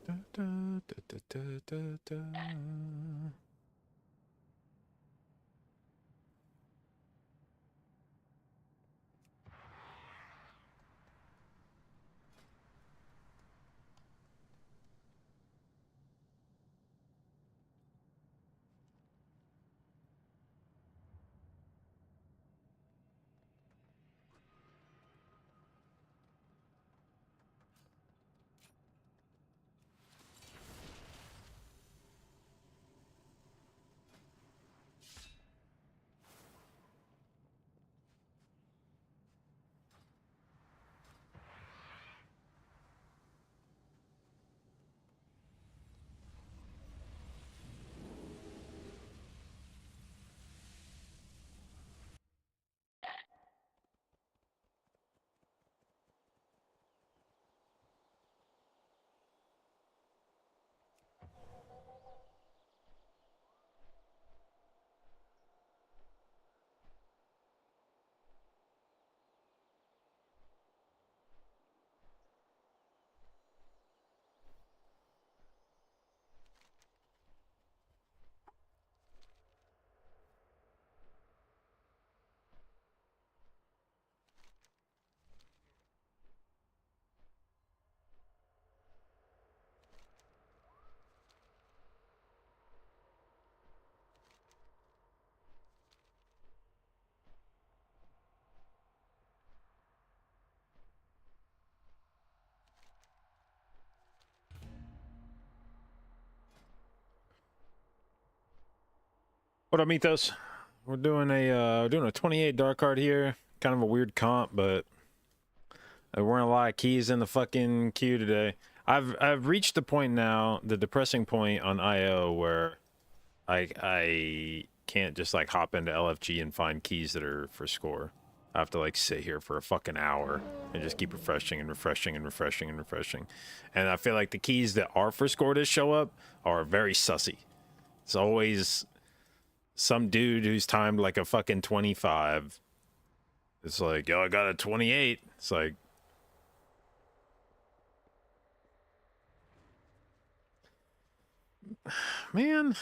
Da, da, da, da, da, da, da. What up, Mythos? We're doing a 28 dark card here. Kind of a weird comp, but there weren't a lot of keys in the fucking queue today. I've reached the point now, the depressing point on IO where I can't just like hop into LFG and find keys that are for score. I have to like sit here for a fucking hour and just keep refreshing and refreshing and refreshing and refreshing. And I feel like the keys that are for score to show up are very sussy. It's always some dude who's timed like a fucking 25. It's like, yo, I got a 28. It's like, man.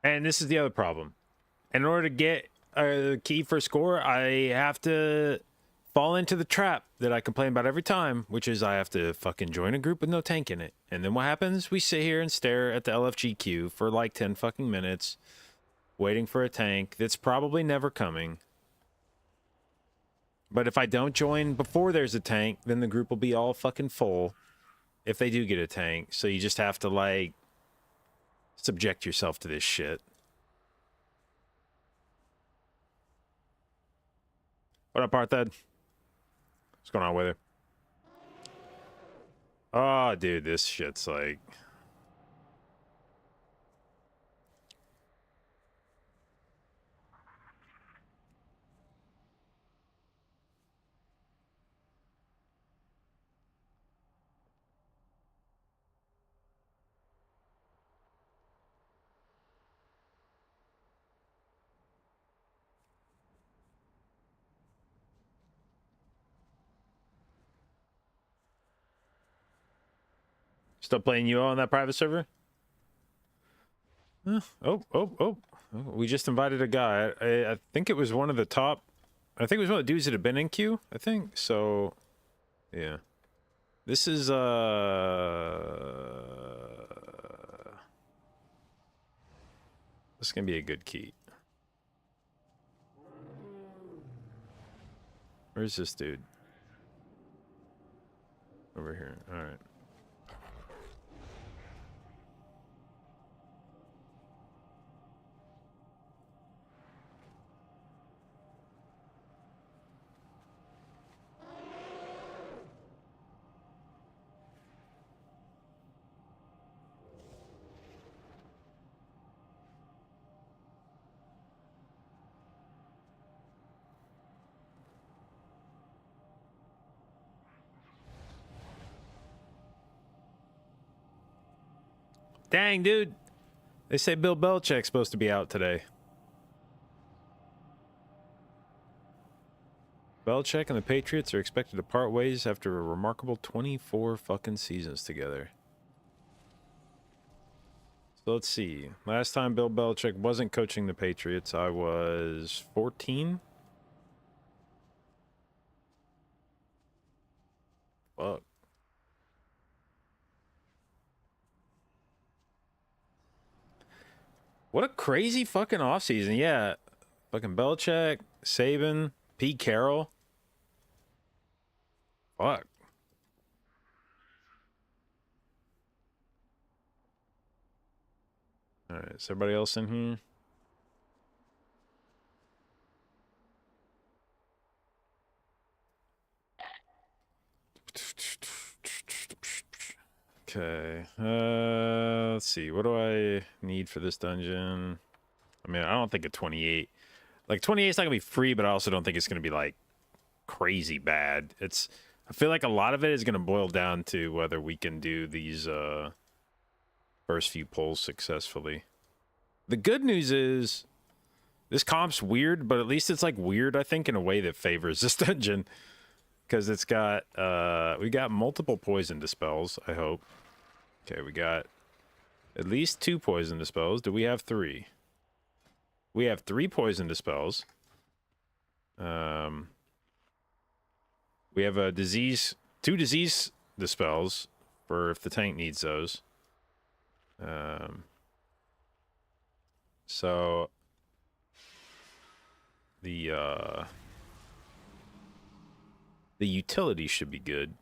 And this is the other problem. In order to get a key for score, I have to fall into the trap that I complain about every time, which is I have to fucking join a group with no tank in it. And then what happens? We sit here and stare at the LFG queue for like 10 fucking minutes, waiting for a tank that's probably never coming. But if I don't join before there's a tank, then the group will be all fucking full if they do get a tank. So you just have to like subject yourself to this shit. What up, Arthad? What's going on with her? Oh, dude, this shit's like... Still playing UO on that private server? Oh. We just invited a guy. I think it was one of the top. I think it was one of the dudes that had been in queue. I think so. Yeah. This is this is gonna be a good key. Where's this dude? Over here. All right. Dang, dude. They say Bill Belichick's supposed to be out today. Belichick and the Patriots are expected to part ways after a remarkable 24 fucking seasons together. So let's see. Last time Bill Belichick wasn't coaching the Patriots, I was 14. Fuck. What a crazy fucking offseason. Yeah. Fucking Belichick, Saban, Pete Carroll. Fuck. All right. Is everybody else in here? Okay. Let's see. What do I need for this dungeon? I mean, I don't think a 28. Like 28 is not gonna be free, but I also don't think it's gonna be like crazy bad. I feel like a lot of it is gonna boil down to whether we can do these first few pulls successfully. The good news is this comp's weird, but at least it's like weird, I think, in a way that favors this dungeon. Because it's got we got multiple poison dispels, I hope. Okay, we got at least 2 poison dispels. Do we have 3? We have 3 poison dispels. We have a 2 disease dispels for if the tank needs those. So the utility should be good.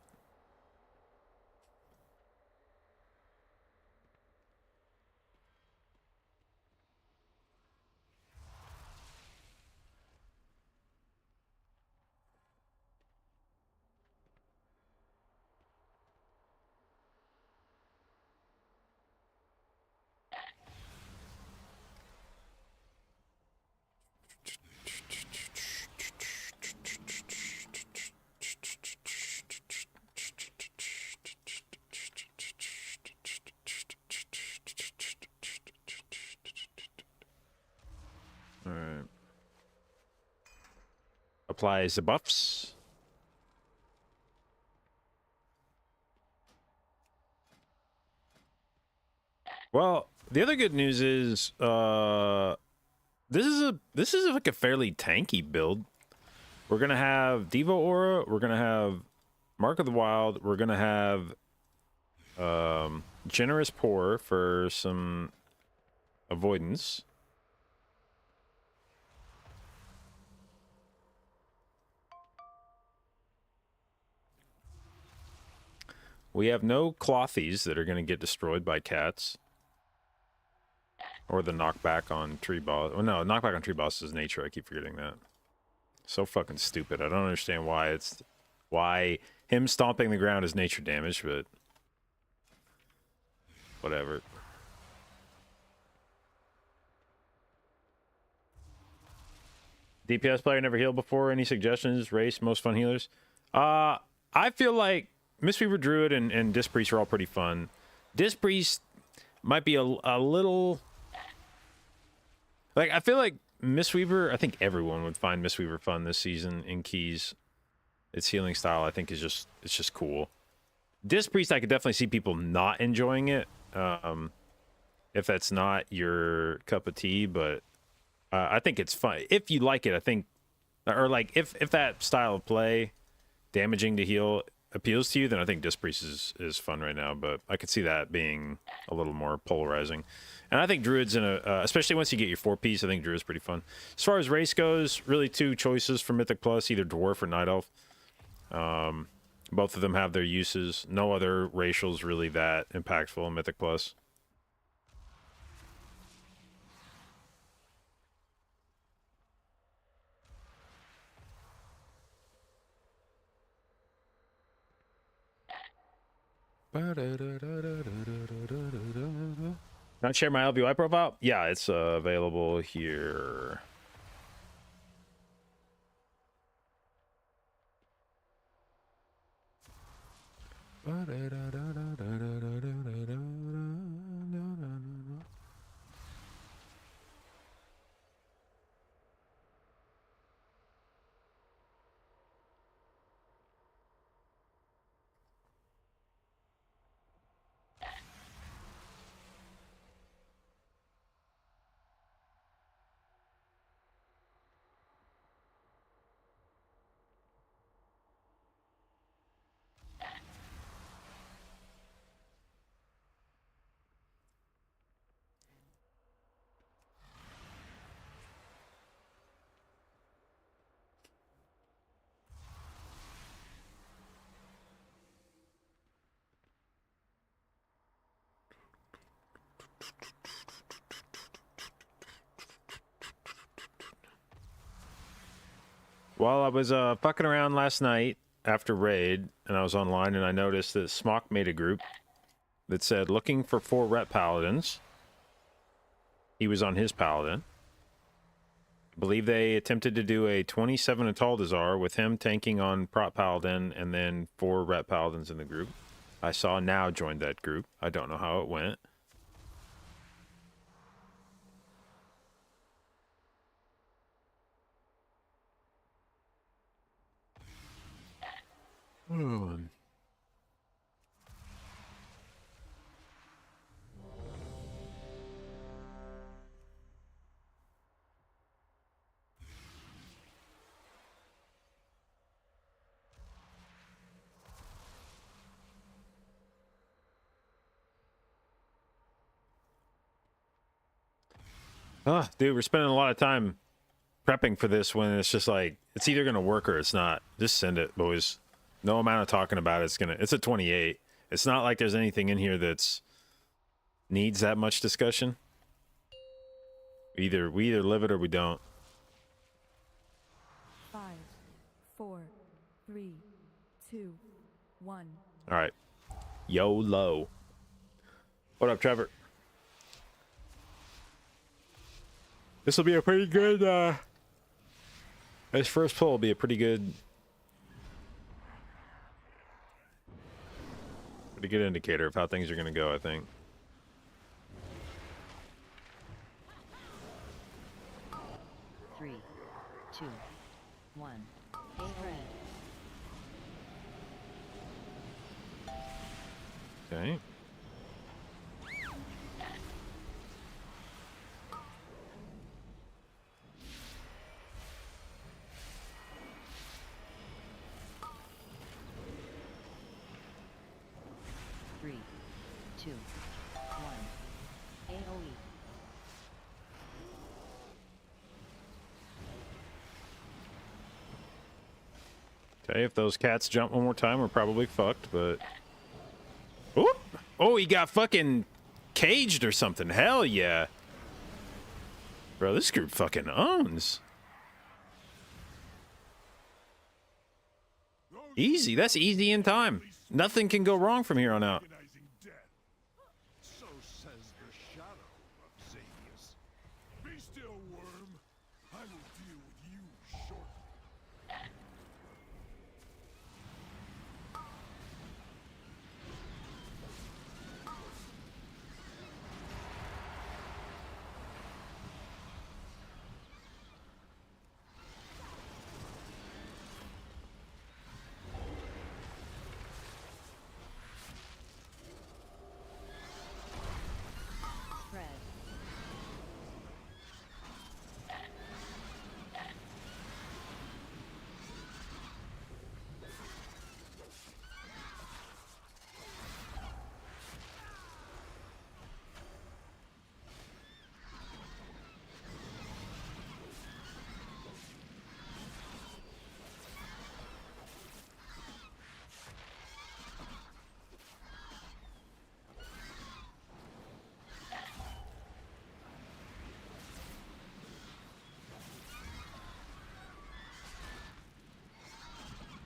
Alright. Applies the buffs. Well, the other good news is this is like a fairly tanky build. We're gonna have Devo Aura, we're gonna have Mark of the Wild, we're gonna have Generous Pour for some avoidance. We have no Clothies that are going to get destroyed by cats. Or the knockback on tree boss. Oh, no, knockback on tree boss is nature. I keep forgetting that. So fucking stupid. I don't understand why him stomping the ground is nature damage, but whatever. DPS player never healed before. Any suggestions? Race, most fun healers? I feel like Mistweaver, Druid, and Disc Priest are all pretty fun. Disc Priest might be a little... Like, I feel like Mistweaver, I think everyone would find Mistweaver fun this season in Keys. Its healing style, I think, is just cool. Disc Priest, I could definitely see people not enjoying it. if that's not your cup of tea, but I think it's fun. If you like it, I think, or like if that style of play, damaging to heal, appeals to you, then I think Disc Priest is fun right now, but I could see that being a little more polarizing. And I think Druid's in a, especially once you get your 4-piece, I think Druid's pretty fun. As far as race goes, really 2 choices for Mythic Plus, either Dwarf or Night Elf. Both of them have their uses. No other racial's really that impactful in Mythic Plus. Not share my LBY profile? Yeah, it's available here. Well, I was fucking around last night after raid, and I was online, and I noticed that Smock made a group that said looking for 4 rep paladins. He was on his paladin. I believe they attempted to do a 27 Ataldazar with him tanking on prop paladin, and then 4 rep paladins in the group. I saw Now joined that group. I don't know how it went. Oh, dude, we're spending a lot of time prepping for this when it's just like, it's either going to work or it's not. Just send it, boys. No amount of talking about it. It's a 28. It's not like there's anything in here that's needs that much discussion. We either live it or we don't. 5, 4, 3, 2, 1. All right. YOLO. What up, Trevor? This will be a pretty good, this first pull will be a pretty good indicator of how things are going to go, I think. Three, two, one. Red. Okay. Three, two, one. AOE. Okay, if those cats jump one more time, we're probably fucked, but... Oop! Oh, he got fucking caged or something. Hell yeah. Bro, this group fucking owns. Easy. That's easy in time. Nothing can go wrong from here on out. So says the shadow of Xavius. Be still, worm. I will deal with you shortly. Red.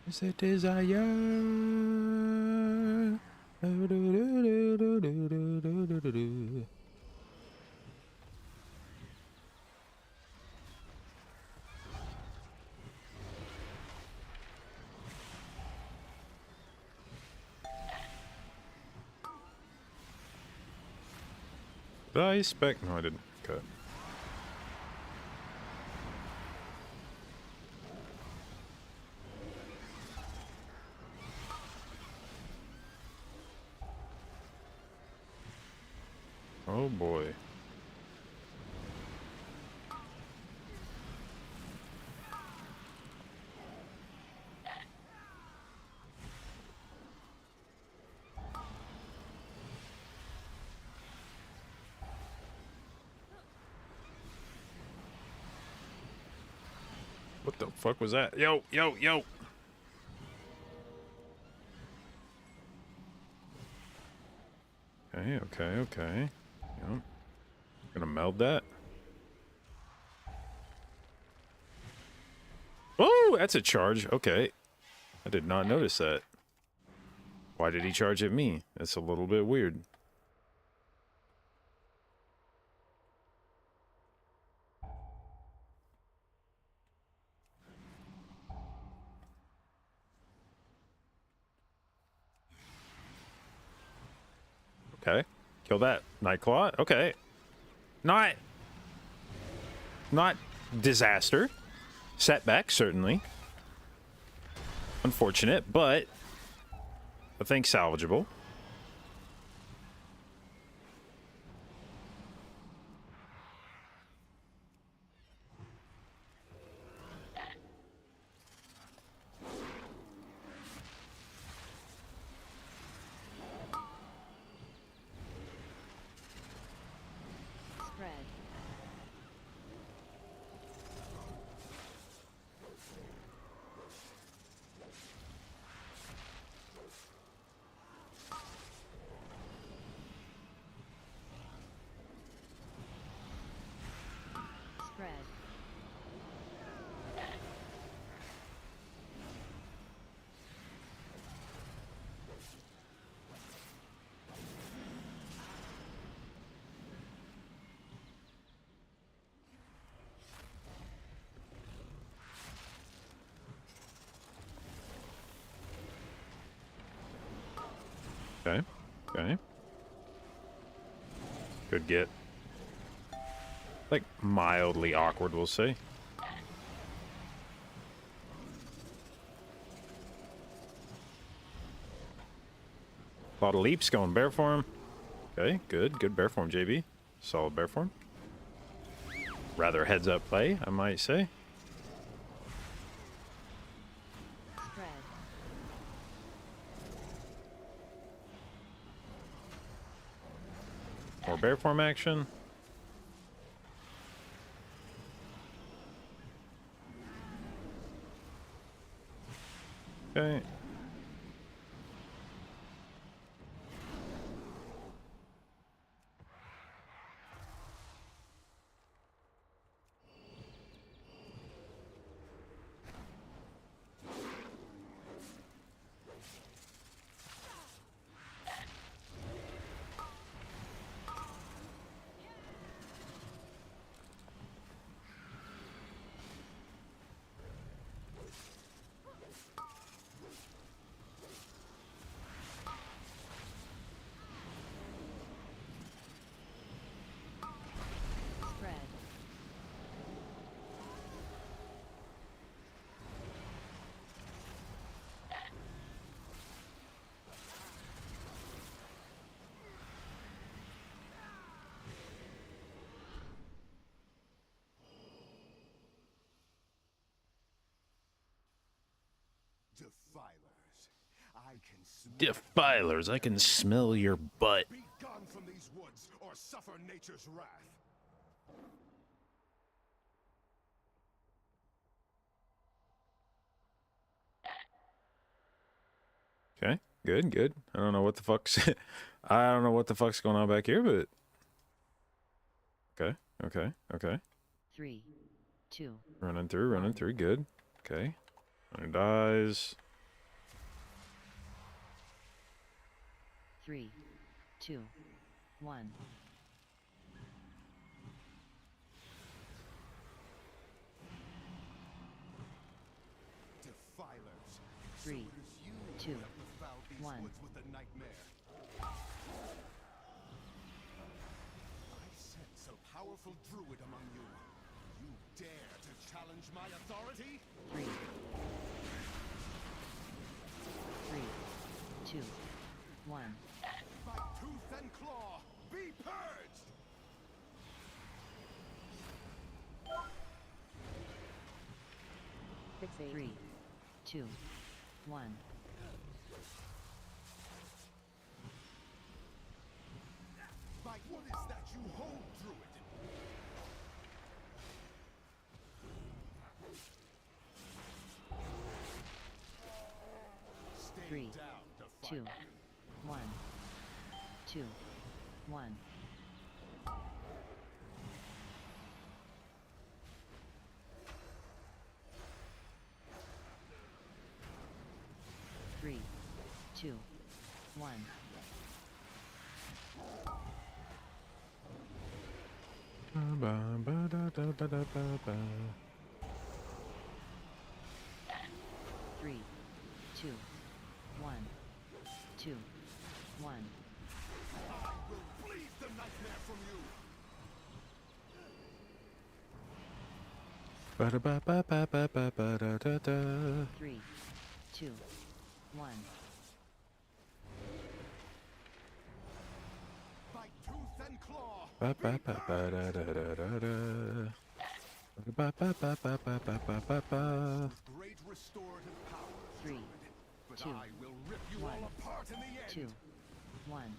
Is it desire? Did I spec? No, I didn't. Okay. Oh boy. What the fuck was that? Yo, yo, yo. Okay, okay, okay. Yep. Gonna meld that. Oh, that's a charge. Okay. I did not notice that. Why did he charge at me? That's a little bit weird. Okay. Kill that. Nightclaw. Okay. Not disaster. Setback, certainly. Unfortunate, but I think salvageable. Spread. Spread. Okay. Okay. Good get. Like, mildly awkward, we'll say. A lot of leaps going bear form. Okay, good. Good bear form, JB. Solid bear form. Rather heads up play, I might say. Spread. More bear form action. Okay. Spread. Defilers. I can smell. Defilers, I can smell your butt. Be gone from these woods or suffer nature's wrath. Okay, good, good. I don't know what the fuck's I don't know what the fuck's going on back here, but okay, okay, okay. 3, 2, Running through, good. Okay. When it dies. 3, 2, 1. Defilers. 3, So it is you 2, who have befouled these 1. woods with the nightmare. I sense a powerful druid among you. You dare to challenge my authority? 3, 2, 1. By tooth and claw, be purged! Fixate. 3, 2, 1. By what is that you hold, druid? Stay 3, down, 2, defiler. 1. 2, 1. Three, 2, 1. Ba-ba-da-da-da-da-ba-ba. 3, 2, 1. 2, 1. I will bleed the nightmare from you! Ba-da-ba-ba-ba-ba-ba-da-da-da. 3, 2, 1. By tooth and claw, be purged! Ba-ba-ba-ba-da-da-da-da-da. Ba-ba-ba-ba-ba-ba-ba-ba-ba. Great restorative power, 3, but 2, I will rip you 1. all apart in the end! 2, 1.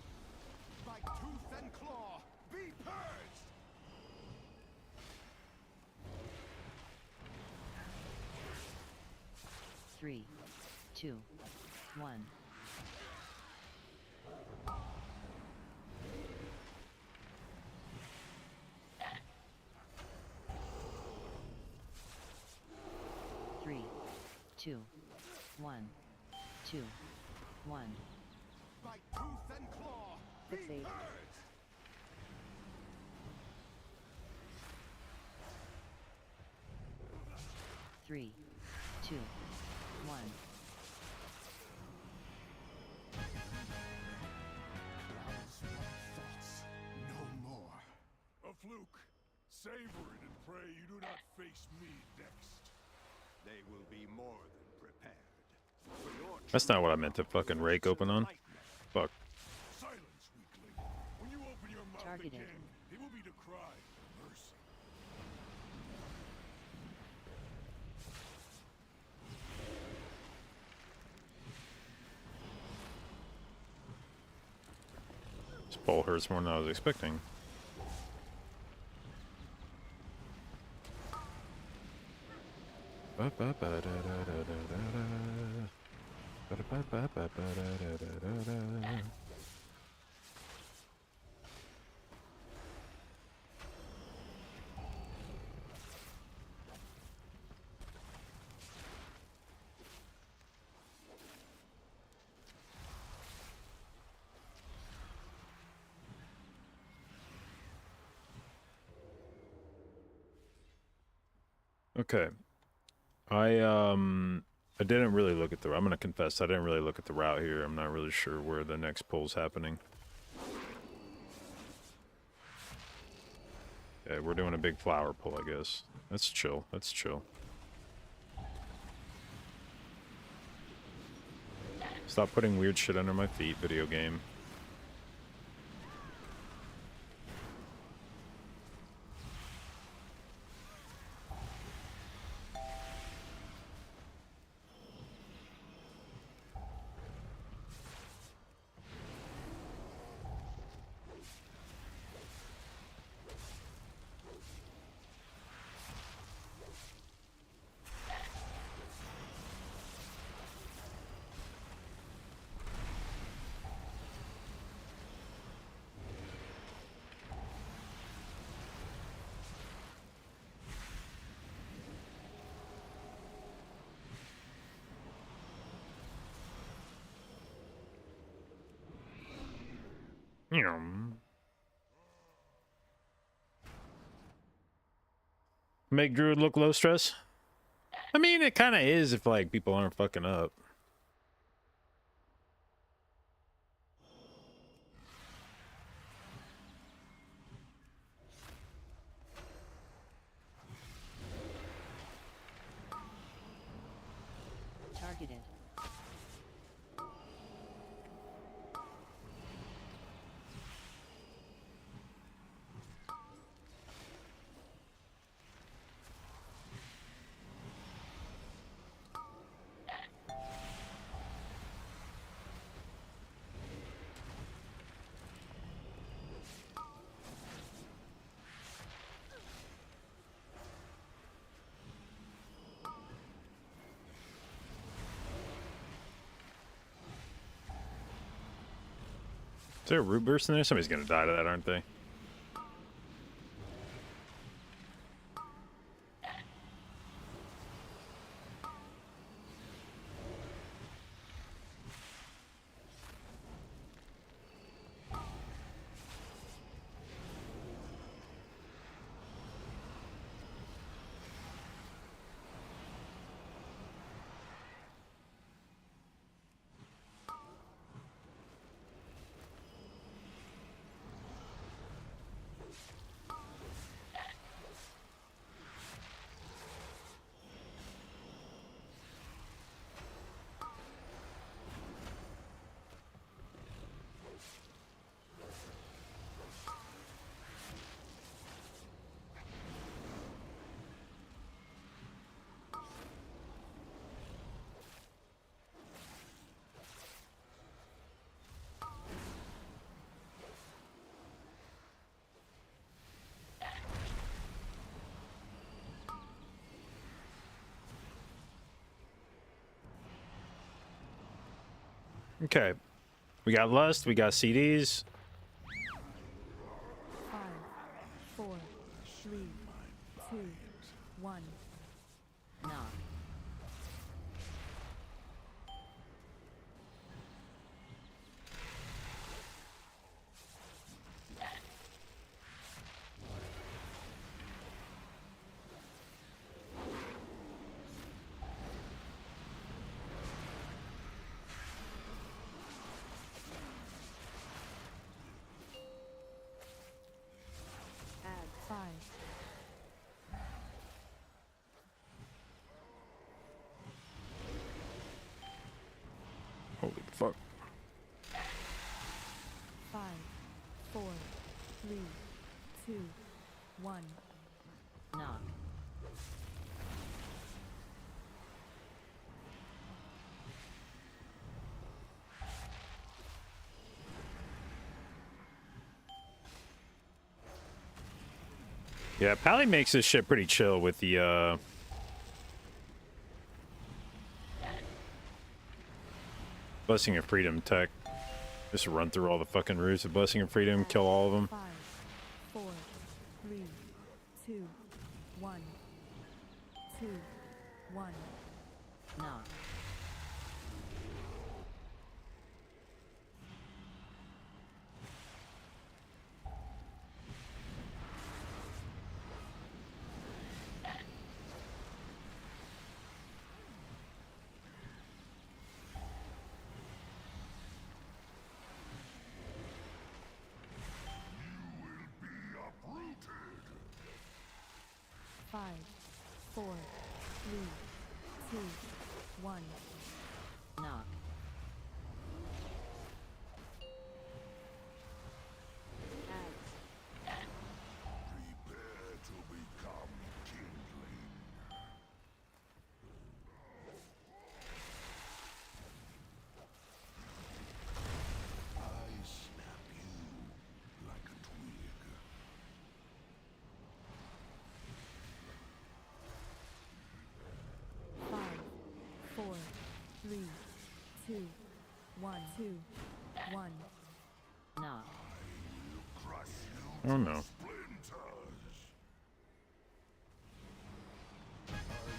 By tooth and claw, be purged! 3, 2, 1. Three, 2, 1, 2, 1. By tooth and claw, be Fixate. purged! 3, 2, 1. Thoughts, no more. A fluke. Savor it and pray you do not face me next. They will be more than prepared. For your That's not what I meant to fucking rake open on. Fuck. silence, weakling. When you open your mouth Targeted. again, it will be to cry for mercy. This bowl hurts more than I was expecting. Ba-ba-ba-da-da-da-da-da-da. Ba-da-ba-ba-ba-ba-da-da-da-da. Okay. I didn't really look at the, I'm gonna confess, I didn't really look at the route here. I'm not really sure where the next pull's happening. Okay, we're doing a big flower pull, I guess. That's chill. That's chill. Stop putting weird shit under my feet, video game. Make Druid look low stress? I mean, it kind of is if, like, people aren't fucking up. Targeted. Is there a root burst in there? Somebody's gonna die to that, aren't they? Okay. We got Lust, we got CDs. 5, 4, 3, 2, 1. Knock. Add 5. Holy fuck. 5, 4, 3, 2, 1. Knock. Yeah, Pally makes this shit pretty chill with the, Blessing of Freedom tech. Just run through all the fucking routes of Blessing of Freedom, kill all of them. 5, 4, 3, 2, 1. 2, 1. Knock. Five, 4, 3, 2, 1. Knock. Prepare to become kindling. I snap you like a twig. 5, 4, 3, 2, 1. 2, 1. Knock. Crush you Oh no. to splinters. I told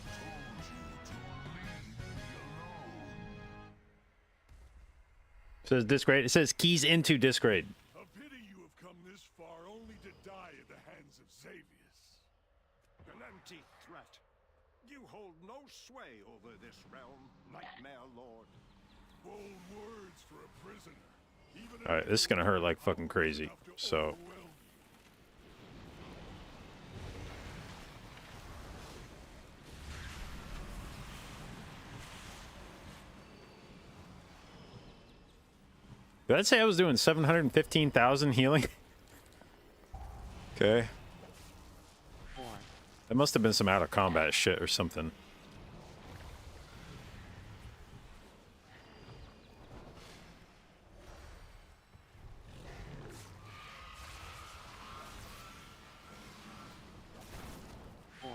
you to leave me alone. Says disc grade. It says keys into disc grade. A pity come this far only to die at the hands of Xavius. An empty threat. You hold no sway over this realm, Nightmare Lord. Bold words for a prisoner. Even All right, this is gonna hurt like fucking crazy. So. Did I say I was doing 715,000 healing? Okay. 4, That must have been some out of combat shit or something. four,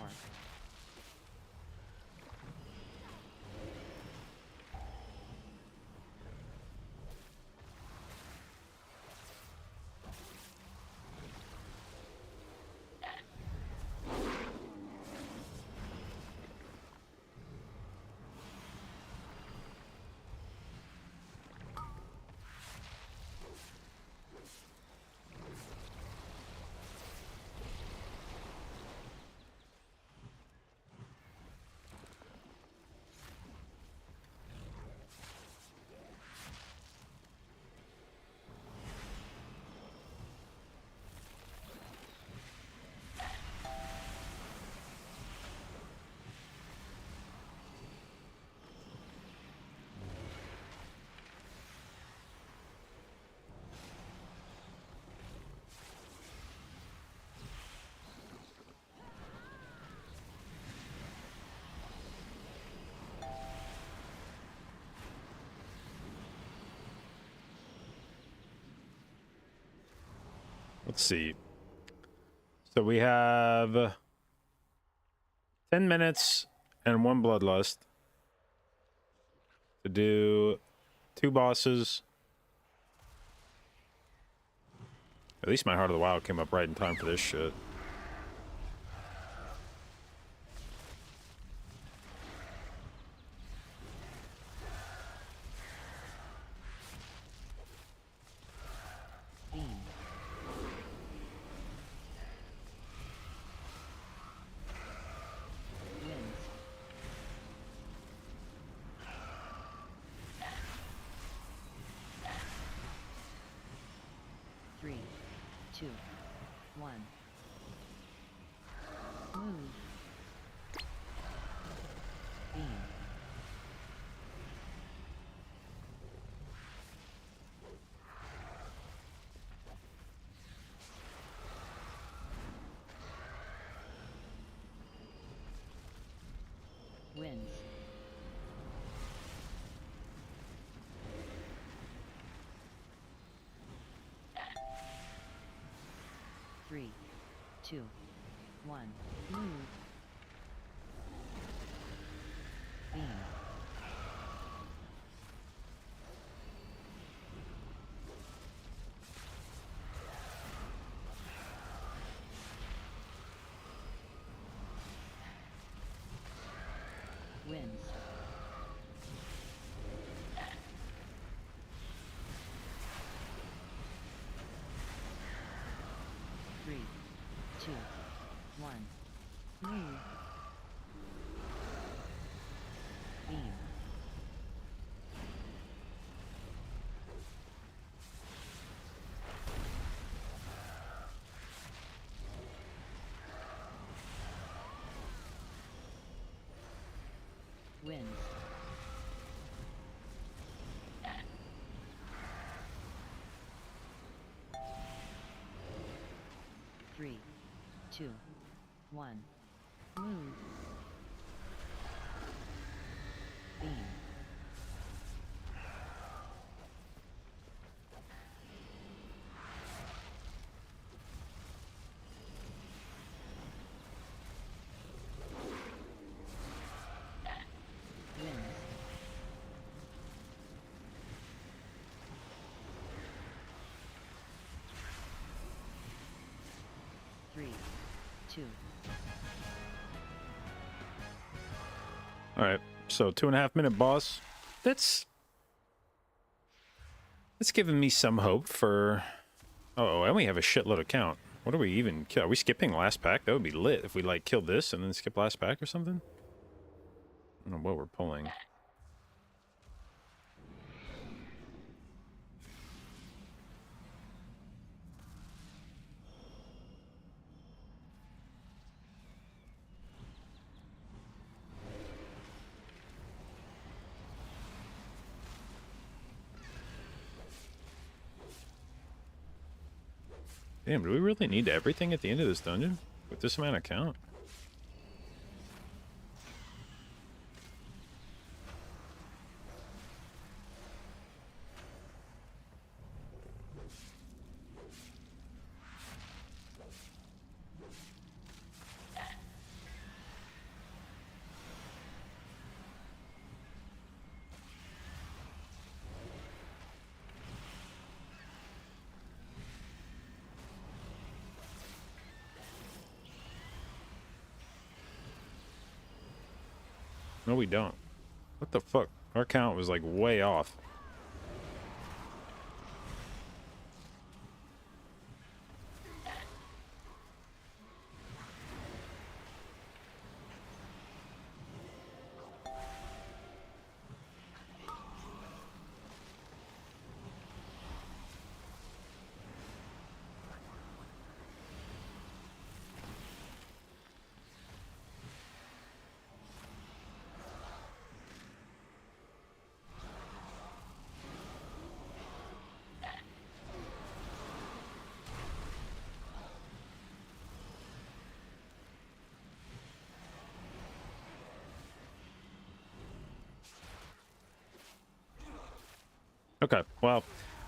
Let's see. So we have 10 minutes and 1 bloodlust to do 2 bosses. At least my Heart of the Wild came up right in time for this shit. beam, winds, 3, 2, 1, move, beam, winds, 3, 2, 1, move, beam, winds, 3, 2, 1, move, beam, winds, 3, 2, 1, move, beam, winds, 3, 2, All right, so 2.5 minute boss. That's giving me some hope for Oh, and we have a shitload of count. What are we even kill? Are we skipping last pack? That would be lit if we like killed this and then skip last pack or something. I don't know what we're pulling. Damn, do we really need everything at the end of this dungeon? With this amount of count? No, we don't. What the fuck? Our count was like way off. Okay, well,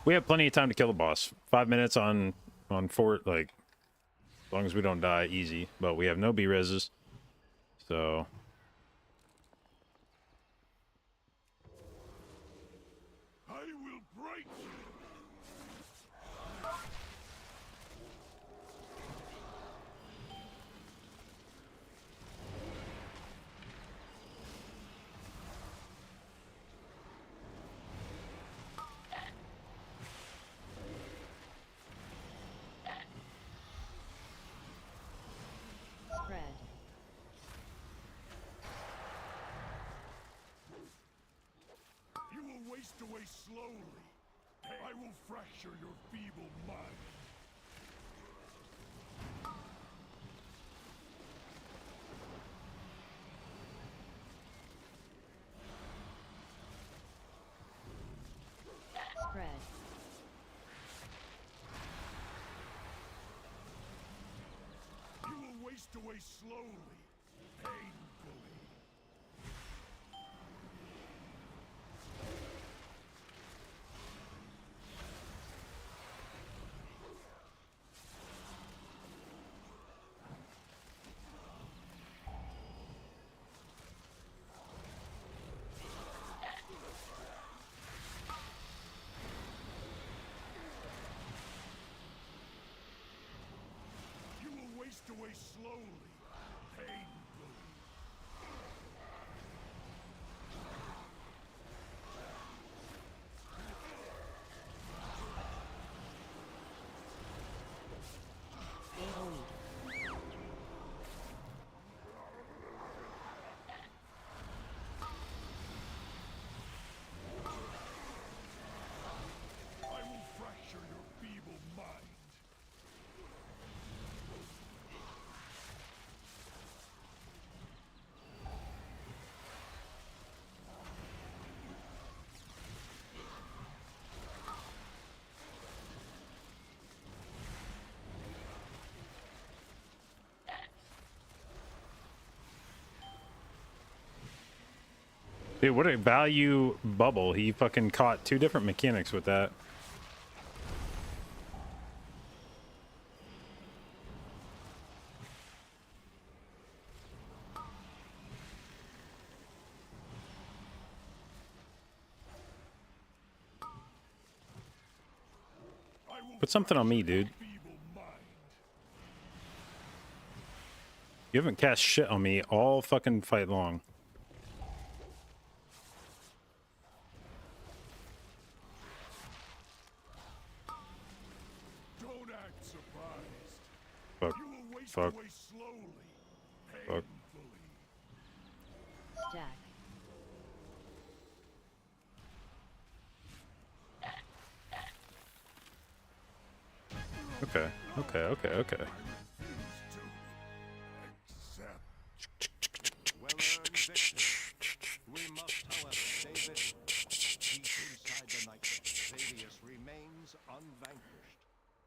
we have plenty of time to kill the boss. 5 minutes on fort, like, as long as we don't die, easy. But we have no B-reses, so... I will break you. Spread. You will waste away slowly. I will fracture your feeble mind. Spread. You will waste away slowly, painfully. You will waste away slowly, painfully. AoE. I will fracture your feeble mind. Dude, what a value bubble. He fucking caught 2 different mechanics with that. I will Put something on me, fracture your dude. feeble mind. You haven't cast shit on me all fucking fight long. Don't Fuck. away slowly, Fuck. painfully. Stack. Okay. Okay. Okay. Okay. Well earned victory. We must, however, save it. Deep inside the night, Xavius remains unvanquished.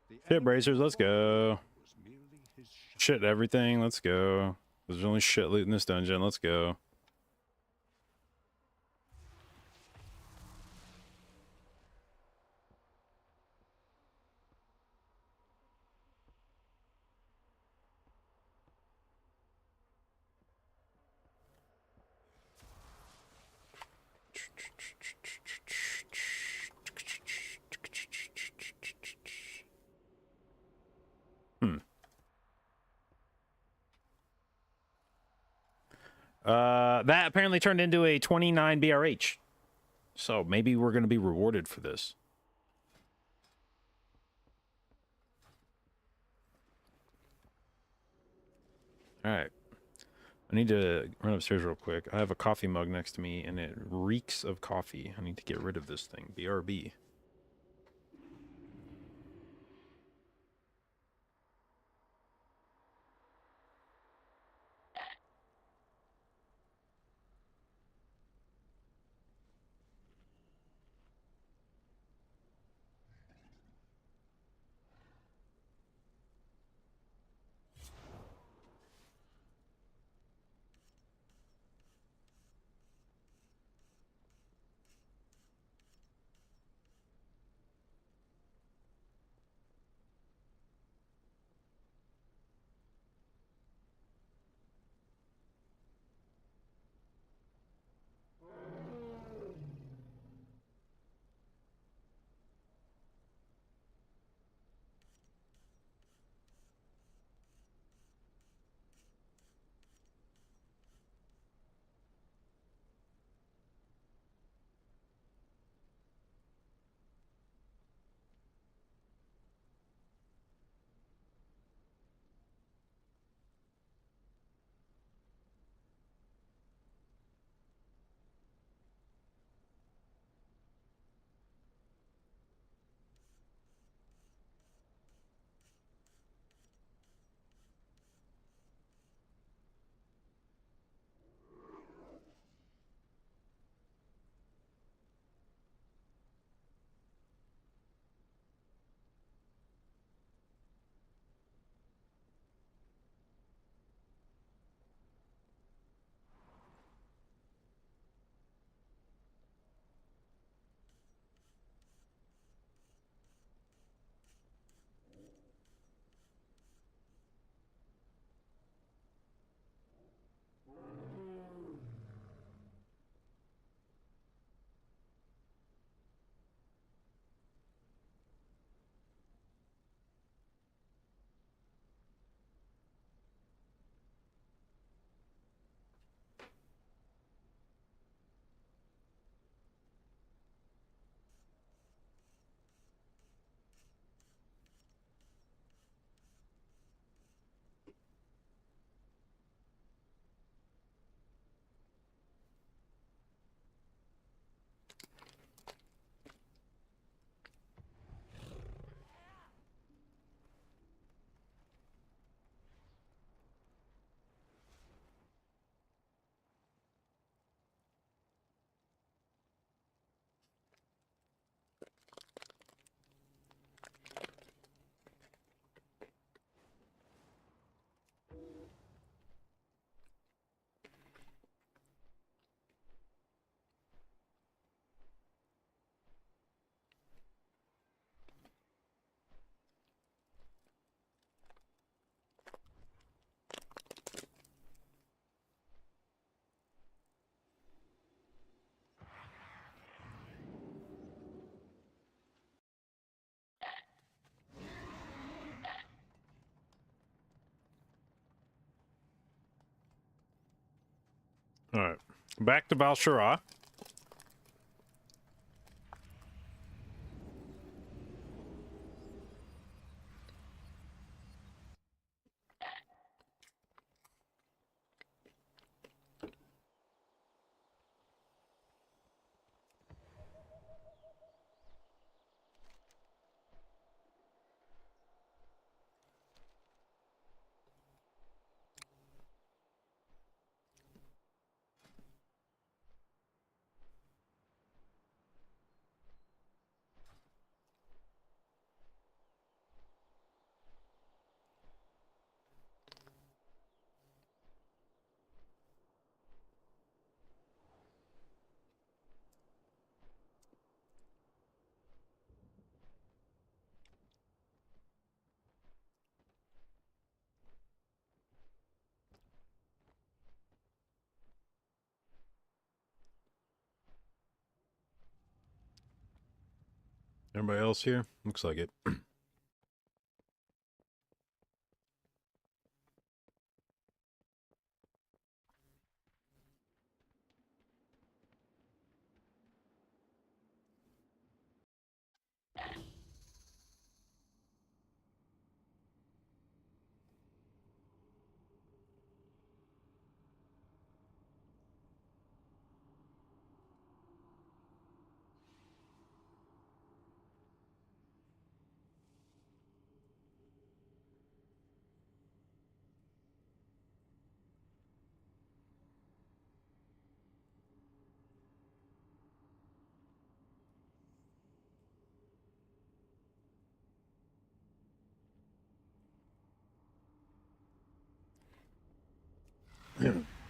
The Shit, enemy bracers. Let's fought go. was merely his shadow. Shit, everything. Let's go. There's only shit loot in this dungeon. Let's go. That apparently turned into a 29 BRH. So maybe we're going to be rewarded for this. All right. I need to run upstairs real quick. I have a coffee mug next to me and it reeks of coffee. I need to get rid of this thing. BRB. All right. Back to Balshara. Everybody else here? Looks like it.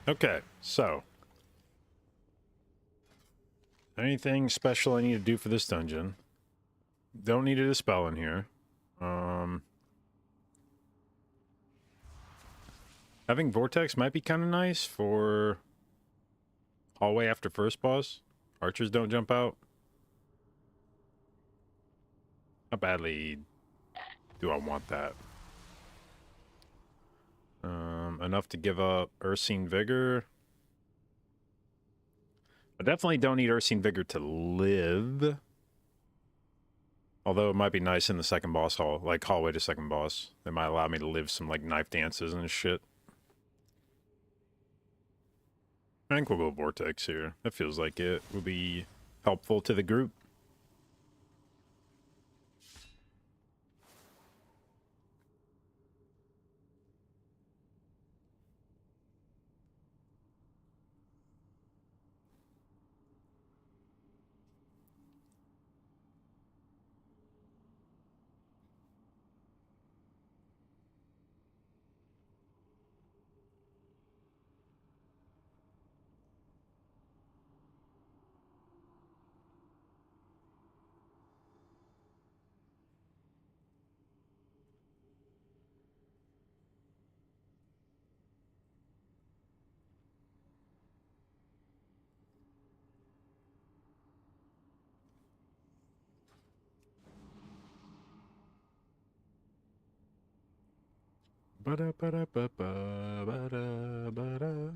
Okay, so anything special I need to do for this dungeon? Don't need a dispel in here. Having Vortex might be kind of nice for hallway after first boss. Archers don't jump out. How badly do I want that? Enough to give up Ursine Vigor. I definitely don't need Ursine Vigor to live. Although it might be nice in the second boss hall, like hallway to second boss. It might allow me to live some like knife dances and shit. I think we'll go Vortex here. That feels like it will be helpful to the group. Ba-da-ba-da-ba-ba-ba-da-ba-da.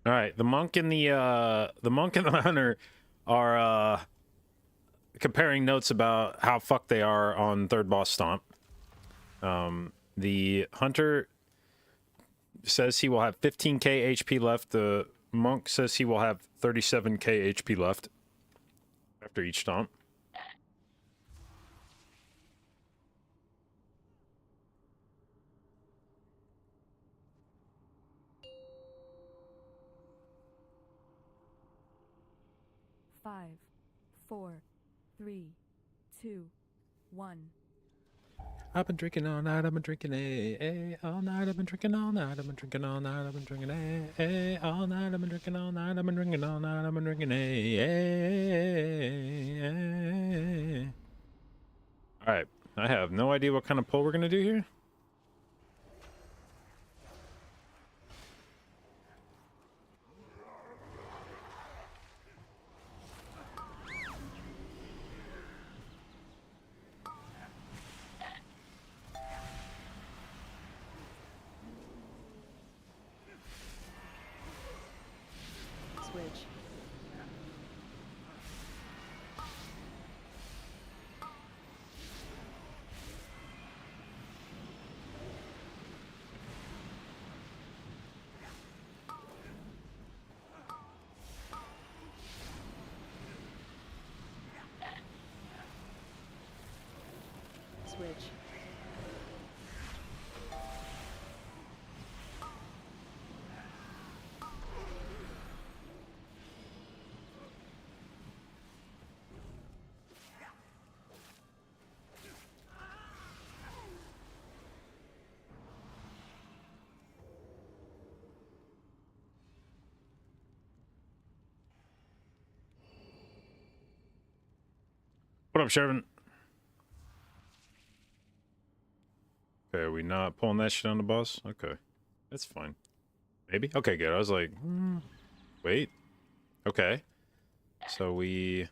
All right, the monk and the hunter are comparing notes about how fucked they are on third boss stomp. The hunter says he will have 15k HP left. The monk says he will have 37k HP left after each stomp. Five, four, three, two, one. I've been drinking all night, I've been drinking all night, I've been drinking all night, I've been drinking all night, I've been drinking all night, I've been drinking all night, I've been drinking all night, I've been drinking Alright, I have no idea what kind of pull we're gonna do here. Switch. Switch. What up, Shervin? Okay, are we not pulling that shit on the boss? Okay, that's fine. Maybe? Okay, good. I was like, wait. Okay. So we...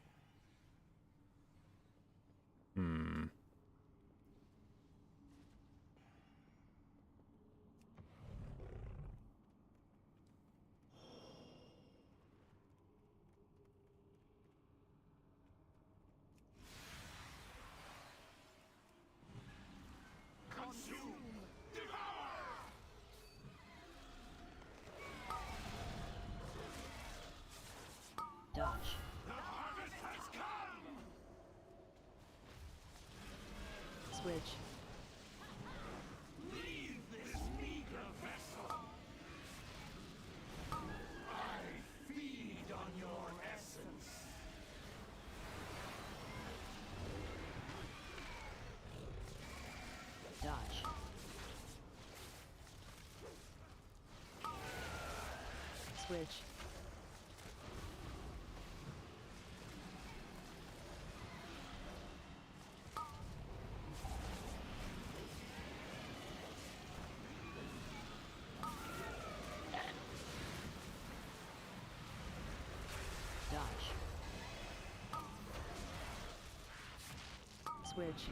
Dodge. Switch. Feed on your essence. Dodge. Switch. Dodge. Switch.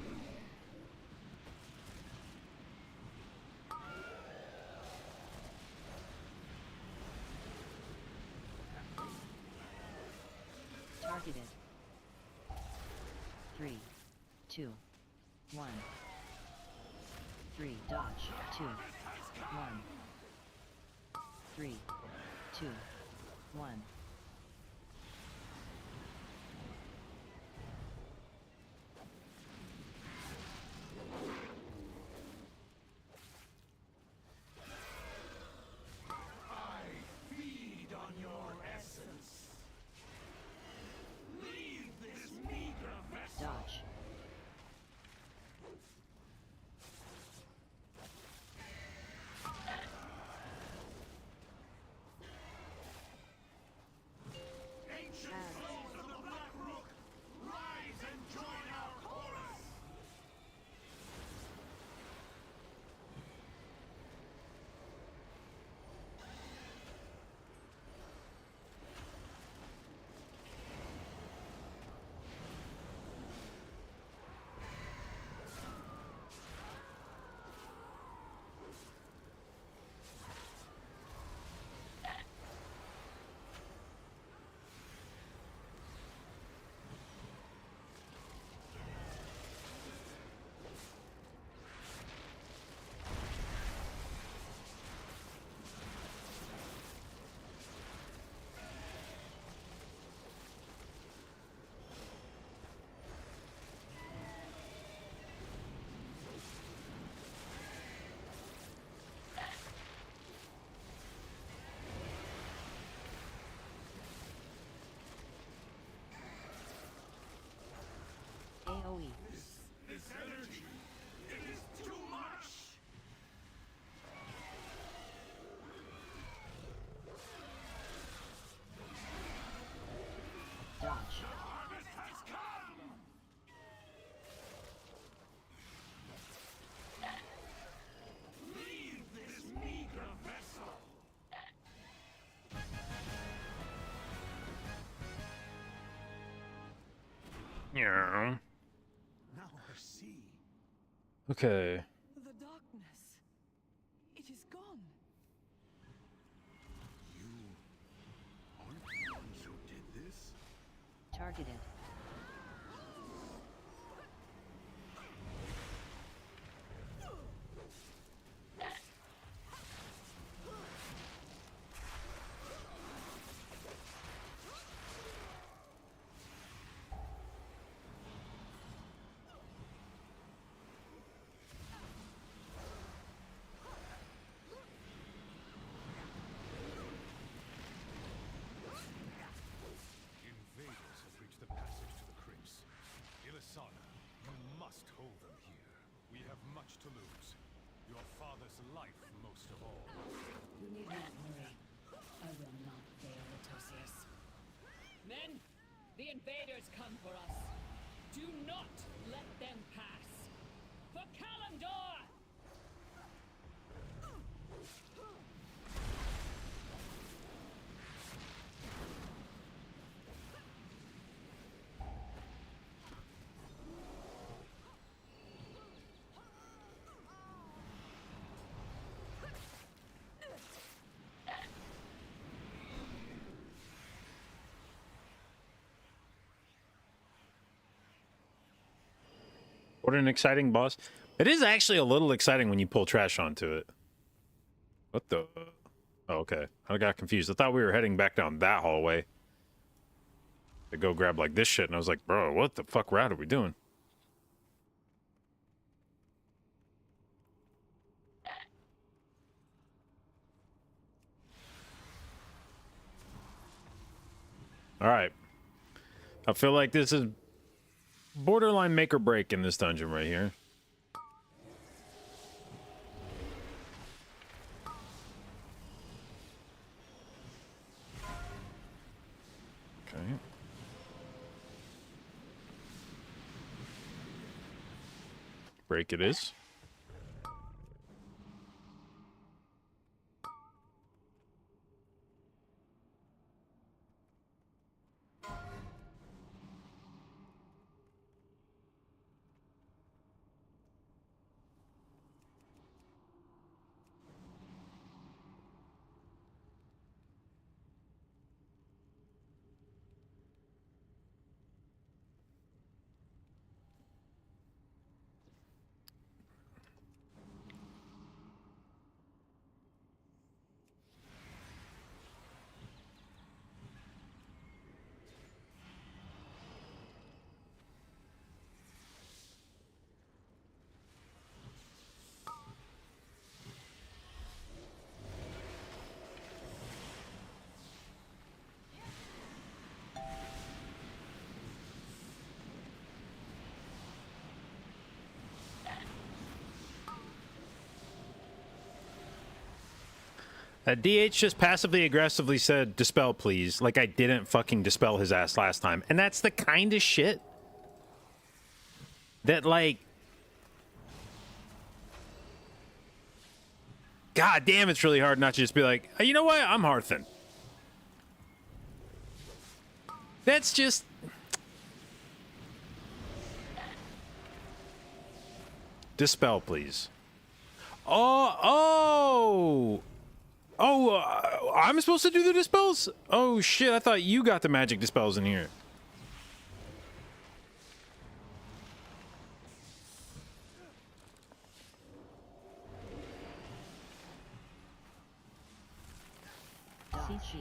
Targeted. 3, 2, 1. 3. Dodge. 2, 1. 3, 2, 1. Feed on your essence. Leave this meager vessel. Dodge. Yeah. Now I see. Okay. The darkness. It is gone. You aren't the ones who did this? Targeted. Invaders have reached the passage to the crypts. Ilisana, you must hold them here. We have much to lose. Your father's life most of all. You need not worry. I will not fail, Atosius. Men, the invaders come for us. Do not let them pass. For Kalimdor! What an exciting boss. It is actually a little exciting when you pull trash onto it. What the? Oh, okay. I got confused. I thought we were heading back down that hallway to go grab like this shit, and I was like, bro, what the fuck route are we doing? All right. I feel like this is borderline make or break in this dungeon right here. Okay. Break it is. DH just passively aggressively said, dispel, please. Like I didn't fucking dispel his ass last time. And that's the kind of shit that, like, god damn, it's really hard not to just be like, you know what? I'm Hearthen. That's just... Dispel, please. Oh! I'm supposed to do the dispels? Oh shit, I thought you got the magic dispels in here. CC.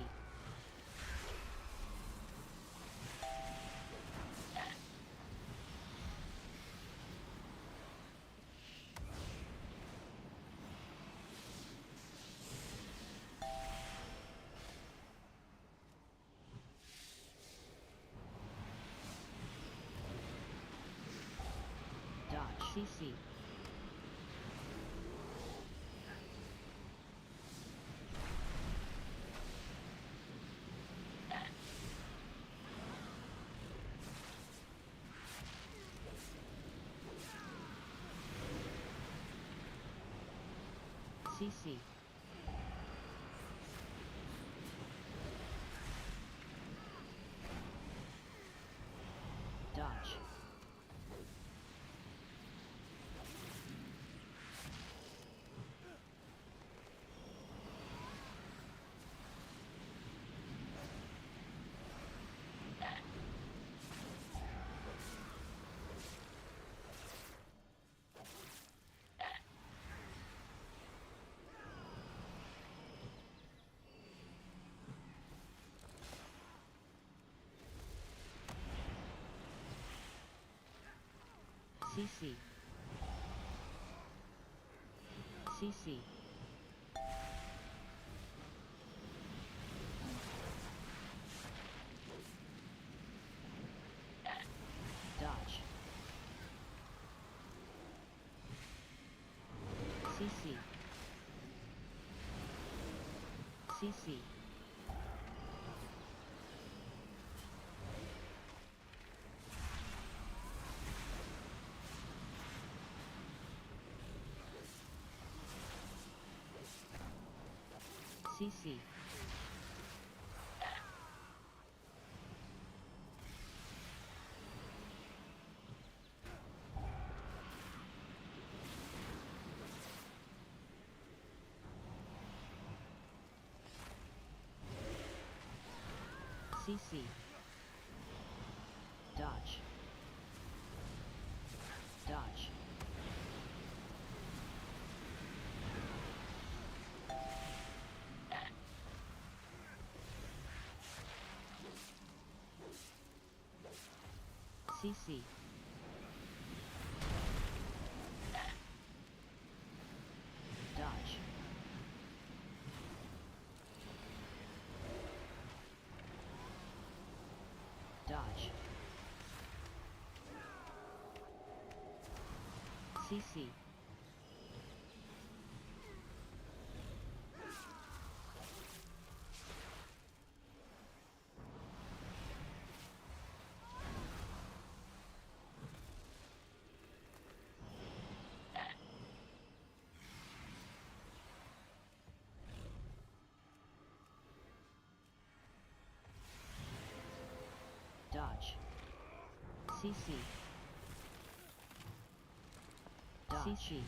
Dodge. CC. CC. Dodge. CC. CC. Dodge. CC. CC. CC. CC. Dodge. Dodge. CC. Dodge. Dodge. CC. Dodge. CC. Dodge. CC.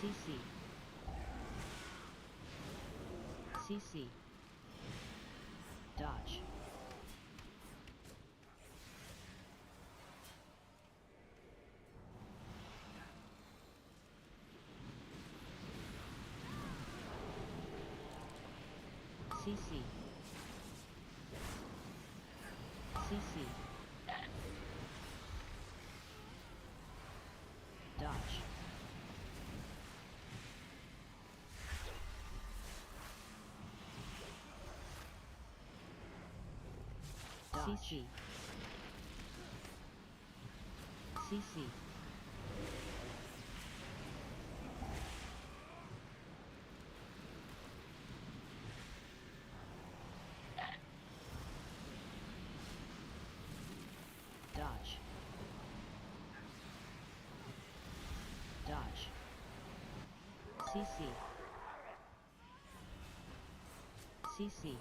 CC. CC. Dodge. CC. CC. Dodge. CC. CC. Dodge. Dodge. CC. CC.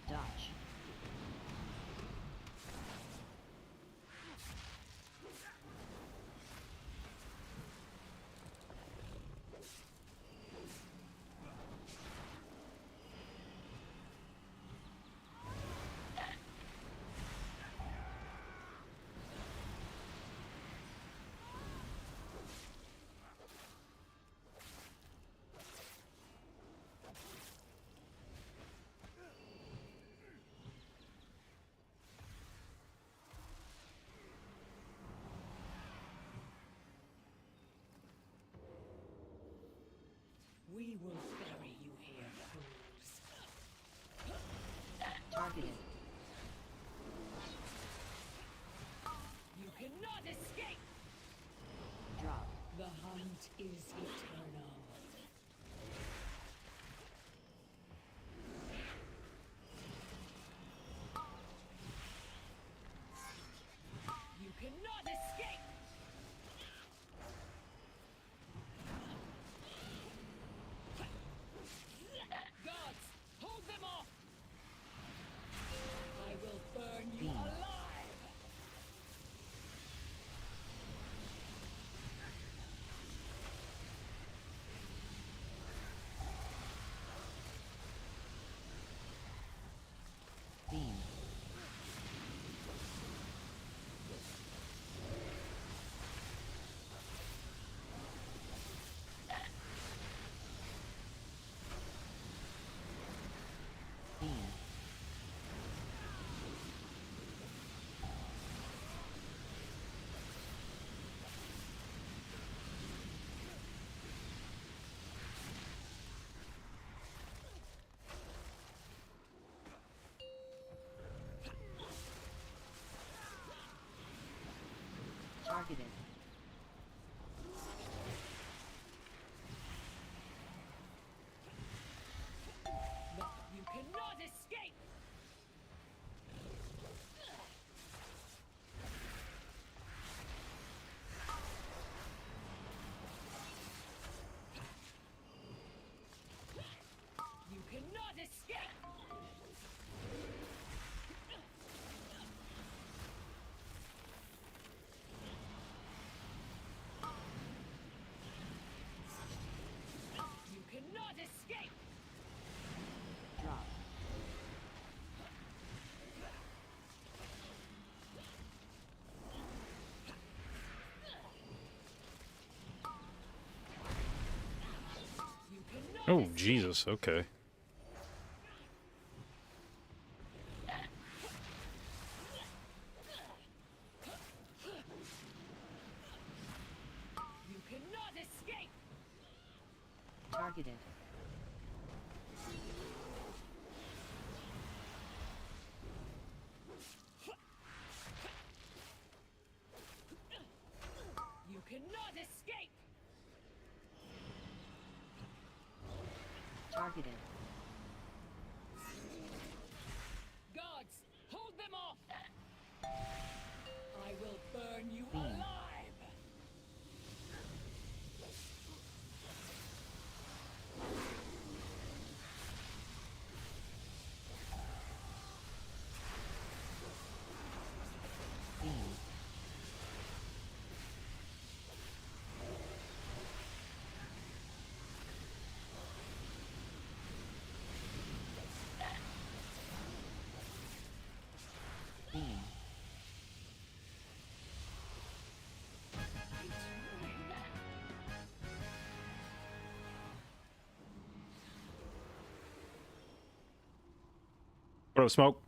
Dodge. We will bury you here, fools. Targeted. You cannot escape! Drop. The hunt is eternal. Targeted. You cannot escape! You cannot escape! You cannot escape! Drop. You cannot Oh, escape! Jesus. Okay. You cannot escape! Targeted. You cannot escape! Targeted. Guards, hold them off! I will burn you Beam. alive! Beam. Beam. What up, Smoke?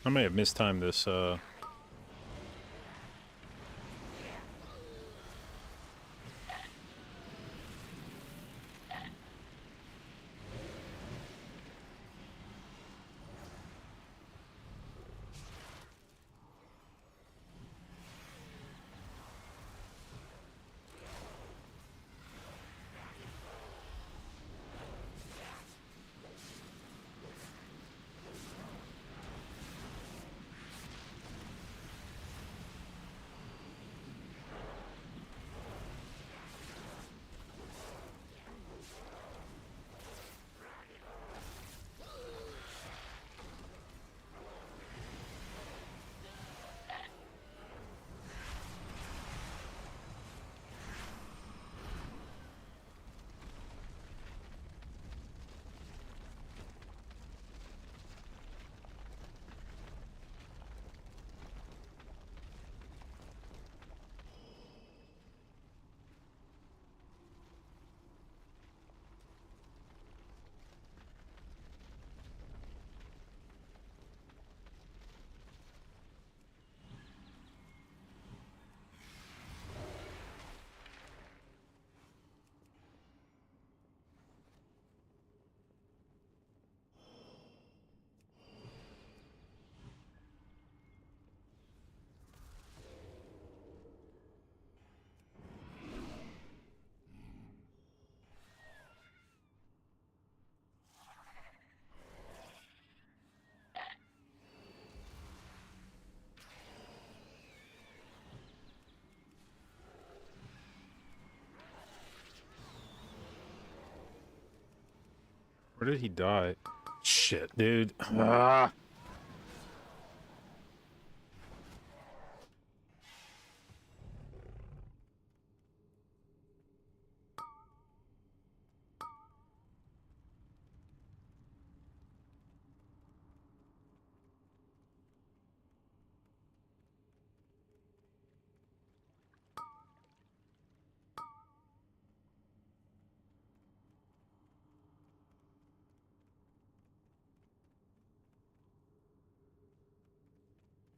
I may have mistimed this. Where did he die? Shit, dude. Ah.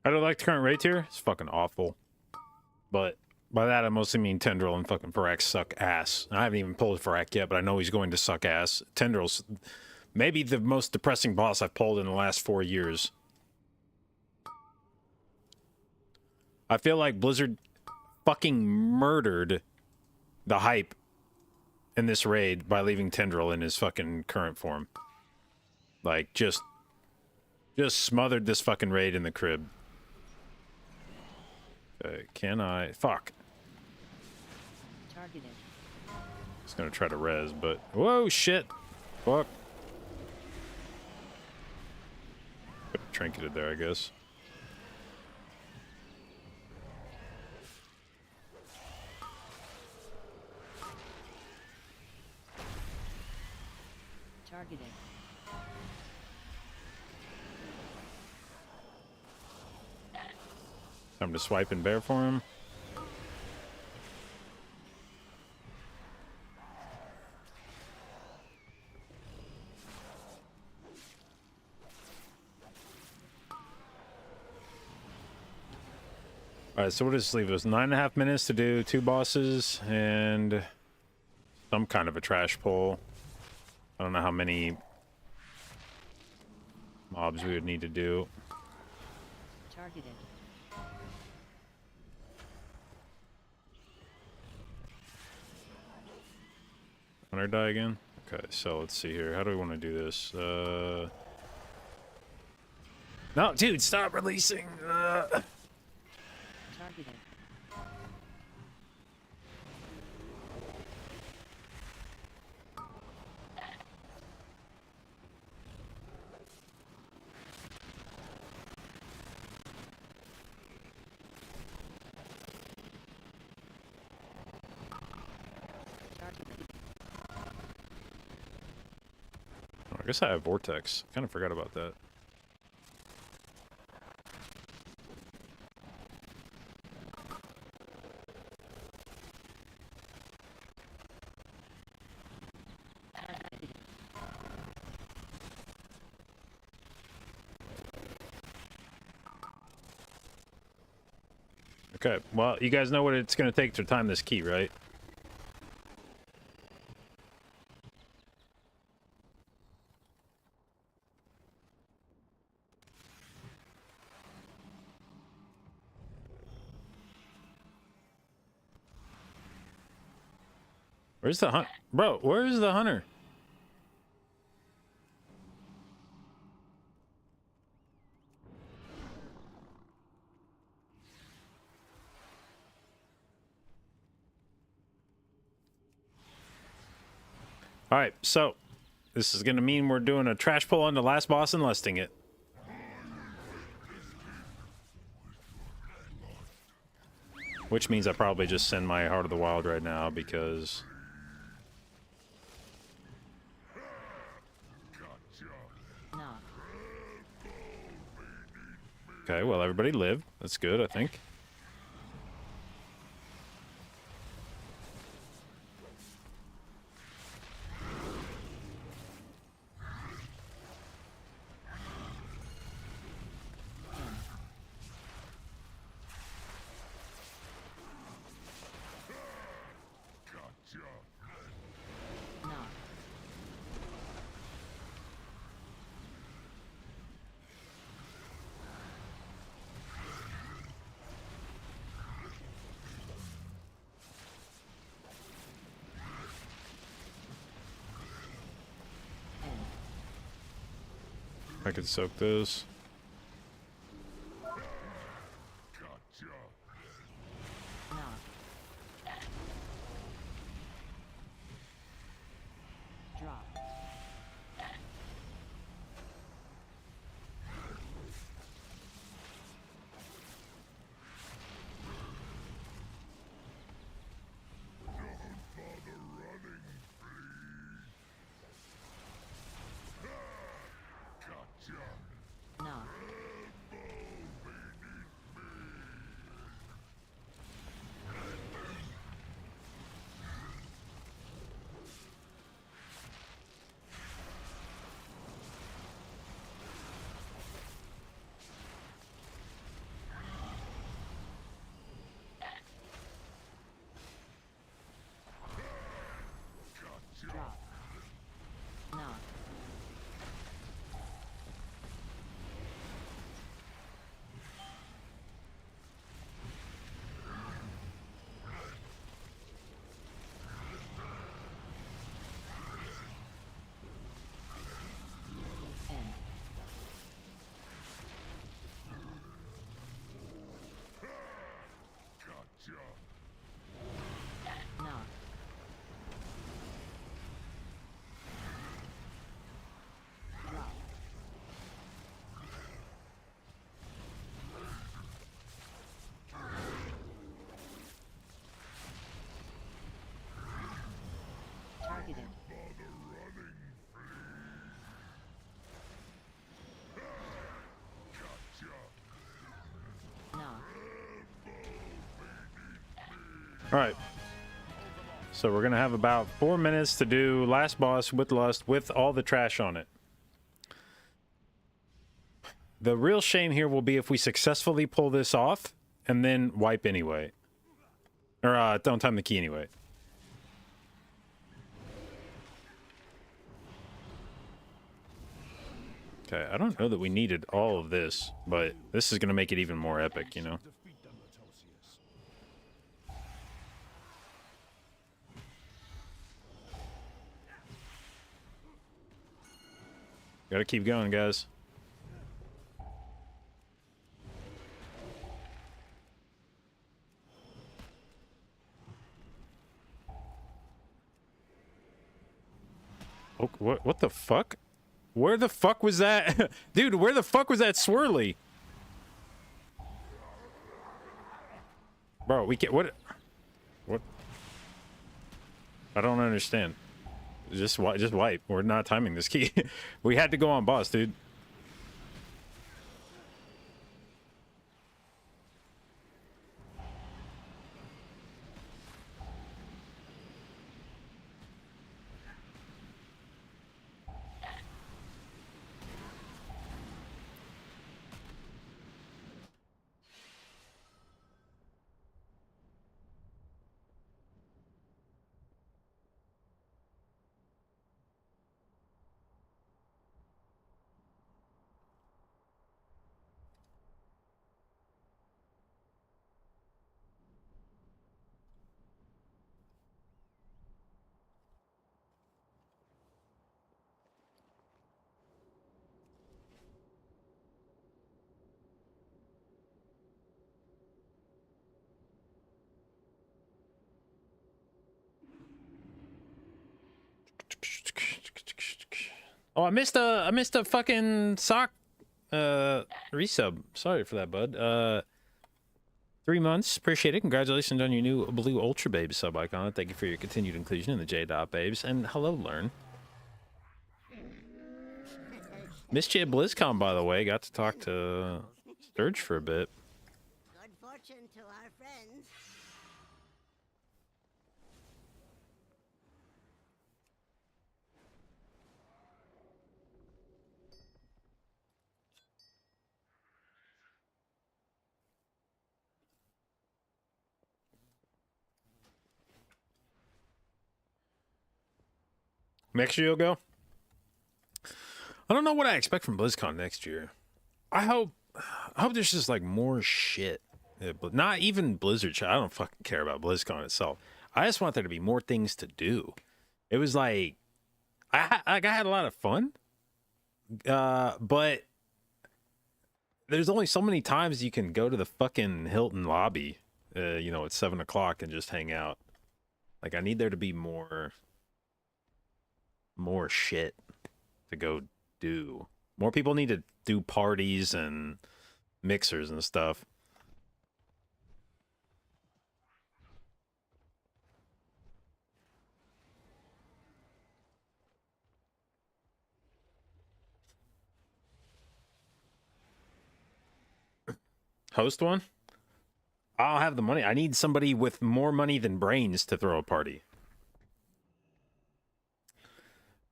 I don't like the current rate here. It's fucking awful. But by that, I mostly mean Tendril and fucking Farak suck ass. I haven't even pulled Farak yet, but I know he's going to suck ass. Tendril's maybe the most depressing boss I've pulled in the last 4 years. I feel like Blizzard fucking murdered the hype in this raid by leaving Tendril in his fucking current form. Like, just smothered this fucking raid in the crib. Okay, can I... Fuck. Targeted. Just gonna try to res, but... Whoa, shit! Fuck. Trinketed there, I guess. Targeted. Time to swipe and bear for him. Alright, so what does this leave us? 9.5 minutes to do 2 bosses and some kind of a trash pull. I don't know how many mobs we would need to do. Targeted. Hunter die again? Okay, so let's see here. How do we want to do this? No, dude, stop releasing! Targeted. Oh, I guess I have Vortex. Kind of forgot about that. Okay, well, you guys know what it's going to take to time this key, right? Where's the hunt? Bro, where's the hunter? Alright, so this is going to mean we're doing a trash pull on the last boss and lusting it. Which means I probably just send my Heart of the Wild right now because... No. Okay, well, everybody lived. That's good, I think. No. I could soak this. No. Drop. All right. So we're gonna have about 4 minutes to do last boss with lust with all the trash on it. The real shame here will be if we successfully pull this off and then wipe anyway. Or don't time the key anyway. Okay, I don't know that we needed all of this, but this is gonna make it even more epic, you know? Defeat them, Latosius. Gotta keep going, guys. Oh, what the fuck? Where the fuck was that? Dude, where the fuck was that swirly? Bro, we can't... What? I don't understand. Just wipe. We're not timing this key. We had to go on boss, dude. Oh, I missed a fucking sock resub. Sorry for that, bud. 3 months. Appreciate it. Congratulations on your new blue Ultra Babe sub icon. Thank you for your continued inclusion in the J.Babes. And hello, Learn. Missed you at BlizzCon, by the way. Got to talk to Sturge for a bit. Good fortune to our friends. Next year you'll go? I don't know what I expect from BlizzCon next year. I hope there's just like more shit. But not even Blizzard shit. I don't fucking care about BlizzCon itself. I just want there to be more things to do. It was like I had a lot of fun. But there's only so many times you can go to the fucking Hilton lobby, you know, at 7 o'clock and just hang out. Like I need there to be more shit to go do. More people need to do parties and mixers and stuff. Host one? I don't have the money. I need somebody with more money than brains to throw a party.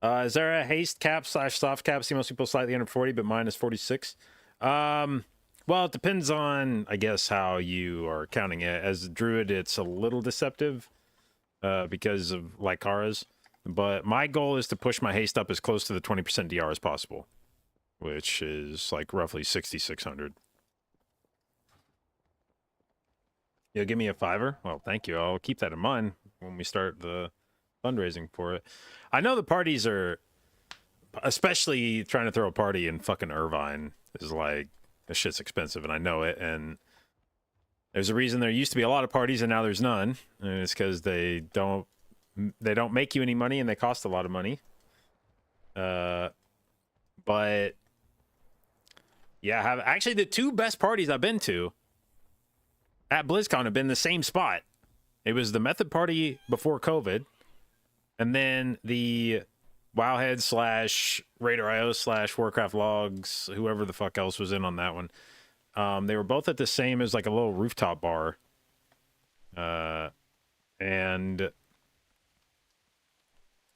Is there a haste cap / soft cap? See most people slightly under 40, but mine is 46. Well, it depends on, I guess, how you are counting it. As a druid, it's a little deceptive because of Lycara's. But my goal is to push my haste up as close to the 20% DR as possible, which is like roughly 6,600. You'll give me a $5? Well, thank you. I'll keep that in mind when we start the fundraising for it. I know the parties are, especially trying to throw a party in fucking Irvine is like, this shit's expensive, and I know it. And there's a reason there used to be a lot of parties and now there's none. And it's because they don't make you any money and they cost a lot of money. But yeah, actually the two best parties I've been to at BlizzCon have been the same spot. It was the Method Party before COVID, and then the Wowhead / Raider.io / Warcraft Logs, whoever the fuck else was in on that one. They were both at the same, as like a little rooftop bar. and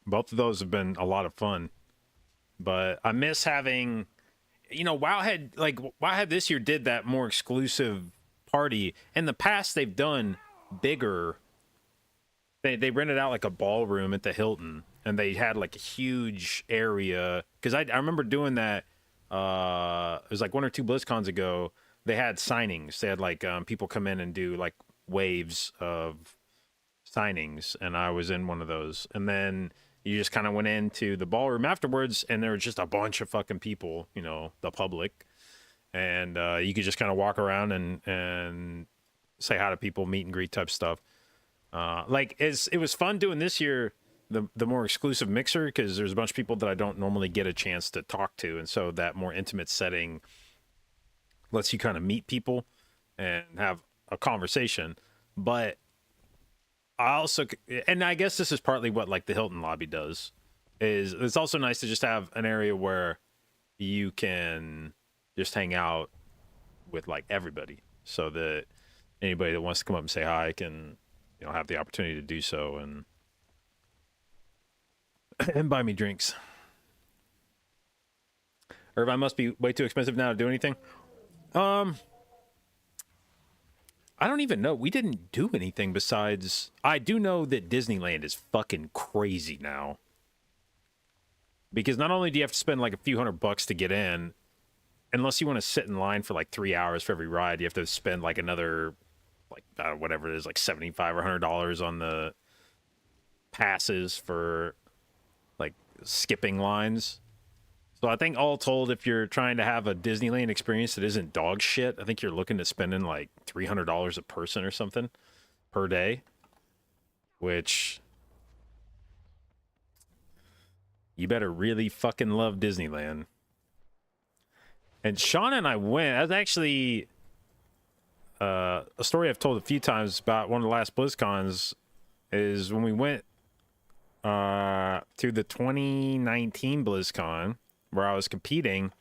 both of those have been a lot of fun. But I miss having, you know, Wowhead this year did that more exclusive party. In the past, they've done bigger. They rented out like a ballroom at the Hilton, and they had like a huge area. Because I remember doing that. It was like 1 or 2 BlizzCons ago. They had signings. They had like people come in and do like waves of signings, and I was in one of those. And then you just kind of went into the ballroom afterwards, and there was just a bunch of fucking people, you know, the public, and you could just kind of walk around and say hi to people, meet and greet type stuff. It was fun doing this year, the more exclusive mixer, because there's a bunch of people that I don't normally get a chance to talk to, and so that more intimate setting lets you kind of meet people and have a conversation. But I also, and I guess this is partly what like the Hilton lobby does, is it's also nice to just have an area where you can just hang out with like everybody, so that anybody that wants to come up and say hi can, you know, have the opportunity to do so and buy me drinks. Irvine must be way too expensive now to do anything. I don't even know. We didn't do anything besides... I do know that Disneyland is fucking crazy now. Because not only do you have to spend like a few $100 to get in, unless you want to sit in line for like 3 hours for every ride, you have to spend like another, like whatever it is, like $75 or $100 on the passes for like skipping lines. So I think all told, if you're trying to have a Disneyland experience that isn't dog shit, I think you're looking at spending like $300 a person or something per day, which you better really fucking love Disneyland. And Sean and I went. That's actually a story I've told a few times about one of the last BlizzCons, is when we went to the 2019 BlizzCon, where I was competing.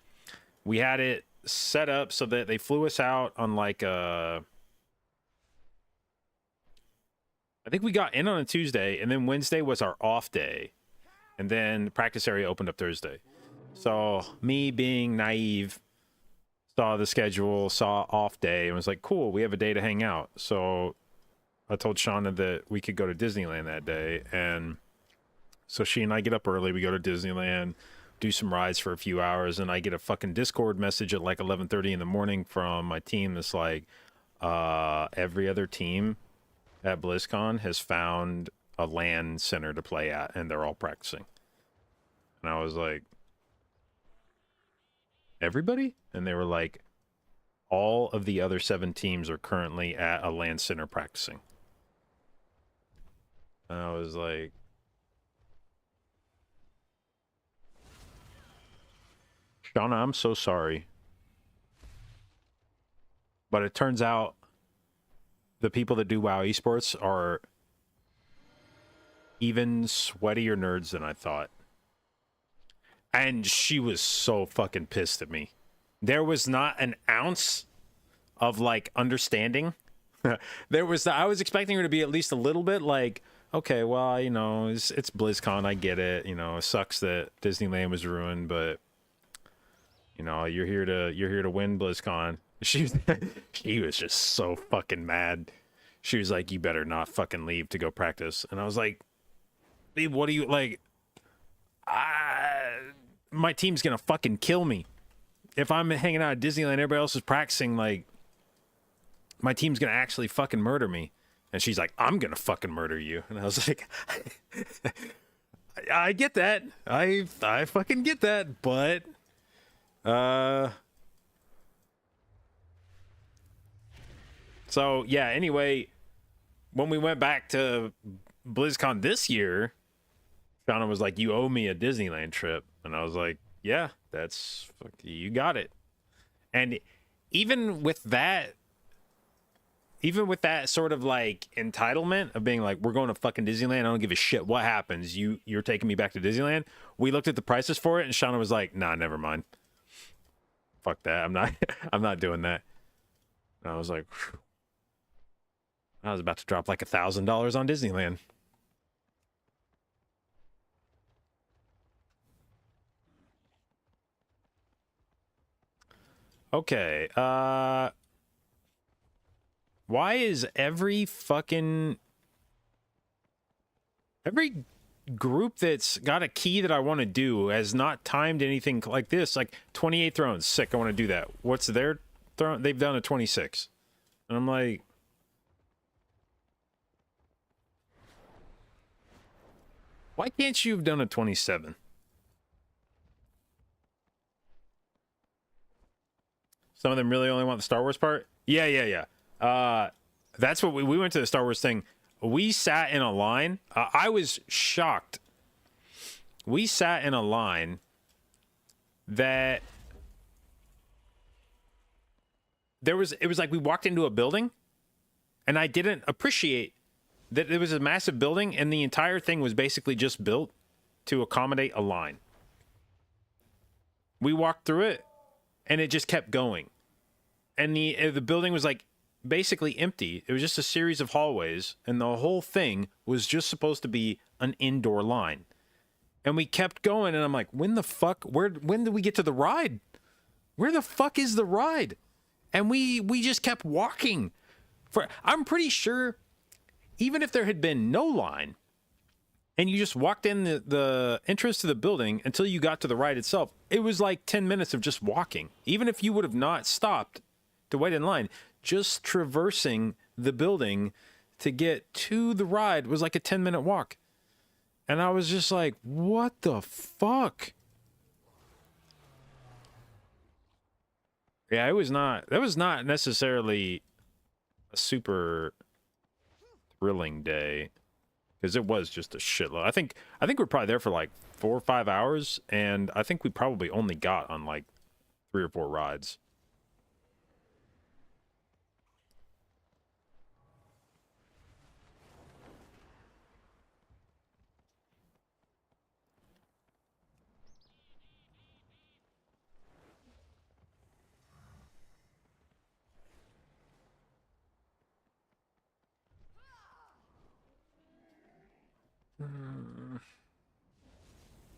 We had it set up so that they flew us out on like I think we got in on a Tuesday, and then Wednesday was our off day, and then the practice area opened up Thursday. So me being naive, saw the schedule, saw off day, and was like, cool, we have a day to hang out. So I told Shauna that we could go to Disneyland that day, and so she and I get up early, we go to Disneyland, do some rides for a few hours, and I get a fucking Discord message at like 11:30 in the morning from my team that's like, every other team at BlizzCon has found a LAN center to play at, and they're all practicing. And I was like, everybody? And they were like, all of the other 7 teams are currently at a LAN center practicing. And I was like, Shauna, I'm so sorry. But it turns out the people that do WoW esports are even sweatier nerds than I thought. And she was so fucking pissed at me. There was not an ounce of like understanding. I was expecting her to be at least a little bit like, okay, well, you know, it's BlizzCon, I get it. You know, it sucks that Disneyland was ruined, but you know, you're here to win BlizzCon. She was just so fucking mad. She was like, you better not fucking leave to go practice. And I was like, babe, what do you like? My team's gonna fucking kill me. If I'm hanging out at Disneyland, everybody else is practicing, like, my team's gonna actually fucking murder me. And she's like, I'm gonna fucking murder you. And I was like, I get that. I fucking get that, but so yeah, anyway, when we went back to BlizzCon this year, Shauna was like, you owe me a Disneyland trip. And I was like, yeah, you got it. And even with that sort of like entitlement of being like, we're going to fucking Disneyland, I don't give a shit what happens, you're taking me back to Disneyland, we looked at the prices for it, and Shauna was like, nah, never mind. Fuck that. I'm not doing that. And I was like, phew. I was about to drop like $1,000 on Disneyland. Okay, why is every group that's got a key that I want to do has not timed anything like this? Like 28 thrones, sick, I want to do that. What's their throne? They've done a 26. And I'm like, why can't you have done a 27? Some of them really only want the Star Wars part? Yeah. That's what we went to the Star Wars thing. We sat in a line. I was shocked. We sat in a line that it was like we walked into a building and I didn't appreciate that it was a massive building and the entire thing was basically just built to accommodate a line. We walked through it and it just kept going. And the building was like basically empty. It was just a series of hallways and the whole thing was just supposed to be an indoor line. And we kept going and I'm like, when did we get to the ride? Where the fuck is the ride? And we just kept walking. I'm pretty sure even if there had been no line and you just walked in the entrance to the building until you got to the ride itself, it was like 10 minutes of just walking. Even if you would have not stopped to wait in line, just traversing the building to get to the ride was like a 10-minute walk. And I was just like, what the fuck? Yeah, that was not necessarily a super thrilling day because it was just a shitload. I think we're probably there for like 4 or 5 hours and I think we probably only got on like 3 or 4 rides.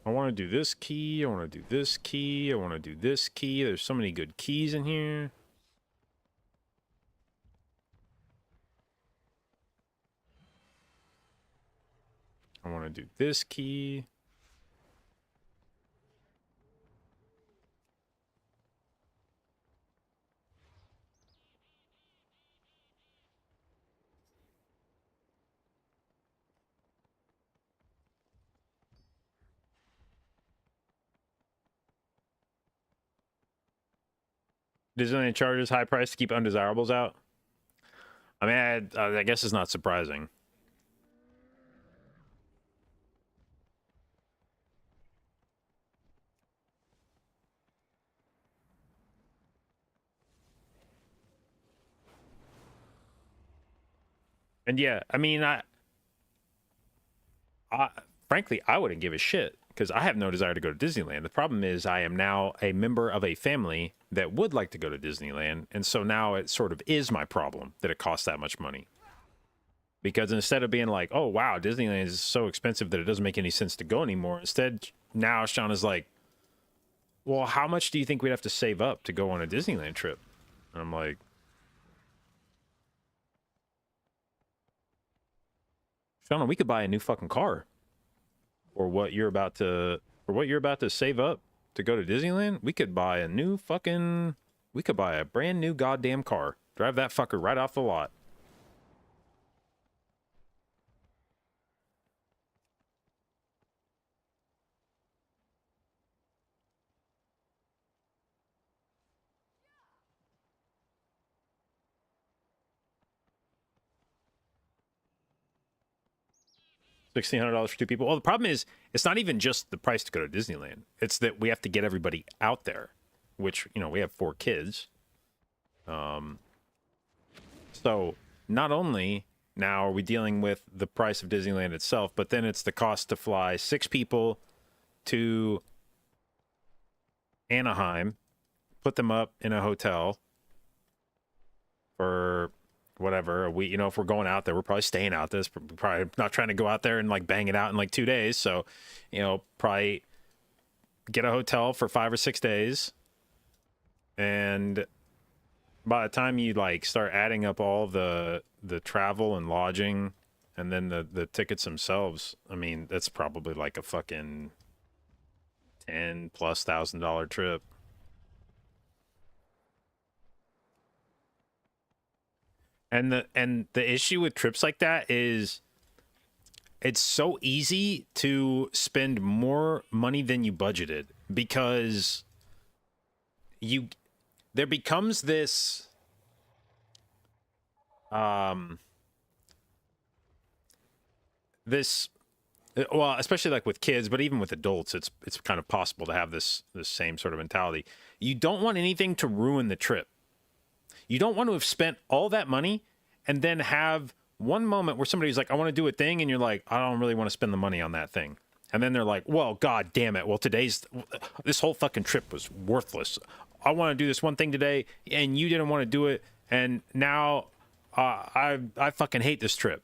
I want to do this key. I want to do this key. I want to do this key. There's so many good keys in here. I want to do this key. Disneyland charges high price to keep undesirables out. I mean, I guess it's not surprising. And yeah, I mean, frankly, I wouldn't give a shit because I have no desire to go to Disneyland. The problem is I am now a member of a family that would like to go to Disneyland. And so now it sort of is my problem that it costs that much money. Because instead of being like, oh, wow, Disneyland is so expensive that it doesn't make any sense to go anymore. Instead, now Sean is like, well, how much do you think we'd have to save up to go on a Disneyland trip? And I'm like, Sean, we could buy a new fucking car. Or what you're about to save up to go to Disneyland, we could buy a brand new goddamn car. Drive that fucker right off the lot. $1,600 for 2 people. Well, the problem is, it's not even just the price to go to Disneyland. It's that we have to get everybody out there, which, you know, we have 4 kids. So not only now are we dealing with the price of Disneyland itself, but then it's the cost to fly 6 people to Anaheim, put them up in a hotel for whatever, a week. You know, if we're going out there, we're probably staying out this. Probably not trying to go out there and like bang it out in like 2 days. So, you know, probably get a hotel for 5 or 6 days. And by the time you like start adding up all the travel and lodging and then the tickets themselves, I mean, that's probably like a fucking $10,000+ trip. And the issue with trips like that is it's so easy to spend more money than you budgeted, because there becomes this well, especially like with kids, but even with adults, it's kind of possible to have this same sort of mentality. You don't want anything to ruin the trip. You don't want to have spent all that money and then have one moment where somebody's like, I want to do a thing, and you're like, I don't really want to spend the money on that thing. And then they're like, well, god damn it, well, this whole fucking trip was worthless. I want to do this one thing today, and you didn't want to do it, and now I fucking hate this trip.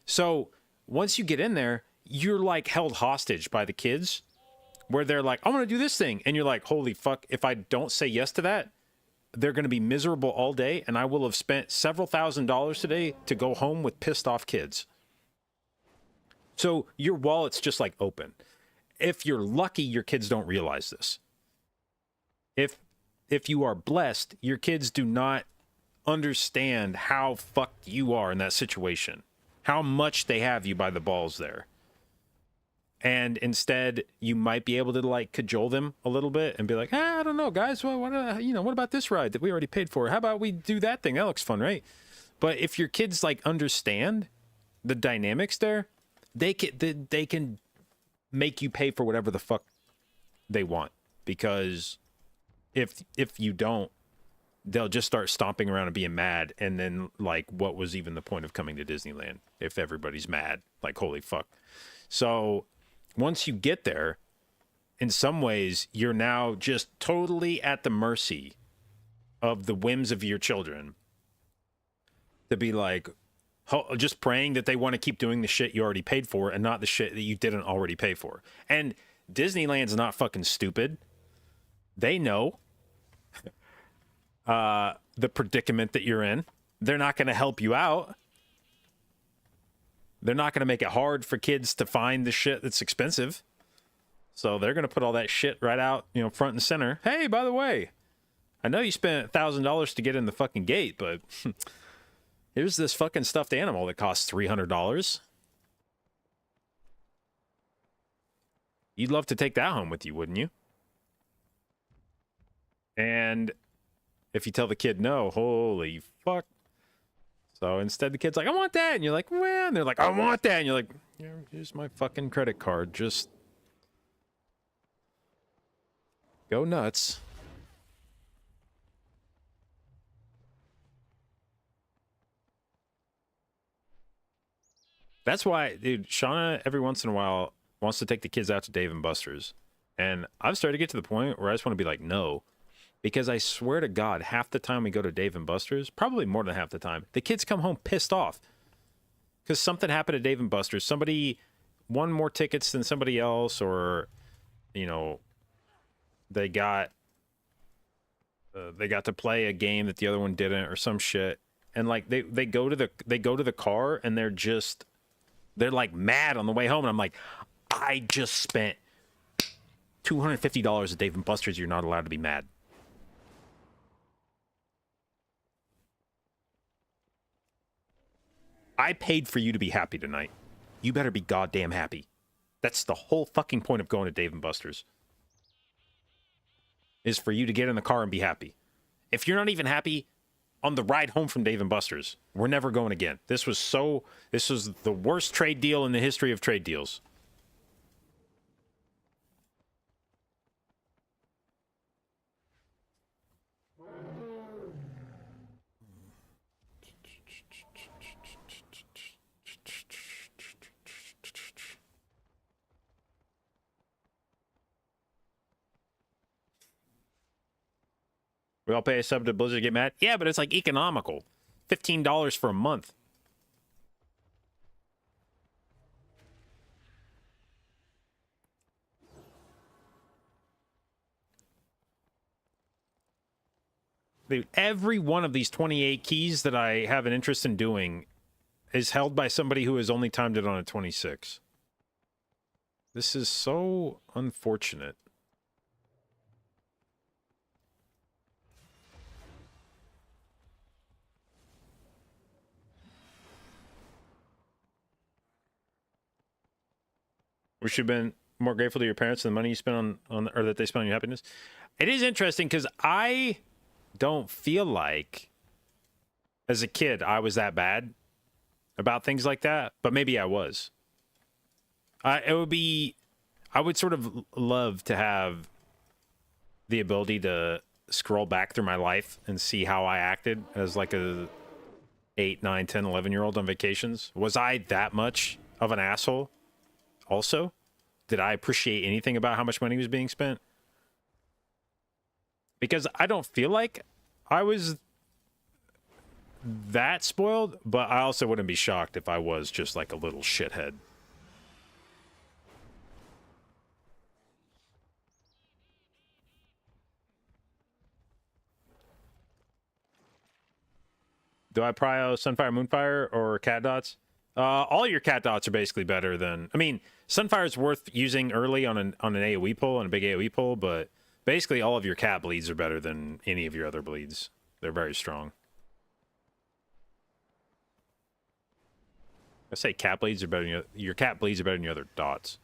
So once you get in there, you're like held hostage by the kids, where they're like, I want to do this thing, and you're like, holy fuck, if I don't say yes to that, they're going to be miserable all day, and I will have spent several $1,000s today to go home with pissed off kids. So your wallet's just like open. If you're lucky, your kids don't realize this. If you are blessed, your kids do not understand how fucked you are in that situation, how much they have you by the balls there. And instead, you might be able to like cajole them a little bit and be like, I don't know, guys. Well, what about this ride that we already paid for? How about we do that thing? That looks fun, right? But if your kids like understand the dynamics there, they can make you pay for whatever the fuck they want. Because if you don't, they'll just start stomping around and being mad. And then like, what was even the point of coming to Disneyland if everybody's mad? Like, holy fuck. So once you get there, in some ways, you're now just totally at the mercy of the whims of your children to be like, just praying that they want to keep doing the shit you already paid for and not the shit that you didn't already pay for. And Disneyland's not fucking stupid. They know the predicament that you're in. They're not going to help you out. They're not going to make it hard for kids to find the shit that's expensive. So they're going to put all that shit right out, front and center. Hey, by the way, I know you spent $1,000 to get in the fucking gate, but here's this fucking stuffed animal that costs $300. You'd love to take that home with you, wouldn't you? And if you tell the kid no, holy fuck. So instead the kid's like, I want that. And you're like, well, and they're like, I want that. And you're like, here's my fucking credit card. Just go nuts. That's why, dude, Shauna every once in a while wants to take the kids out to Dave & Buster's. And I've started to get to the point where I just want to be like, no. Because I swear to God, half the time we go to Dave & Buster's, probably more than half the time, the kids come home pissed off. Because something happened at Dave & Buster's. Somebody won more tickets than somebody else, or, they got to play a game that the other one didn't, or some shit. And like they go to the car and they're like mad on the way home. And I'm like, I just spent $250 at Dave & Buster's. You're not allowed to be mad. I paid for you to be happy tonight. You better be goddamn happy. That's the whole fucking point of going to Dave & Buster's. Is for you to get in the car and be happy. If you're not even happy on the ride home from Dave & Buster's, we're never going again. This was the worst trade deal in the history of trade deals. We all pay a sub to Blizzard to get mad? Yeah, but it's like economical. $15 for a month. Dude, every one of these 28 keys that I have an interest in doing is held by somebody who has only timed it on a 26. This is so unfortunate. We should have been more grateful to your parents and the money you spent on or that they spent on your happiness. It is interesting because I don't feel like as a kid I was that bad about things like that, but maybe I was. I would sort of love to have the ability to scroll back through my life and see how I acted as like a 8, 9, 10, 11-year-old on vacations. Was I that much of an asshole? Also, did I appreciate anything about how much money was being spent? Because I don't feel like I was that spoiled, but I also wouldn't be shocked if I was just like a little shithead. Do I prio Sunfire, Moonfire, or Cat Dots? All your Cat Dots are basically better than... I mean, Sunfire's worth using early on an AoE pull, on a big AoE pull, but basically all of your Cat Bleeds are better than any of your other bleeds. They're very strong. I say Cat Bleeds are better than your Cat Bleeds are better than your other dots.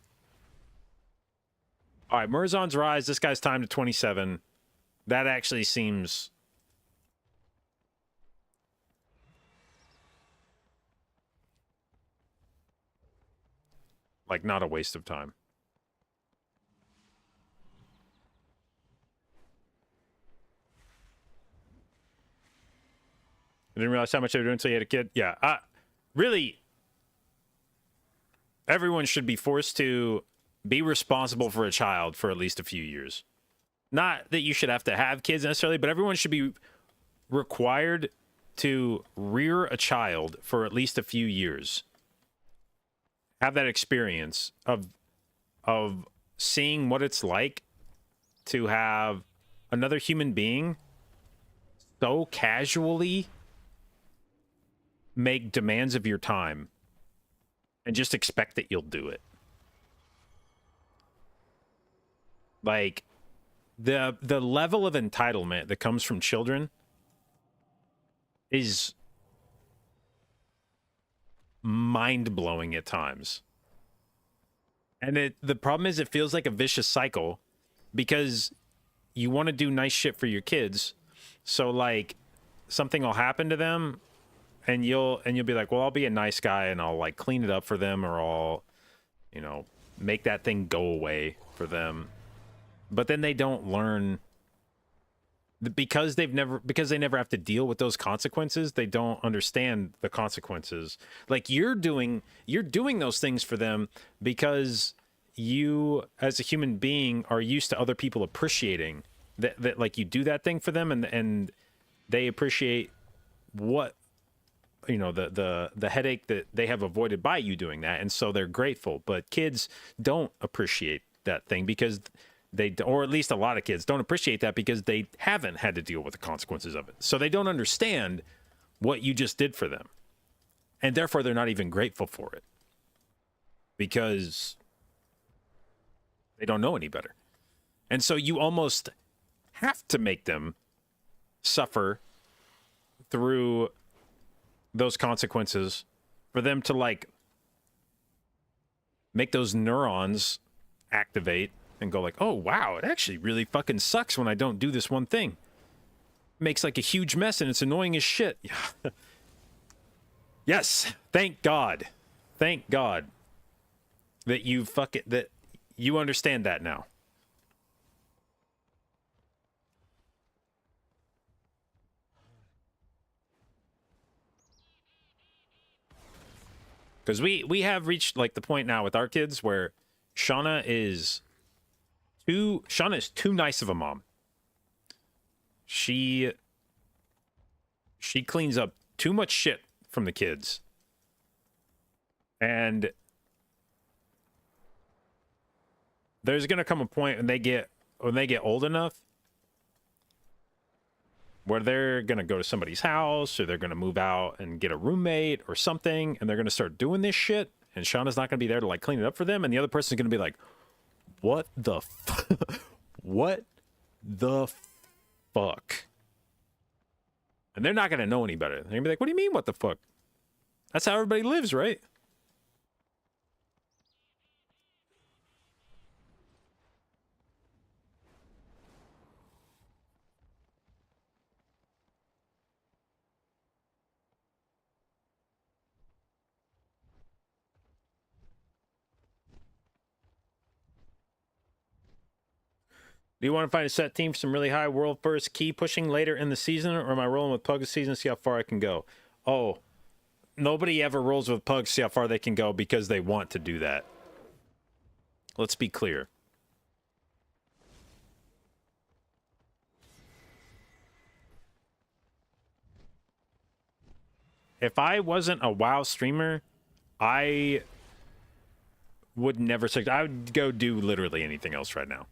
All right, Murzon's Rise. This guy's timed to 27. That actually seems... like, not a waste of time. I didn't realize how much they were doing until you had a kid. Yeah, really, everyone should be forced to be responsible for a child for at least a few years. Not that you should have to have kids necessarily, but everyone should be required to rear a child for at least a few years. Have that experience of seeing what it's like to have another human being so casually make demands of your time and just expect that you'll do it. Like the level of entitlement that comes from children is mind-blowing at times. And the problem is it feels like a vicious cycle because you want to do nice shit for your kids. So like something will happen to them and you'll be like, well, I'll be a nice guy and I'll like clean it up for them, or I'll, you know, make that thing go away for them. But then they don't learn because they never have to deal with those consequences. They don't understand the consequences. Like you're doing those things for them because you as a human being are used to other people appreciating that like you do that thing for them, and they appreciate what, you know, the headache that they have avoided by you doing that, and so they're grateful. But kids don't appreciate that thing because or at least a lot of kids don't appreciate that because they haven't had to deal with the consequences of it. So they don't understand what you just did for them. And therefore they're not even grateful for it because they don't know any better. And so you almost have to make them suffer through those consequences for them to like make those neurons activate and go like, oh, wow, it actually really fucking sucks when I don't do this one thing. It makes like a huge mess and it's annoying as shit. Yeah. Yes, thank God. Thank God that that you understand that now. Because we have reached like the point now with our kids where Shauna is too nice of a mom. She cleans up too much shit from the kids. And there's going to come a point when they get old enough where they're going to go to somebody's house, or they're going to move out and get a roommate or something, and they're going to start doing this shit, and Shauna's not going to be there to like clean it up for them, and the other person's going to be like, what the what the fuck? And they're not going to know any better. They're going to be like, what do you mean, what the fuck? That's how everybody lives, right? Do you want to find a set team for some really high world first key pushing later in the season, or am I rolling with Pug this season to see how far I can go? Oh, nobody ever rolls with Pug to see how far they can go because they want to do that. Let's be clear. If I wasn't a WoW streamer, I would never... I would go do literally anything else right now.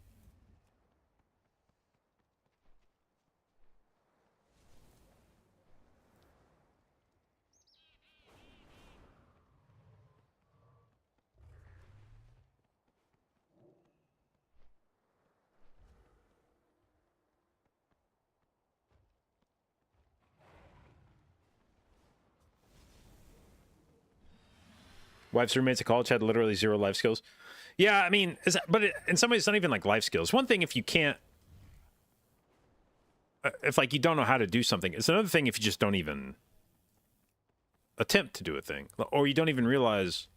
Wife's roommates at college had literally 0 life skills. Yeah, I mean, in some ways, it's not even like life skills. One thing if you can't, if like you don't know how to do something. It's another thing if you just don't even attempt to do a thing, or you don't even realize,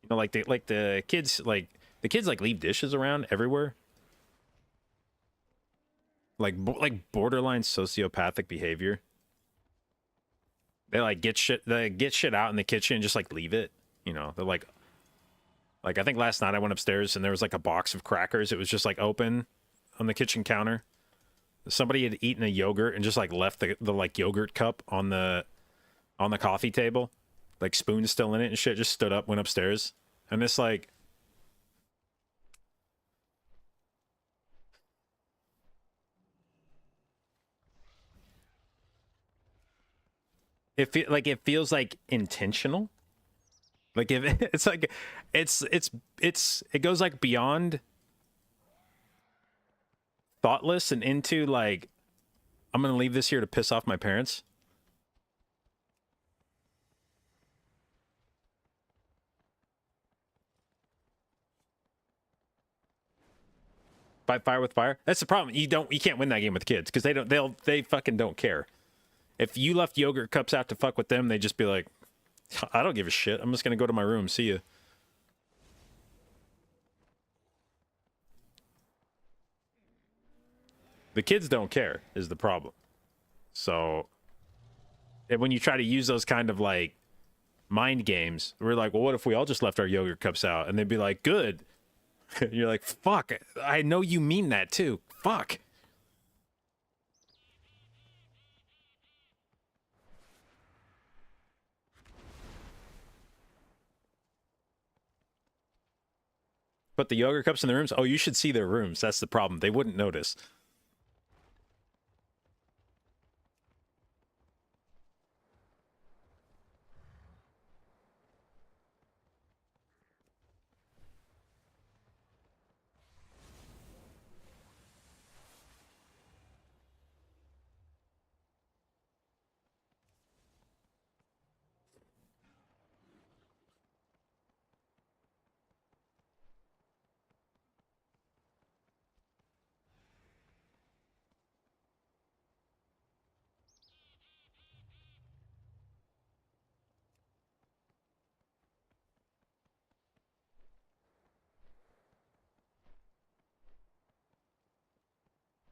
you know, like the kids leave dishes around everywhere, like borderline sociopathic behavior. They like get shit out in the kitchen and just like leave it. You know, they're like I think last night I went upstairs and there was like a box of crackers. It was just like open on the kitchen counter. Somebody had eaten a yogurt and just like left the like yogurt cup on the coffee table, like spoon still in it and shit. Just stood up, went upstairs, and it's like, it feels like intentional. Like if it's like it goes like beyond thoughtless and into like, I'm gonna leave this here to piss off my parents. Fight fire with fire. That's the problem. You can't win that game with kids because they fucking don't care. If you left yogurt cups out to fuck with them, they'd just be like, I don't give a shit. I'm just going to go to my room. See ya. The kids don't care is the problem. So when you try to use those kind of like mind games, we're like, well, what if we all just left our yogurt cups out? And they'd be like, good. You're like, fuck. I know you mean that too. Fuck. Put the yogurt cups in the rooms? Oh, you should see their rooms. That's the problem. They wouldn't notice.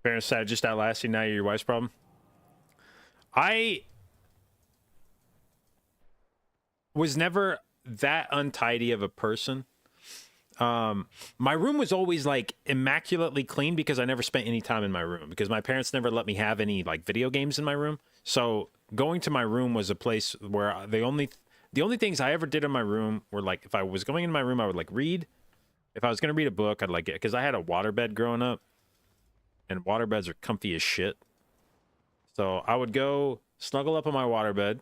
Parents said just outlasting, now you're your wife's problem. I was never that untidy of a person. My room was always like immaculately clean because I never spent any time in my room because my parents never let me have any like video games in my room. So going to my room was a place where the only things I ever did in my room were like, if I was going in my room, I would like read. If I was going to read a book, I'd like it, because I had a waterbed growing up, and waterbeds are comfy as shit. So I would go snuggle up on my waterbed,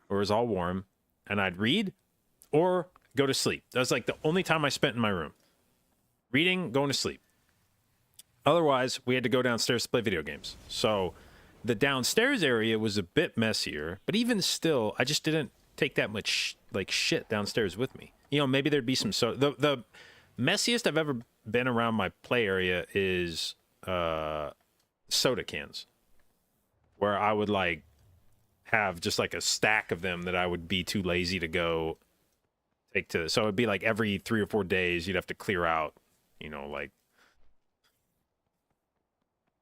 where it was all warm, and I'd read or go to sleep. That's like the only time I spent in my room. Reading, going to sleep. Otherwise, we had to go downstairs to play video games. So the downstairs area was a bit messier, but even still, I just didn't take that much like shit downstairs with me. You know, maybe there'd be some the messiest I've ever been around my play area is soda cans, where I would like have just like a stack of them that I would be too lazy to go take to. So it'd be like every 3 or 4 days you'd have to clear out, you know, like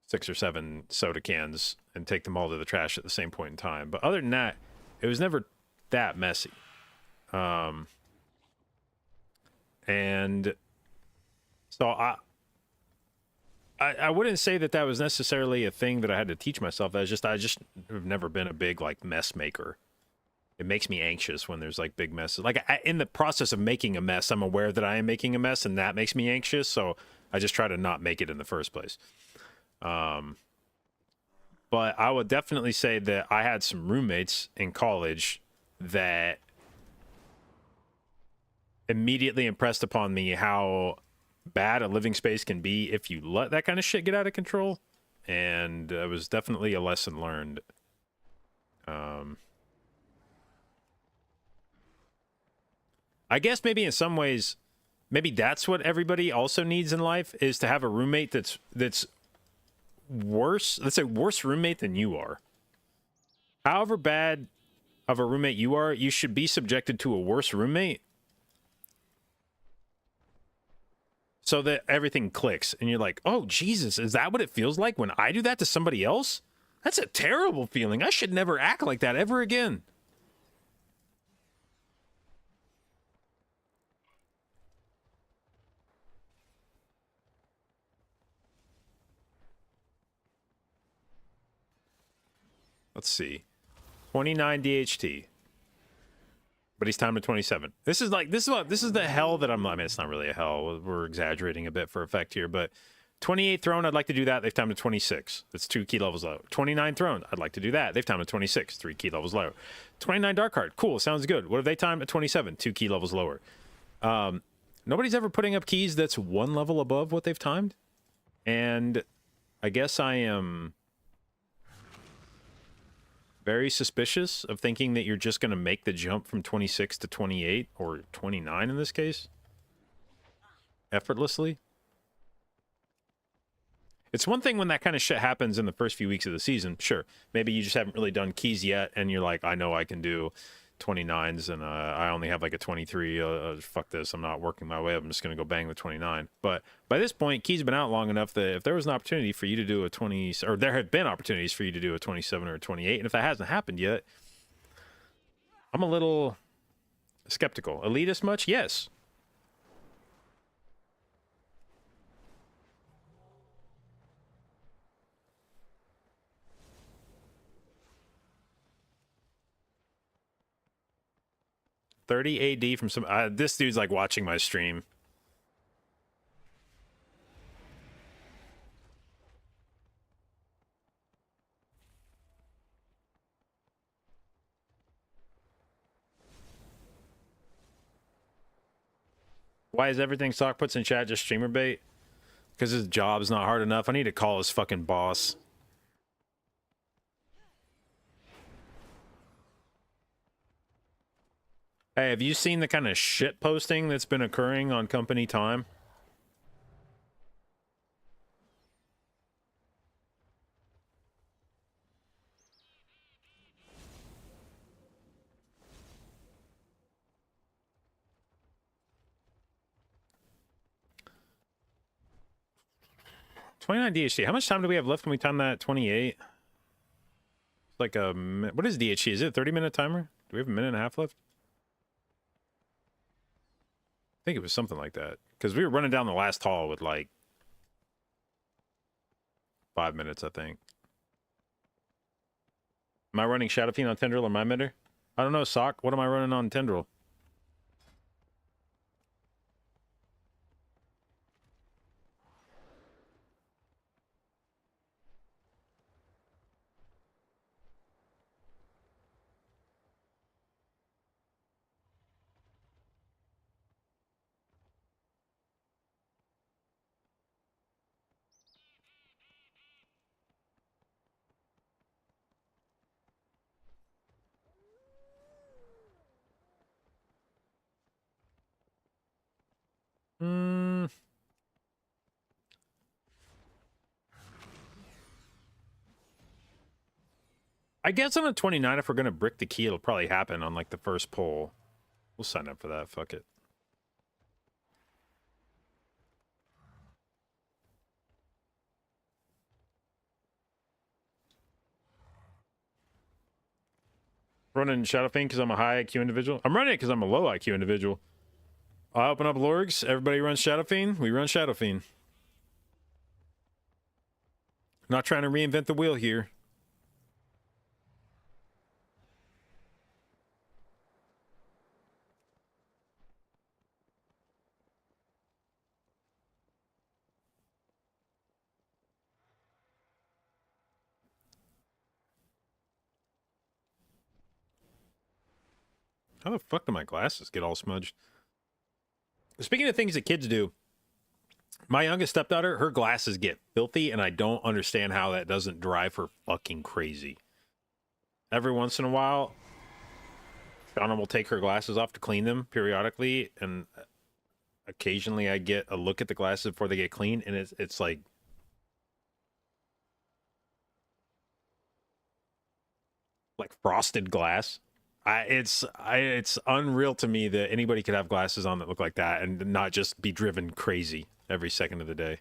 6 or 7 soda cans and take them all to the trash at the same point in time. But other than that, it was never that messy. And so I wouldn't say that was necessarily a thing that I had to teach myself. I just have never been a big like mess maker. It makes me anxious when there's like big messes. Like in the process of making a mess, I'm aware that I am making a mess, and that makes me anxious. So I just try to not make it in the first place. But I would definitely say that I had some roommates in college that immediately impressed upon me how bad a living space can be if you let that kind of shit get out of control. And it was definitely a lesson learned. I guess maybe in some ways, maybe that's what everybody also needs in life, is to have a roommate that's worse. Let's say worse roommate than you are. However bad of a roommate you are, you should be subjected to a worse roommate, so that everything clicks and you're like, oh, Jesus, is that what it feels like when I do that to somebody else? That's a terrible feeling. I should never act like that ever again. Let's see. 29 DHT. But he's timed to 27. This is the hell that I'm, I mean, it's not really a hell. We're exaggerating a bit for effect here, but 28 throne, I'd like to do that. They've timed to 26. That's 2 key levels low. 29 throne, I'd like to do that. They've timed to 26, 3 key levels lower. 29 dark card, cool, sounds good. What have they timed at 27? 2 key levels lower. Nobody's ever putting up keys that's 1 level above what they've timed. And I guess I am very suspicious of thinking that you're just going to make the jump from 26 to 28, or 29 in this case, effortlessly. It's one thing when that kind of shit happens in the first few weeks of the season. Sure, maybe you just haven't really done keys yet, and you're like, I know I can do 29s, and I only have like a 23. Fuck this, I'm not working my way up. I'm just going to go bang with 29. But by this point, keys have been out long enough that if there was an opportunity for you to do a 20, or there have been opportunities for you to do a 27 or a 28, and if that hasn't happened yet, I'm a little skeptical. Elitist much? Yes. $30 AD from some... this dude's like watching my stream. Why is everything Sock puts in chat just streamer bait? Because his job's not hard enough. I need to call his fucking boss. Hey, have you seen the kind of shit posting that's been occurring on company time? $29 DHT. How much time do we have left when we time that 28? It's like a... What is DHT? Is it a 30-minute timer? Do we have a minute and a half left? I think it was something like that. Because we were running down the last hall with like 5 minutes, I think. Am I running Shadow Fiend on Tendril or my mitter? I don't know, Sock. What am I running on Tendril? Hmm. I guess on a 29, if we're gonna brick the key, it'll probably happen on like the first pull. We'll sign up for that. Fuck it. Running Shadow Fiend because I'm a high IQ individual. I'm running it because I'm a low IQ individual. I open up Lorgs. Everybody runs Shadow Fiend. We run Shadow Fiend. Not trying to reinvent the wheel here. How the fuck do my glasses get all smudged? Speaking of things that kids do, my youngest stepdaughter, her glasses get filthy, and I don't understand how that doesn't drive her fucking crazy. Every once in a while, Shauna will take her glasses off to clean them periodically, and occasionally I get a look at the glasses before they get clean, and it's like frosted glass. It's unreal to me that anybody could have glasses on that look like that and not just be driven crazy every second of the day.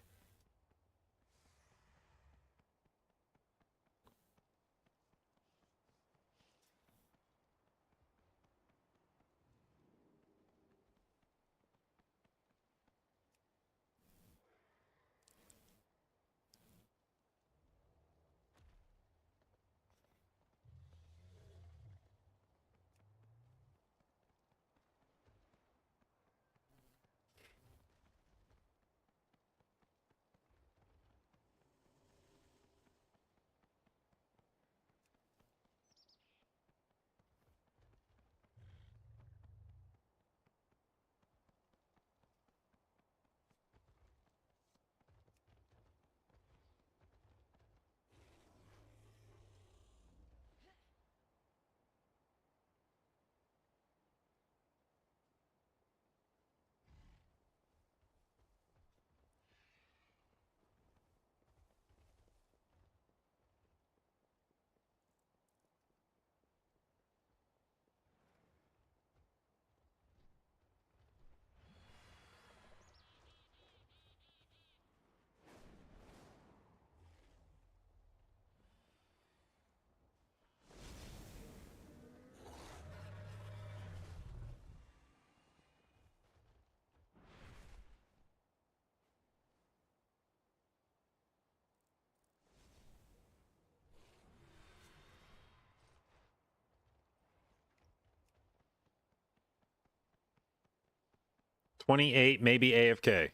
$28, maybe AFK.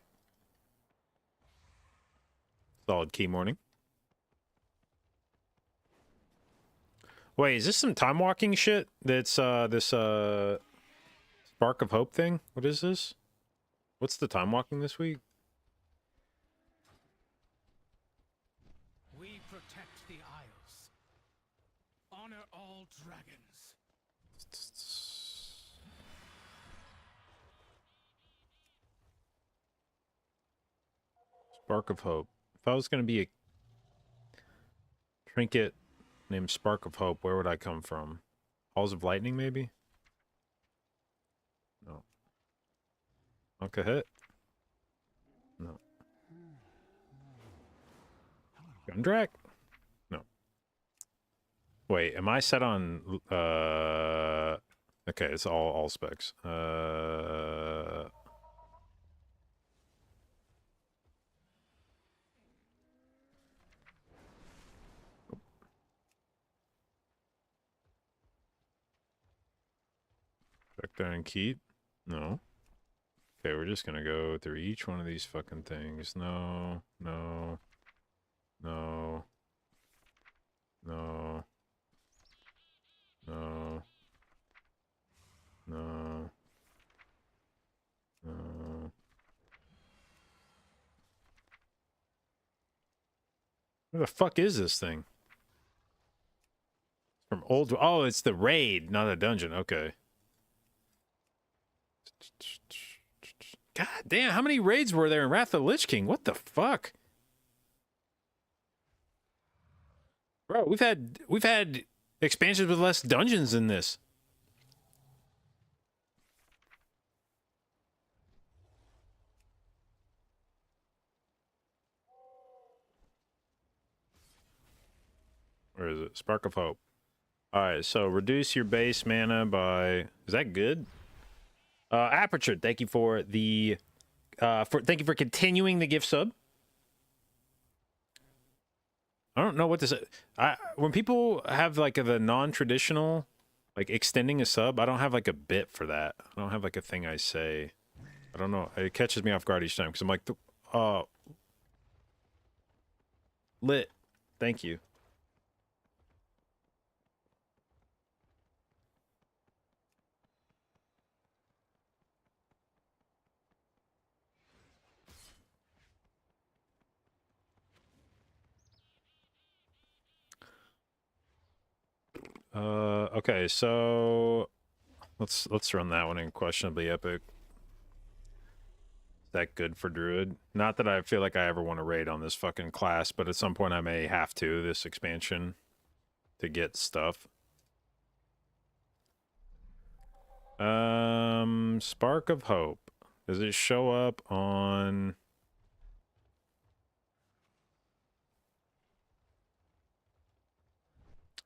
Solid key morning. Wait, is this some time walking shit? That's this Spark of Hope thing? What is this? What's the time walking this week? We protect the Isles. Honor all dragons. Spark of Hope. If I was going to be a trinket named Spark of Hope, where would I come from? Halls of Lightning, maybe? No. Okay, hit. No. Gundrak? No. Wait, am I set on okay, it's all specs. Down and keep? No. Okay, we're just gonna go through each one of these fucking things. No, no, no, no, no, no, no. Where the fuck is this thing? From old... Oh, it's the raid, not a dungeon. Okay. God damn, how many raids were there in Wrath of the Lich King? What the fuck? Bro, we've had expansions with less dungeons than this. Where is it? Spark of Hope. Alright, so reduce your base mana by... Is that good? Aperture, thank you for the... thank you for continuing the gift sub. I don't know what to say. When people have like the non-traditional, like extending a sub, I don't have like a bit for that. I don't have like a thing I say. I don't know. It catches me off guard each time because I'm like, lit. Thank you. Okay, so let's run that one in questionably epic. Is that good for Druid? Not that I feel like I ever want to raid on this fucking class, but at some point I may have to, this expansion, to get stuff. Spark of Hope. Does it show up on...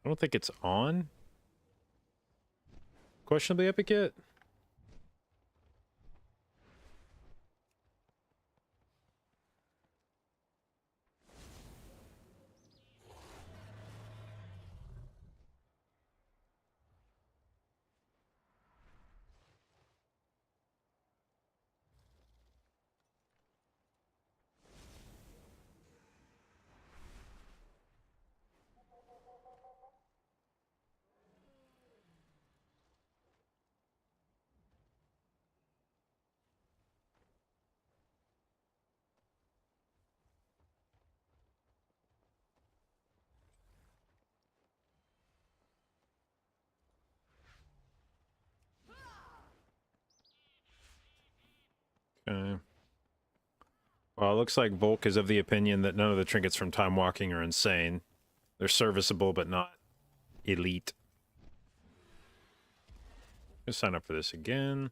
I don't think it's on questionably epic yet. Okay. Well, it looks like Volk is of the opinion that none of the trinkets from Time Walking are insane. They're serviceable, but not elite. Let's sign up for this again.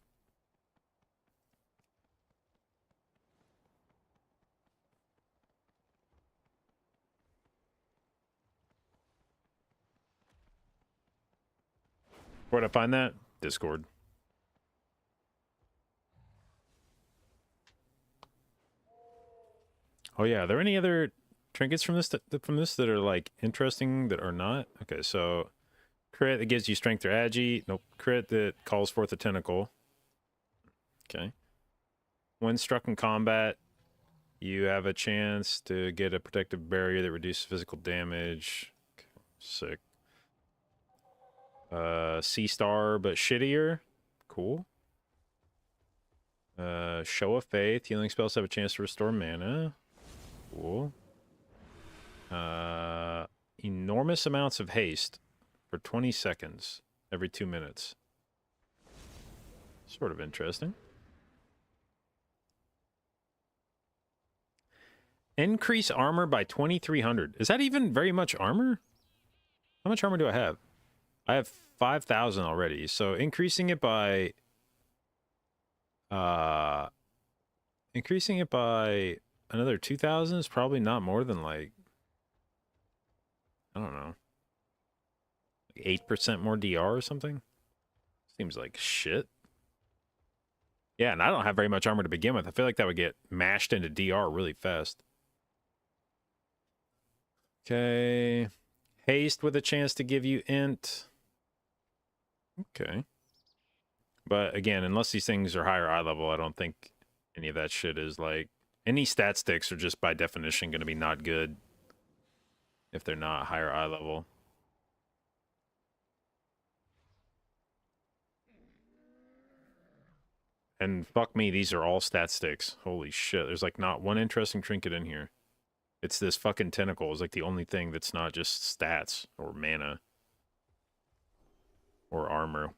Where'd I find that? Discord. Oh yeah, are there any other trinkets from this that are like interesting that are not? Okay, so crit that gives you strength or agi. Nope. Crit that calls forth a tentacle. Okay. When struck in combat, you have a chance to get a protective barrier that reduces physical damage. Okay, sick. Sea Star, but shittier. Cool. Show of Faith. Healing spells have a chance to restore mana. Cool. Enormous amounts of haste for 20 seconds every 2 minutes. Sort of interesting. Increase armor by 2,300. Is that even very much armor? How much armor do I have? I have 5,000 already, so increasing it by another 2,000 is probably not more than like, I don't know, 8% more DR or something. Seems like shit. Yeah, and I don't have very much armor to begin with. I feel like that would get mashed into DR really fast. Okay. Haste with a chance to give you int. Okay. But again, unless these things are higher eye level, I don't think any of that shit is like... Any stat sticks are just by definition going to be not good if they're not higher eye level. And fuck me, these are all stat sticks. Holy shit, there's like not one interesting trinket in here. It's this fucking tentacle is like the only thing that's not just stats or mana or armor.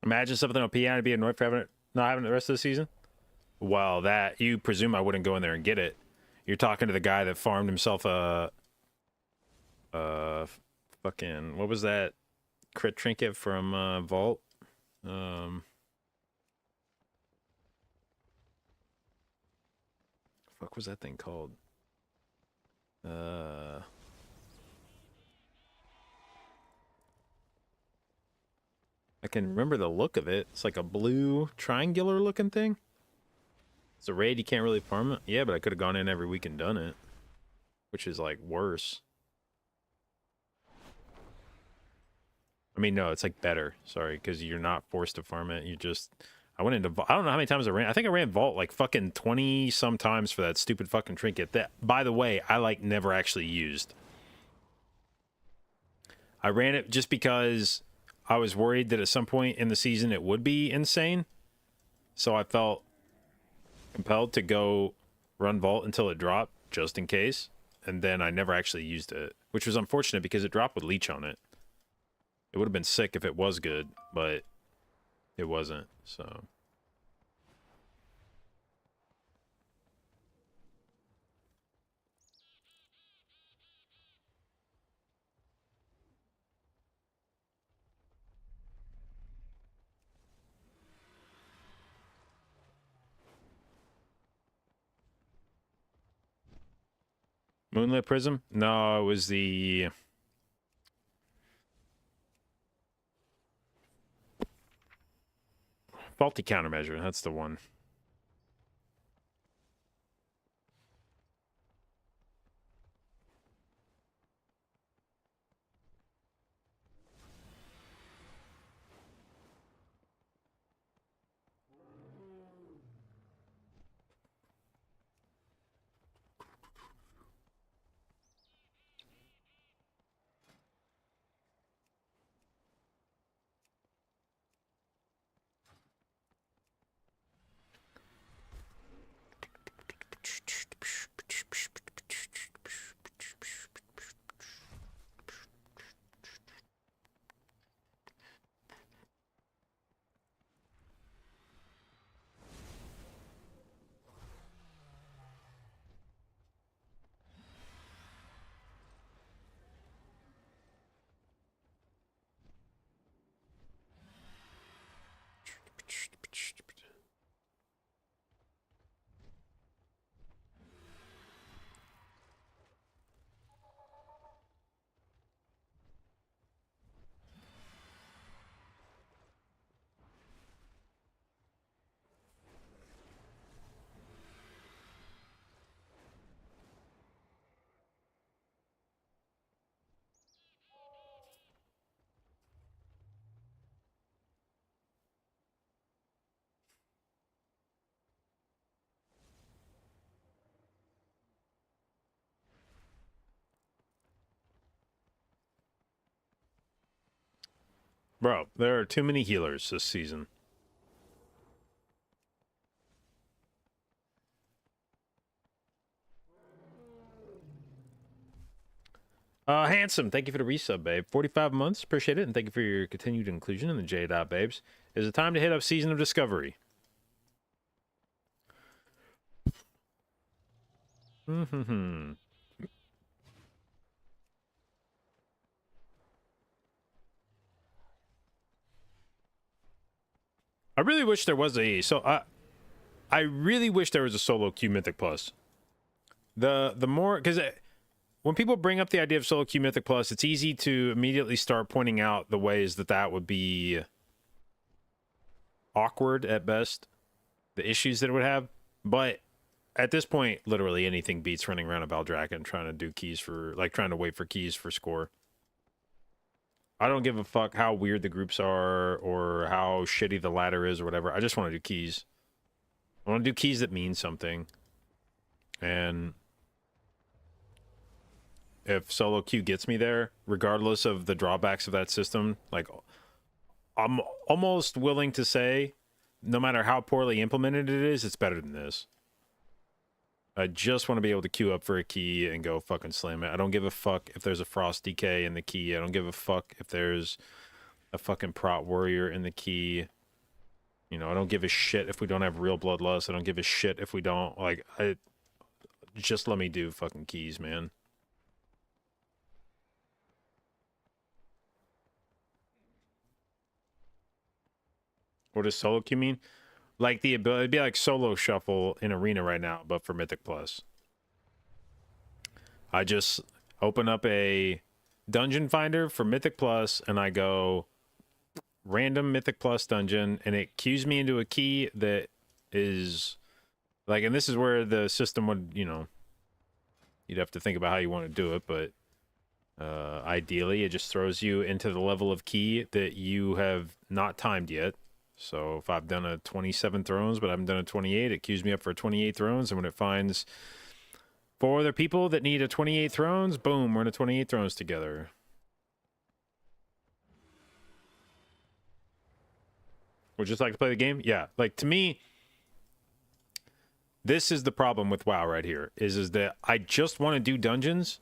Imagine something on piano to be annoyed for having it, not having it the rest of the season. Well, that you presume I wouldn't go in there and get it. You're talking to the guy that farmed himself a fucking, what was that crit trinket from Vault? Fuck was that thing called? I can remember the look of it. It's like a blue triangular looking thing. It's a raid, you can't really farm it. Yeah, but I could have gone in every week and done it, which is like worse. I mean, no, it's like better. Sorry, because you're not forced to farm it. You just, I went into, I don't know how many times I ran. I think I ran Vault like fucking 20 some times for that stupid fucking trinket that, by the way, I like never actually used. I ran it just because I was worried that at some point in the season it would be insane. So I felt compelled to go run Vault until it dropped, just in case. And then I never actually used it, which was unfortunate because it dropped with Leech on it. It would have been sick if it was good, but it wasn't, so... Moonlit Prism? No, it was the... Faulty Countermeasure, that's the one. Bro, there are too many healers this season. Handsome, thank you for the resub, babe. 45 months, appreciate it, and thank you for your continued inclusion in the jdotbabes. Is it time to hit up Season of Discovery? I really wish there was I really wish there was a solo queue Mythic Plus. The more, because when people bring up the idea of solo queue Mythic Plus, it's easy to immediately start pointing out the ways that that would be awkward at best, the issues that it would have. But at this point, literally anything beats running around a Baldraken trying to do keys for, like, trying to wait for keys for score. I don't give a fuck how weird the groups are or how shitty the ladder is or whatever. I just want to do keys. I want to do keys that mean something. And if solo queue gets me there, regardless of the drawbacks of that system, like, I'm almost willing to say, no matter how poorly implemented it is, it's better than this. I just want to be able to queue up for a key and go fucking slam it. I don't give a fuck if there's a Frost DK in the key. I don't give a fuck if there's a fucking Prot Warrior in the key. You know, I don't give a shit if we don't have real Bloodlust. I don't give a shit if we don't, like, just let me do fucking keys, man. What does solo queue mean? Like the ability, it'd be like solo shuffle in Arena right now, but for Mythic Plus. I just open up a dungeon finder for Mythic Plus and I go random Mythic Plus dungeon and it queues me into a key that is like, and this is where the system would, you know, you'd have to think about how you want to do it, but ideally it just throws you into the level of key that you have not timed yet. So if I've done a 27 thrones, but I haven't done a 28, it queues me up for 28 thrones. And when it finds 4 other people that need a 28 thrones, boom, we're in a 28 thrones together. Would you just like to play the game? Yeah. Like, to me, this is the problem with WoW right here, is that I just want to do dungeons.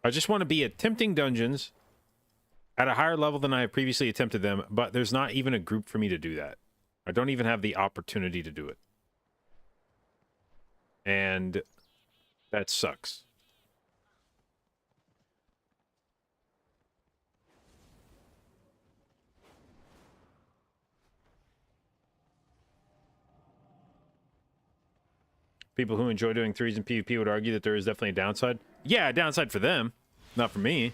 I just want to be attempting dungeons at a higher level than I have previously attempted them, but there's not even a group for me to do that. I don't even have the opportunity to do it. And that sucks. People who enjoy doing threes in PvP would argue that there is definitely a downside. Yeah, a downside for them, not for me.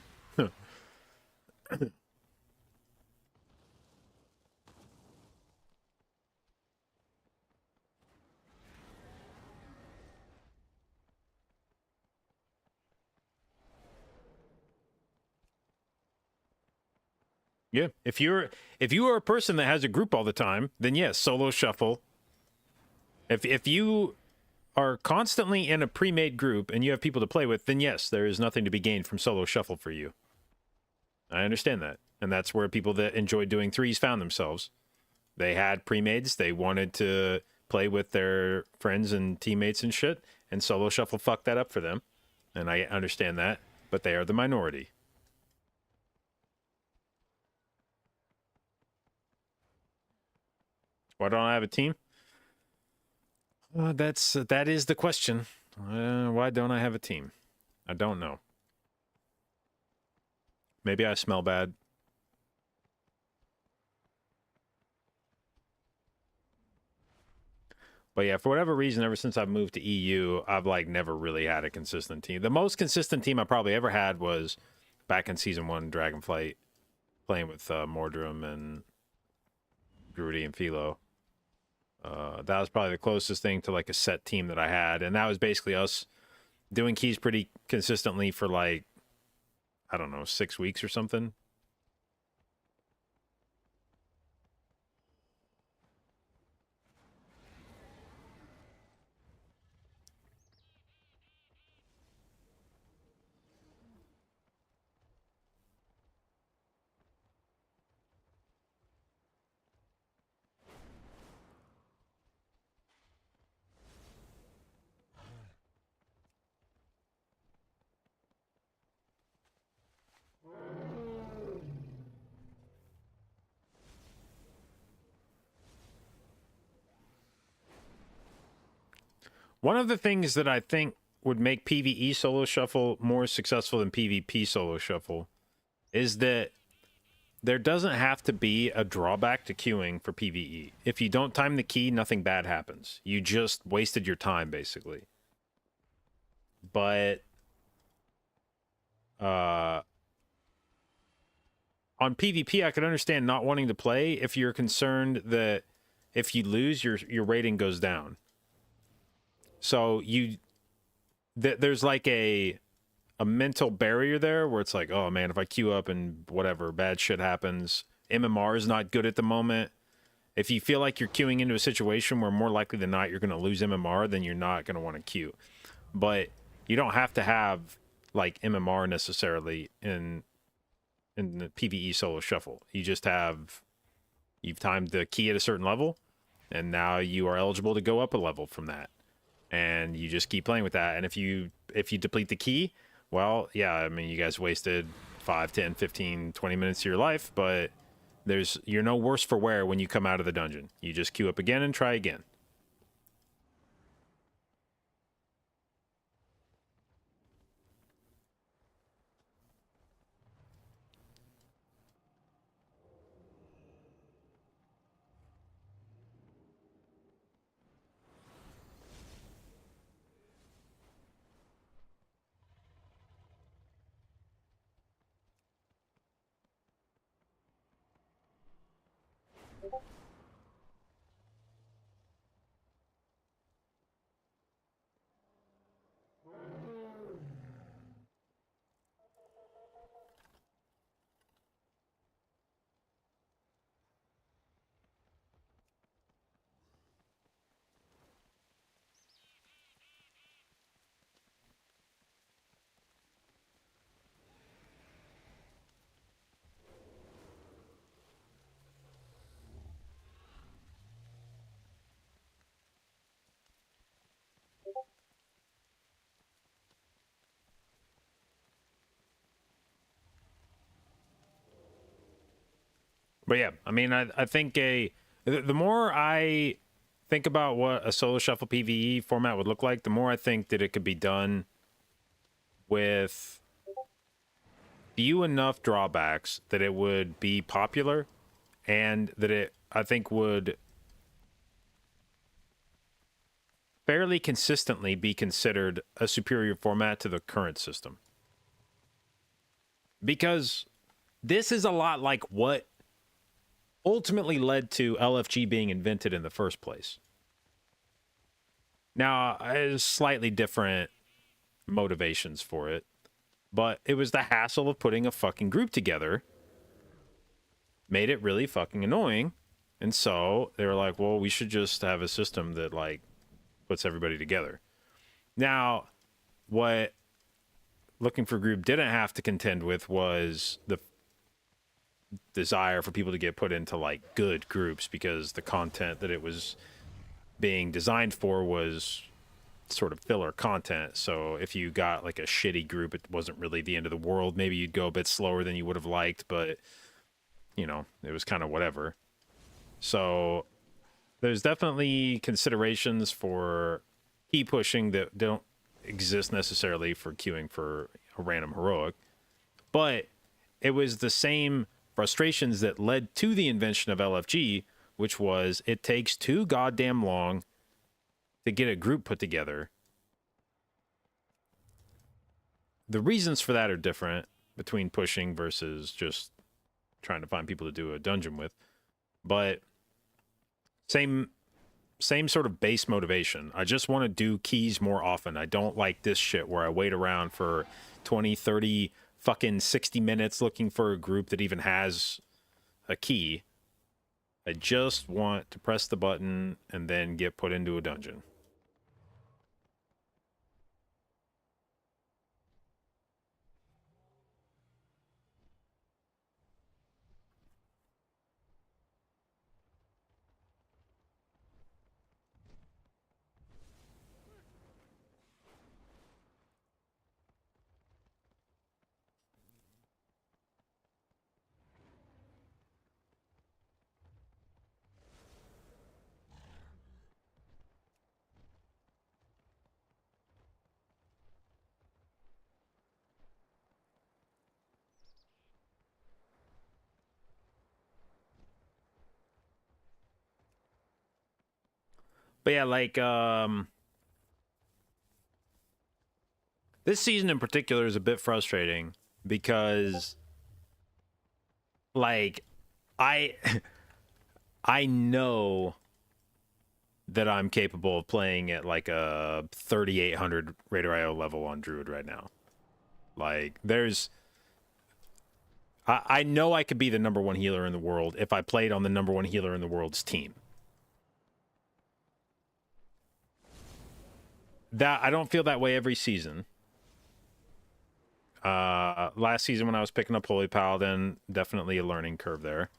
Yeah, if you are a person that has a group all the time, then yes, solo shuffle. If you are constantly in a pre-made group and you have people to play with, then yes, there is nothing to be gained from solo shuffle for you. I understand that. And that's where people that enjoyed doing threes found themselves. They had pre-mades, they wanted to play with their friends and teammates and shit, and solo shuffle fucked that up for them. And I understand that, but they are the minority. Why don't I have a team? That is the question. Why don't I have a team? I don't know. Maybe I smell bad. But yeah, for whatever reason, ever since I've moved to EU, I've like never really had a consistent team. The most consistent team I probably ever had was back in Season 1 Dragonflight, playing with Mordrum and Druid and Philo. That was probably the closest thing to like a set team that I had. And that was basically us doing keys pretty consistently for like, I don't know, 6 weeks or something. One of the things that I think would make PvE solo shuffle more successful than PvP solo shuffle is that there doesn't have to be a drawback to queuing for PvE. If you don't time the key, nothing bad happens. You just wasted your time, basically. But on PvP, I could understand not wanting to play if you're concerned that if you lose, your rating goes down. So there's like a mental barrier there where it's like, oh man, if I queue up and whatever, bad shit happens. MMR is not good at the moment. If you feel like you're queuing into a situation where more likely than not you're going to lose MMR, then you're not going to want to queue. But you don't have to have like MMR necessarily in the PvE solo shuffle. You've timed the key at a certain level, and now you are eligible to go up a level from that. And you just keep playing with that. And if you deplete the key, well, yeah, I mean, you guys wasted 5, 10, 15, 20 minutes of your life, but you're no worse for wear when you come out of the dungeon. You just queue up again and try again. But yeah, I mean, I think the more I think about what a solo shuffle PvE format would look like, the more I think that it could be done with few enough drawbacks that it would be popular, and that it, I think, would fairly consistently be considered a superior format to the current system. Because this is a lot like what ultimately led to LFG being invented in the first place. Now, there's slightly different motivations for it, but it was the hassle of putting a fucking group together made it really fucking annoying. And so they were like, well, we should just have a system that like puts everybody together. Now, what Looking for Group didn't have to contend with was the desire for people to get put into like good groups, because the content that it was being designed for was sort of filler content. So if you got like a shitty group, it wasn't really the end of the world. Maybe you'd go a bit slower than you would have liked, but you know, it was kind of whatever. So there's definitely considerations for key pushing that don't exist necessarily for queuing for a random heroic, but it was the same frustrations that led to the invention of LFG, which was it takes too goddamn long to get a group put together. The reasons for that are different between pushing versus just trying to find people to do a dungeon with, but same sort of base motivation. I just want to do keys more often. I don't like this shit where I wait around for 20, 30, fucking 60 minutes looking for a group that even has a key. I just want to press the button and then get put into a dungeon. But yeah, like this season in particular is a bit frustrating because like I I know that I'm capable of playing at like a 3800 Raider IO level on Druid right now. Like there's I know I could be the #1 healer in the world if I played on the #1 healer in the world's team. That I don't feel that way every season. Last season when I was picking up Holy Paladin, definitely a learning curve there.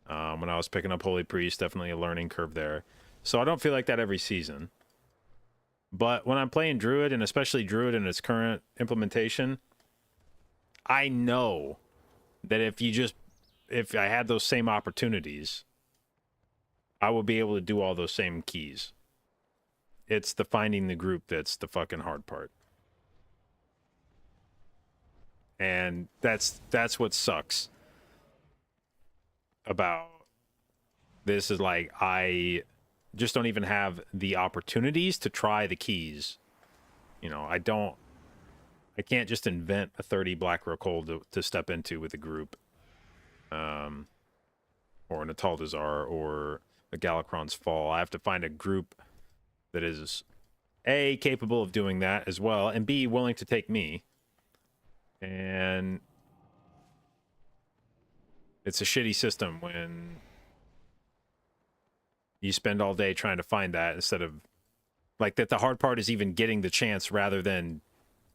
When I was picking up Holy Priest, definitely a learning curve there. So I don't feel like that every season. But when I'm playing Druid, and especially Druid in its current implementation, I know that if I had those same opportunities, I would be able to do all those same keys. It's the finding the group that's the fucking hard part. And that's what sucks about this is like I just don't even have the opportunities to try the keys. You know, I can't just invent a 30 Black Rook hold to step into with a group. Or an Ataldazar or a Galakron's Fall. I have to find a group that is A, capable of doing that as well, and B, willing to take me. And it's a shitty system when you spend all day trying to find that instead of like that. The hard part is even getting the chance rather than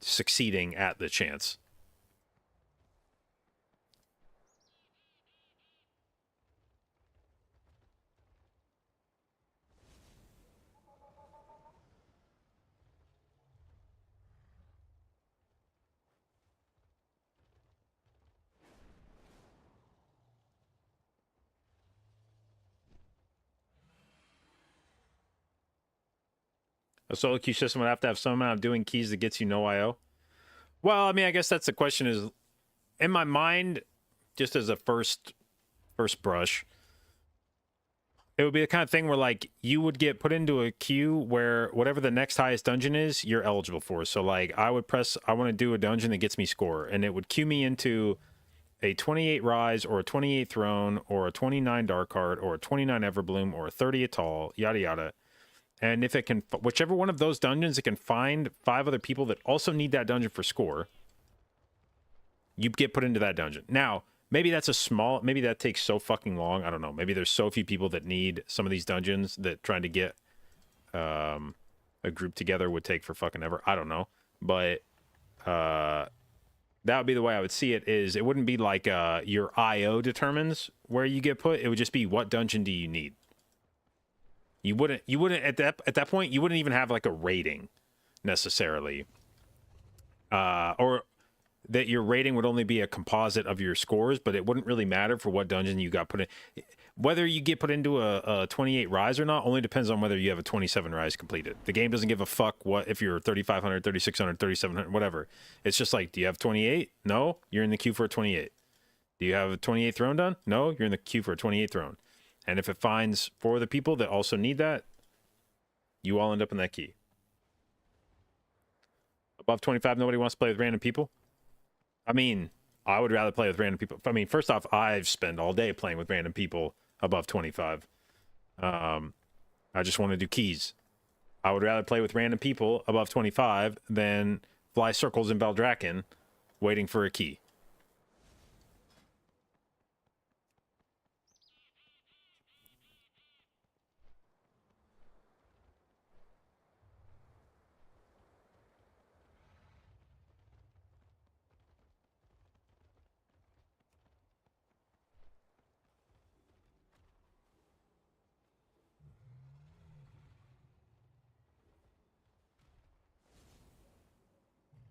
succeeding at the chance. A solo queue system would have to have some amount of doing keys that gets you no IO. Well, I mean, I guess that's the question is, in my mind, just as a first brush, it would be the kind of thing where like you would get put into a queue where whatever the next highest dungeon is, you're eligible for. So like I want to do a dungeon that gets me score, and it would queue me into a 28 Rise or a 28 Throne or a 29 Dark Heart or a 29 Everbloom or a 30 Atal, yada yada. And if it can, whichever one of those dungeons, it can find 5 other people that also need that dungeon for score, you get put into that dungeon. Now, maybe maybe that takes so fucking long. I don't know. Maybe there's so few people that need some of these dungeons that trying to get a group together would take for fucking ever. I don't know. But that would be the way I would see it. Is it wouldn't be like your IO determines where you get put. It would just be what dungeon do you need. You wouldn't at that point, you wouldn't even have like a rating necessarily. Or that your rating would only be a composite of your scores, but it wouldn't really matter for what dungeon you got put in. Whether you get put into a 28 Rise or not only depends on whether you have a 27 Rise completed. The game doesn't give a fuck what if you're 3500, 3600, 3700, whatever. It's just like, do you have 28? No, you're in the queue for a 28. Do you have a 28 Throne done? No, you're in the queue for a 28 Throne. And if it finds 4 of the people that also need that, you all end up in that key. Above 25, nobody wants to play with random people. I mean, I would rather play with random people. I mean, first off, I've spent all day playing with random people above 25. I just want to do keys. I would rather play with random people above 25 than fly circles in Beldraken waiting for a key.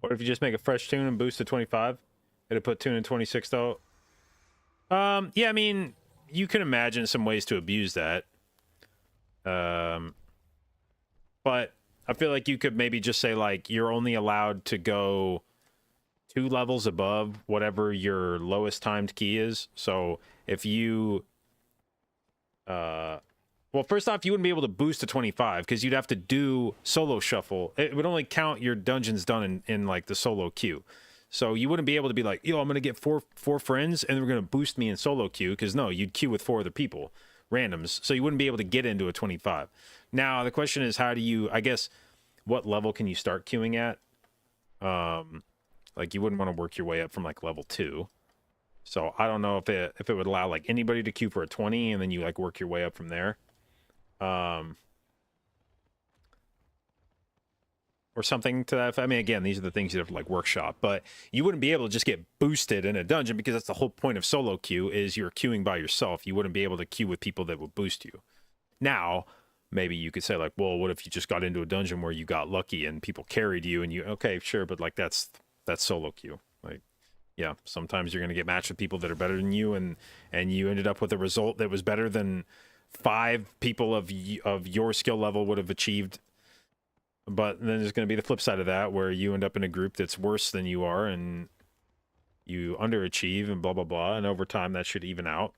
What if you just make a fresh tune and boost to 25? It'll put tune in 26 though. Yeah, I mean, you can imagine some ways to abuse that. But I feel like you could maybe just say like you're only allowed to go 2 levels above whatever your lowest timed key is. So if you Well, first off, you wouldn't be able to boost to 25 because you'd have to do solo shuffle. It would only count your dungeons done in like the solo queue. So you wouldn't be able to be like, yo, I'm going to get four friends and they're going to boost me in solo queue, because no, you'd queue with 4 other people, randoms. So you wouldn't be able to get into a 25. Now, the question is, how do you, I guess, what level can you start queuing at? Like, you wouldn't want to work your way up from like level 2. So I don't know if it would allow like anybody to queue for a 20 and then you like work your way up from there. Or something to that effect. I mean, again, these are the things you have to like workshop, but you wouldn't be able to just get boosted in a dungeon, because that's the whole point of solo queue, is you're queuing by yourself. You wouldn't be able to queue with people that would boost you. Now, maybe you could say like, well, what if you just got into a dungeon where you got lucky and people carried you and you, okay, sure, but like that's solo queue. Like, yeah, sometimes you're going to get matched with people that are better than you, and you ended up with a result that was better than 5 people of your skill level would have achieved. But then there's going to be the flip side of that, where you end up in a group that's worse than you are and you underachieve and blah, blah, blah. And over time, that should even out.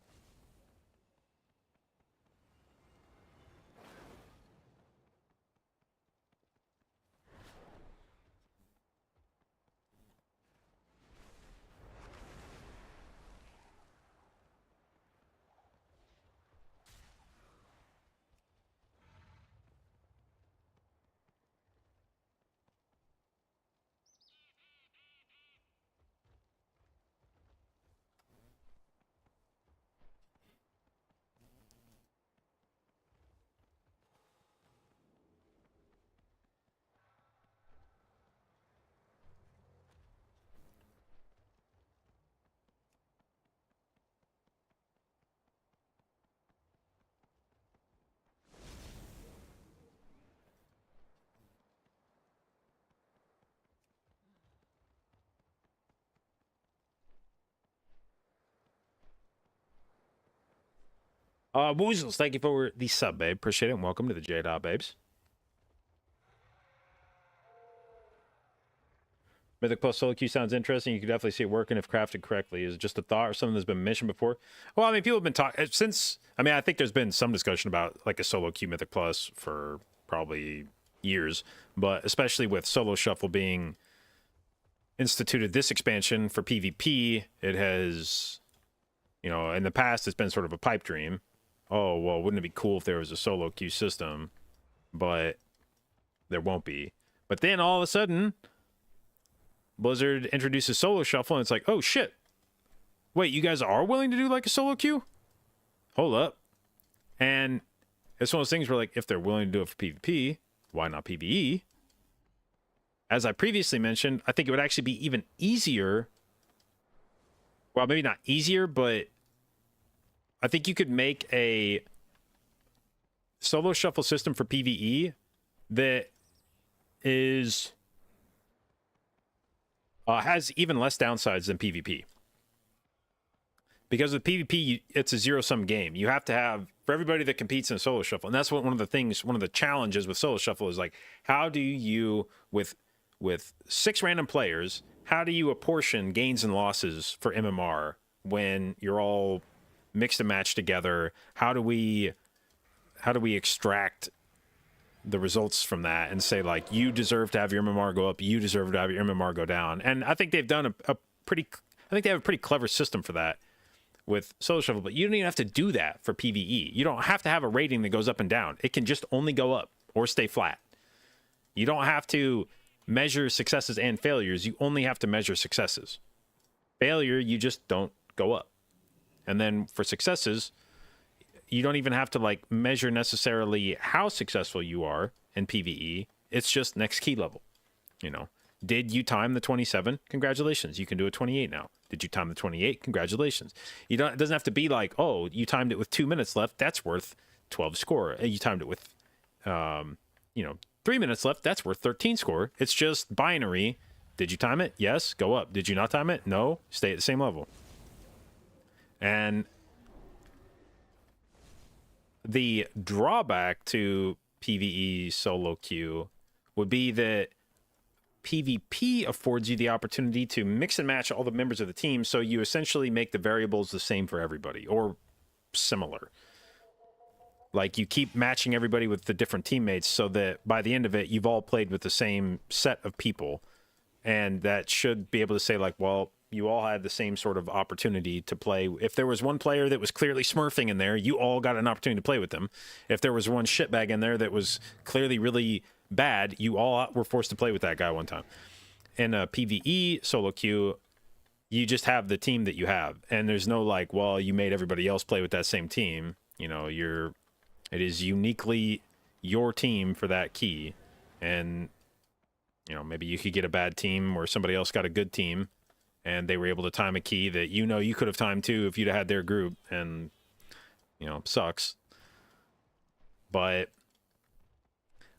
Woozles, thank you for the sub, babe. Appreciate it, and welcome to the J-Dot, Mythic Plus solo queue sounds interesting. You could definitely see it working if crafted correctly. Is it just a thought or something that's been mentioned before? Well, I mean, people have been talking since. I mean, I think there's been some discussion about like a solo queue Mythic Plus for probably years, but especially with solo shuffle being instituted this expansion for PvP, it has, you know, in the past it's been sort of a pipe dream. Oh, well, wouldn't it be cool if there was a solo queue system? But there won't be. But then all of a sudden, Blizzard introduces solo shuffle, and it's like, oh shit, wait, you guys are willing to do like a solo queue? Hold up. And it's one of those things where, like, if they're willing to do it for PvP, why not PvE? As I previously mentioned, I think it would actually be even easier. Well, maybe not easier, but I think you could make a solo shuffle system for PvE that is has even less downsides than PvP. Because with PvP, it's a zero-sum game. You have to have, for everybody that competes in solo shuffle, and that's what one of the challenges with solo shuffle is, like, how do you, with 6 random players, how do you apportion gains and losses for MMR when you're all mixed and matched together? How do we extract the results from that and say, like, you deserve to have your MMR go up, you deserve to have your MMR go down? And I think they've done I think they have a pretty clever system for that with solo shuffle, but you don't even have to do that for PvE. You don't have to have a rating that goes up and down. It can just only go up or stay flat. You don't have to measure successes and failures. You only have to measure successes. Failure, you just don't go up. And then for successes, you don't even have to, like, measure necessarily how successful you are in PvE. It's just next key level. You know, did you time the 27? Congratulations, you can do a 28 now. Did you time the 28? Congratulations. It doesn't have to be like, oh, you timed it with 2 minutes left, that's worth 12 score. You timed it with 3 minutes left, that's worth 13 score. It's just binary. Did you time it? Yes, go up. Did you not time it? No, stay at the same level. And the drawback to PvE solo queue would be that PvP affords you the opportunity to mix and match all the members of the team, so you essentially make the variables the same for everybody, or similar. Like, you keep matching everybody with the different teammates so that by the end of it, you've all played with the same set of people. And that should be able to say, like, well, you all had the same sort of opportunity to play. If there was one player that was clearly smurfing in there, you all got an opportunity to play with them. If there was one shitbag in there that was clearly really bad, you all were forced to play with that guy one time. In a PvE solo queue, you just have the team that you have. And there's no, like, well, you made everybody else play with that same team. You know, it is uniquely your team for that key. And, you know, maybe you could get a bad team where somebody else got a good team and they were able to time a key that, you know, you could have timed too if you'd had their group, and, you know, sucks. But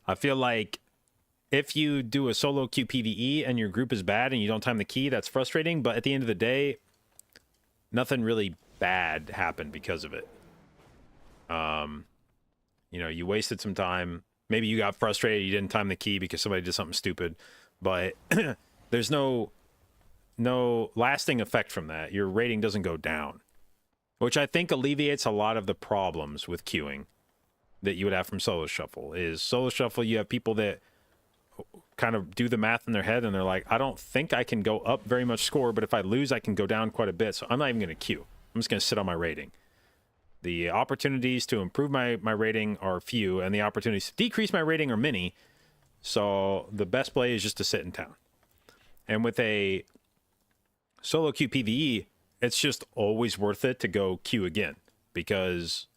I feel like if you do a solo queue PvE and your group is bad and you don't time the key, that's frustrating. But at the end of the day, nothing really bad happened because of it. You know, you wasted some time. Maybe you got frustrated, you didn't time the key because somebody did something stupid. But there's no lasting effect from that. Your rating doesn't go down, which I think alleviates a lot of the problems with queuing that you would have from solo shuffle. Is solo shuffle, you have people that kind of do the math in their head and they're like, I don't think I can go up very much score, but if I lose, I can go down quite a bit. So I'm not even going to queue. I'm just going to sit on my rating. The opportunities to improve my rating are few, and the opportunities to decrease my rating are many. So the best play is just to sit in town. And with a solo queue PvE, it's just always worth it to go queue again, because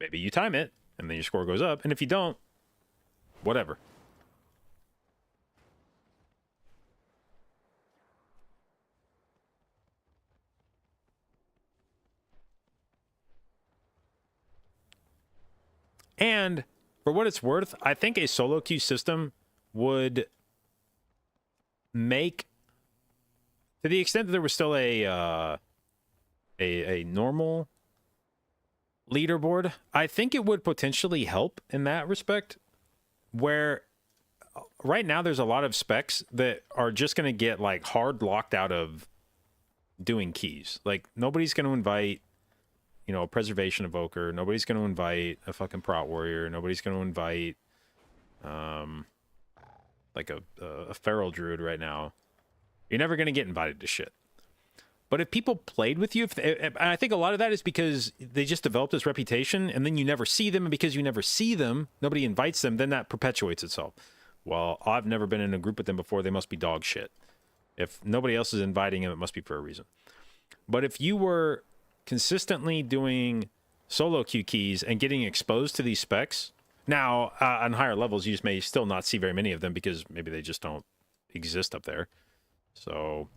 maybe you time it and then your score goes up, and if you don't, whatever. And for what it's worth, I think a solo queue system would make, to the extent that there was still a normal leaderboard, I think it would potentially help in that respect, where right now there's a lot of specs that are just going to get like hard locked out of doing keys. Like, nobody's going to invite, you know, a preservation evoker. Nobody's going to invite a fucking prot warrior. Nobody's going to invite like a feral druid right now. You're never going to get invited to shit. But if people played with you, and I think a lot of that is because they just developed this reputation, and then you never see them, and because you never see them, nobody invites them, then that perpetuates itself. Well, I've never been in a group with them before, they must be dog shit. If nobody else is inviting them, it must be for a reason. But if you were consistently doing solo queue keys and getting exposed to these specs, now on higher levels, you just may still not see very many of them because maybe they just don't exist up there. So,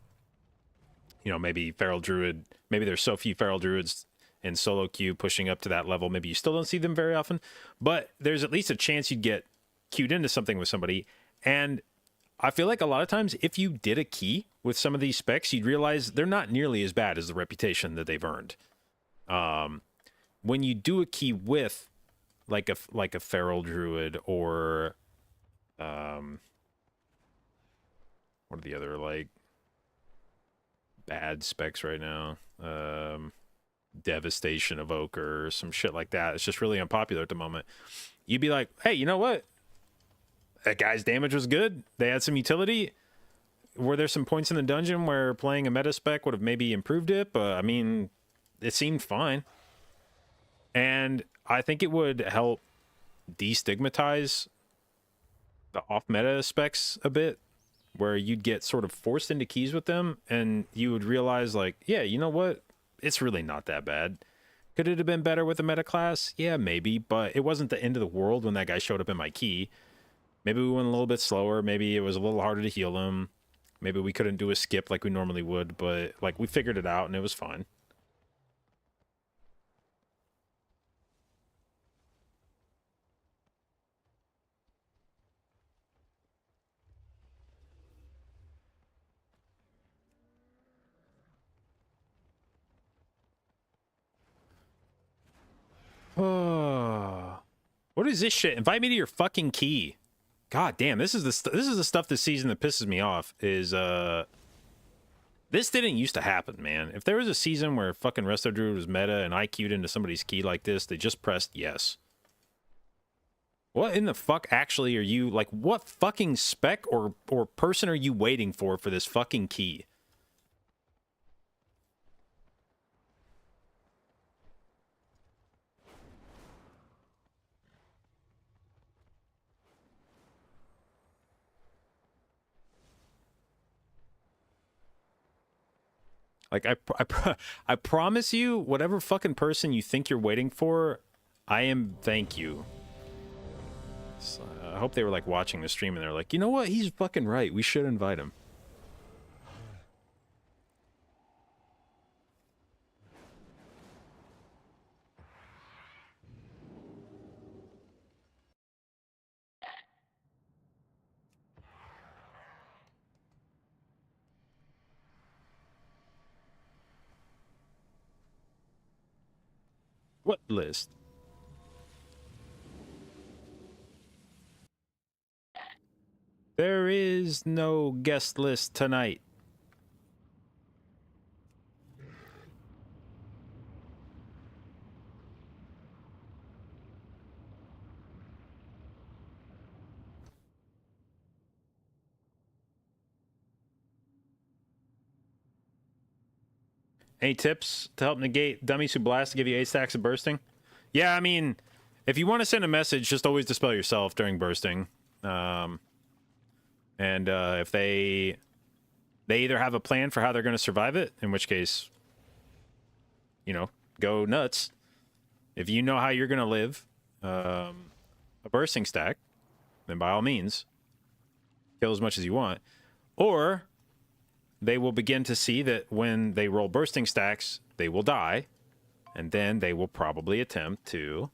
you know, maybe feral druid, maybe there's so few feral druids in solo queue pushing up to that level, maybe you still don't see them very often, but there's at least a chance you'd get queued into something with somebody. And I feel like a lot of times if you did a key with some of these specs, you'd realize they're not nearly as bad as the reputation that they've earned. When you do a key with like a feral druid or what are the other like bad specs right now? Devastation evoker or some shit like that. It's just really unpopular at the moment. You'd be like, hey, you know what? That guy's damage was good. They had some utility. Were there some points in the dungeon where playing a meta spec would have maybe improved it? But I mean, it seemed fine. And I think it would help destigmatize the off-meta specs a bit, where you'd get sort of forced into keys with them, and you would realize, like, yeah, you know what? It's really not that bad. Could it have been better with a meta class? Yeah, maybe, but it wasn't the end of the world when that guy showed up in my key. Maybe we went a little bit slower. Maybe it was a little harder to heal him. Maybe we couldn't do a skip like we normally would, but like we figured it out and it was fine. Oh, what is this shit? Invite me to your fucking key. God damn, this is the stuff this season that pisses me off. Is This didn't used to happen, man. If there was a season where fucking Resto Druid was meta and I queued into somebody's key like this, they just pressed yes. What in the fuck actually are you, like, what fucking spec or person are you waiting for this fucking key? Like, I promise you, whatever fucking person you think you're waiting for, thank you. So, I hope they were, like, watching the stream and they're like, you know what? He's fucking right. We should invite him. What list? There is no guest list tonight. Any tips to help negate dummies who blast to give you 8 stacks of bursting? Yeah, I mean, if you want to send a message, just always dispel yourself during bursting. If they either have a plan for how they're going to survive it, in which case, you know, go nuts. If you know how you're going to live a bursting stack, then by all means, kill as much as you want. Or they will begin to see that when they roll bursting stacks, they will die, and then they will probably attempt to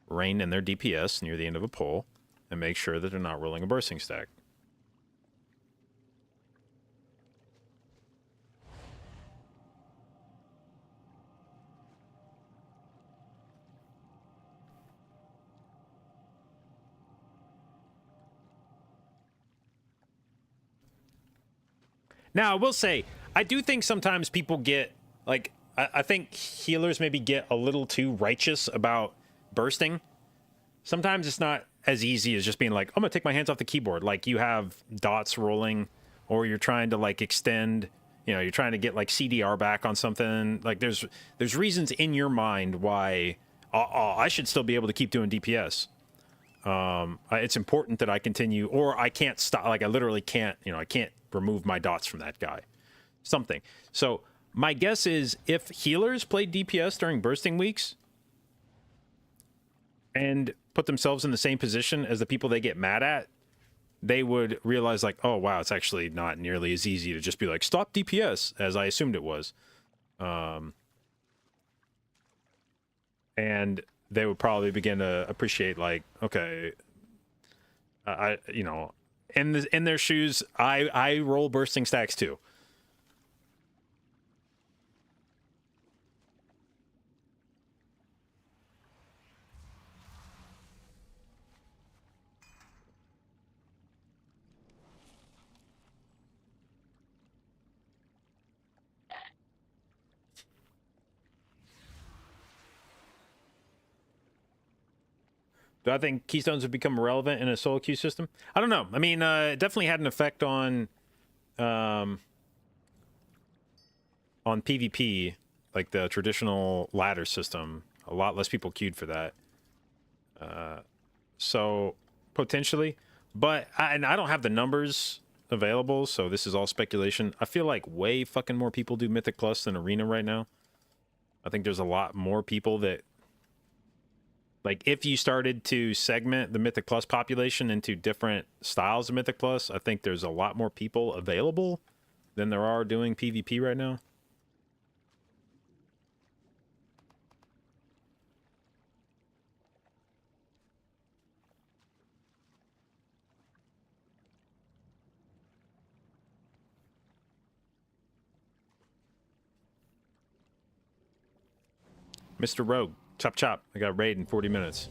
rein in their DPS near the end of a pull and make sure that they're not rolling a bursting stack. Now, I will say, I do think sometimes people get, like, I think healers maybe get a little too righteous about bursting. Sometimes it's not as easy as just being like, I'm going to take my hands off the keyboard. Like, you have dots rolling, or you're trying to, like, extend, you know, you're trying to get, like, CDR back on something. Like, there's reasons in your mind why, I should still be able to keep doing DPS. It's important that I continue, or I can't stop, like, I literally can't, you know, I can't remove my dots from that guy. Something. So my guess is if healers played DPS during bursting weeks and put themselves in the same position as the people they get mad at, they would realize, like, oh wow, it's actually not nearly as easy to just be like, stop DPS, as I assumed it was. And they would probably begin to appreciate, like, okay, you know, in their shoes, I roll bursting stacks too. Do I think keystones have become irrelevant in a solo queue system? I don't know. I mean, it definitely had an effect on PvP, like the traditional ladder system. A lot less people queued for that. So potentially, but I don't have the numbers available, so this is all speculation. I feel like way fucking more people do Mythic Plus than Arena right now. I think there's a lot more people that, like, if you started to segment the Mythic Plus population into different styles of Mythic Plus, I think there's a lot more people available than there are doing PvP right now. Mr. Rogue, chop chop. I got raid in 40 minutes.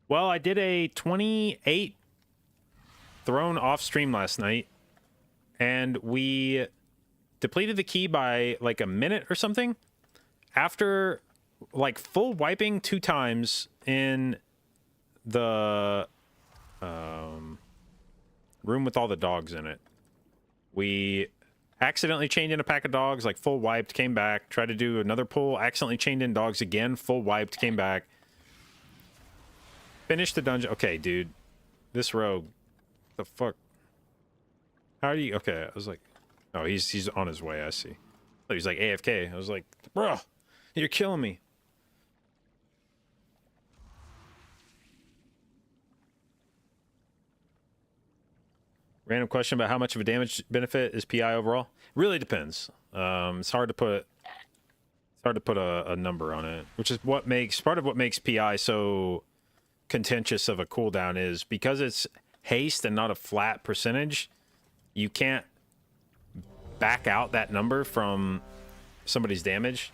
Well, I did a 28 thrown off stream last night, and we depleted the key by like a minute or something after like full wiping 2 times in the room with all the dogs in it. We accidentally chained in a pack of dogs, like full wiped, came back, tried to do another pull, accidentally chained in dogs again, full wiped, came back, finished the dungeon. Okay, dude, this rogue, the fuck? How do you? Okay, I was like, oh, he's on his way. I see. Oh, he's like AFK. I was like, bro, you're killing me. Random question about how much of a damage benefit is PI overall. Really depends. It's hard to put a number on it, which is what makes part of what makes PI so contentious of a cooldown is because it's haste and not a flat percentage. You can't back out that number from somebody's damage,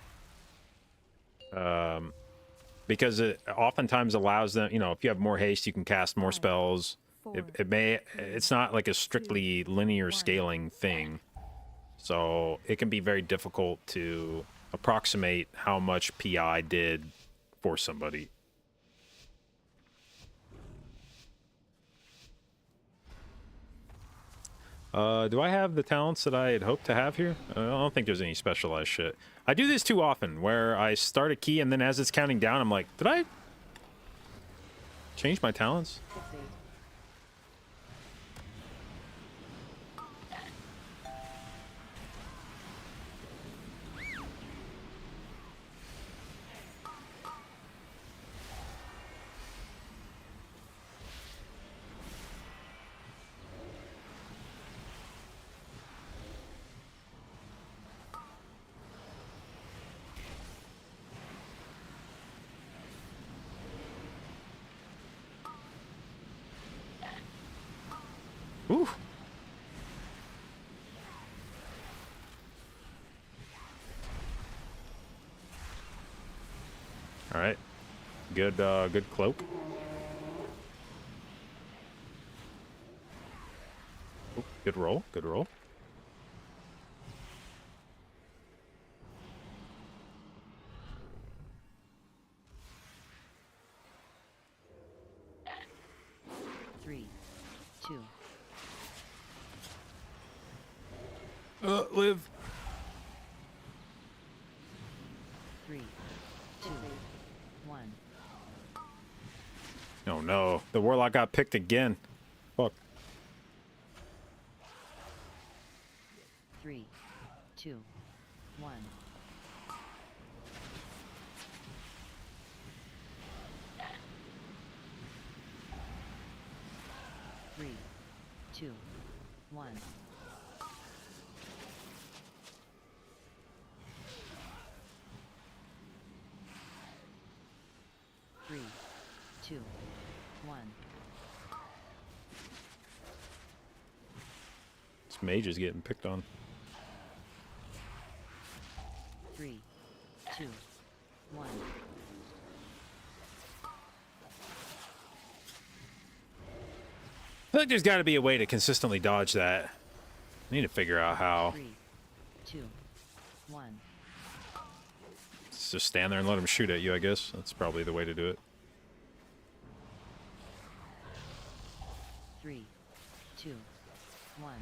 because it oftentimes allows them. You know, if you have more haste, you can cast more spells. It's not like a strictly linear scaling thing, so it can be very difficult to approximate how much PI did for somebody. Do I have the talents that I had hoped to have here? I don't think there's any specialized shit. I do this too often, where I start a key and then as it's counting down, I'm like, did I change my talents? Ooh. All right. Good good cloak. Ooh, good roll. Good roll. Three, two, Live. 3, 2, 1. Oh no, the warlock got picked again. Fuck. 3, 2, 1. 3, 2, 1. 3, 2, 1. This mage is getting picked on. 3, 2, 1. I feel like there's got to be a way to consistently dodge that. I need to figure out how. 3, 2, 1. Just stand there and let him shoot at you, I guess. That's probably the way to do it. 3, 2, 1.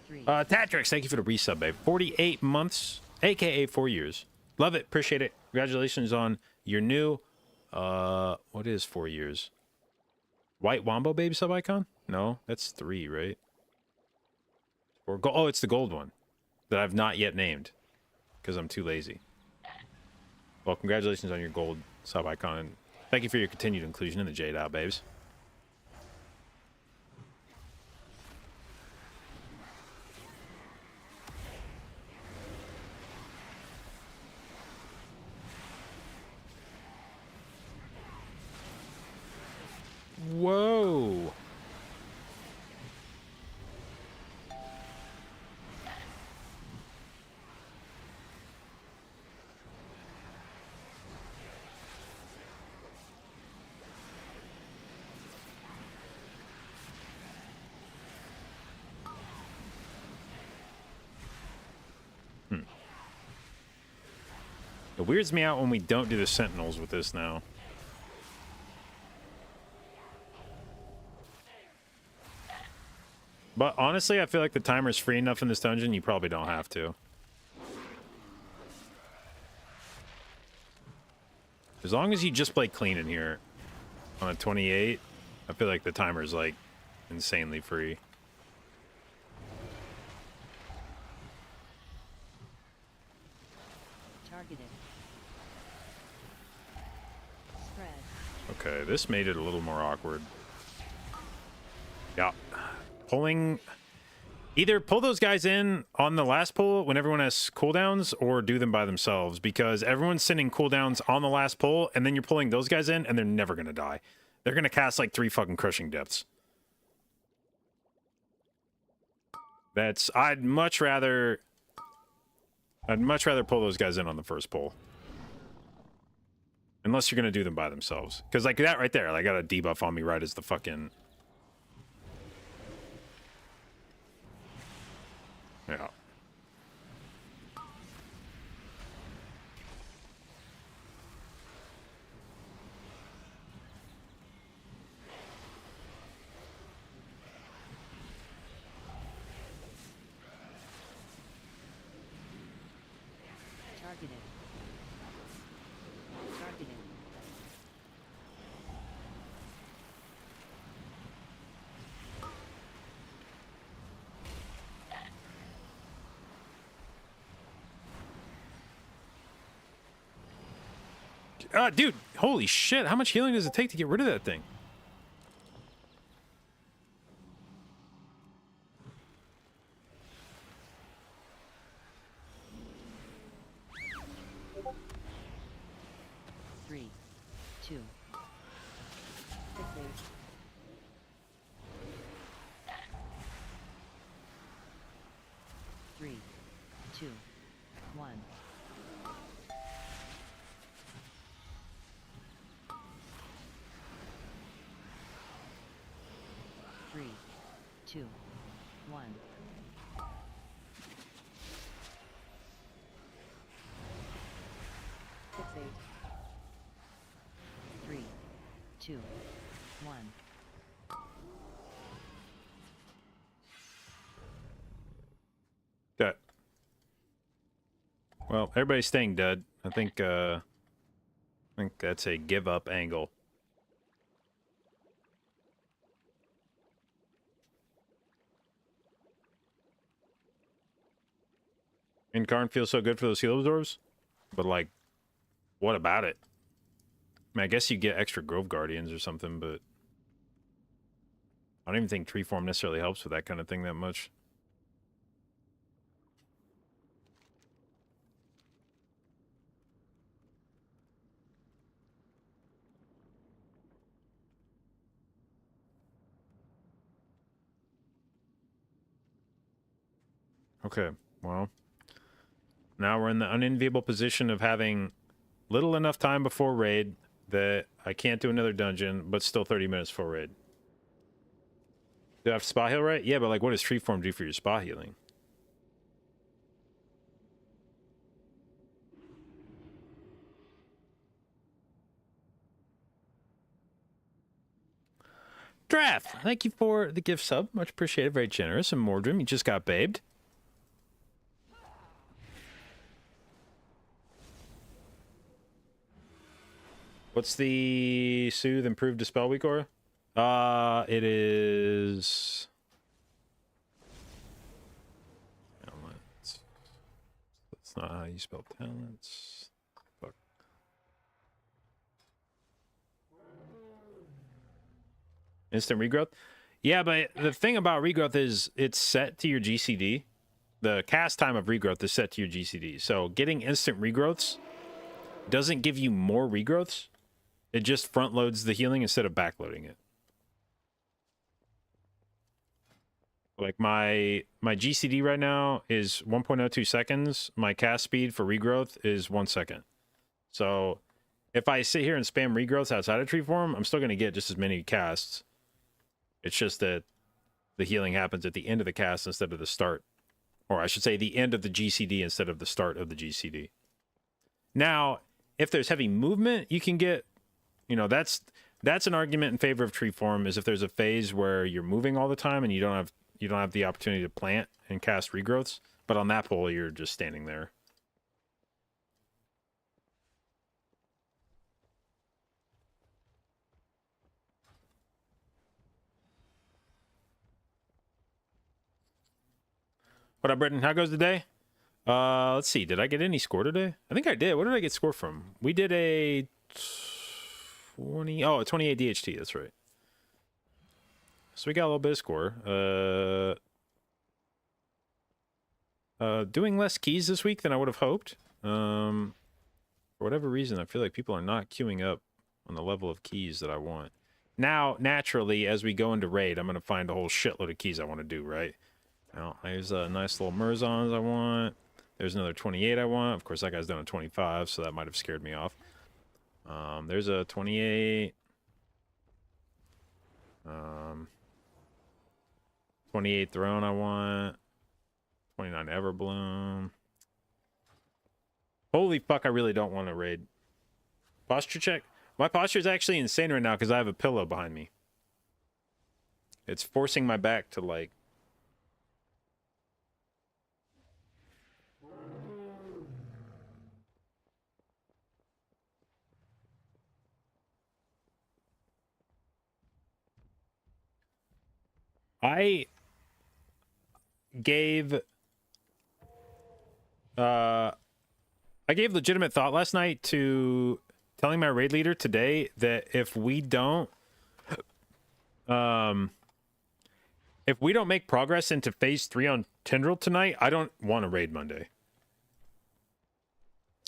3. Tatrix, thank you for the resub, babe. 48 months, aka 4 years. Love it, appreciate it. Congratulations on your new, what is 4 years? White Wombo baby sub icon? No, that's 3, right? Or oh, it's the gold one that I've not yet named because I'm too lazy. Well, congratulations on your gold sub icon, and thank you for your continued inclusion in the JDOT, babes. Whoa. It weirds me out when we don't do the sentinels with this now. But honestly, I feel like the timer's free enough in this dungeon, you probably don't have to. As long as you just play clean in here on a 28, I feel like the timer's like insanely free. Targeted. Spread. Okay, this made it a little more awkward. Yeah. Pulling... Either pull those guys in on the last pull when everyone has cooldowns, or do them by themselves, because everyone's sending cooldowns on the last pull, and then you're pulling those guys in, and they're never going to die. They're going to cast like 3 fucking crushing depths. I'd much rather pull those guys in on the first pull. Unless you're going to do them by themselves. Because like that right there, I got a debuff on me right as the fucking... Yeah. Targeted. Targeted. Dude, holy shit. How much healing does it take to get rid of that thing? Three, two, 6, 8. Three, two, 1. 3, 2, 1. 6, 8. 3, 2, 1. Okay. Well, everybody's staying dead. I think that's a give up angle. Incarn feels so good for those heal absorbs, but like, what about it? I mean, I guess you get extra Grove Guardians or something, but I don't even think Tree Form necessarily helps with that kind of thing that much. Okay, well, now we're in the unenviable position of having little enough time before raid that I can't do another dungeon, but still 30 minutes for raid. Do I have spa heal right? Yeah, but like, what does Tree Form do for your spa healing? Draft, thank you for the gift sub. Much appreciated, very generous. And Mordrim, you just got babed. What's the Soothe Improved Dispel week, Aura? It is... Talents. That's not how you spell talents. Fuck. Instant regrowth? Yeah, but the thing about regrowth is it's set to your GCD. The cast time of regrowth is set to your GCD. So getting instant regrowths doesn't give you more regrowths. It just front loads the healing instead of backloading it. Like my GCD right now is 1.02 seconds. My cast speed for regrowth is 1 second. So if I sit here and spam regrowths outside of Tree Form, I'm still going to get just as many casts. It's just that the healing happens at the end of the cast instead of the start. Or I should say the end of the GCD instead of the start of the GCD. Now, if there's heavy movement, you can get, you know, that's an argument in favor of tree form, is if there's a phase where you're moving all the time and you don't have the opportunity to plant and cast regrowths. But on that pole, you're just standing there. What up, Britton? How goes the day? Let's see. Did I get any score today? I think I did. What did I get score from? We did a 28 DHT. That's right. So we got a little bit of score. Doing less keys this week than I would have hoped. For whatever reason, I feel like people are not queuing up on the level of keys that I want. Now, naturally, as we go into raid, I'm going to find a whole shitload of keys I want to do, right? Now, there's a nice little Merzons I want. There's another 28 I want. Of course, that guy's done a 25, so that might have scared me off. There's a 28. 28 Throne I want. 29 Everbloom. Holy fuck, I really don't want to raid. Posture check. My posture is actually insane right now because I have a pillow behind me. It's forcing my back to, like... I gave legitimate thought last night to telling my raid leader today that if we don't make progress into phase 3 on Tendril tonight, I don't want to raid Monday.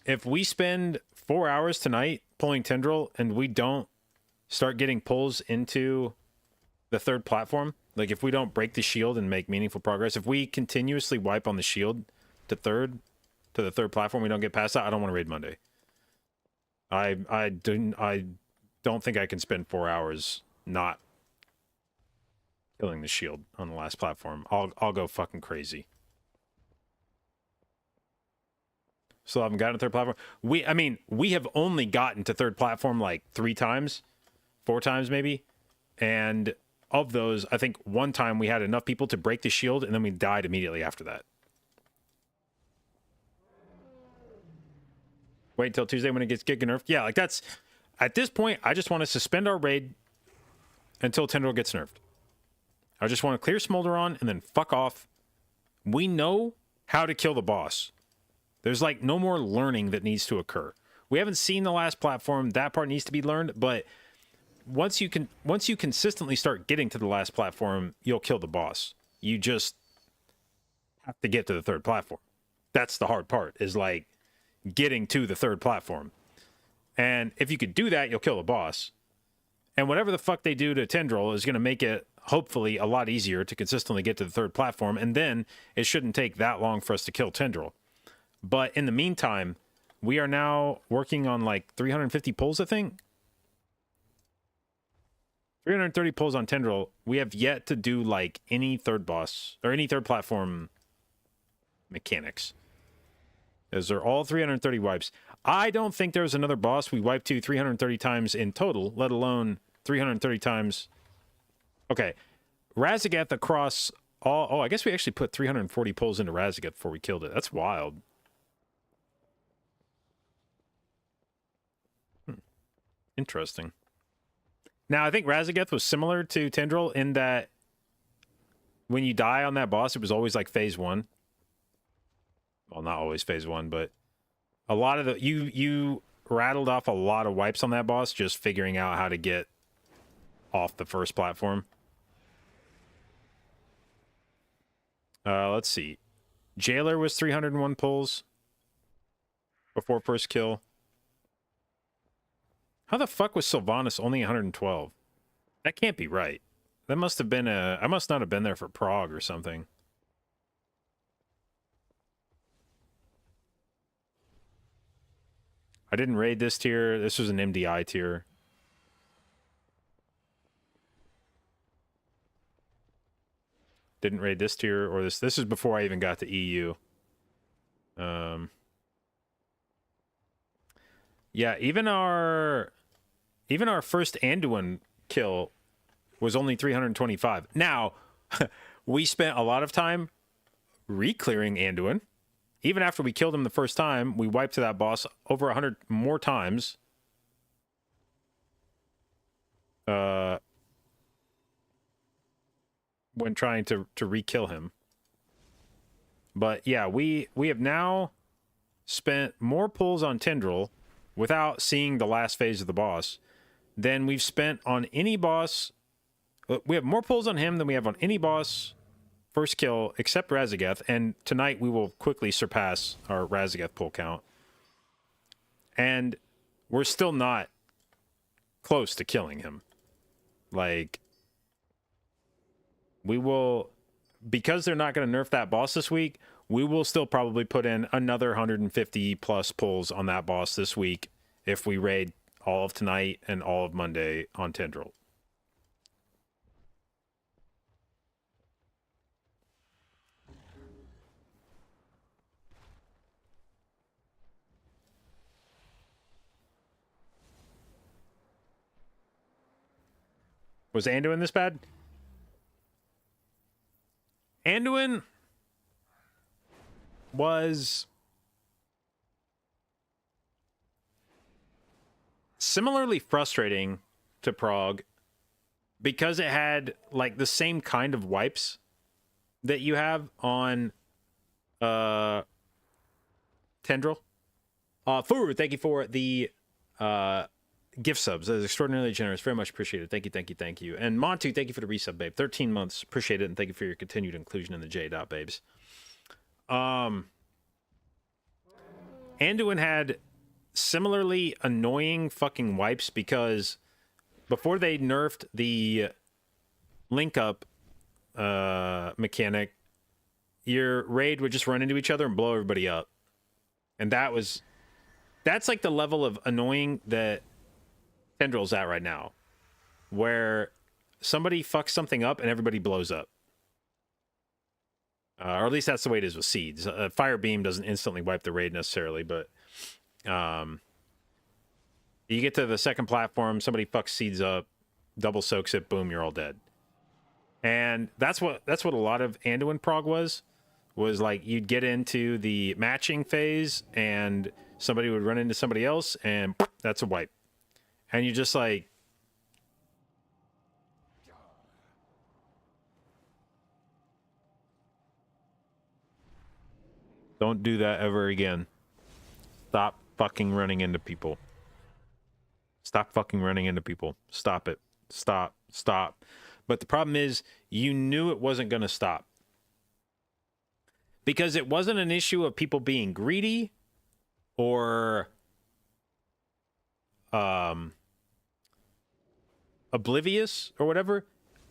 If we spend 4 hours tonight pulling Tendril and we don't start getting pulls into the third platform, like if we don't break the shield and make meaningful progress, if we continuously wipe on the shield to the third platform, we don't get past that, I don't want to raid Monday. I don't think I can spend 4 hours not killing the shield on the last platform. I'll go fucking crazy. Still haven't gotten to third platform. We have only gotten to third platform like 3 times, 4 times maybe, and of those, I think one time we had enough people to break the shield, and then we died immediately after that. Wait until Tuesday when it gets Giga nerfed. Yeah, like that's... At this point, I just want to suspend our raid until Tendril gets nerfed. I just want to clear Smolderon and then fuck off. We know how to kill the boss. There's like no more learning that needs to occur. We haven't seen the last platform. That part needs to be learned, but... Once you consistently start getting to the last platform, you'll kill the boss. You just have to get to the third platform. That's the hard part, is like getting to the third platform. And if you could do that, you'll kill the boss. And whatever the fuck they do to Tendril is going to make it, hopefully, a lot easier to consistently get to the third platform. And then it shouldn't take that long for us to kill Tendril. But in the meantime, we are now working on like 350 pulls, I think. 330 pulls on Tendril. We have yet to do like any third boss or any third platform mechanics. Those are all 330 wipes. I don't think there's another boss we wiped to 330 times in total, let alone 330 times. Okay. Razagath across all... Oh, I guess we actually put 340 pulls into Razagath before we killed it. That's wild. Interesting. Now, I think Razagath was similar to Tendril in that when you die on that boss, it was always like phase 1. Well, not always phase 1, but a lot of the... You rattled off a lot of wipes on that boss just figuring out how to get off the first platform. Let's see. Jailer was 301 pulls before first kill. How the fuck was Sylvanas only 112? That can't be right. That must have been a... I must not have been there for Prague or something. I didn't raid this tier. This was an MDI tier. Didn't raid this tier or this. This is before I even got to EU. Yeah, even our first Anduin kill was only 325. Now, we spent a lot of time re-clearing Anduin. Even after we killed him the first time, we wiped to that boss over 100 more times. When trying to re-kill him. But yeah, we have now spent more pulls on Tendril without seeing the last phase of the boss than we've spent on any boss. We have more pulls on him than we have on any boss first kill except Razageth, and tonight we will quickly surpass our Razageth pull count. And we're still not close to killing him. Like, we will, because they're not going to nerf that boss this week, we will still probably put in another 150 plus pulls on that boss this week if we raid all of tonight and all of Monday on Tendril. Was Anduin this bad? Anduin was similarly frustrating to Prague because it had like the same kind of wipes that you have on Tendril. Furu, thank you for the gift subs. That is extraordinarily generous. Very much appreciated. Thank you, thank you, thank you. And Montu, thank you for the resub, babe. 13 months. Appreciate it, and thank you for your continued inclusion in the jdotbabes. Anduin had similarly annoying fucking wipes because before they nerfed the link up mechanic, your raid would just run into each other and blow everybody up. And that's like the level of annoying that Tendril's at right now, where somebody fucks something up and everybody blows up. Or at least that's the way it is with seeds. Fire Beam doesn't instantly wipe the raid necessarily, but you get to the second platform, somebody fucks seeds up, double soaks it, boom, you're all dead. And that's what a lot of Anduin prog was like you'd get into the matching phase and somebody would run into somebody else and that's a wipe. And you're just like, don't do that ever again. Stop fucking running into people. Stop fucking running into people. Stop it. Stop. But the problem is, you knew it wasn't going to stop. Because it wasn't an issue of people being greedy or oblivious or whatever.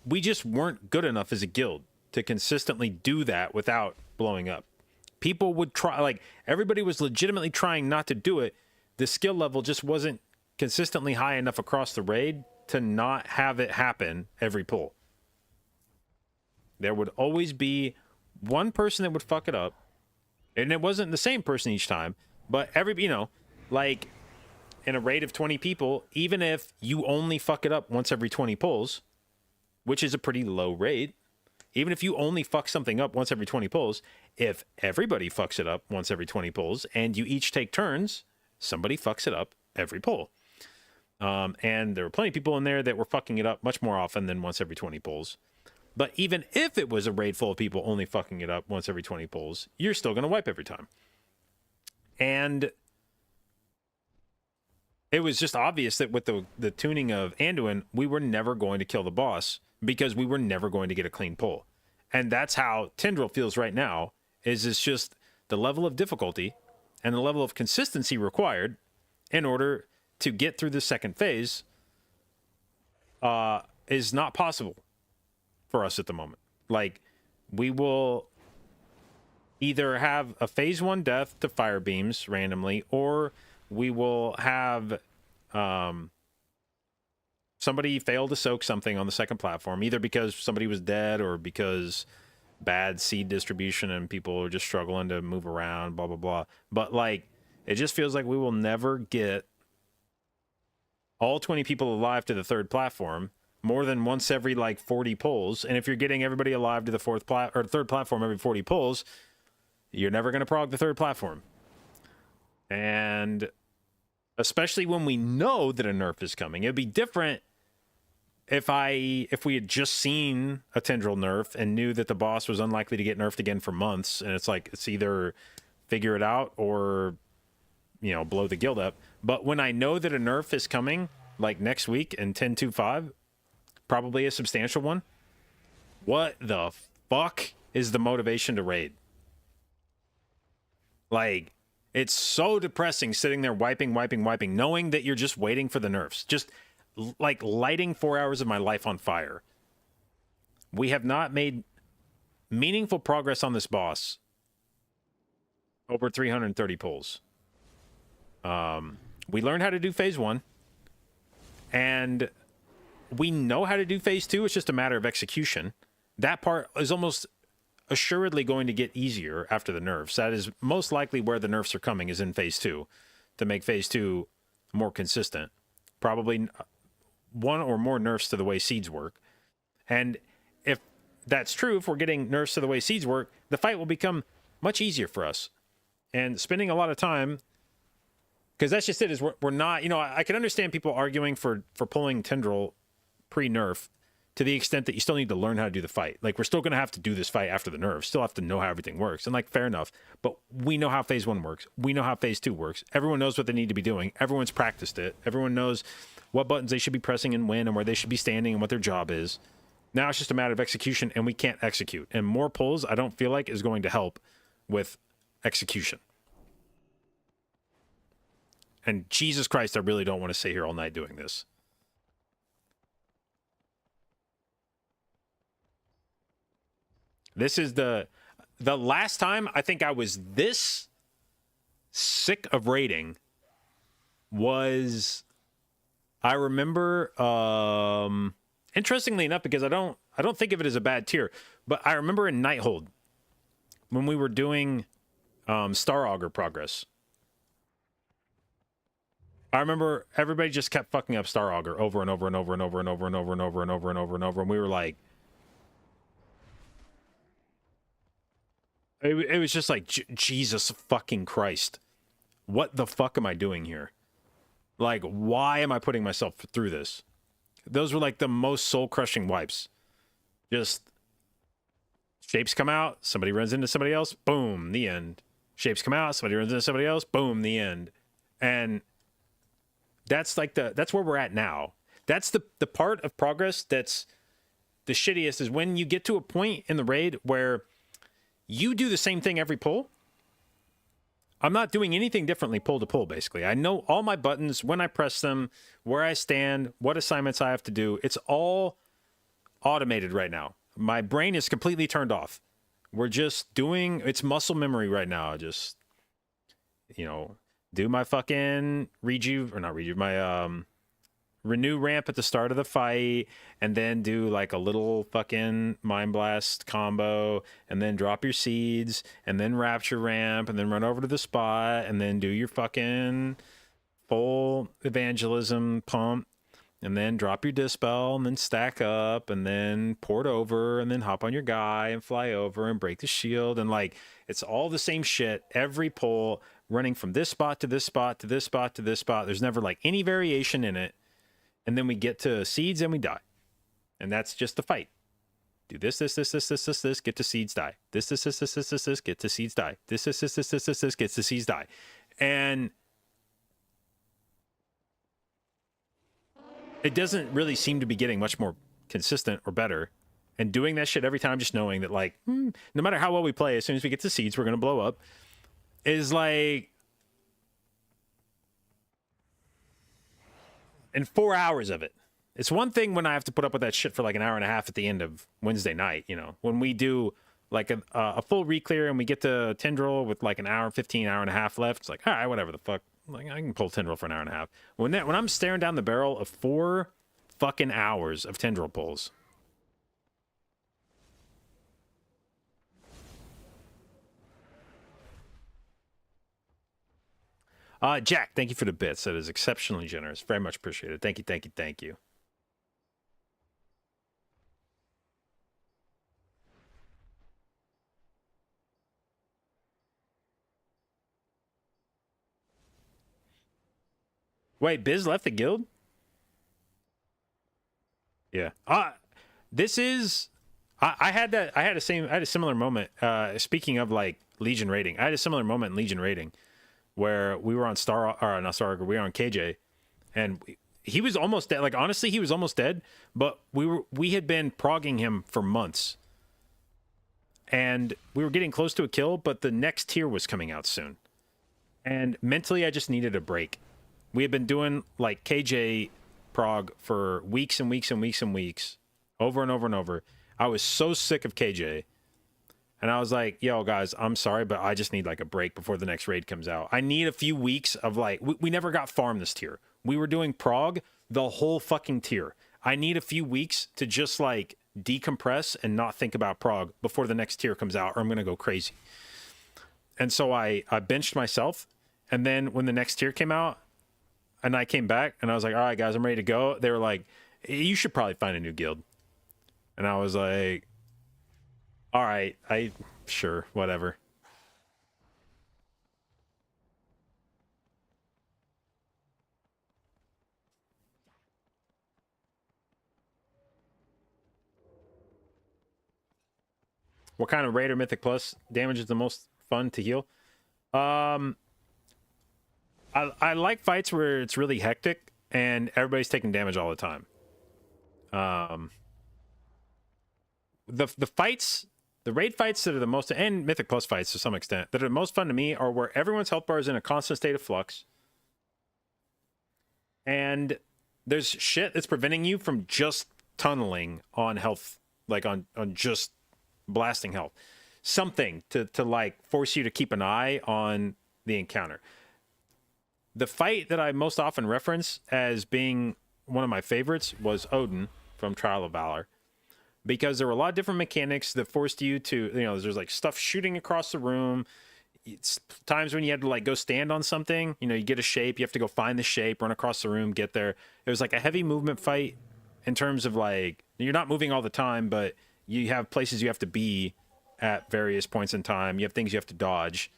We just weren't good enough as a guild to consistently do that without blowing up. People would try, like, everybody was legitimately trying not to do it. The skill level just wasn't consistently high enough across the raid to not have it happen every pull. There would always be one person that would fuck it up, and it wasn't the same person each time, but like in a raid of 20 people, even if you only fuck it up once every 20 pulls, which is a pretty low rate, even if you only fuck something up once every 20 pulls, if everybody fucks it up once every 20 pulls and you each take turns, somebody fucks it up every pull. And there were plenty of people in there that were fucking it up much more often than once every 20 pulls. But even if it was a raid full of people only fucking it up once every 20 pulls, you're still going to wipe every time. And it was just obvious that with the tuning of Anduin, we were never going to kill the boss because we were never going to get a clean pull. And that's how Tendril feels right now, is it's just the level of difficulty and the level of consistency required in order to get through the second phase is not possible for us at the moment. Like, we will either have a phase 1 death to fire beams randomly, or we will have somebody fail to soak something on the second platform, either because somebody was dead or because bad seed distribution and people are just struggling to move around, blah, blah, blah. But, like, it just feels like we will never get all 20 people alive to the third platform more than once every like 40 pulls. And if you're getting everybody alive to the third platform every 40 pulls, you're never going to prog the third platform. And especially when we know that a nerf is coming, it'd be different if we had just seen a Tendril nerf and knew that the boss was unlikely to get nerfed again for months, and it's like, it's either figure it out or, you know, blow the guild up. But when I know that a nerf is coming, like next week in 10.2.5, probably a substantial one, what the fuck is the motivation to raid? Like, it's so depressing sitting there wiping, knowing that you're just waiting for the nerfs. Just like lighting 4 hours of my life on fire. We have not made meaningful progress on this boss over 330 pulls. We learned how to do phase 1, and we know how to do phase 2. It's just a matter of execution. That part is almost assuredly going to get easier after the nerfs. That is most likely where the nerfs are coming, is in phase 2, to make phase 2 more consistent. Probably one or more nerfs to the way seeds work. And if that's true, if we're getting nerfs to the way seeds work, the fight will become much easier for us. And spending a lot of time, because that's just it, is we're not, you know, I can understand people arguing for pulling Tendril pre-nerf, to the extent that you still need to learn how to do the fight. Like, we're still going to have to do this fight after the nerfs, still have to know how everything works. And like, fair enough, but we know how phase 1 works. We know how phase 2 works. Everyone knows what they need to be doing. Everyone's practiced it. Everyone knows what buttons they should be pressing and when, and where they should be standing and what their job is. Now it's just a matter of execution, and we can't execute. And more pulls, I don't feel like, is going to help with execution. And Jesus Christ, I really don't want to sit here all night doing this. This is the last time I think I was this sick of raiding was, I remember, interestingly enough, because I don't think of it as a bad tier, but I remember in Nighthold when we were doing Star Augur progress. I remember everybody just kept fucking up Star Augur over and over and over and over and over and over and over and over and over and over, and we were like, it was just like, Jesus fucking Christ, what the fuck am I doing here? Like, why am I putting myself through this? Those were like the most soul-crushing wipes. Just shapes come out, somebody runs into somebody else, boom, the end. Shapes come out, somebody runs into somebody else, boom, the end. And that's like that's where we're at now. That's the part of progress that's the shittiest, is when you get to a point in the raid where you do the same thing every pull. I'm not doing anything differently pull to pull, basically. I know all my buttons, when I press them, where I stand, what assignments I have to do. It's all automated right now. My brain is completely turned off. We're just doing, it's muscle memory right now. Just, you know, do my fucking my renew ramp at the start of the fight, and then do like a little fucking mind blast combo, and then drop your seeds, and then rapture ramp, and then run over to the spot, and then do your fucking full evangelism pump, and then drop your dispel, and then stack up, and then port over, and then hop on your guy and fly over and break the shield. And like, it's all the same shit every pull, running from this spot to this spot to this spot to this spot. There's never like any variation in it. And then we get to seeds and we die. And that's just the fight. Do this, get to seeds, die. This, get to seeds, die. This, gets to seeds, die. And it doesn't really seem to be getting much more consistent or better. And doing that shit every time, just knowing that like, no matter how well we play, as soon as we get to seeds, we're going to blow up, is like, and 4 hours of it. It's one thing when I have to put up with that shit for like an hour and a half at the end of Wednesday night, you know, when we do like a full re-clear and we get to Tendril with like an hour, 15 hour and a half left. It's like, all right, whatever the fuck. Like, I can pull Tendril for an hour and a half. When I'm staring down the barrel of 4 fucking hours of Tendril pulls. Jack, thank you for the bits. That is exceptionally generous. Very much appreciated. Thank you, thank you, thank you. Wait, Biz left the guild? Yeah. This is I had a similar moment. Speaking of like Legion rating, I had a similar moment in Legion rating where we were on we were on KJ, and he was almost dead. Like honestly, he was almost dead, but we had been progging him for months. And we were getting close to a kill, but the next tier was coming out soon. And mentally I just needed a break. We had been doing like KJ prog for weeks and weeks and weeks and weeks, over and over and over. I was so sick of KJ. And I was like, yo, guys, I'm sorry, but I just need like a break before the next raid comes out. I need a few weeks of like, we never got farm this tier. We were doing prog the whole fucking tier. I need a few weeks to just like decompress and not think about prog before the next tier comes out, or I'm going to go crazy. And so I benched myself. And then when the next tier came out, and I came back and I was like, all right, guys, I'm ready to go. They were like, you should probably find a new guild. And I was like, all right, sure, whatever. What kind of raid or Mythic Plus damage is the most fun to heal? I like fights where it's really hectic and everybody's taking damage all the time. The fights, the raid fights that are the most, and Mythic Plus fights to some extent, that are the most fun to me are where everyone's health bar is in a constant state of flux. And there's shit that's preventing you from just tunneling on health, like on just blasting health. Something to like force you to keep an eye on the encounter. The fight that I most often reference as being one of my favorites was Odin from Trial of Valor, because there were a lot of different mechanics that forced you to, there's like stuff shooting across the room. It's times when you had to like go stand on something, you get a shape, you have to go find the shape, run across the room, get there. It was like a heavy movement fight in terms of like, you're not moving all the time, but you have places you have to be at various points in time. You have things you have to dodge.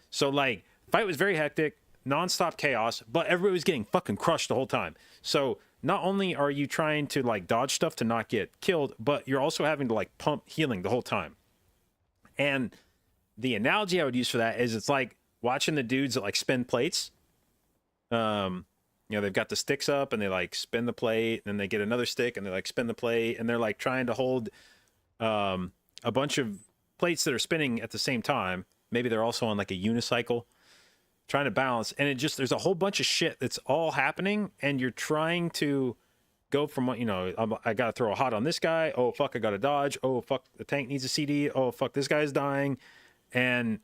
So like, fight was very hectic, nonstop chaos, but everybody was getting fucking crushed the whole time. So not only are you trying to like dodge stuff to not get killed, but you're also having to like pump healing the whole time. And the analogy I would use for that is it's like watching the dudes that like spin plates. They've got the sticks up and they like spin the plate, and then they get another stick and they like spin the plate, and they're like trying to hold a bunch of plates that are spinning at the same time. Maybe they're also on like a unicycle, trying to balance, and there's a whole bunch of shit that's all happening, and you're trying to go from what, I gotta throw a hot on this guy, oh fuck, I gotta dodge, oh fuck, the tank needs a CD, oh fuck, this guy's dying, and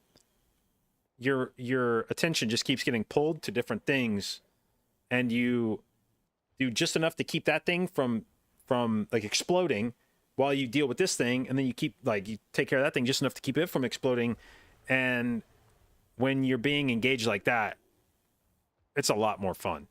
your attention just keeps getting pulled to different things, and you do just enough to keep that thing from like exploding while you deal with this thing, and then you take care of that thing just enough to keep it from exploding. And when you're being engaged like that, it's a lot more fun.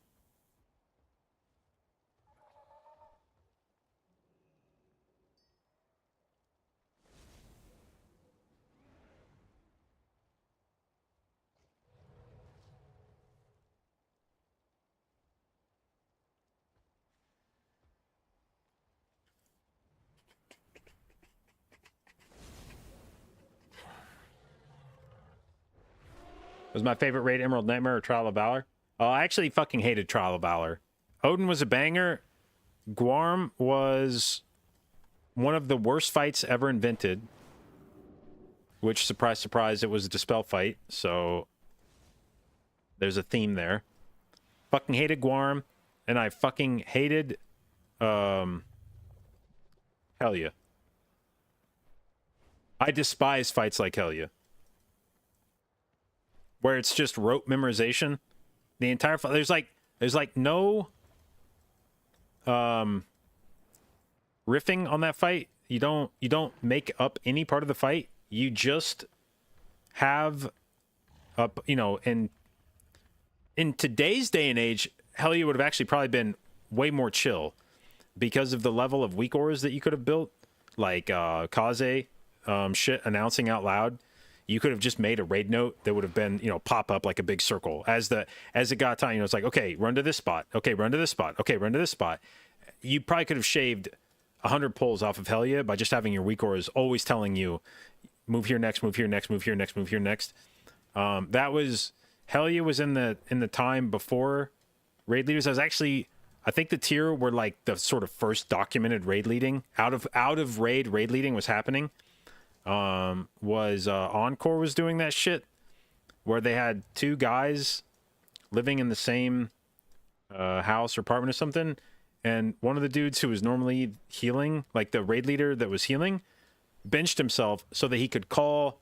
Was my favorite raid Emerald Nightmare or Trial of Valor? Oh, I actually fucking hated Trial of Valor. Odin was a banger. Guarm was one of the worst fights ever invented. Which, surprise, surprise, it was a Dispel fight. So, there's a theme there. Fucking hated Guarm. And I fucking hated... Helya. I despise fights like Helya, where it's just rote memorization. The entire fight, there's like no riffing on that fight. You don't make up any part of the fight. You just have and in today's day and age, Helya would have actually probably been way more chill because of the level of weak auras that you could have built, like Kaze shit announcing out loud. You could have just made a raid note that would have been, you know, pop up like a big circle as it got time. You know, it's like, okay, run to this spot. Okay, run to this spot. Okay, run to this spot. You probably could have shaved 100 pulls off of Helya by just having your weak auras always telling you, move here next, move here next, move here next, move here next. That was Helya was in the time before raid leaders. I think the tier were like the sort of first documented raid leading out of raid leading was happening. Encore was doing that shit where they had two guys living in the same house or apartment or something, and one of the dudes who was normally healing, like the raid leader that was healing, benched himself so that he could call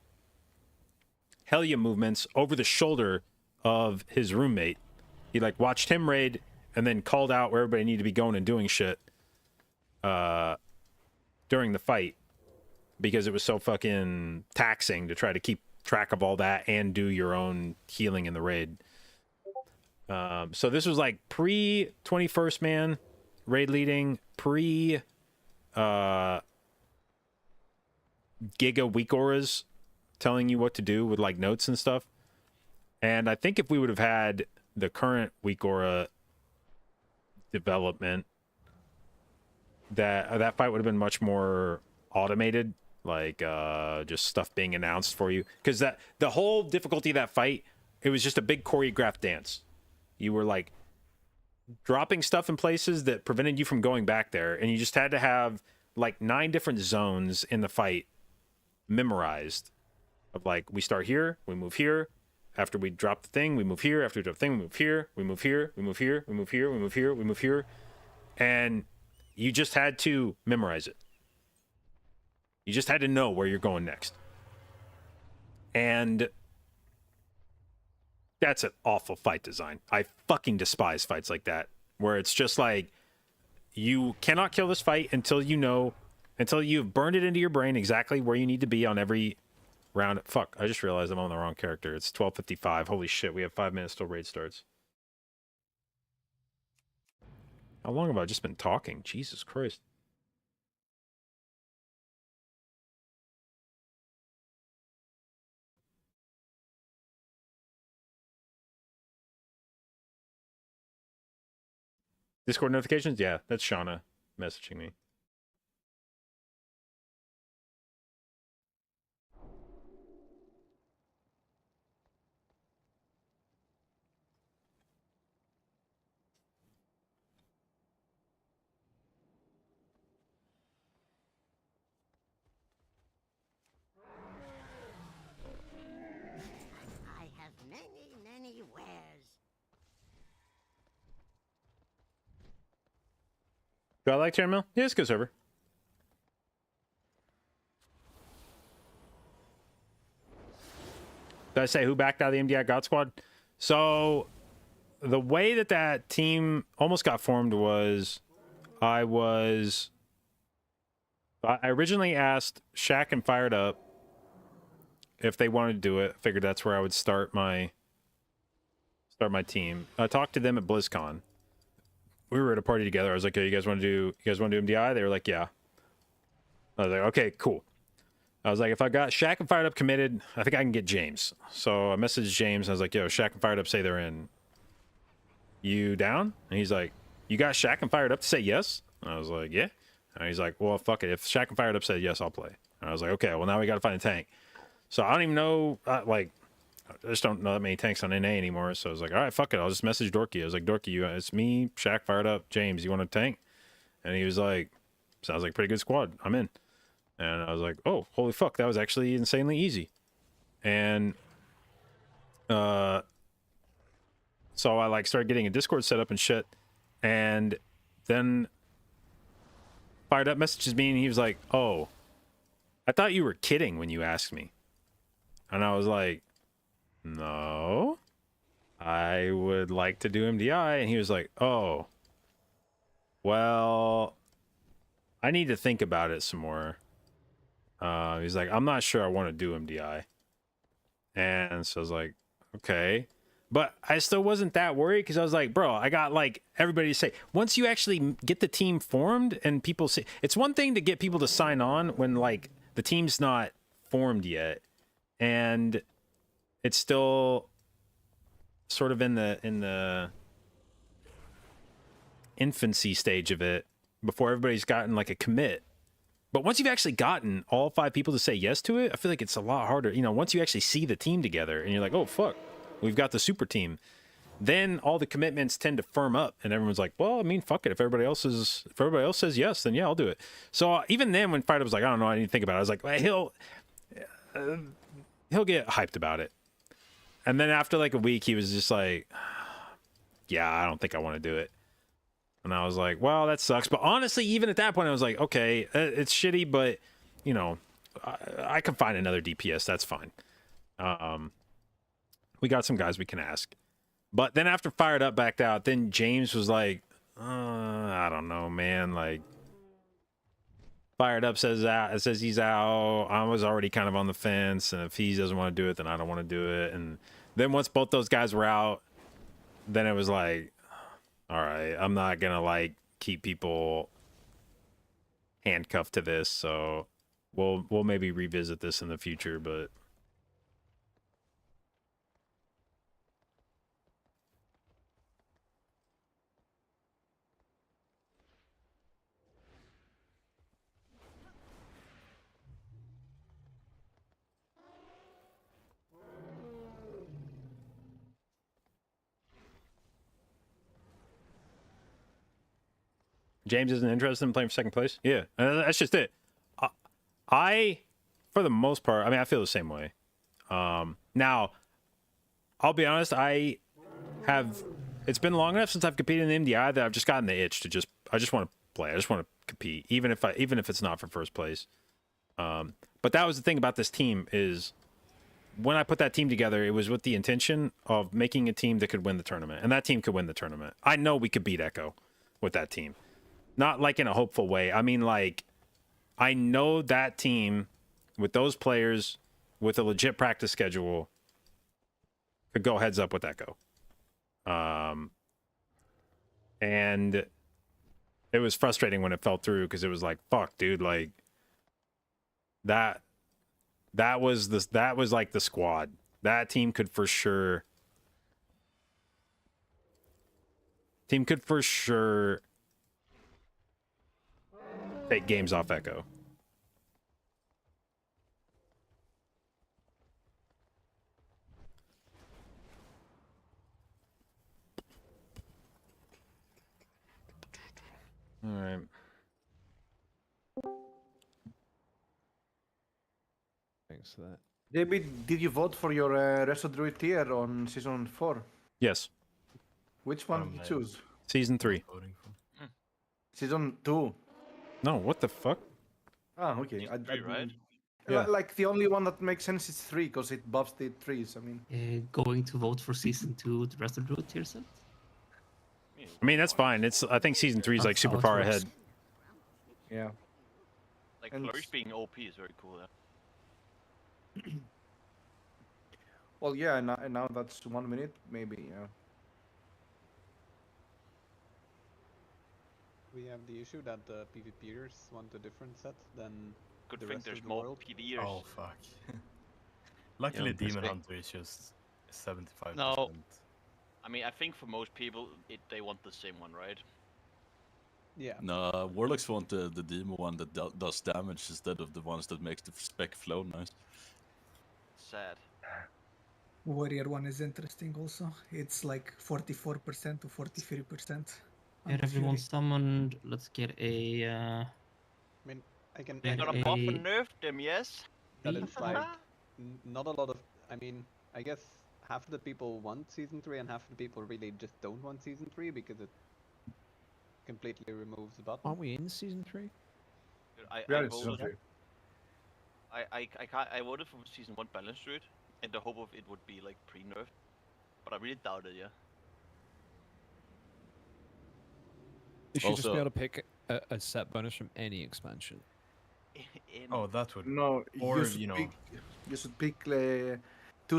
Helya movements over the shoulder of his roommate. He like watched him raid and then called out where everybody needed to be going and doing shit during the fight, because it was so fucking taxing to try to keep track of all that and do your own healing in the raid. So this was like pre 21st man raid leading, pre Giga weak auras telling you what to do with like notes and stuff. And I think if we would have had the current weak aura development, that fight would have been much more automated, like just stuff being announced for you, because that the whole difficulty of that fight, it was just a big choreographed dance. You were like dropping stuff in places that prevented you from going back there, and you just had to have like 9 different zones in the fight memorized, of like, we start here, we move here, after we drop the thing we move here, after we drop the thing we move here, we move here, we move here, we move here, we move here, we move here, and you just had to memorize it. You just had to know where you're going next. And that's an awful fight design. I fucking despise fights like that, where it's just like, you cannot kill this fight until you've burned it into your brain exactly where you need to be on every round. Fuck, I just realized I'm on the wrong character. It's 12:55. Holy shit, we have 5 minutes till raid starts. How long have I just been talking? Jesus Christ. Discord notifications? Yeah, that's Shauna messaging me. I have many, many wares. Do I like Chairmail? Yeah, it's a good server. Did I say who backed out of the MDI God Squad? So, the way that team almost got formed was, I originally asked Shaq and Fired Up if they wanted to do it. I figured that's where I would start my team. I talked to them at BlizzCon. We were at a party together. I was like, "Hey, you guys want to do MDI?" They were like, "Yeah." I was like, "Okay, cool." I was like, if I got Shaq and Fired Up committed, I think I can get James. So I messaged James. I was like, "Yo, Shaq and Fired Up say they're in. You down?" And he's like, "You got Shaq and Fired Up to say yes?" And I was like, "Yeah." And he's like, "Well, fuck it. If Shaq and Fired Up said yes, I'll play." And I was like, "Okay, well, now we got to find a tank." So I don't even know, I just don't know that many tanks on NA anymore. So I was like, all right, fuck it. I'll just message Dorky. I was like, Dorky, it's me, Shaq, Fired Up, James. You want a tank? And he was like, sounds like a pretty good squad. I'm in. And I was like, oh, holy fuck. That was actually insanely easy. And so I like started getting a Discord set up and shit. And then Fired Up messages me and he was like, oh, I thought you were kidding when you asked me. And I was like, no, I would like to do MDI. And he was like, oh, well, I need to think about it some more. He's like, I'm not sure I want to do MDI. And so I was like, okay. But I still wasn't that worried because I was like, bro, I got like everybody to say, once you actually get the team formed and people say, it's one thing to get people to sign on when like the team's not formed yet and it's still sort of in the infancy stage of it before everybody's gotten like a commit. But once you've actually gotten all 5 people to say yes to it, I feel like it's a lot harder. You know, once you actually see the team together and you're like, oh, fuck, we've got the super team. Then all the commitments tend to firm up and everyone's like, well, I mean, fuck it. If everybody else says yes, then yeah, I'll do it. So even then when Fido was like, I don't know, I need to think about it. I was like, well, he'll get hyped about it. And then after like a week, he was just like, yeah, I don't think I want to do it. And I was like, well, that sucks. But honestly, even at that point, I was like, okay, it's shitty, but, you know, I can find another DPS. That's fine. We got some guys we can ask. But then after Fired Up backed out, then James was like, I don't know, man. Like, Fired Up says he's out. I was already kind of on the fence. And if he doesn't want to do it, then I don't want to do it. And then once both those guys were out, then it was like, all right, I'm not gonna like keep people handcuffed to this, so we'll maybe revisit this in the future, but James isn't interested in playing for second place. Yeah, that's just it. I, for the most part, I mean, I feel the same way. Now, I'll be honest. It's been long enough since I've competed in the MDI that I've just gotten the itch to I just want to play. I just want to compete, even if it's not for first place. But that was the thing about this team is when I put that team together, it was with the intention of making a team that could win the tournament, and that team could win the tournament. I know we could beat Echo with that team. Not like in a hopeful way. I mean, like, I know that team with those players with a legit practice schedule could go heads up with Echo. And it was frustrating when it fell through because it was like, fuck, dude, like that was like the squad. That team could for sure take games off Echo. All right. Thanks for that. JB, did you vote for your Resto Druid tier on season 4? Yes. Which one did you choose? Season 3. Season 2. No, what the fuck? Ah, okay. Season 3, right? Yeah. Like the only one that makes sense is 3 because it buffs the trees. I mean, going to vote for season 2, the rest of the tier set. I mean, that's fine. I think season 3 is like super far ahead. Yeah. Like Flourish being OP is very cool. Yeah. Well, yeah, and now that's 1 minute, maybe. Yeah. We have the issue that the PvPers want a different set than Good the thing rest there's of the more world. PvEers. Oh fuck. Luckily, Yeah, Demon respect. Hunter is just 75%. No. I mean, I think for most people, they want the same one, right? Yeah. No, Warlocks want the demo one that does damage instead of the ones that makes the spec flow nice. Sad. Warrior one is interesting also. It's like 44% to 43%. Get everyone summoned. Let's get a. I mean, I can. They're gonna buff and nerf them, yes? That it's like not a lot of. I mean, I guess half of the people want season 3 and half of the people really just don't want season 3 because it completely removes the button. Aren't we in season 3? I voted for season 1 balance Druid in the hope of it would be like pre-nerfed, but I really doubt it. Yeah. You should just be able to pick a set bonus from any expansion. Oh, that would. No, or you should pick 2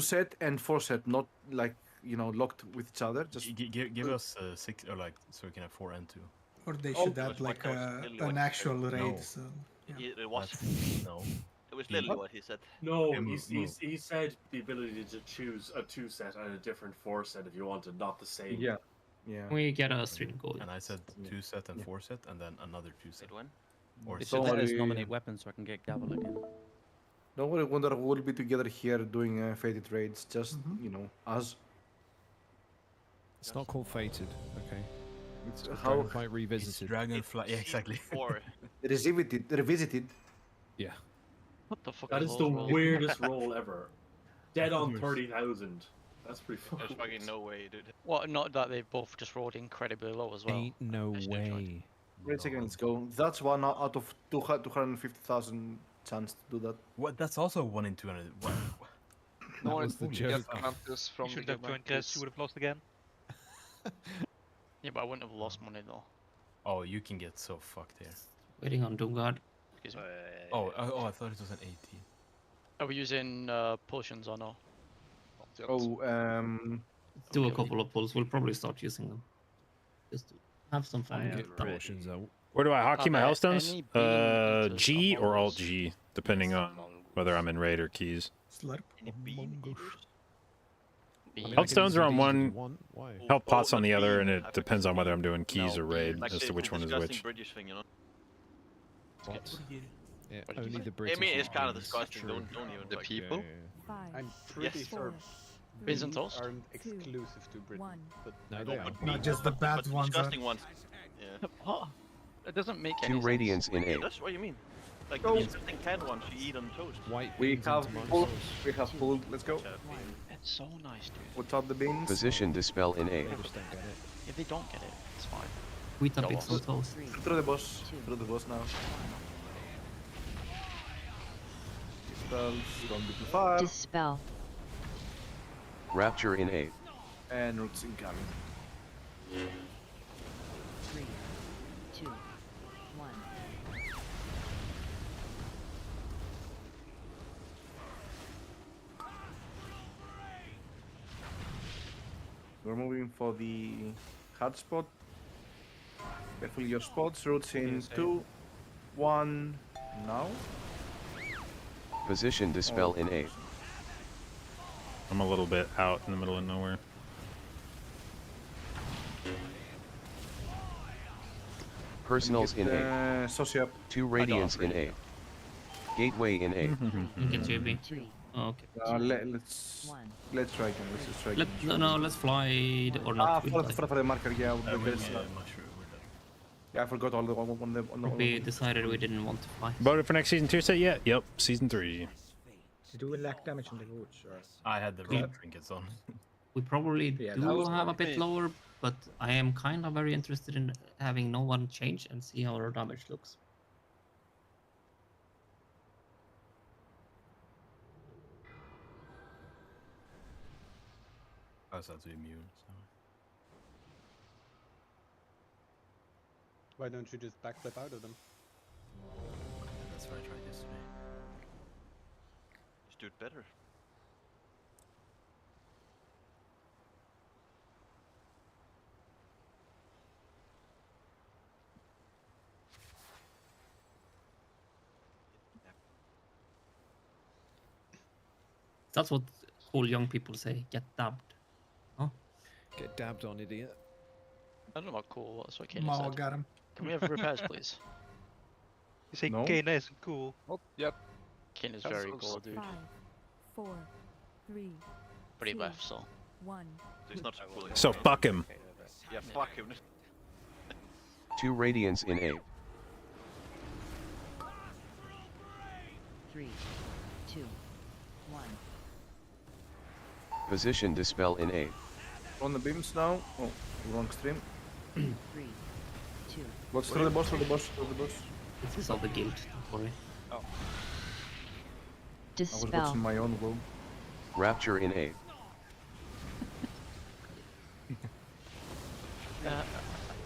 set and 4 set, not like locked with each other. Just give us 6 or like so we can have 4 and 2. Or they Oh, should It add was like what that was literally what an he actual said. raid. No. So It was. No. It was literally what he said. No, Okay, move. he said the ability to choose a 2 set and a different 4 set if you wanted, not the same. yeah. We get a stream goal. And I said 2 set and 4 set, and then another 2 set. Wait, when? Or They so. should let us nominate weapons so I can get gavel again. Don't worry, wonder we'll be together here doing fated raids. Just us. It's not called Fated, okay? It's called how Dragonflight Revisited. Dragonflight, yeah, exactly. Revisited. Yeah. What the fuck? That is the weirdest roll ever. Dead on 30,000. That's pretty There's fucking. fucking no way, dude. Well, not that they both just rolled incredibly low as well. Ain't no way. Wait a second, let's go. That's 1 out of 250,000 chance to do that. What? That's also 1 in 200. What? That was the joke. You should have joined us. You would have lost again. Yeah, but I wouldn't have lost money though. Oh, you can get so fucked here. Waiting on Doomguard. Excuse me. Oh, I thought it was an 18. Are we using potions or no? Oh, Let's do a couple of pulls. We'll probably start using them. Just to have some fun. and get done. Portions out. Where do I hotkey my there hellstones? any beam G eaters or among Alt us? G, depending on whether I'm in raid or keys. slurp. Any beam eaters? Beam. Health stones are on one, Why? health pots on not the other, beam. and it depends on whether I'm doing keys No, or raid Like as to the which one is disgusting which. British thing, you know. What? Yeah, What did you only say? the British. I mean, it's kind of ones. disgusting. True. Don't even. The like, people? Yeah. I'm pretty Yes. sure Beans and beans toast? aren't exclusive to Britain. But No, No, they are. but No, beans- just the bad but ones are- Disgusting ones. Yeah. What? It doesn't make any 2 sense. radiance in Yeah, 8. that's what you mean. Like Go. the disgusting canned ones you eat on toast. White we beans and have tomato pulled. sauce. We have pulled. Let's go. It's so nice, dude. Put out the beans. Position dispel in 8. They just don't get it. If they don't get it, it's fine. Wheat No bits loss. on toast. Through the boss. Through the boss now. Spells. Don't be too far. Dispel. Rapture in 8. And roots incoming. 3, 2, 1. We're moving for the hard spot. Careful your spots. Roots in 2, 1. Now. Position dispel in 8. I'm a little bit out in the middle of nowhere. Personals in 8. Sociop. 2 radiance in 8. Gateway in 8. Get JB. Oh, okay. Let's try again. Let's just try again. Let's fly or not. For the marker, yeah. Because, yeah, I forgot all the on the We decided we didn't want to fly. Voted for next season 2 set yet? Yep, season 3. Did we lack damage on the roots? Or? I had the Yeah. red trinkets on. We probably Yeah, that do was have a probably bit me. lower, but I am kind of very interested in having no one change and see how our damage looks. I was out to immune, so. Why don't you just backflip out of them? That's what I tried yesterday. Just do it better. That's what cool young people say. Get dabbed. Huh? Get dabbed on, idiot. I don't know about cool. That's what Kenny Mao said. got him. Can we have repairs, please? You say No. gay nice and cool. Oh, yep. Ken is That's very so cool, dude. 5, 4, 3, But he 2, left, so. 1. So he's not so cool. So fuck him. Yeah, fuck him. 2 radiance in 8. 3, 2, 1. Position dispel in 8. On the beams now. Oh, wrong stream. 3, 2. What's through the boss? Through the boss? Through the boss? This is all the guild. Don't worry. I was Dispel. watching my own world. Rapture in 8.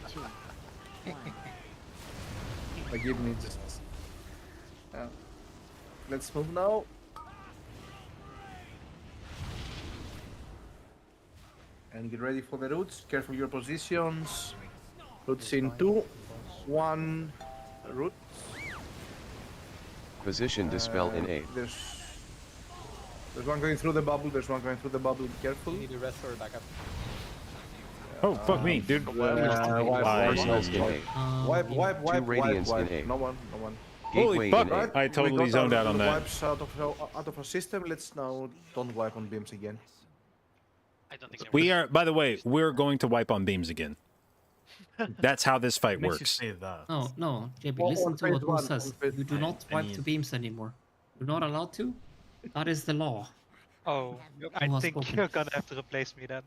2, 1. I give me just. Let's move now. And get ready for the roots. Careful your positions. Roots in 2, 1. Roots. Position dispel in 8. There's one going through the bubble. There's one going through the bubble. Be careful. You need a rest or a backup. Oh, fuck me, dude. Arsenals in 8. Wipe. 2 radiants in 8. No one. Holy Gateway fuck! in 8. I totally zoned out on that. Wipes out of our system. Let's now don't wipe on beams again. I don't think We are, by the way, we're going to wipe on beams again. That's how this fight works. No, JB, Well, listen on to what phase Mo one, says. on phase You do not wipe to beams anymore. You're not allowed to. That is the law. Oh, I Who has think spoken? you're gonna have to replace me then.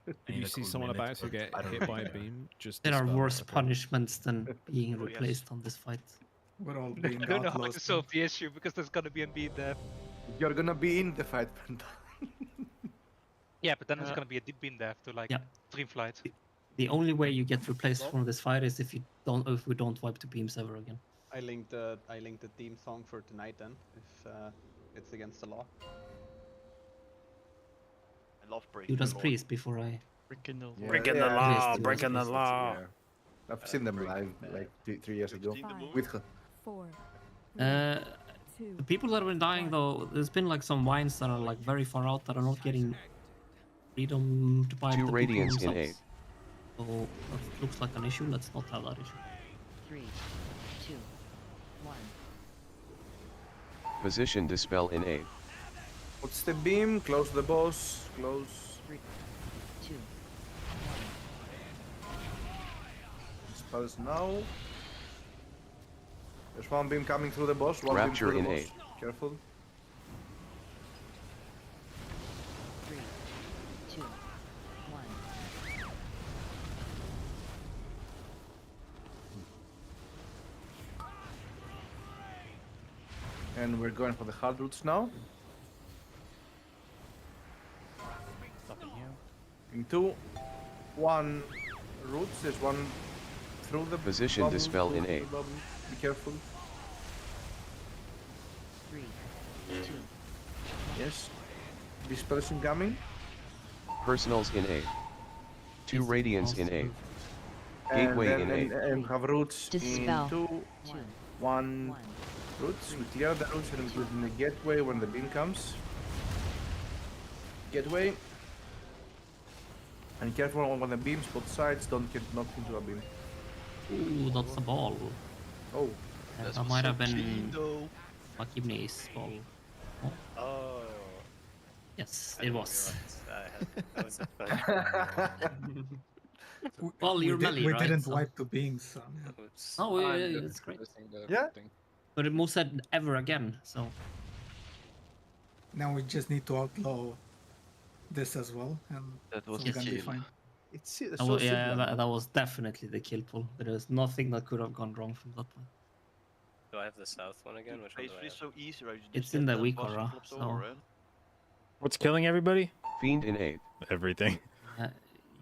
If you see someone about to get hit by a beam, just There are dispel worse it, okay? punishments than being replaced on this fight. We're all I being don't know how outlaws. to solve the issue because there's gonna be a beam there. You're gonna be in the fight, Panda. Yeah, but then there's gonna be a deep beam there to like Dreamflight. The only way you get replaced from this fight is if we don't wipe to beams ever again. I linked the theme song for tonight then, if it's against the law. I love breaking Judas the law. Priest before I. Breaking the law. Breaking the law, breaking the law. Yeah. I've seen them live like 3 years ago with her. 4. The people that have been dying though, there's been like some wines that are like very far out that are not getting freedom to buy 2 the people radiants in themselves. 8. So that looks like an issue. Let's not have that issue. 3, 2, 1. Position dispel in 8. What's the beam? Close the boss. Close. 3, 2, Spells now. There's one beam coming through the boss. One Rapture beam through in the boss. Careful. 3, 2, 1. And we're going for the hard roots now. In 2, 1. Roots. There's one through the Position bubble, dispel through in the 8. bubble. Be careful. 3, 2. Yes. Dispels incoming. Personals in 8. 2 radiants in 8. And Gateway then in 8. and have roots Dispel. in 2, 1. Roots. We clear the roots and put in the gateway when the beam comes. Gateway. And careful on the beams, both sides, don't get knocked into a beam. Ooh, that's a ball. Oh. That might have been Makibne's ball. Oh. Yes, it was. We- Well, we you're did- melee, we right? didn't So- wipe to beams. So, Oh, yeah, it's great. Yeah. But Mo said ever again, so. now we just need to outlaw this as well, and That was we're gonna be kill. fine. It's Oh, yeah, that was definitely the kill pull. There is nothing that could have gone wrong from that point. Do I have the south one again? Which one do I Basically have? so easy, right? You It's just in get the that weak boss and aura, flips so- over, right? What's killing everybody? Fiend in 8. Everything.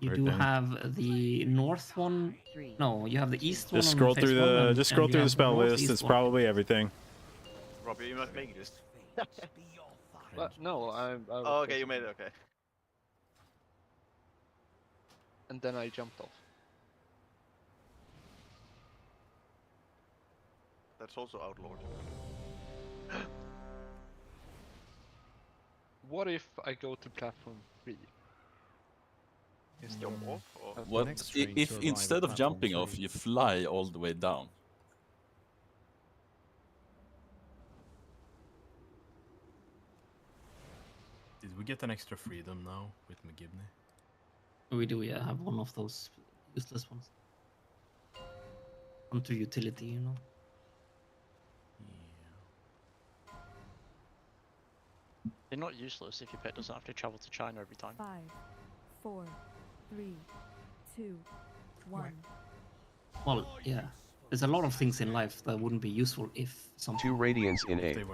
You do Everything. have the north one. No, you have the east one. Just on scroll phase through one the and- just and scroll you through the have spell list. northeast It's one. probably everything. Robbie, you're not making this. What? No, I Oh, okay, you made it. Okay. And then I jumped off. That's also outlawed. What if I go to platform 3? Is jump off or? What if instead of jumping off, you fly all the way down? Did we get an extra freedom now with McGibney? We do, yeah, have one of those useless ones. Onto utility, you know. They're not useless if your pet doesn't have to travel to China every time. 5, 4, 3, 2, 1. Well, yeah. There's a lot of things in life that wouldn't be useful if some 2 radiants in 8. Isn't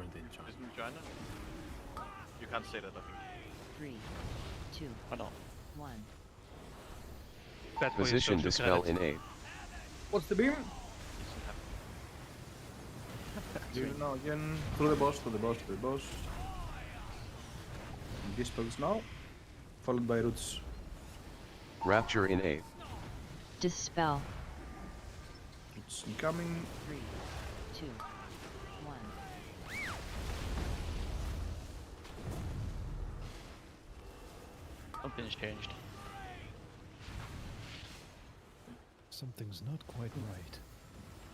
China? You can't say that, I think. 3, 2, Why not? 1. Position dispel in 8. What's the beam? Now again, through the boss, through the boss, through the boss. And dispels now, followed by roots. Rapture in A. Dispel. It's incoming. 3, 2, 1. Something's changed. Something's not quite right.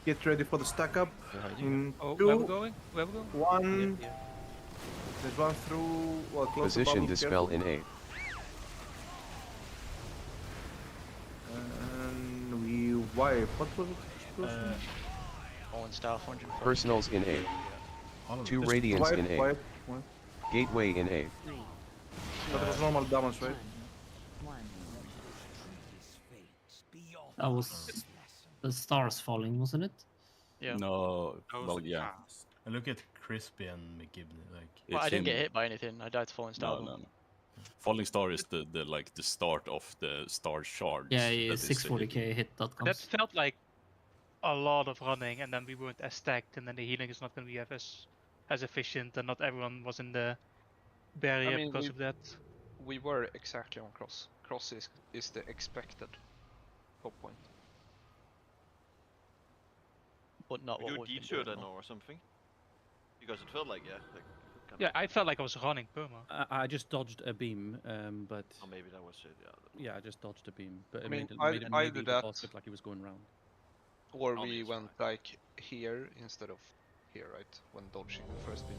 Get ready for the stack up. In Oh, 2, where we going? Where we going? 1. There's one through. Well, close the Position bubble, dispel careful. in A. And we wipe. What was it? Explosion? Fallen staff 105. Personals in A. All of 2 Just radiants wipe, in A. wipe, wipe. Gateway in A. 3, But it was normal damage, right? 1. That was the stars falling, wasn't it? Yeah. No, well, yeah. And look at Crispy and McGibney, like. Well, I It's didn't him. get hit by anything. I died to falling star. No. Falling Star is the like the start of the star shards. Yeah, that is 640k hit that comes. That felt like a lot of running, and then we weren't as stacked, and then the healing is not going to be as efficient, and not everyone was in the barrier because of that. We were exactly on cross. Cross is the expected top point. But not We what do we've been detour doing then now. or something? Because it felt like, yeah. Like, Yeah, I felt like I was running perma. I just dodged a beam, but or maybe that was it, yeah. yeah, I just dodged a beam, but I it mean, made either the that- boss look like he was going round. Or Oh, we yes, went like here instead of here, right? When dodging the first beam.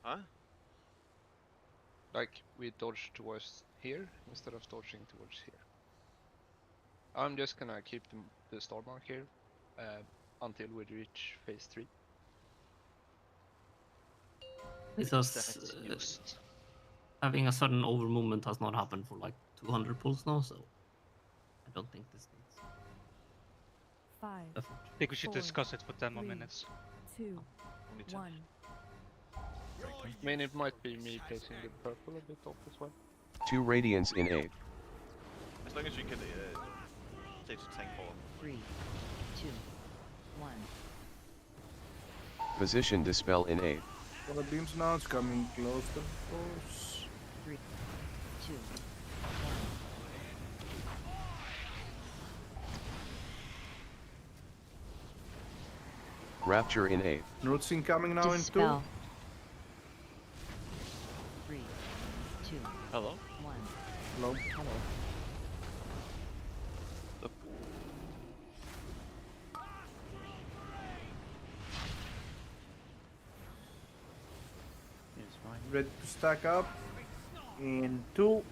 Huh? Like we dodged towards here instead of dodging towards here. I'm just gonna keep the star mark here until we reach phase 3. Because having a sudden over movement has not happened for like 200 pulls now, so I don't think this needs. 5. I think we should 4, discuss it for 10 more 3, minutes. 2, Only 10. 1. I mean, it might be me placing the purple a bit off as well. 2 radiants in A. As long as we can stage the tank for 3, 2, 1. Position dispel in A. Well, the beams now, it's coming close to the force. 3, 2, 1. Rapture in A. Roots incoming now in 2. Dispel. 3, 2, Hello? 1. Hello. Hello. It's fine. Ready to stack up. In 2,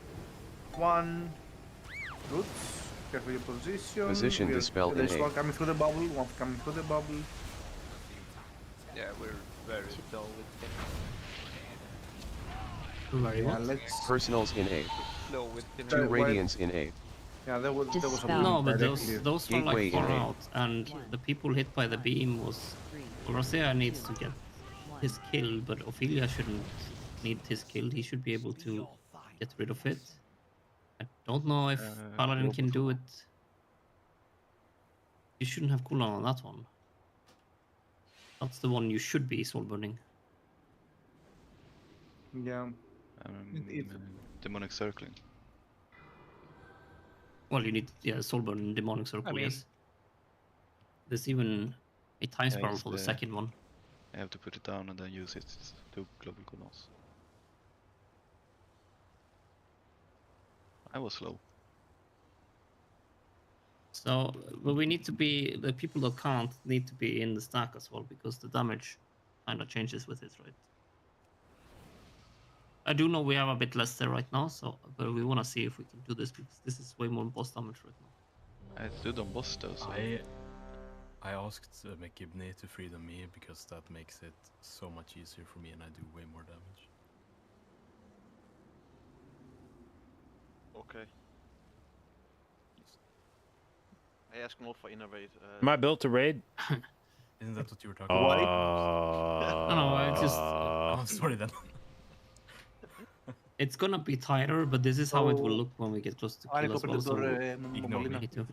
1. Roots. Careful your position. Position dispel in There's A. one coming through the bubble, one coming through the bubble. Yeah, we're very dull with Very Yeah, what? let's. Personals in A. slow with 2 radiants in A. Yeah, there was a Dispel. No, beam but directly. those were Gateway like far in A. out, and the people hit by the beam was. 3, Rosea needs to get his kill, but Ophelia shouldn't need his kill. He should be able to get rid of it. I don't know if Paladin can do it. You shouldn't have cooldown on that one. That's the one you should be soul burning. Yeah. Demonic circling. Well, you need soul burn and demonic circle. I mean- Yes. There's even a time Yeah, spiral it's for the the- second one. I have to put it down and then use it to global cooldowns. I was slow. So, but we need to be the people that can't need to be in the stack as well because the damage kind of changes with it, right? I do know we have a bit less there right now, so but we want to see if we can do this because this is way more boss damage right now. I stood on boss though, so I asked McGibney to free me because that makes it so much easier for me and I do way more damage. Okay. I asked more for innovate. Am I built to raid? Isn't that what you were talking about? No, I just. Oh, sorry then. It's gonna be tighter, but this is how it will look when we get close to I kill as open well. the So door, ignore Molina. me too.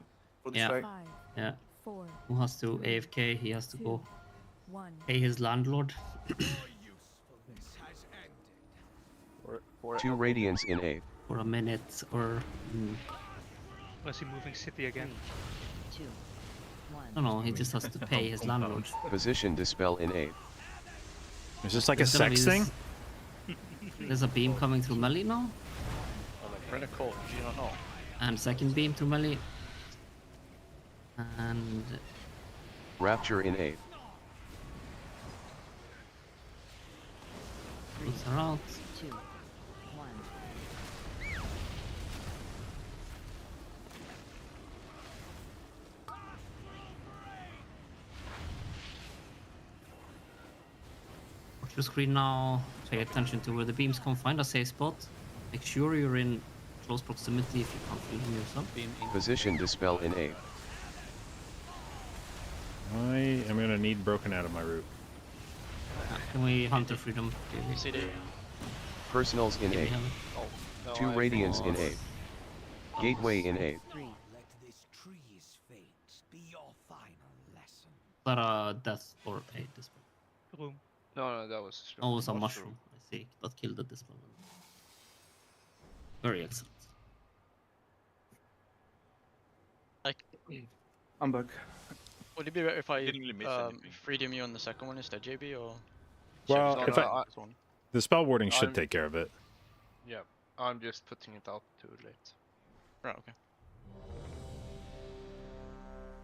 For the Yeah, strike. 5, yeah. 4, Who has to AFK? He has to 2, go 1. pay his landlord. 2 radiance in 8. For a minute or. Was he moving city again? 2, 1. No, he just has to pay his landlord. Position dispel in 8. Is this like a There's gonna sex be thing? There's a beam coming through melee now, Oh, like, we're in a call, do you not know? and second beam through melee. And Rapture in 8. roots are out. 2, 1. Watch your screen now. Pay attention to where the beams come. Find a safe spot. Make sure you're in close proximity if you can't feel them yourself. Position dispel in 8. I am gonna need broken out of my route. Can we hunter freedom? CD. Personals in 8. Oh, no, 2 I radiance think- in 8. Gateway in 8. 3. Let this tree's fate be your final lesson. But death or a dispel. Room. No, that was. Oh, it was a mushroom. I see. That killed the dispel. Very excellent. Like, I'm back. would it be better if I Didn't really miss anything. freedom you on the second one instead, JB, or? Well, No, if no, I, I- the spell warding should I'm- take care of it. Yeah, I'm just putting it out too late. Right, okay.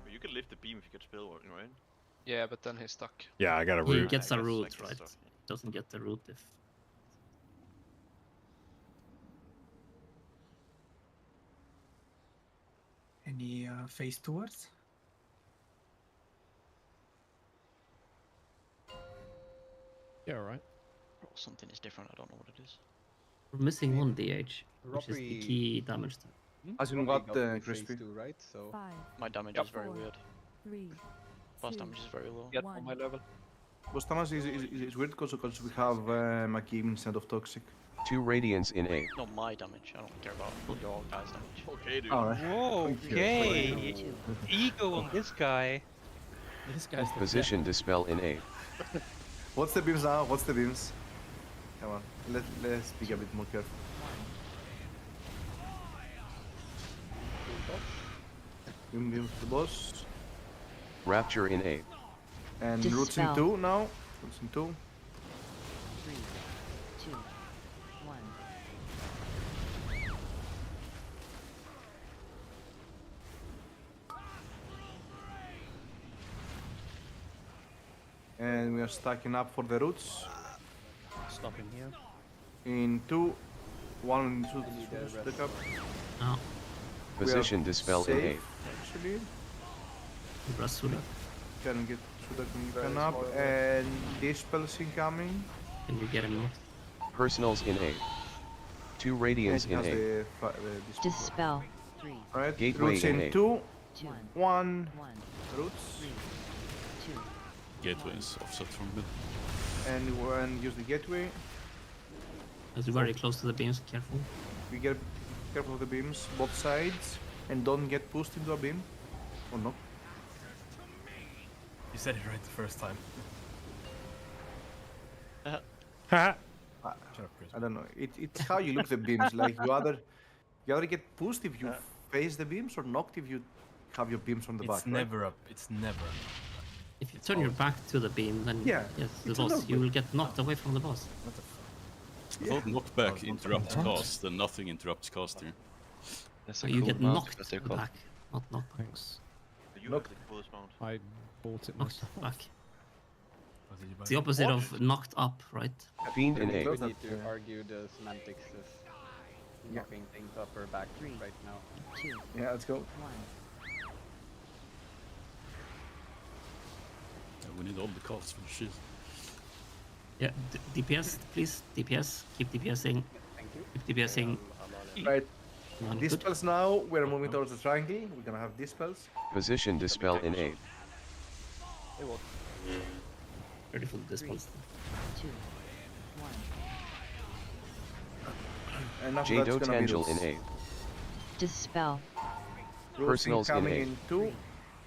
But you can lift the beam if you get spell warding, right? Yeah, but then he's stuck. Yeah, I got a He route. gets a I guess root, right? so. Doesn't get the root if. Any phase towards? Yeah, alright. Oh, something is different, I don't know what it is. We're missing one DH, which is the Robbery- key damage to. As in Probably what, got phase Crispy? 2, right? So 5, My damage Yep. is very 4, weird. 3, Plus 2, damage is very low. Get One. on my level. Bostamas is weird because we have Makim instead of Toxic. 2 radiance in 8. No, my damage. I don't care about your guys' damage. Okay, dude. Alright. Whoa, okay. Ego on this guy. This guy's the Position dispel in 8. What's the beams now? What's the beams? Come on, let's be a bit more careful. Beams the boss. Rapture in 8. And roots in Dispel. 2 now. Roots in 2. 3, 2, 1. And we are stacking up for the roots. Stopping here. In 2. 1 should need a stack rest. up. No, We are Position dispel in 8. safe, actually. rest with it. Can get Sudak Very can up. small. And dispels incoming. Can you get him off? Personals in 8. 2 radiance And in has 8. the dispel. Dispel. 3, Right, Gateway roots in in 8. 2. 2, 1. 1, Roots. 3, 2. Gateway is offset from mid. And use the gateway. As we're very close to the beams, careful. We get careful of the beams, both sides, and don't get pushed into a beam. Or no? You said it right the first time. Haha. Shut up, Chris. I don't know. It's how you look the beams. Like you either get pushed if you face the beams, or knocked if you have your beams on the back. It's never up. It's never up. If you turn your back to the beam, then Yeah, yes, the it's a boss, little you bit. will get knocked away from the boss. What the fuck? I thought knockback interrupts cast, and nothing interrupts caster. So you get knocked back, not knocked back. Thanks. You Look. have the full mount. I bought it Knocked myself. back. What did you buy? It's the opposite of knocked up, right? Fiend in Pretty 8. close. we need to that, argue the semantics of knocking things up or back 3, right now. 2, Yeah, let's go. 1. Yeah, we need all the casts for the shit. Yeah, DPS, please. DPS. Keep DPSing. Thank you. Keep DPSing. Right. One good. Dispels now. We're moving towards the triangle. We're gonna have dispels. Position dispel in 8. Beautiful dispels. 2, 1. And after that's gonna be Jdotangel in roots. 8. Dispel. Roots Personals in incoming 8. in 2.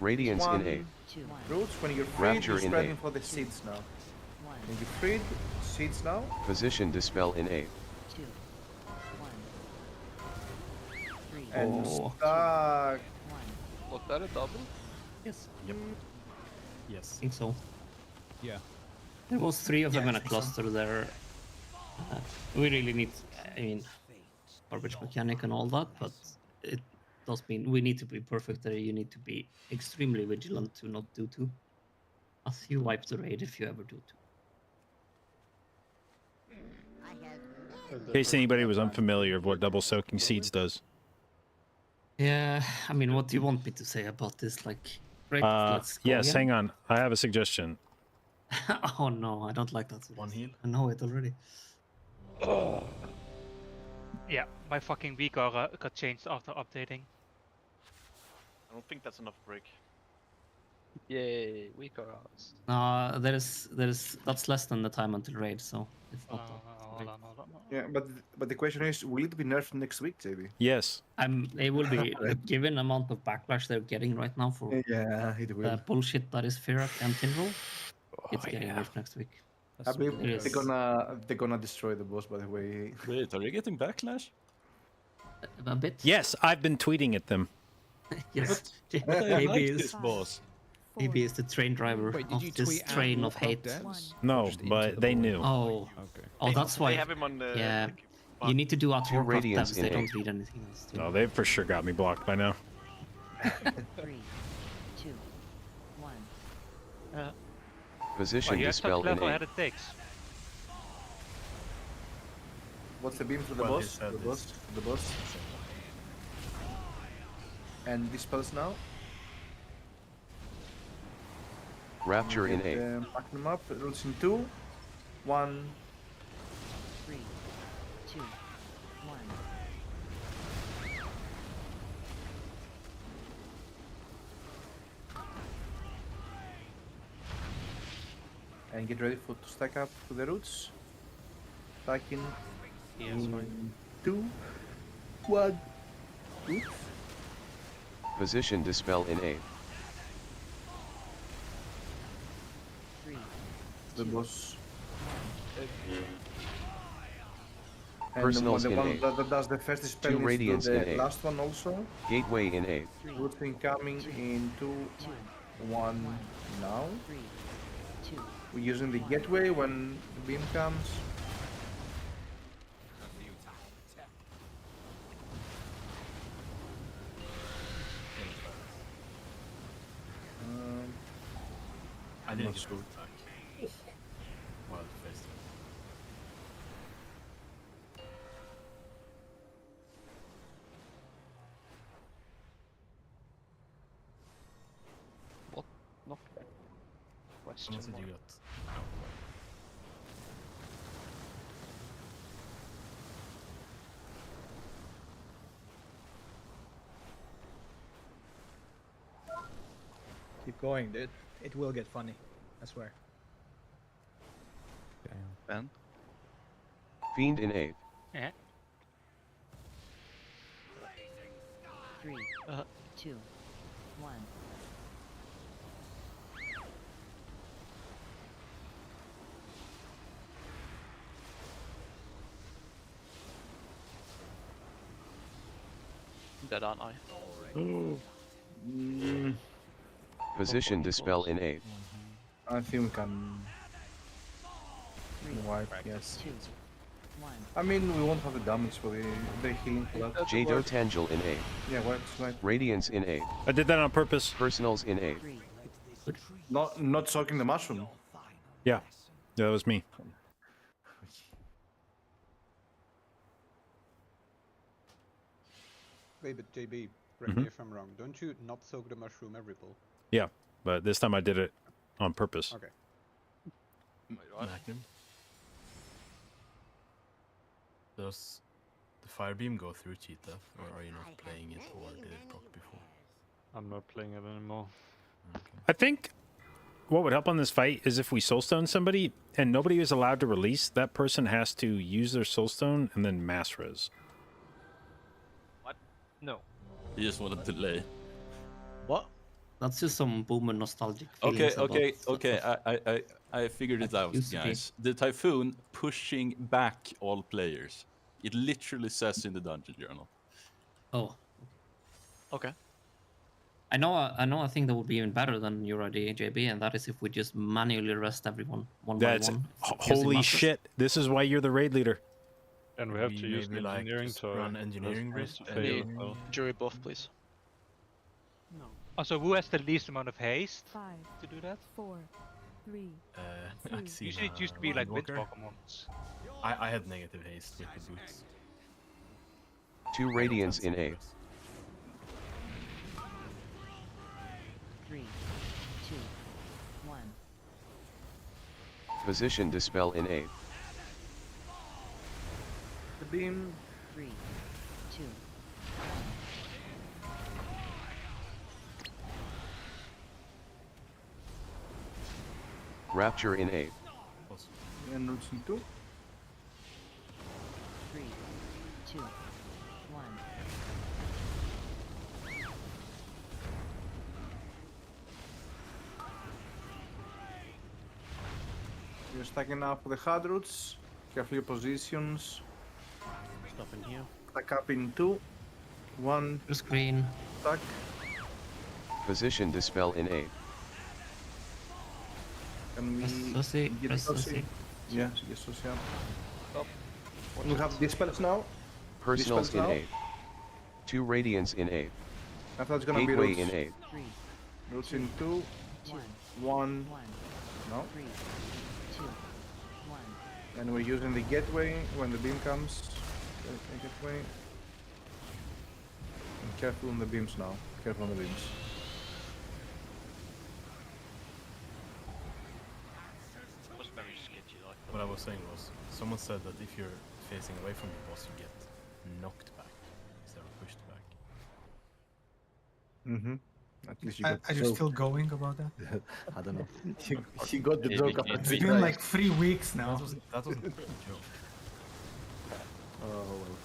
Radiance in 1. 8. 2, 1. Roots, when you're freed, Rapture you're in spreading 8. for the seeds now. 1, When you're freed, seeds now. Position dispel in 8. 2, And Oh. stuck. Was that a double? Yes. Yep. I Yes. think so. Yeah. There was 3 of them Yeah, in I a think so. cluster there. We really need, I mean, garbage mechanic and all that, but it does mean we need to be perfect there. You need to be extremely vigilant to not do 2. As you wipe the raid if you ever do 2. In case anybody was unfamiliar of what double soaking seeds does. Yeah, I mean, what do you want me to say about this? Like, great, let's go Yes, again. hang on. I have a suggestion. Oh no, I don't like that. One heal. I know it already. Yeah, my fucking weak aura got changed after updating. I don't think that's enough break. Yay, weak auras. That's less than the time until raid, so it's not. Hold on. Yeah, but the question is, will it be nerfed next week, JB? Yes. It will be given amount of backlash they're getting right now for Yeah, it will. the bullshit that is Fearak and Tindral. It's getting nerfed next week. I believe It is. they're gonna destroy the boss. By the way. Wait, are you getting backlash? A bit. Yes, I've been tweeting at them. Yes. But I like Maybe this boss. Maybe is the train driver Wait, did of you this tweet at train of Warcraft hate. devs? No, Just into but the they board? knew. Oh, Okay. oh, that's why. They have him on the. Yeah, like, you need to do at Two Warcraft radiants devs. in They A. don't read anything else. No, they for sure got me blocked by now. 3, 2, 1. Position you have dispel such in clever A. headed takes. What's the beam for the Well, he boss? said The this. boss. The boss. And dispels now. Rapture in A. Pack them up. Roots in 2, 1. 3, 2, 1. And get ready to stack up to the roots. Back in. Yeah, it's fine. 2, 1. Oops. Position dispel in A. 3, The boss. Personals and in the A. one that does the first dispel Two needs to do radiants the in A. last one also. Gateway in A. Roots incoming in 2, 1 now. 3, 2. We're using the gateway when the beam comes. I didn't not get sure. attack. Well, faced it. What? Not question Someone said you mark. got. Keep going, dude. It will get funny. I swear. Ben? Fiend in A. Yeah. 3, 2, 1. Dead, aren't I? Position dispel in A. I think we can wipe, yes. 2, 1. I mean, we won't have the damage for the healing for that. Jdotangel in A. Yeah, wipes, right. Radiance in A. I did that on purpose. Personals in A. 3, Not soaking the mushroom. Yeah, that was me. Wait, but JB, correct me if I'm wrong. Don't you not soak the mushroom every pull? Yeah, but this time I did it on purpose. Okay. Magnum. Does the fire beam go through Cheetah, or are you not playing it, or did it proc before? I'm not playing it anymore. I think what would help on this fight is if we soulstone somebody and nobody is allowed to release, that person has to use their soulstone and then mass res. What? No. He just wanted to delay. What? That's just some boomer nostalgic Okay, feelings about okay, stuff okay. of- I figured it out, used to be. guys. The Typhoon pushing back all players. It literally says in the dungeon journal. Oh, Okay. I know a thing that would be even better than your idea, JB, and that is if we just manually rest everyone one That's by one. holy masters. shit. This is why you're the raid leader. And we have to use maybe, like, engineering just to run engineering for us risk to and fail then- as well. Druid buff, please. Also, who has the least amount of haste 5, to do that? 4, 3, Axina Usually it used to be like Windwalker. Windwalker monks. I had negative haste with the boots. 2 radiance in A. 3, 2, 1. Position dispel in A. The beam. 3, 2, Rapture in A. And roots in 2. 3, 2, 1. You're stacking up the hard roots. Careful your positions. Stop in here. Stack up in 2. 1. Screen. Stack. Position dispel in A. Can we Associ- get associate. Yes, yes, associate. We have dispels now. Personals in Dispels A. 2 radiance in A. I thought it's gonna be Gateway roots. in A. 3, Roots in 2. 2, 1. 1. No. 3, 2, 1. And we're using the gateway when the beam comes. Okay, gateway. And careful on the beams now. Careful on the beams. It was very sketchy, like. What I was saying was, someone said that if you're facing away from the boss, you get knocked back instead of pushed back. Mm-hmm. At least you got Are you joke. still going about that? I don't know. He got the joke up It's been like 3 weeks now. That wasn't a joke. Oh well.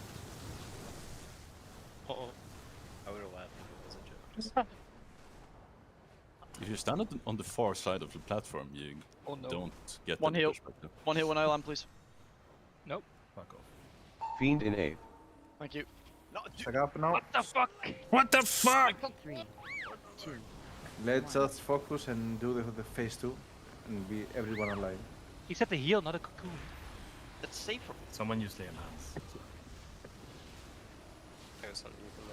Uh-oh. I would have laughed if it was a joke. If you stand on the far side of the platform, you Oh, no. don't get One any heal. pushback though. One heal, one island, please. Nope. Fuck off. Fiend in A. Thank you. No, Stack up now. What the fuck? What the fuck? 3, 2, Let's just focus and do the phase 2 and be everyone alive. He said the heal, not a cocoon. That's safer. Someone used their hands. There's something you can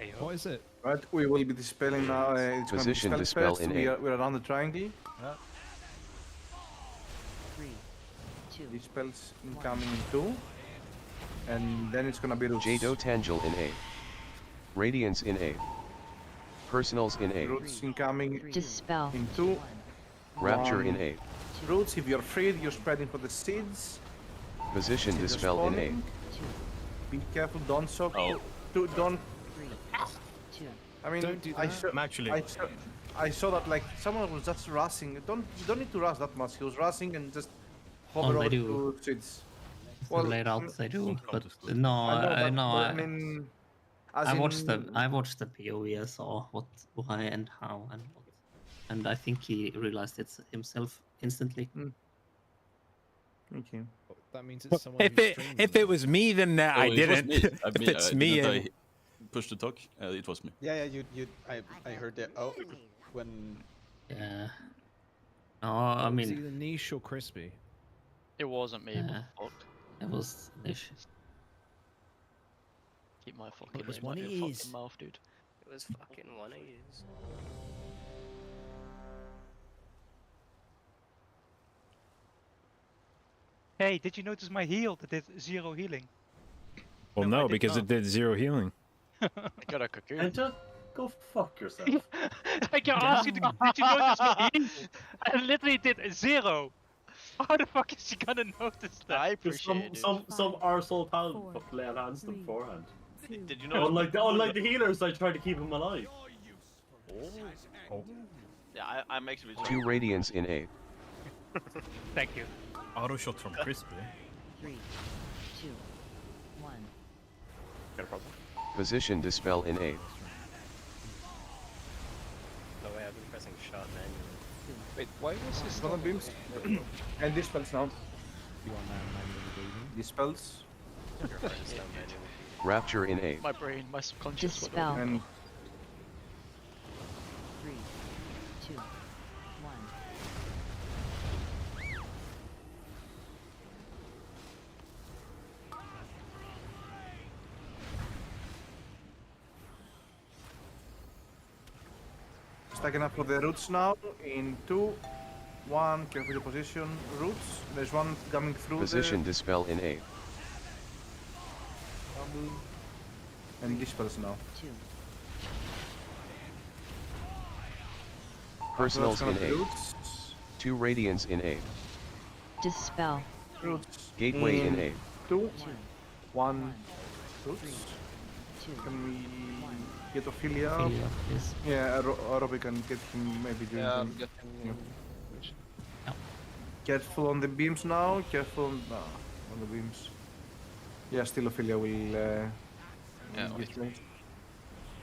make. What is it? Right, we will be dispelling now. It's gonna be Position dispel dispel first. in We A. are, we're around the triangle. 3, 2, Dispels incoming in 2. And then it's gonna be roots. Jdotangel in A. Radiance in A. Personals in A. Roots incoming Dispel. in 2. Rapture in One. A. Roots, if you're afraid, you're spreading for the seeds. Position Seeds are dispel in A. spawning. Be careful, don't soak. Oh. Don't. 3, 2. I mean, Don't do I that. saw. I'm actually. I saw that like someone was just rushing. You don't need to rush that much. He was rushing and just hover Oh, I over do. to seeds. It's Well, laid out, I do, don't come but to school. no, I know, I mean, as I in- watched the POV. I saw why and how and what, and I think he realized it himself instantly. Okay. That means it's someone If who it streamed if them. it was me, then I Oh, it was didn't. me. If it's me, didn't and I push the talk? It was me. Yeah, I heard that. Oh, when Yeah. No, I It's mean, either niche or crispy. It wasn't me, Yeah. but fuck. it was niche. Keep my fucking was name one out of your his. fucking mouth, dude. It was fucking one of yous. Hey, did you notice my heal that did 0 healing? well, No, I no, did because not. it did 0 healing. I got a cocoon. Go fuck yourself. I can ask you, did you notice my heal? I literally did 0. How the fuck is he gonna notice that? I Because appreciate it. some arsehole pal Four, fucking lay hands to them 3, beforehand. 2, Did you know? Unlike the healers, I try to keep him alive. Yeah, I'm actually. 2 radiance in A. Thank you. Auto shot from Crispy. 3, 2, 1. Got a problem? Position dispel in A. No way, I've been pressing shot manually. Wait, why was this One of beams. And dispels now. You are now manually bleeding. Dispels. Your friends down manually. Rapture in A. My brain, my subconscious. what do I Dispel. do? And 3, 2, 1. stacking up for the roots now. In 2, 1. Careful your position. Roots. There's one coming through. Position Dispel in A. And dispels now. 2. Personals in A. Roots. 2 Radiants in A. Dispel. Roots. Gateway in A. 2, 2. 1. Roots. 2. Can we get Ophelia up? Ophelia, yes. Yeah, Robbie can get him maybe doing Yeah, I'm some- getting. Careful on the beams now. Careful on the beams. Yeah, still Ophelia will. Yeah, will wait. get me.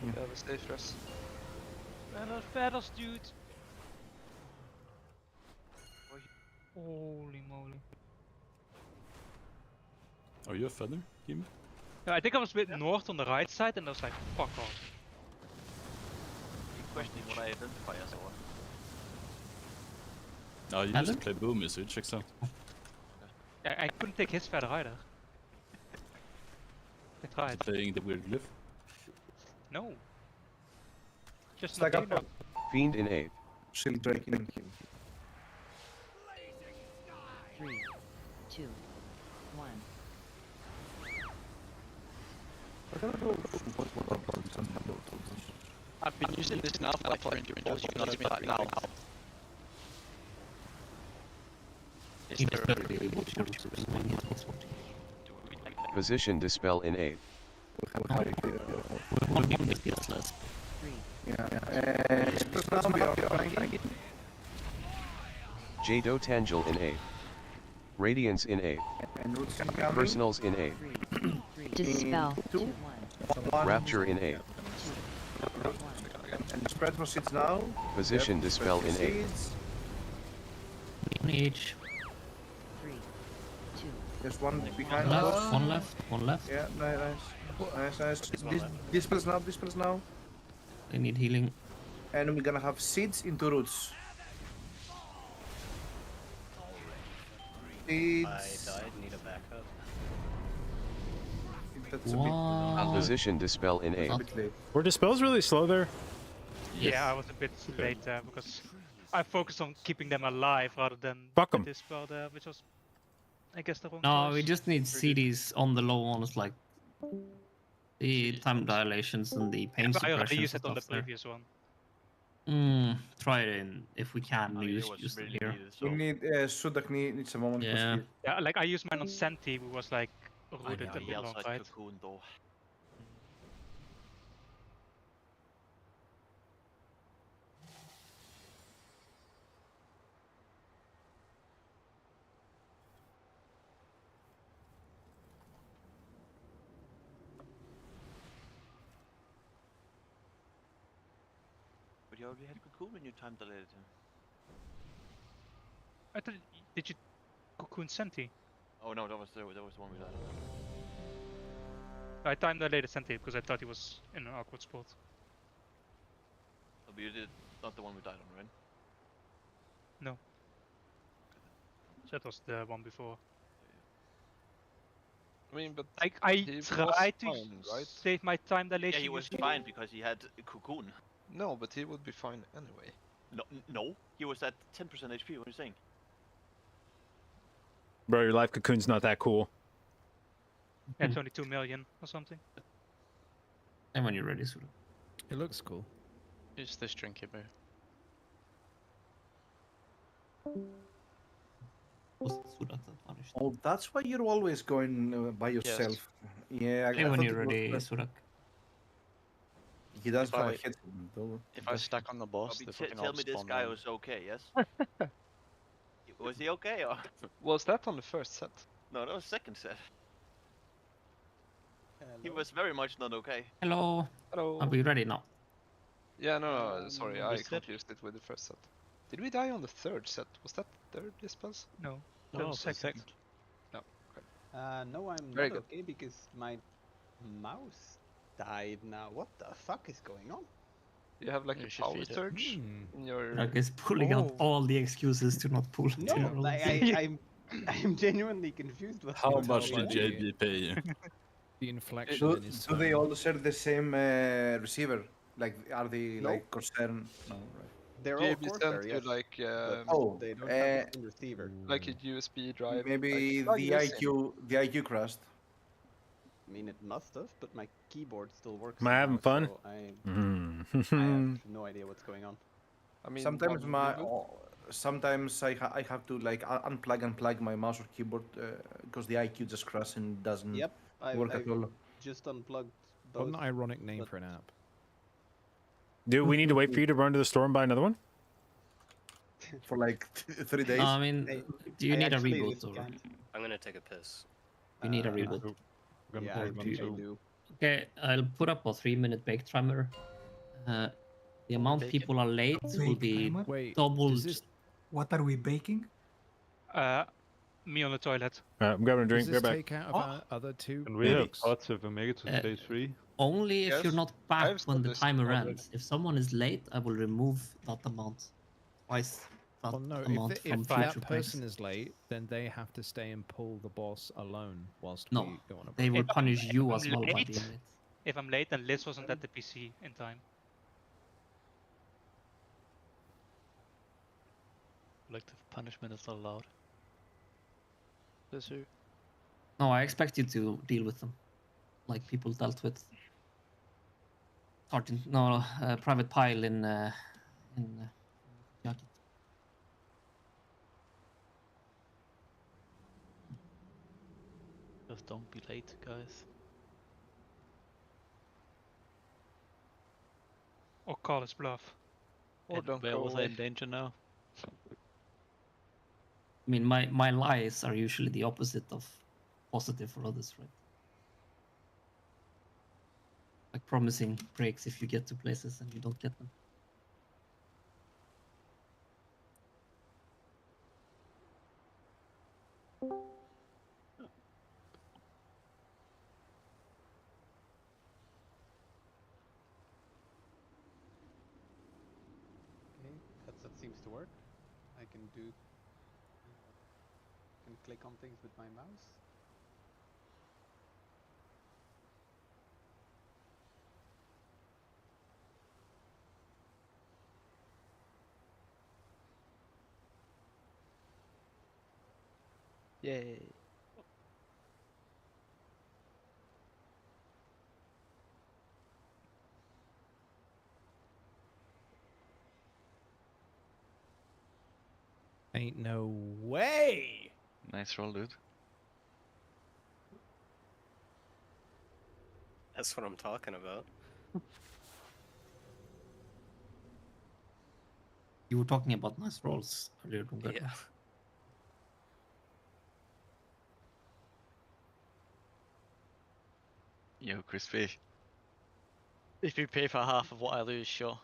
Yeah, we stay fresh. Feathers, dude. Holy moly. Are you a feather, Kim? Yeah, I think I was a bit north on the right side, and I was like, fuck off. You're questioning what I identify as or what? Oh, you Feather? just play Boomy, so it checks out. I couldn't take his feather either. I tried. Playing the weird glyph. No. Just Stack not up. enough. Fiend in A. Shield Drake in. 3, 2, 1. I've been using this now for like 20 minutes. You can use me like now. Is You there just better be able to when he hits 40. Position Dispel in A. With one game that gets less. 3. Jdotangel in A. Radiance in A. And roots coming. Personals in A. 3. Dispel. 2, 1. Rapture in A. 2, 1. And spread for seeds now. Position Dispel in A. Seeds. One each. 3, 2. There's one behind One us. left, one left, one left. Yeah, nice. Dispels now. They need healing. And we're gonna have seeds into roots. Seeds. I died, need a backup. That's a Wow. Position Dispel in A. bit late. Were dispels really slow there? Yeah, I was a bit late there because I focused on keeping them alive rather than Fuck 'em. this spell there, which was, I guess, the wrong No, choice. we just need CDs on the low ones, like the time dilations and the pain But I already suppression used it on the stuff there. previous one. Try it in if we can. Oh, yeah, use it was use them really here. needed, We so need Sudak needs a moment. Yeah. Yeah, like I used mine on Senti, who was like I rooted know, a he bit long, outside right? cocoon though. But you already had cocoon when you time deleted him. I thought, did you cocoon Senti? Oh no, that was the one we died. I time dilated Senti because I thought he was in an awkward spot. Oh, but you did not the one we died on, right? No. That was the one before. I mean, but I he was tried to fine, right? save my time dilation. Yeah, he was using- fine because he had cocoon. No, but he would be fine anyway. No, he was at 10% HP. What are you saying? Bro, your life cocoon's not that cool. Yeah, it's only 2 million or something. And when you're ready, Suda. It looks cool. Use this drink here, bro. Was Suda that punished? Oh, that's why you're always going by yourself. Yeah, Hey, when thought you're it was ready, that- Sudak. He does If have I- a hit though. If I stack on the boss, Bobby, the fucking tell odds me this spawn guy one. was okay, yes? Was he okay or? Was that on the first set? No, that was second set. He was very much not okay. Hello. Hello. Are we ready now? Yeah, no, sorry, I we said- confused it with the first set. Did we die on the third set? Was that third dispels? No, No, that was it's the second. No. Okay. No, I'm Very not good. okay because my mouse died now. What the fuck is going on? You have like You a should power feed it. surge in your. Like it's pulling out all the excuses to not pull. No, to roll. I'm genuinely confused. What's How going much on. did JB pay you? The inflection Do, in his do they all share the same receiver? Like, are they No. like Corsair? No, right. They're all JB Corsair, sent you yes, like but they don't have the same receiver. like a USB drive. Maybe like, plug the this in. IQ crashed. I mean, it must have, but my keyboard still works. Am I having fun? So I Mm. have no idea what's going on. I mean, Sometimes one reboot? sometimes I have to like unplug and plug my mouse or keyboard because the IQ just crashes and doesn't Yep, work I've at all. just unplugged What both. an ironic name but- for an app. Dude, we need to wait for you to run to the store and buy another one? For like 3 days. I mean, do you I need a actually reboot or can't. I'm gonna take a piss. you need a reboot? Yeah, I think I do. Okay, I'll put up a 3-minute bake timer. The amount bake it? people are late will Bake be timer? Wait, doubled. What are we baking? Me on the toilet. I'm grabbing a drink. Does Be this right back. take out of our other two? Can we have bakes? thoughts if we make it to Uh, stage 3? Only if Yes, you're not back I've when the said this timer already. ends. If someone is late, I will remove that amount. Twice that Well, no, amount if from that future person breaks. is late, then they have to stay and pull the boss alone whilst No, we go on a they will If I'm- punish if you I'm as well by late- being late. If I'm late, then Liz wasn't at the PC in time. Collective punishment is not allowed. This who? No, I expect you to deal with them, like people dealt with Sergeant, no, Private Pile in Jacket. Just don't be late, guys. Or call his bluff. Or don't Where go was I away. in danger now? I mean, my lies are usually the opposite of positive for others, right? Like promising breaks if you get to places and you don't get them. Okay, that seems to work. I can click on things with my mouse. Yay. Ain't no way. Nice roll, dude. That's what I'm talking about. You were talking about nice rolls earlier, Dunga. Yeah. Yo, crispy. If you pay for half of what I lose, sure.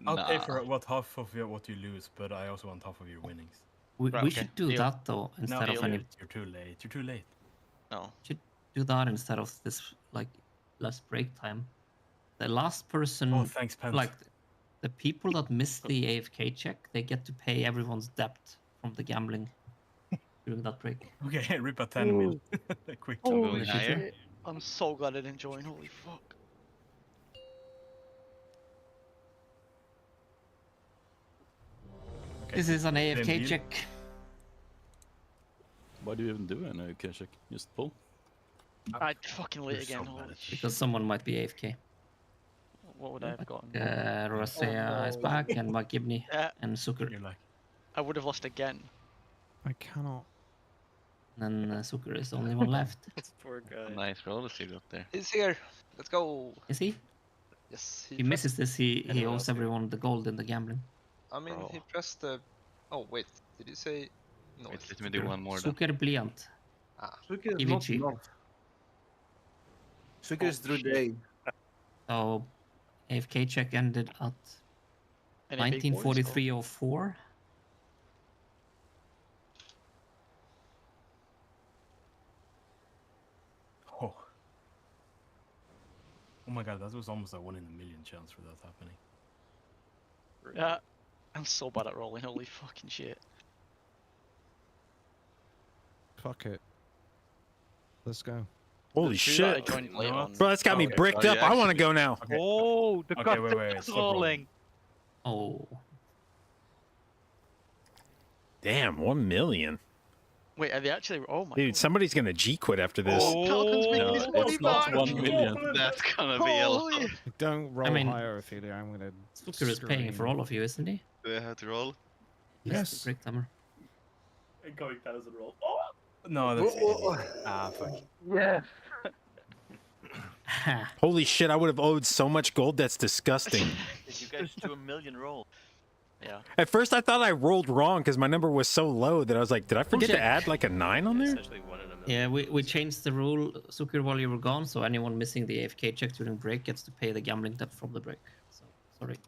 I'll pay for what half of what you lose, but I also want half of your winnings. We Right, okay. should do Deal. that though instead of any. You're too late. You're too late. No. Should do that instead of this like less break time. The last person, Oh, thanks, Pence. like the people that miss the AFK check, they get to pay everyone's debt from the gambling during that break. Okay, rip a 10 mil. Quick. Oh, going higher? shit. I'm so glad I didn't join. Holy fuck. Okay. This is an Same AFK deal. check. Why do you even do an AFK check? Just pull. I fucking late You're so again. Holy bad. shit. Because someone might be AFK. What would I have gotten? Rosea is back, and McGibney Yeah, and Zucker. You're like, I would have lost again. I cannot. And then Zucker is the only one left. Poor guy. Nice roll you got there. He's here. Let's go. Is he? Yes. He misses this. He Anyone owes else here? everyone the gold in the gambling. I mean, he pressed the. Oh wait, did you say? No. Wait, let me do one more then. Zucker Blyant. Ah. Suki is not EVG. north. Suki is Druid A. So AFK check ended at Any big boys, or- 1943.04. oh, Oh my god, that was almost a 1 in a million chance for that happening. Yeah, I'm so bad at rolling. Holy fucking shit. Fuck it. Let's go. Holy True that I shit. joined late on. Bro, that's got me Okay. bricked up. I want to go now. Oh, the Okay, wait, cut is stop rolling. rolling. Oh. Damn, 1 million. Wait, are they actually? Oh my. Dude, somebody's going to G quit after this. Falcon's making his money It's not back. 1 million. That's gonna be a lot. Like, don't roll mean, higher, Ophelia. I'm gonna. Snooker is paying for all of you, isn't he? Do I have to roll? Yes. Break timer. Incoming 1,000 roll. No, that's fuck. Yeah. Holy shit, I would have owed so much gold. That's disgusting. Did you guys do a million roll? Yeah. At first, I thought I rolled wrong because my number was so low that I was like, did I forget to Bullshit. add like a 9 on there? Essentially 1 in a million. Yeah, we changed the rule, Sukir, while you were gone, so anyone missing the AFK check during break gets to pay the gambling debt from the break. So, sorry.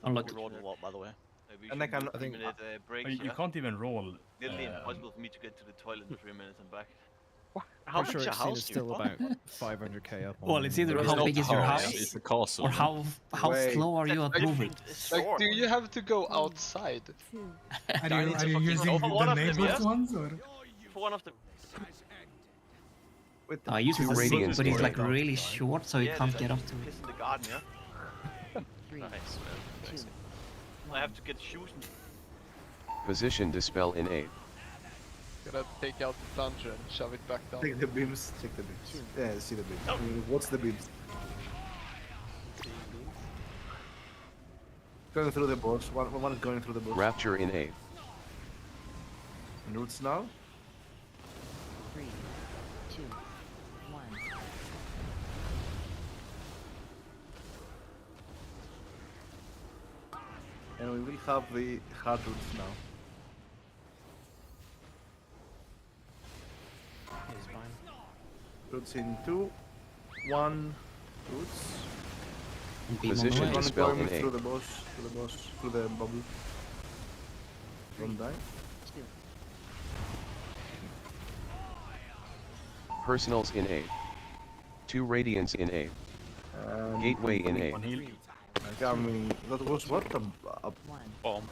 Unlucky. We rolled a lot, by the way. And I can. Break, You can't even roll. Nearly impossible for me to get to the toilet in 3 minutes and back. How I'm sure much a it's seen house it's do you still want? about 500k up. Well, it's either It's how not big is your a house, It's a castle. or how Wait. slow are you at moving. Like, do you have to go outside? Are you using one the of them, neighbors yes. ones or? For one of them. I use Two the stick, radiance but he's in like eight. really short, so he Yeah, can't there's get like up to me. piss in the garden, yeah? 3, Nice, man. 2, I have to get shoes and Position dispel in 8. Gonna take out the plunger and shove it back down. Check the beams. Check the beams. Yeah, see the beams. What's the beams? Going through the boss. One is going through the boss. Rapture in 8. Roots now. 3, 2, 1. And we will have the hard roots now. It's fine. Roots in 2, 1. Roots. Position One dispel going in 8. through the boss. Through the bubble. Don't die. 2, Personals in 8. 2 Radiance in 8. Gateway in 8. I mean, that was what? A 1. Bomb.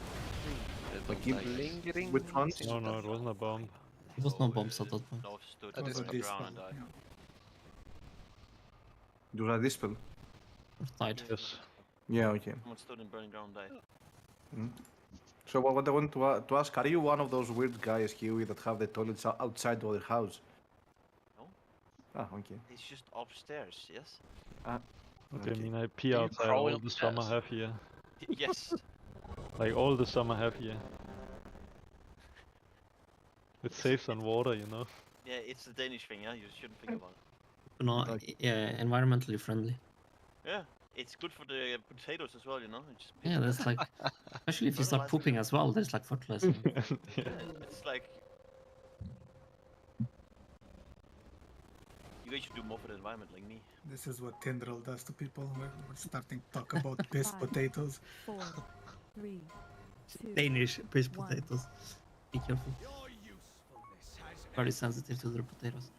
Lingering. which ones? No, no, it wasn't a bomb. There was no bombs at that point. no stood That on is the this ground one, and died. Do I dispel? Or died. Yes. Yeah, okay. Someone stood in burning ground and died. Mm. So what I want to ask, are you one of those weird guys, Huey, that have the toilets outside the other house? No. Ah, okay. It's just upstairs, yes? Ah, Okay, I okay. mean, I pee you outside crawl all the summer upstairs? half year. Yes. Like all the summer half year. It saves on water, you know. Yeah, it's the Danish thing, yeah? You shouldn't think about it. No, yeah, environmentally friendly. Yeah, it's good for the potatoes as well, you know? It just Yeah, there's like, especially if you start pooping as well, there's like fertilizer. Yeah. It's like... You guys should do more for the environment like me. This is what Tindril does to people. We're starting to talk about piss potatoes. 4, 3, 2, Danish piss 1. potatoes. Be careful. Very sensitive to their potatoes.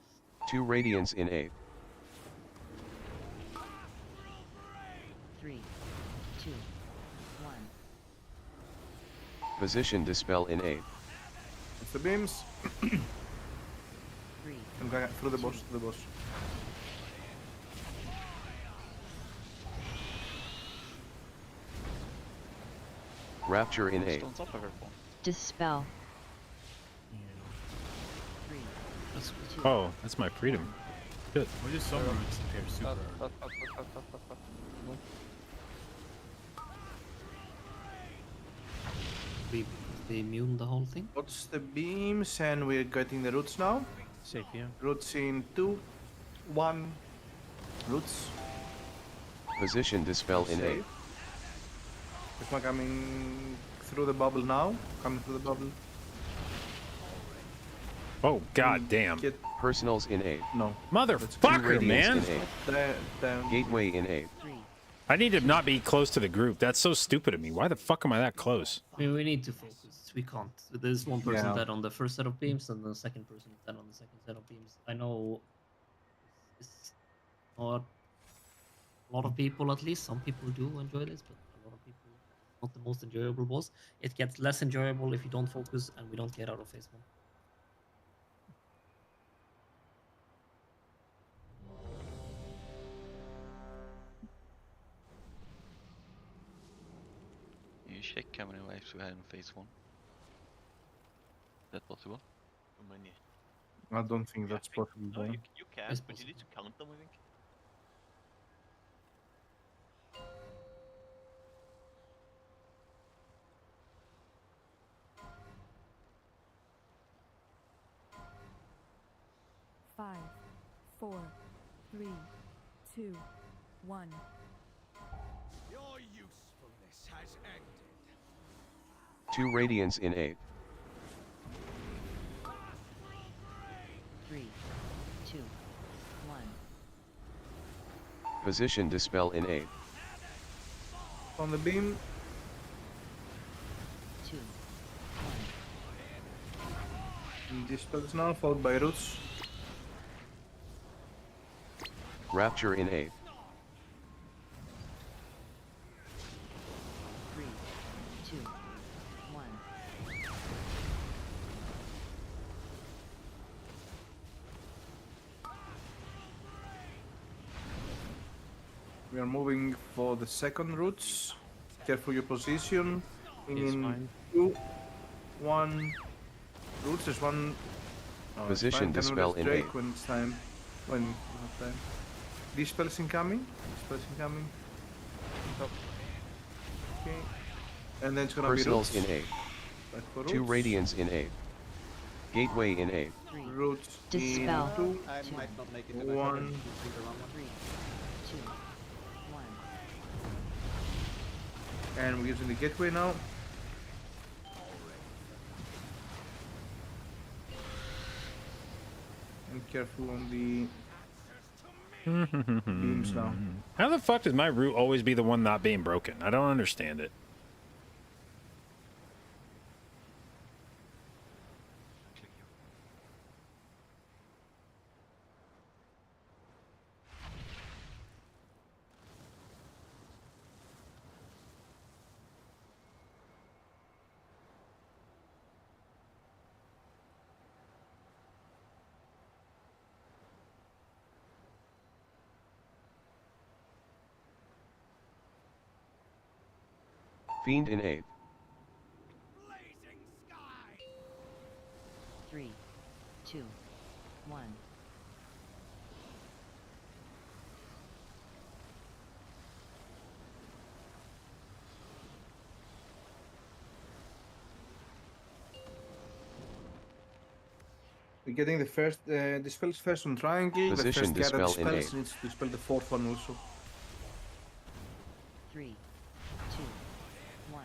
2 Radiance in 8. 3, 2, 1. Position dispel in 8. It's the beams. 3, I'm going through the boss, Rapture in 8. Still on top of everyone. Dispel. 3, That's 2, Oh, that's my freedom. Good. Or just summer roots appear super early. They immune the whole thing. What's the beams? And we're getting the roots now. Safe here. Roots in 2, 1. Roots. Position dispel in 8. It's not coming through the bubble now. Coming through the bubble. Oh, god damn. Get Personals in 8. no. 2 Motherfucker, Radiance man. in 8. Down. Gateway in 8. 3. I need to not be close to the group. That's so stupid of me. Why the fuck am I that close? I mean, we need to focus. We can't. There's one person Yeah. dead on the first set of beams, and the second person dead on the second set of beams. I know it's not a lot of people, at least some people do enjoy this, but a lot of people, not the most enjoyable boss. It gets less enjoyable if you don't focus and we don't get out of phase 1. You check how many waves we had in phase 1. Is that possible? How many? I don't think that's possible. No, though. you can, It's but you need to count them, I think. Five, 4, 3, 2, 1. Your usefulness has ended. 2 radiance in 8. 3, 2, 1. Position dispel in 8. On the beam. 2, Dispels now, followed by roots. Rapture in 8. 3, 2, 1. We are moving for the second roots. Careful your position. In 2, 1. Roots is one. Oh, it's Position fine. Can we dispel let in Drake 8. when it's time. When we have time. Dispels incoming. Dispels incoming. Okay. And then it's gonna Personals be roots. in 8. Back for 2 roots. radiance in 8. Gateway in 8. Roots Dispel. in 2, I might not make it to 1. 3, 2, 1. And we're using the gateway now. And careful on the beams now. How the fuck does my route always be the one not being broken? I don't understand it. Fiend in 8. 3, 2, 1. We're getting the first dispels first on triangle. Position the first guy that dispel in dispels 8. needs to dispel the fourth one also. 3, 2, 1.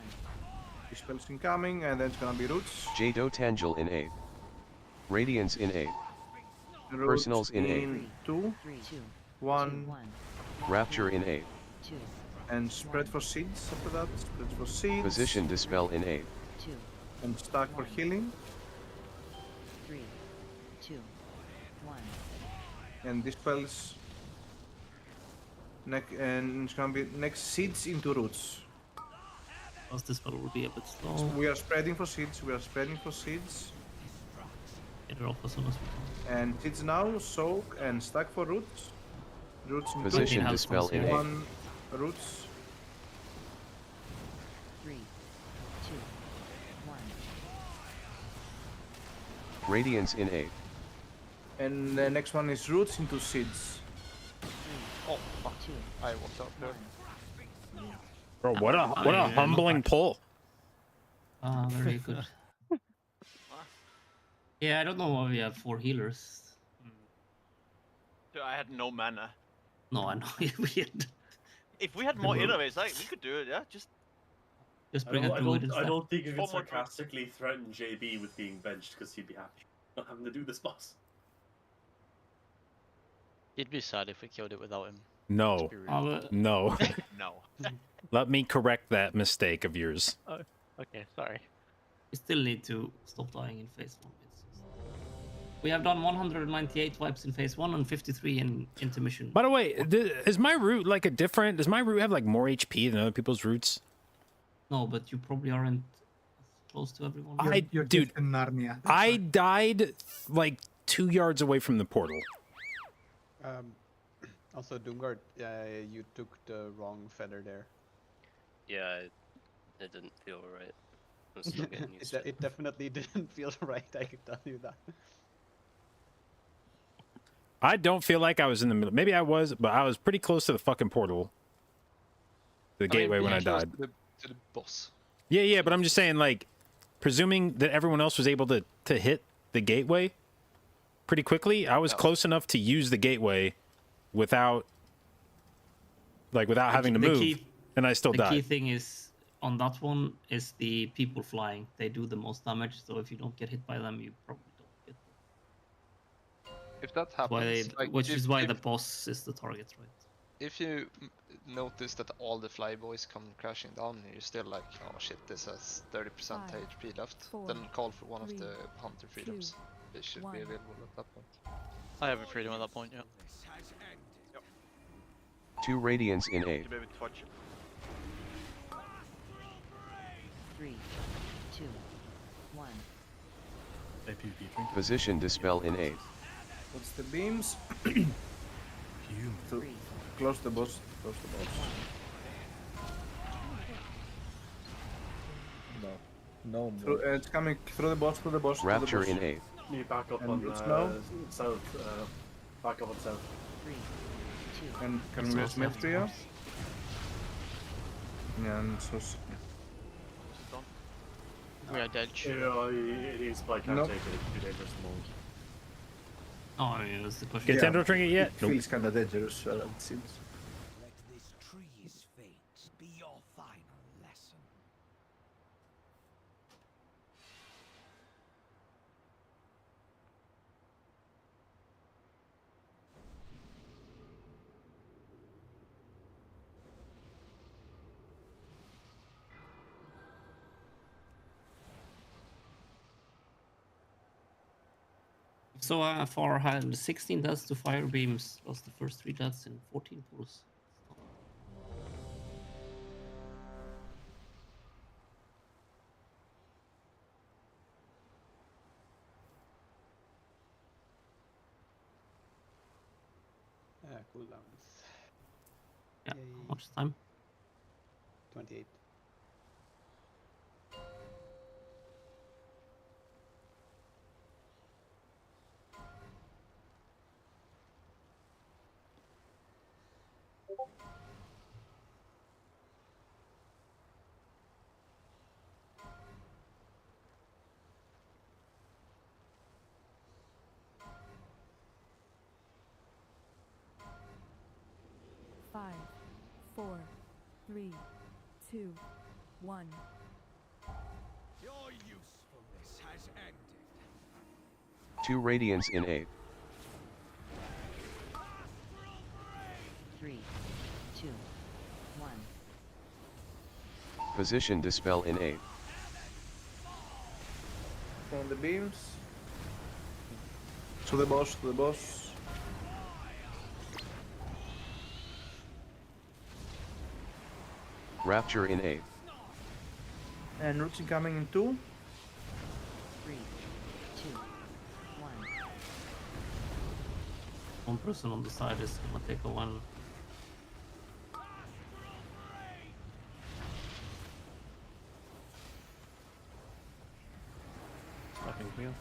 Dispels incoming, and then it's gonna be roots. Jdotbusinessmail in 8. Radiance in 8. Roots Personals in 8. 2, 3, 2, 1, Rapture in 8. 2, and spread for seeds after that. Spread for seeds. Position dispel in 8. 2, And stack for healing. 3, 2, 1. And dispels. And it's gonna be next seeds into roots. Because this spell will be a bit slow. So we are spreading for seeds. We are spreading for seeds. Get it off as soon as we can. And seeds now, soak and stack for roots. Roots in Position 2, dispel in 8. 1, roots. 3, 2, 1. Radiance in 8. And the next one is roots into seeds. Oh, fuck. I was up there. Bro, what a humbling pull. Ah, very good. Yeah, I don't know why we have 4 healers. So I had no mana. No, I know. Weird. If we had more innovates, like we could do it. Yeah, just bring a druid I instead. don't think you can 4 more druids. sarcastically threaten JB with being benched because he'd be happy not having to do this boss. He'd be sad if we killed it without him. No. No. No. Let me correct that mistake of yours. Oh, okay, sorry. We still need to stop dying in phase 1. We have done 198 wipes in phase 1 and 53 in intermission. By the way, is my route like a different? Does my route have like more HP than other people's routes? No, but you probably aren't close to everyone. You're Dude, just in Narnia. I died like 2 yards away from the portal. Also, Doomguard, you took the wrong feather there. Yeah, it didn't feel right. I'm still getting used to it. It definitely didn't feel right, I can tell you that. I don't feel like I was in the middle. Maybe I was, but I was pretty close to the fucking portal. The gateway when I died. To the boss. Yeah, but I'm just saying, like, presuming that everyone else was able to hit the gateway pretty quickly, I was close enough to use the gateway without having to move, and I still died. The key thing is, on that one, is the people flying. They do the most damage, so if you don't get hit by them, you probably don't get them. If that happens, Which is why the boss is the target, right? If you notice that all the flyboys come crashing down and you're still like, oh shit, this has 30% HP left, then call for one of the hunter freedoms. They should be available at that point. I have a freedom at that point, yeah. 2 radiance in 8. You maybe touch it. 3, 2, 1. Position dispel in 8. What's the beams? Three. Close the boss. Close the boss. No more. It's coming through the boss, through the boss. Rapture in 8. You back up And on it's now? south. Back up on south. 3, 2. And can we smith to you? Yeah, and so. We are dead. He's like, can't take it. It's too dangerous at the moment. Oh, yeah, that's the question. Get Tendril Trinket yet? It feels kind of dangerous, it seems. Let this tree's fate be your final lesson. So far had 16 deaths to fire beams, plus the first 3 deaths in 14 pulls. Cooldowns. Yeah, how much time? 28. Five, 4, 3, 2, 1. Your usefulness has ended. 2 radiance in 8. 3, 2, 1. Position dispel in 8. On the beams. To the boss, to the boss. Rapture in 8. And roots incoming in 2. 3, 2, 1. One person on the side is gonna take a one. Stopping wheel.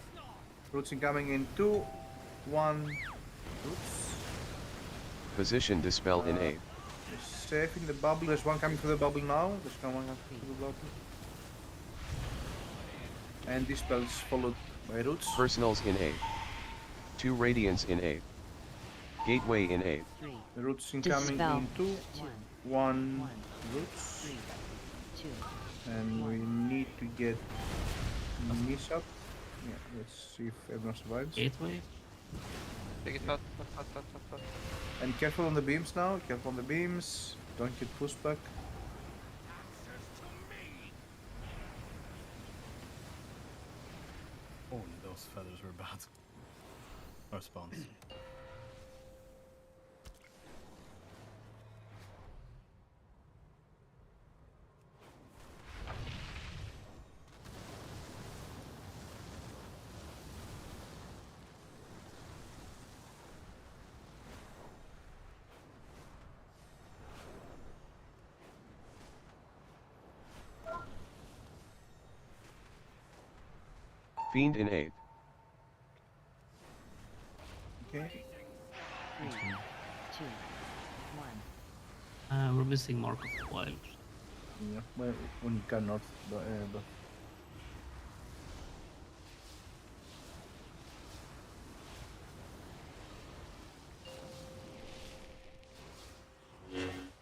Roots incoming in 2, 1. Roots. Position dispel in 8. Saving the bubble. There's one coming through the bubble now. There's one coming through the bubble. And this spell is followed by roots. Personals in 8. 2 radiance in 8. Gateway in 8. The roots incoming Dispel. in 2, 1 roots. 3, 2. And we need to get Miss up. Yeah, let's see if everyone survives. Gateway. Take it fat, fat, fat, fat, fat. And careful on the beams now. Careful on the beams. Don't get pushed back. Only those feathers were bad. Or spawns. Fiend in 8. Okay. 3, 2, 1. We're missing Mark of the Wild. Yeah, well, when you can north, but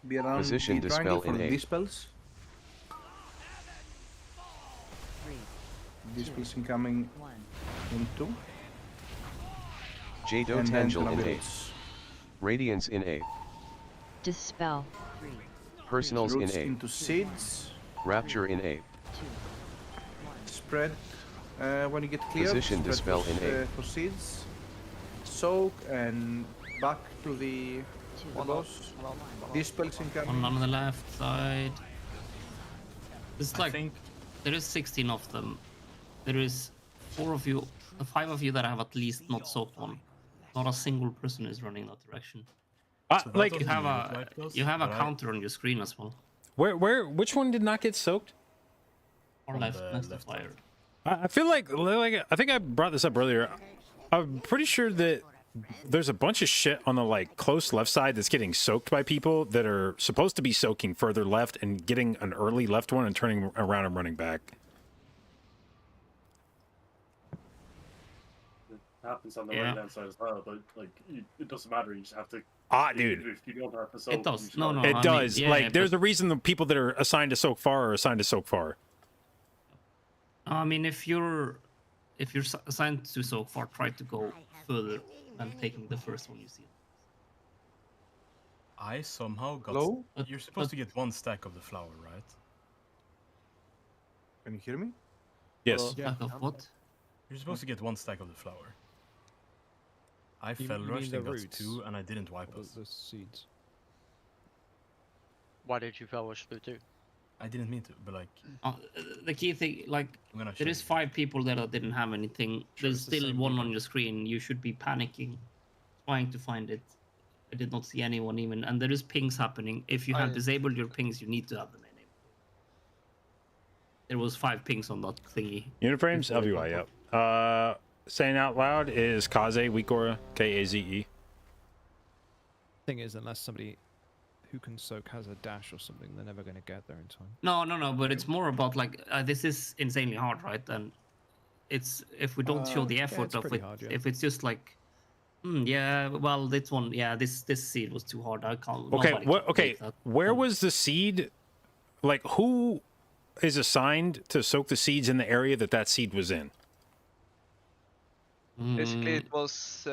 be around Position the triangle dispel for in 8. dispels. 3, Dispels incoming 1. in 2. Jdotbusinessmail in 8. Radiance in 8. Dispel. 3, Personals in Roots 8. into seeds. Rapture in 8. 2, 1. Spread when you get cleared. Position spread dispel for, in 8. For seeds. Soak and back to the boss. Dispels incoming. One on the left side. It's like there is 16 of them. There is 4 of you, 5 of you that have at least not soaked one. Not a single person is running that direction. Like you have a counter on your screen as well. Which one did not get soaked? Or left, next to fire. I feel like I think I brought this up earlier. I'm pretty sure that there's a bunch of shit on the like close left side that's getting soaked by people that are supposed to be soaking further left and getting an early left one and turning around and running back. It happens on the right hand side as well, but like it doesn't matter. You just have to. Dude. If you don't have to soak, It does. you just No, gotta- no. It does. Like, there's a reason the people that are assigned to soak far are assigned to soak far. I mean, if you're assigned to soak far, try to go further than taking the first one you see. I somehow got. Hello? You're supposed to get 1 stack of the flower, right? Can you hear me? Yes. Stack of what? You're supposed to get 1 stack of the flower. I You fell mean rushed the and got roots? 2, and I didn't wipe us. The seeds. Why did you fell rush through 2? I didn't mean to, but like. The key thing, like, I'm gonna there show is you. 5 people there that didn't have anything. There's it's the still same 1 people. on your screen. You should be panicking, trying to find it. I did not see anyone even, and there is pings happening. If you have disabled your pings, you need to have them enabled. There was 5 pings on that thingy. Uniframes? LVY, yep. Saying out loud is Kaze, weak aura, Kaze. Thing is, unless somebody who can soak has a dash or something, they're never going to get there in time. No, but it's more about like this is insanely hard, right? And it's if we don't show the yeah, effort it's of pretty it, hard, yeah. if it's just like, yeah, well, this one, yeah, this seed was too hard. I can't. Okay, nobody what? can Okay, make that. where was the seed? Like, who is assigned to soak the seeds in the area that seed was in? Basically, it was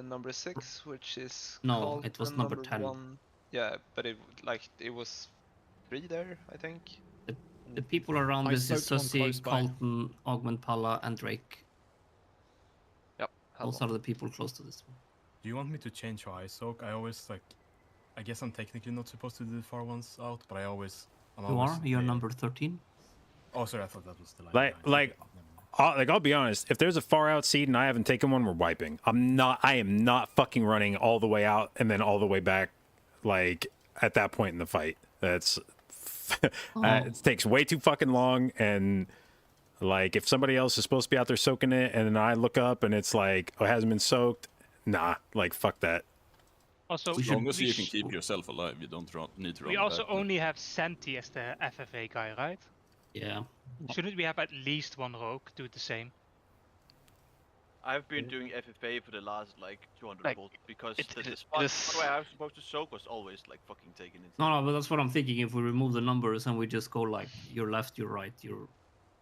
number 6, which is No, called it was the number 10. 1. Yeah, but it was 3 there, I think. The people around I this is soaked one Sussy, close by. Colton, Augment Pala, and Drake. Yep. Those are the people close to this one. Do you want me to change how I soak? I always like. I guess I'm technically not supposed to do the far ones out, but I'm You always, are. You're number 13. Oh, sorry, I thought that was the line. Like, I'll be honest. If there's a far out seed and I haven't taken one, we're wiping. I am not fucking running all the way out and then all the way back. Like at that point in the fight, that's it takes way too fucking long. And like, if somebody else is supposed to be out there soaking it, and then I look up and it's like, oh, it hasn't been soaked. Nah, like fuck that. Also, As long as you can keep yourself alive, you don't need to run we also back. only have Santi as the FFA guy, right? Yeah. Shouldn't we have at least 1 rogue do the same? I've been doing FFA for the last like 200 Like, volt because it the is- spot it is- where I was supposed to soak was always like fucking taken in. No, but that's what I'm thinking. If we remove the numbers and we just go like your left, your right, your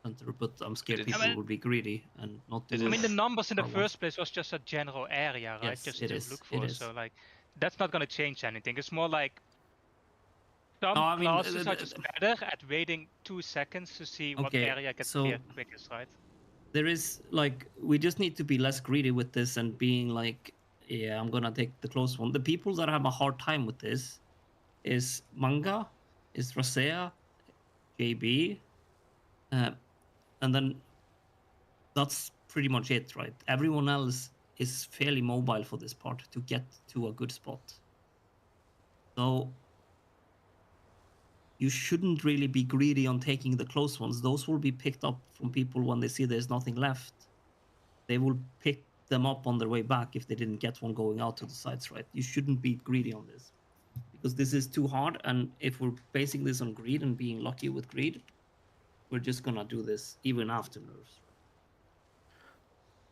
center, but I'm scared people will be greedy and not do. I mean, the numbers in the far ones. first place was just a general area, right? Yes, just it to is, look it for. is. So like, that's not gonna change anything. It's more like some No, I mean, classes are just better at waiting 2 seconds to see what Okay, area gets so- cleared quickest, right? there is like we just need to be less greedy with this and being like, yeah, I'm gonna take the close one. The people that have a hard time with this is Manga, is Rasea, JB, and then that's pretty much it, right? Everyone else is fairly mobile for this part to get to a good spot. So you shouldn't really be greedy on taking the close ones. Those will be picked up from people when they see there's nothing left. They will pick them up on their way back if they didn't get one going out to the sides, right? You shouldn't be greedy on this because this is too hard. And if we're basing this on greed and being lucky with greed, we're just gonna do this even after nerfs.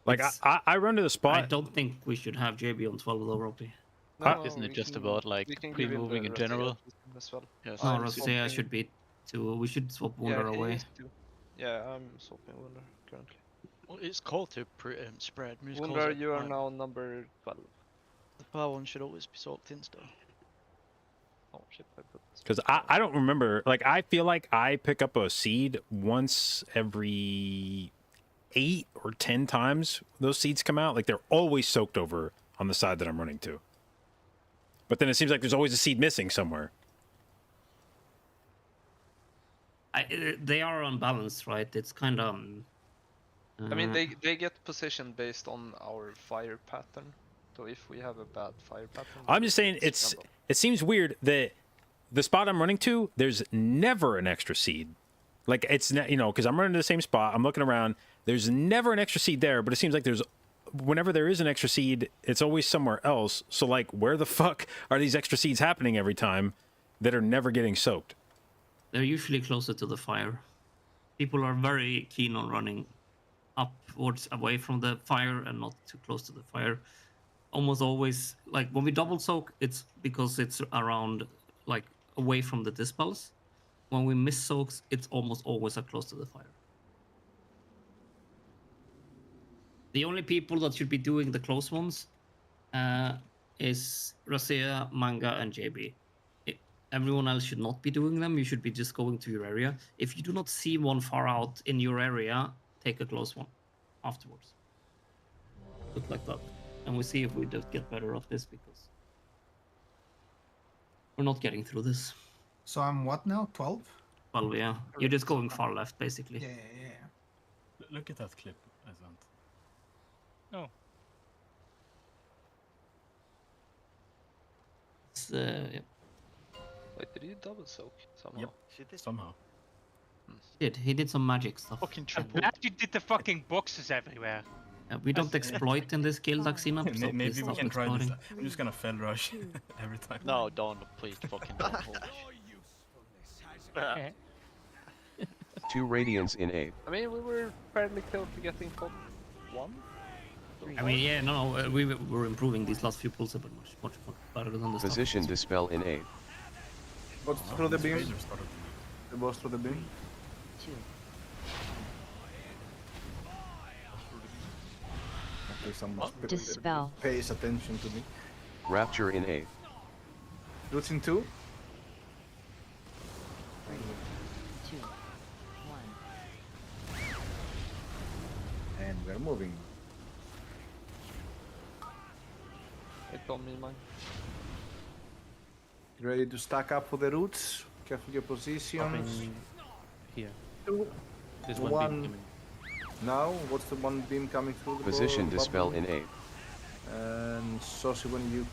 Like I run to the spot. I don't think we should have JB on 12 though, Robbie. Isn't it just about like pre-moving in general? As well. Yes. No, Rosea should be 2. We should swap Wonder away. Yeah, I'm swapping Wonder currently. Well, it's called to spread. Wonder, you are now number 12. The power one should always be swapped in still. Oh shit, I put this. Because I don't remember. Like, I feel like I pick up a seed once every 8 or 10 times those seeds come out. Like, they're always soaked over on the side that I'm running to. But then it seems like there's always a seed missing somewhere. They are unbalanced, right? It's kind of... I mean, they get positioned based on our fire pattern. So if we have a bad fire pattern... I'm just saying, it seems weird that the spot I'm running to, there's never an extra seed. Like, it's, you know, because I'm running to the same spot, I'm looking around, there's never an extra seed there, but it seems like there's... Whenever there is an extra seed, it's always somewhere else. So, like, where the fuck are these extra seeds happening every time that are never getting soaked? They're usually closer to the fire. People are very keen on running upwards away from the fire and not too close to the fire. Almost always, like, when we double soak, it's because it's around, like, away from the dispels. When we miss soaks, it's almost always close to the fire. The only people that should be doing the close ones is Rasea, Manga, and JB. Everyone else should not be doing them. You should be just going to your area. If you do not see one far out in your area, take a close one afterwards. Look like that. And we see if we just get better off this because we're not getting through this. So I'm what now? 12? 12, yeah. You're just going far left, basically. Yeah. Look at that clip I sent. Oh. It's, yeah. Wait, did you double soak somehow? Yep, somehow. He did some magic stuff. I'm glad you did the fucking boxes everywhere. We don't exploit in this guild, Axima. So Maybe we can try this. I'm just gonna fell rush every time. No, don't, please, fucking don't. Holy 2 Radiants in A. I mean, we were fairly close to getting top 1. I mean, yeah, no, we were improving these last few pulls, but much better than the Position dispel in A. What's through the beam? The boss through the beam? 2. Okay, someone Dispel. pays attention to me. Rapture in A. Roots in 2? 3, 2, 1. And we're moving. It's on me, man. Ready to stack up for the roots? Careful your positions. Here. 2, There's 1. one beam coming. Now, what's the one beam coming through the Position dispel in A. And Saucy, when you...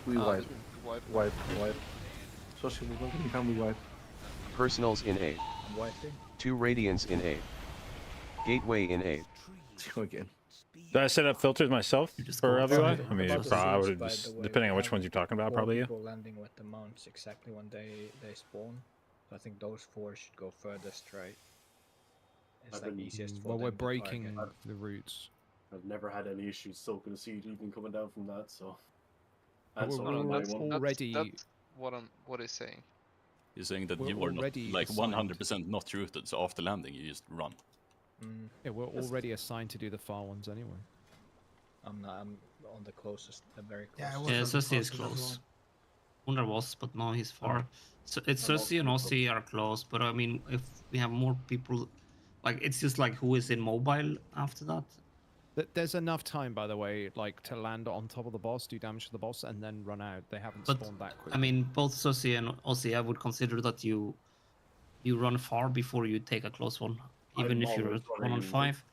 We wipe. Wipe. Saucy, when you come, we wipe. Personals in A. I'm wiping. 2 Radiants in A. Gateway in A. Go again. Did I set up filters myself for LVY? I mean, About the probably seeds, by just, the way, depending on which have ones you're talking about, 4 probably you. people landing with the mounts exactly when they spawn. So I think those 4 should go furthest right. It's like easiest for Well, them we're to breaking target. the roots. I've never had any issues soaking a seed even coming down from that, so... But And we're soaking my one. already... That's what he's saying. You're saying that We're you are not already like assigned. 100% not rooted, so after landing you just run. Yeah, we're already assigned to do the far ones anyway. I'm on the closest, the very Yeah, closest. Yeah, Sussy is close. Wonder was, but now he's far. So it's Sussy and Aussie are close, but I mean, if we have more people Like it's just like who is in mobile after that. There's enough time, by the way, like to land on top of the boss, do damage to the boss, and then run out. They haven't But spawned that quickly. I mean, both Sussy and Ozzy, I would consider that you run far before you take a close one, even I'm if you're always 1 on running- 5.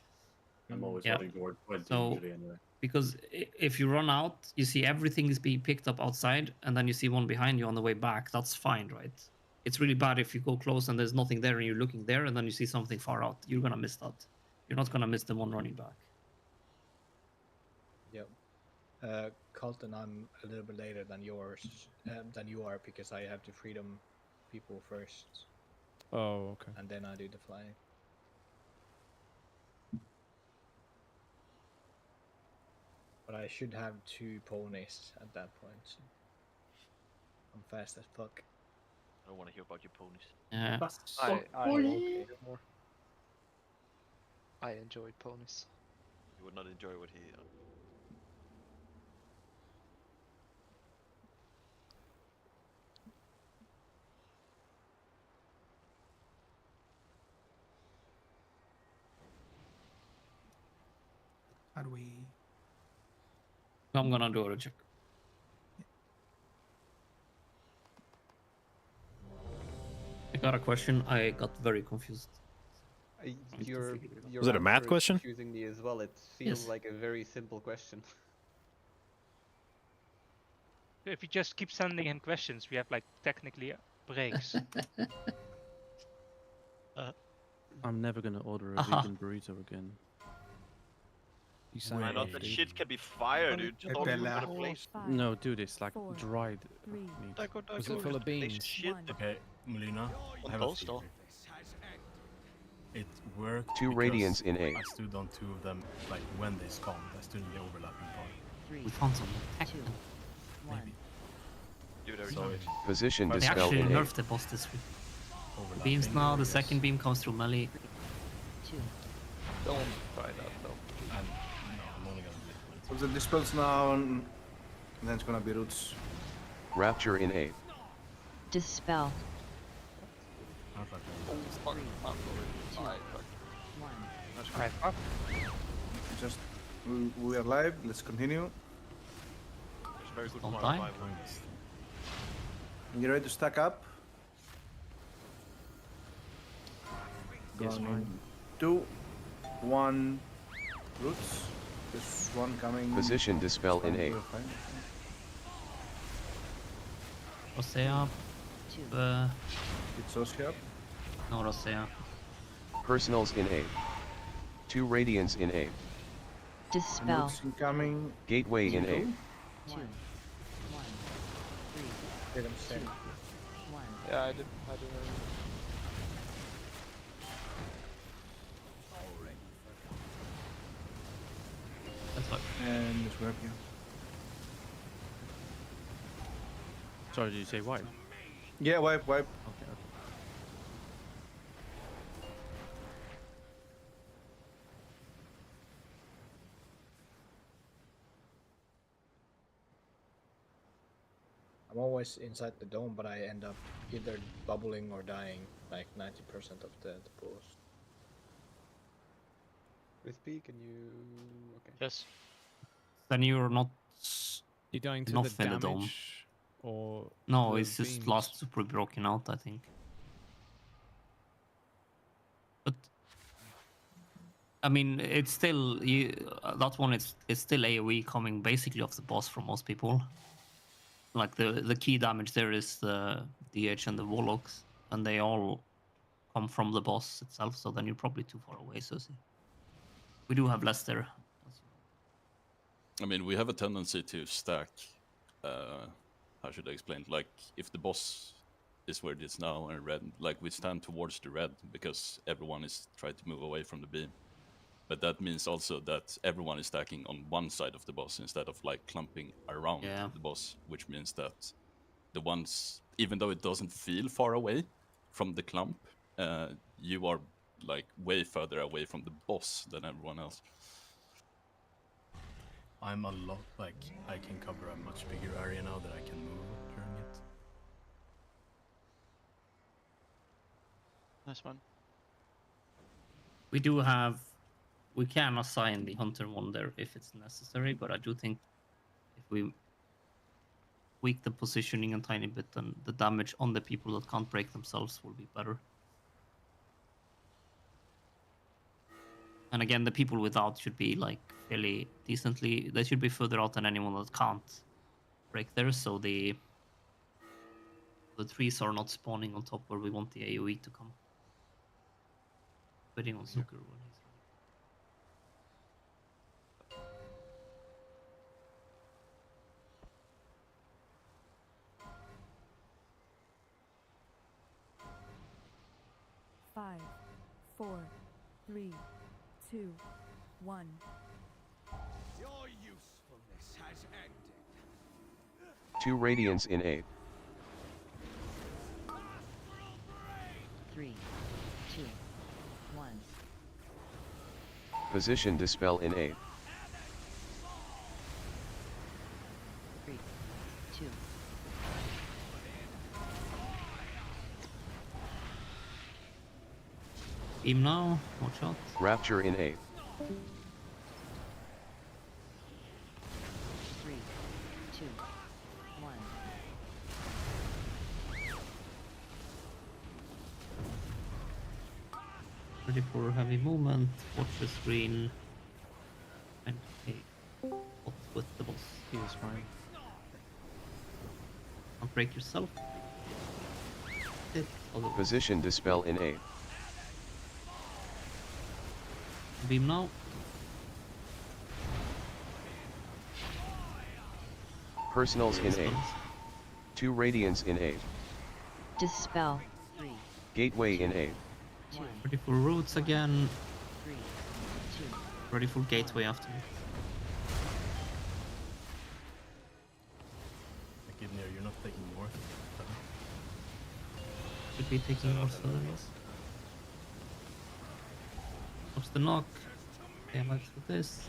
I'm always Yeah. running toward 20 So, usually anyway. because if you run out, you see everything is being picked up outside, and then you see one behind you on the way back. That's fine, right? It's really bad if you go close and there's nothing there, and you're looking there, and then you see something far out. You're gonna miss that. You're not gonna miss the one running back. Yep. Colton, I'm a little bit later than than you are, because I have to freedom people first. Oh, okay. And then I do the flying. But I should have 2 ponies at that point. So I'm fast as fuck. I don't want to hear about your ponies. Yeah. Okay. I enjoyed ponies. You would not enjoy what he. Are we? I'm gonna do a check. I got a question. I got very confused. Your Was it a math answer is question? confusing me as well. It feels Yes. like a very simple question. If you just keep sending in questions, we have like technically breaks. I'm never gonna order a Aha. vegan burrito again. You sound Why not? That shit can be fire, dude. Just don't Bella. put a place. No, dude, it's like dried meat. Was it full of beans? Shit. Okay, Molina, I have a theory. It worked. 2 because radiance in A. I stood on 2 of them, like when they spawned. I stood in the overlapping part. We found some tech. Maybe. Do it every So time. it Position They dispel actually in A. nerfed the boss this week. overlapping. Beams now. The areas. second beam comes through melee. 2, Don't try that though. And no, I'm only gonna do it. So the dispels now, and then it's gonna be roots. Rapture in A. dispel, I don't like that. 1. Just we are live. Let's continue. It's very good On for time? our You ready to stack up? Yes, Going fine. in 2, 1, roots. There's one coming. Position dispel in A. Rosea. 2, It's Oscar. No Rosea. Personals in A. 2 radiance in A. dispel, Roots incoming. Gateway in A. 2, 1, 3, Did him sick. 1. Yeah, I did. That's what. And this web here. Sorry, did you say wipe? Yeah, wipe. Okay. I'm always inside the dome, but I end up either bubbling or dying like 90% of the pools. Crispy, can you? Okay. Yes. Then you're not. You're dying to enough the in the damage, dome. or No, the it's just beams? last super broken out, I think. But I mean, it's still that one is still AOE coming basically off the boss for most people. Like the key damage there is the DH and the Warlocks, and they all come from the boss itself. So then you're probably too far away, Susie. We do have less there. I mean, we have a tendency to stack. How should I explain? Like, if the boss is where it is now and red, like we stand towards the red because everyone is trying to move away from the beam. But that means also that everyone is stacking on one side of the boss instead of like clumping around the boss, which means that the ones, even though it doesn't feel far away from the clump, you are like way further away from the boss than everyone else. I'm a lot, like, I can cover a much bigger area now that I can move during it. Nice one. We do have, we can assign the hunter one there if it's necessary, but I do think if we tweak the positioning a tiny bit, then the damage on the people that can't break themselves will be better. And again, the people without should be like fairly decently, they should be further out than anyone that can't break there, so the trees are not spawning on top where we want the AoE to come. Waiting on Zucker when he's ready. 5, 4, 3, 2, 1. Your usefulness has ended. 2 radiance in 8. 3, 2, 1. Position dispel in 8. 3, 2. Beam now, watch out. Rapture in 8. 3, 2, 1. Ready for heavy movement, watch the screen, and what with the boss. He is fine. Don't break yourself. Position dispel in 8. Beam now. Personals in 8. 2 radiance in 8. Dispel. 3, Gateway in 8. 2, Ready for roots again. 3, 2. Ready for gateway after. Gibnir, you're not taking north. Should be taking more southern. What's the knock? Okay, let's do this.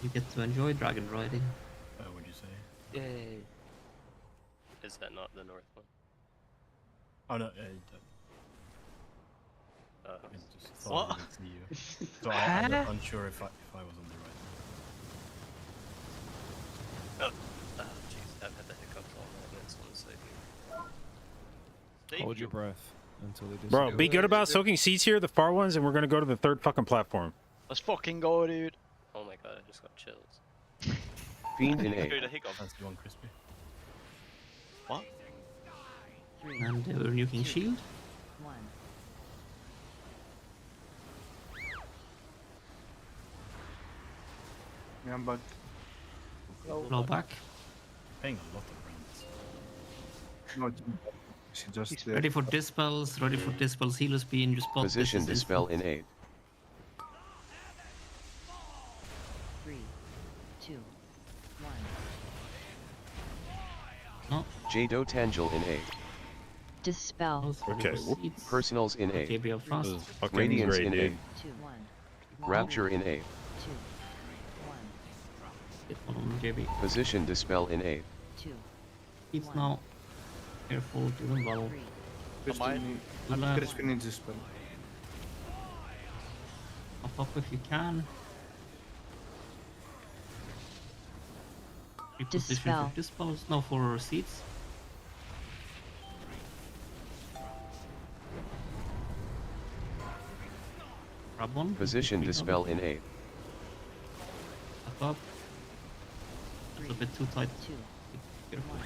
You get to enjoy dragon riding. Would you say? Yay. Is that not the north one? Oh no, I just thought I didn't see you. So I'm unsure if I was on the right one. Oh jeez, I've had the hiccups all night. I just want to say. Hold your breath until they Bro, disappear. be good about soaking seats here, the far ones, and we're gonna go to the third fucking platform. Let's fucking go, dude. Oh my god, I just got chills. Fiend in 8. Fancy one, crispy. What? 3, And we're nuking shield. 1. Yeah, I'm back. Blow back. Paying a lot of rounds. No, she just Ready for dispels, ready for dispels, healer's beam, you spot Position this is dispel instant. in 8. 3, 2, 1. No. Jdotangel in 8. Dispel. Okay. Personals in 8. JB of Frost. This is fucking Radiance great, in dude. 8. 2, 1. Rapture in 8. 2, 1. Get one on JB. Position dispel in 8. 2, It's now. Careful, do them well. 3. Crispy needs dispel. Pop up if you can. Reposition Dispel. for dispels, no for seats. Grab one. Position Pick dispel up. in 8. Back up. It's a bit too tight. 2, Careful. 1.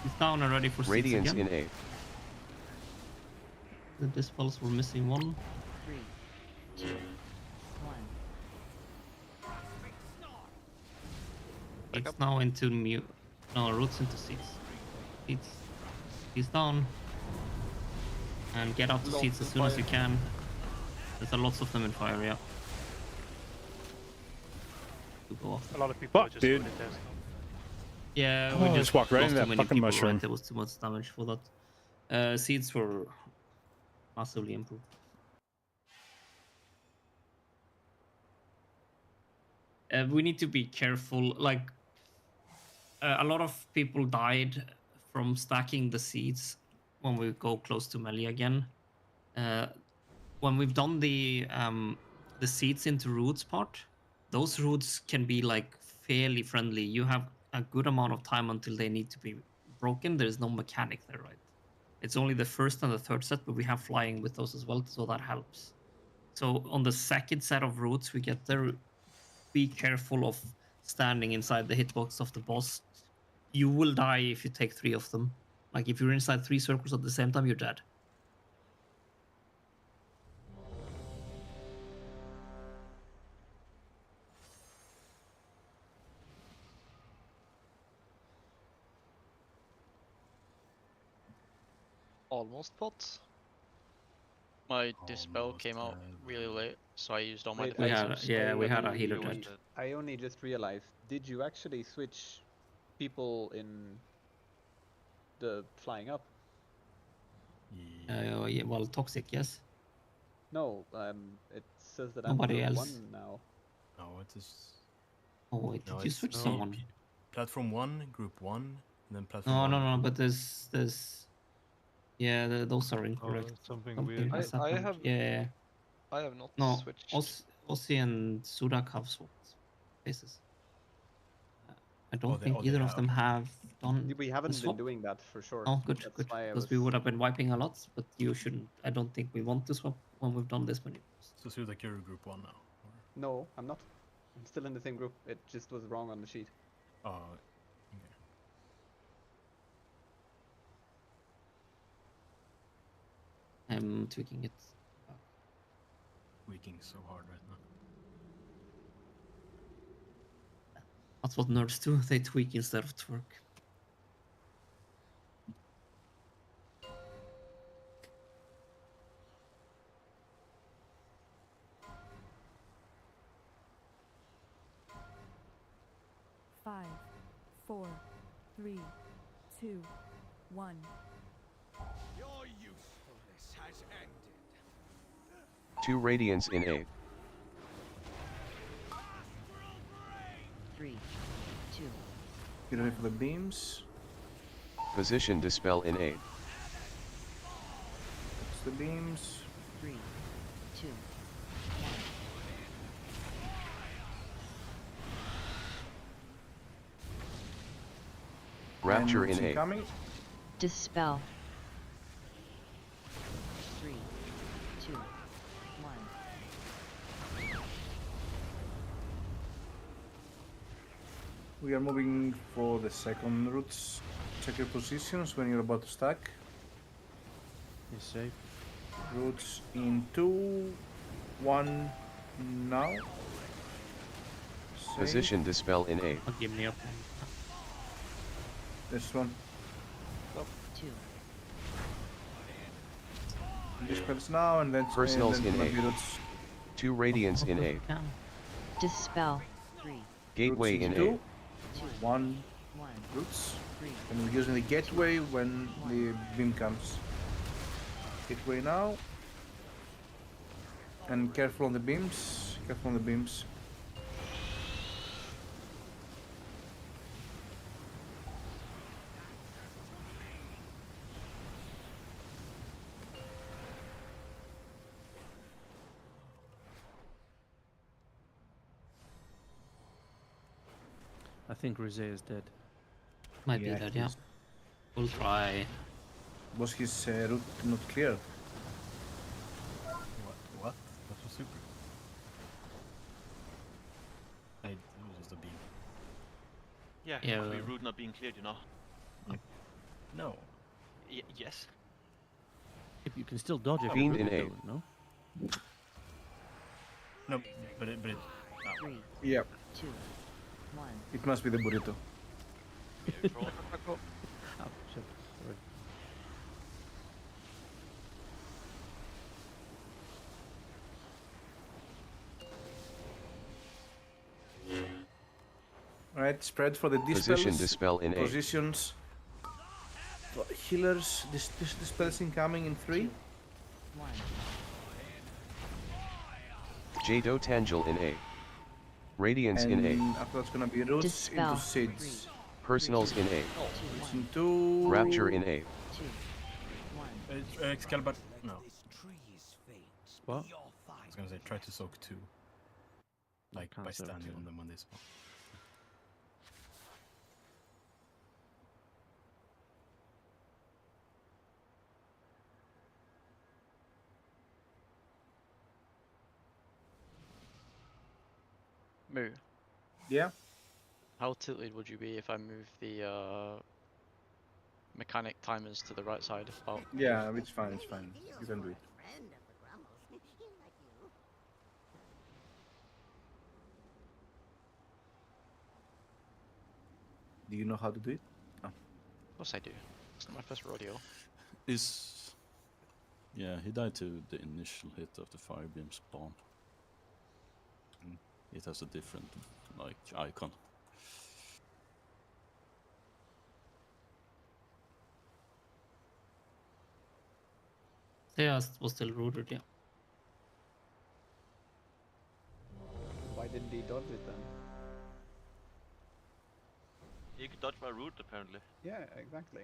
He's down and ready for seats Radiance again. in 8. The dispels were missing one. 3, 2, 1. It's now into mute. No, roots into seats. Seats. He's down. And get out to seats as soon as you can. There's a lots of them in fire, yeah. To go off. A lot of people are Fuck, just dude. doing it there. Yeah, Oh, we I just just walked right lost into too that many fucking people, mushroom. right? There was too much damage for that. Seeds were massively improved. We need to be careful. Like, a lot of people died from stacking the seeds when we go close to melee again. when we've done the seeds into roots part, those roots can be like fairly friendly. You have a good amount of time until they need to be broken. There's no mechanic there, right? It's only the first and the third set, but we have flying with those as well, so that helps. So on the second set of roots we get there, be careful of standing inside the hitbox of the boss. You will die if you take 3 of them. Like if you're inside 3 circles at the same time, you're dead. Almost pots. My dispel came out really late, so I used all my Wait, defenses. we had a healer you- dead. I only just realized, did you actually switch people in the flying up? Yeah, well, toxic, yes. No, it says that Nobody I'm group else. 1 now. No, it is. Oh wait, No, did you it's switch someone? Platform 1, Group 1, and then Platform No, 1. no, no, but there's yeah, those are incorrect. something weird. has I happened. have- Yeah. I have not No, switched. Ossi and Sudak have swapped places. I don't think they either of have. them have done We the haven't been swap. doing that for sure. Oh, good, That's good. why I Because we was- would have been wiping a lot, but you shouldn't. I don't think we want to swap when we've done this many. So Sudak, you're Group 1 now. No, I'm not. I'm still in the same group. It just was wrong on the sheet. Oh, okay. I'm tweaking it. Tweaking so hard right now. That's what nerds do. They tweak instead of twerk. Five, 4, 3, 2, 1. Your usefulness has ended. 2 radiance in A. 3, 2, Get ready for the beams. Position dispel in A. That's the beams. 3, 2, Rapture And in A. coming. Dispel. 3, 2, 1. We are moving for the second roots. Check your positions when you're about to stack. You're safe. Roots in 2, 1, now. Safe. Position dispel in A. Give me up. This one. 2. Dispels now and then Personals and then in A. maybe roots. 2 radiance in A. Dispel. 3, Gateway Roots in two, A. 1 1. roots. 3. And we're using the gateway when the beam comes. Gateway now. And careful on the beams. Careful on the beams. I think Rosé is dead. Might be dead, yeah. We'll try. Was his route not clear? What? That was super. It was just a beam. Yeah, Yeah, could be route not being cleared, you know. No. Yes. If you can still dodge if Fiend you in really A. don't, no? No, but it. 3, Yeah. 2, 1. It must be the burrito. Oh, shit. Sorry. Alright, spread for the dispels. Position dispel in A. Positions. For healers, this dispels incoming in 3. 1. Jdotbusinessmail in A. Radiance in A. And after that's gonna be roots Dispel. into seeds. Personals in A. Roots into... Rapture in A. 2, 1. Excalibur. No. This tree's fate What? I was gonna say try to soak 2. Like can't by soak standing 2. on them when they spawn. Moo. Yeah. How tilted would you be if I move the mechanic timers to the right side? Oh, Yeah, it's fine, it's fine. You can do it. Do you know how to do it? Oh. of course I do. It's not my first rodeo. Yeah, he died to the initial hit of the fire beam spawn. It has a different, like, icon. Yeah, it was still rooted, yeah. Why didn't he dodge it then? You can dodge my root apparently. Yeah, exactly.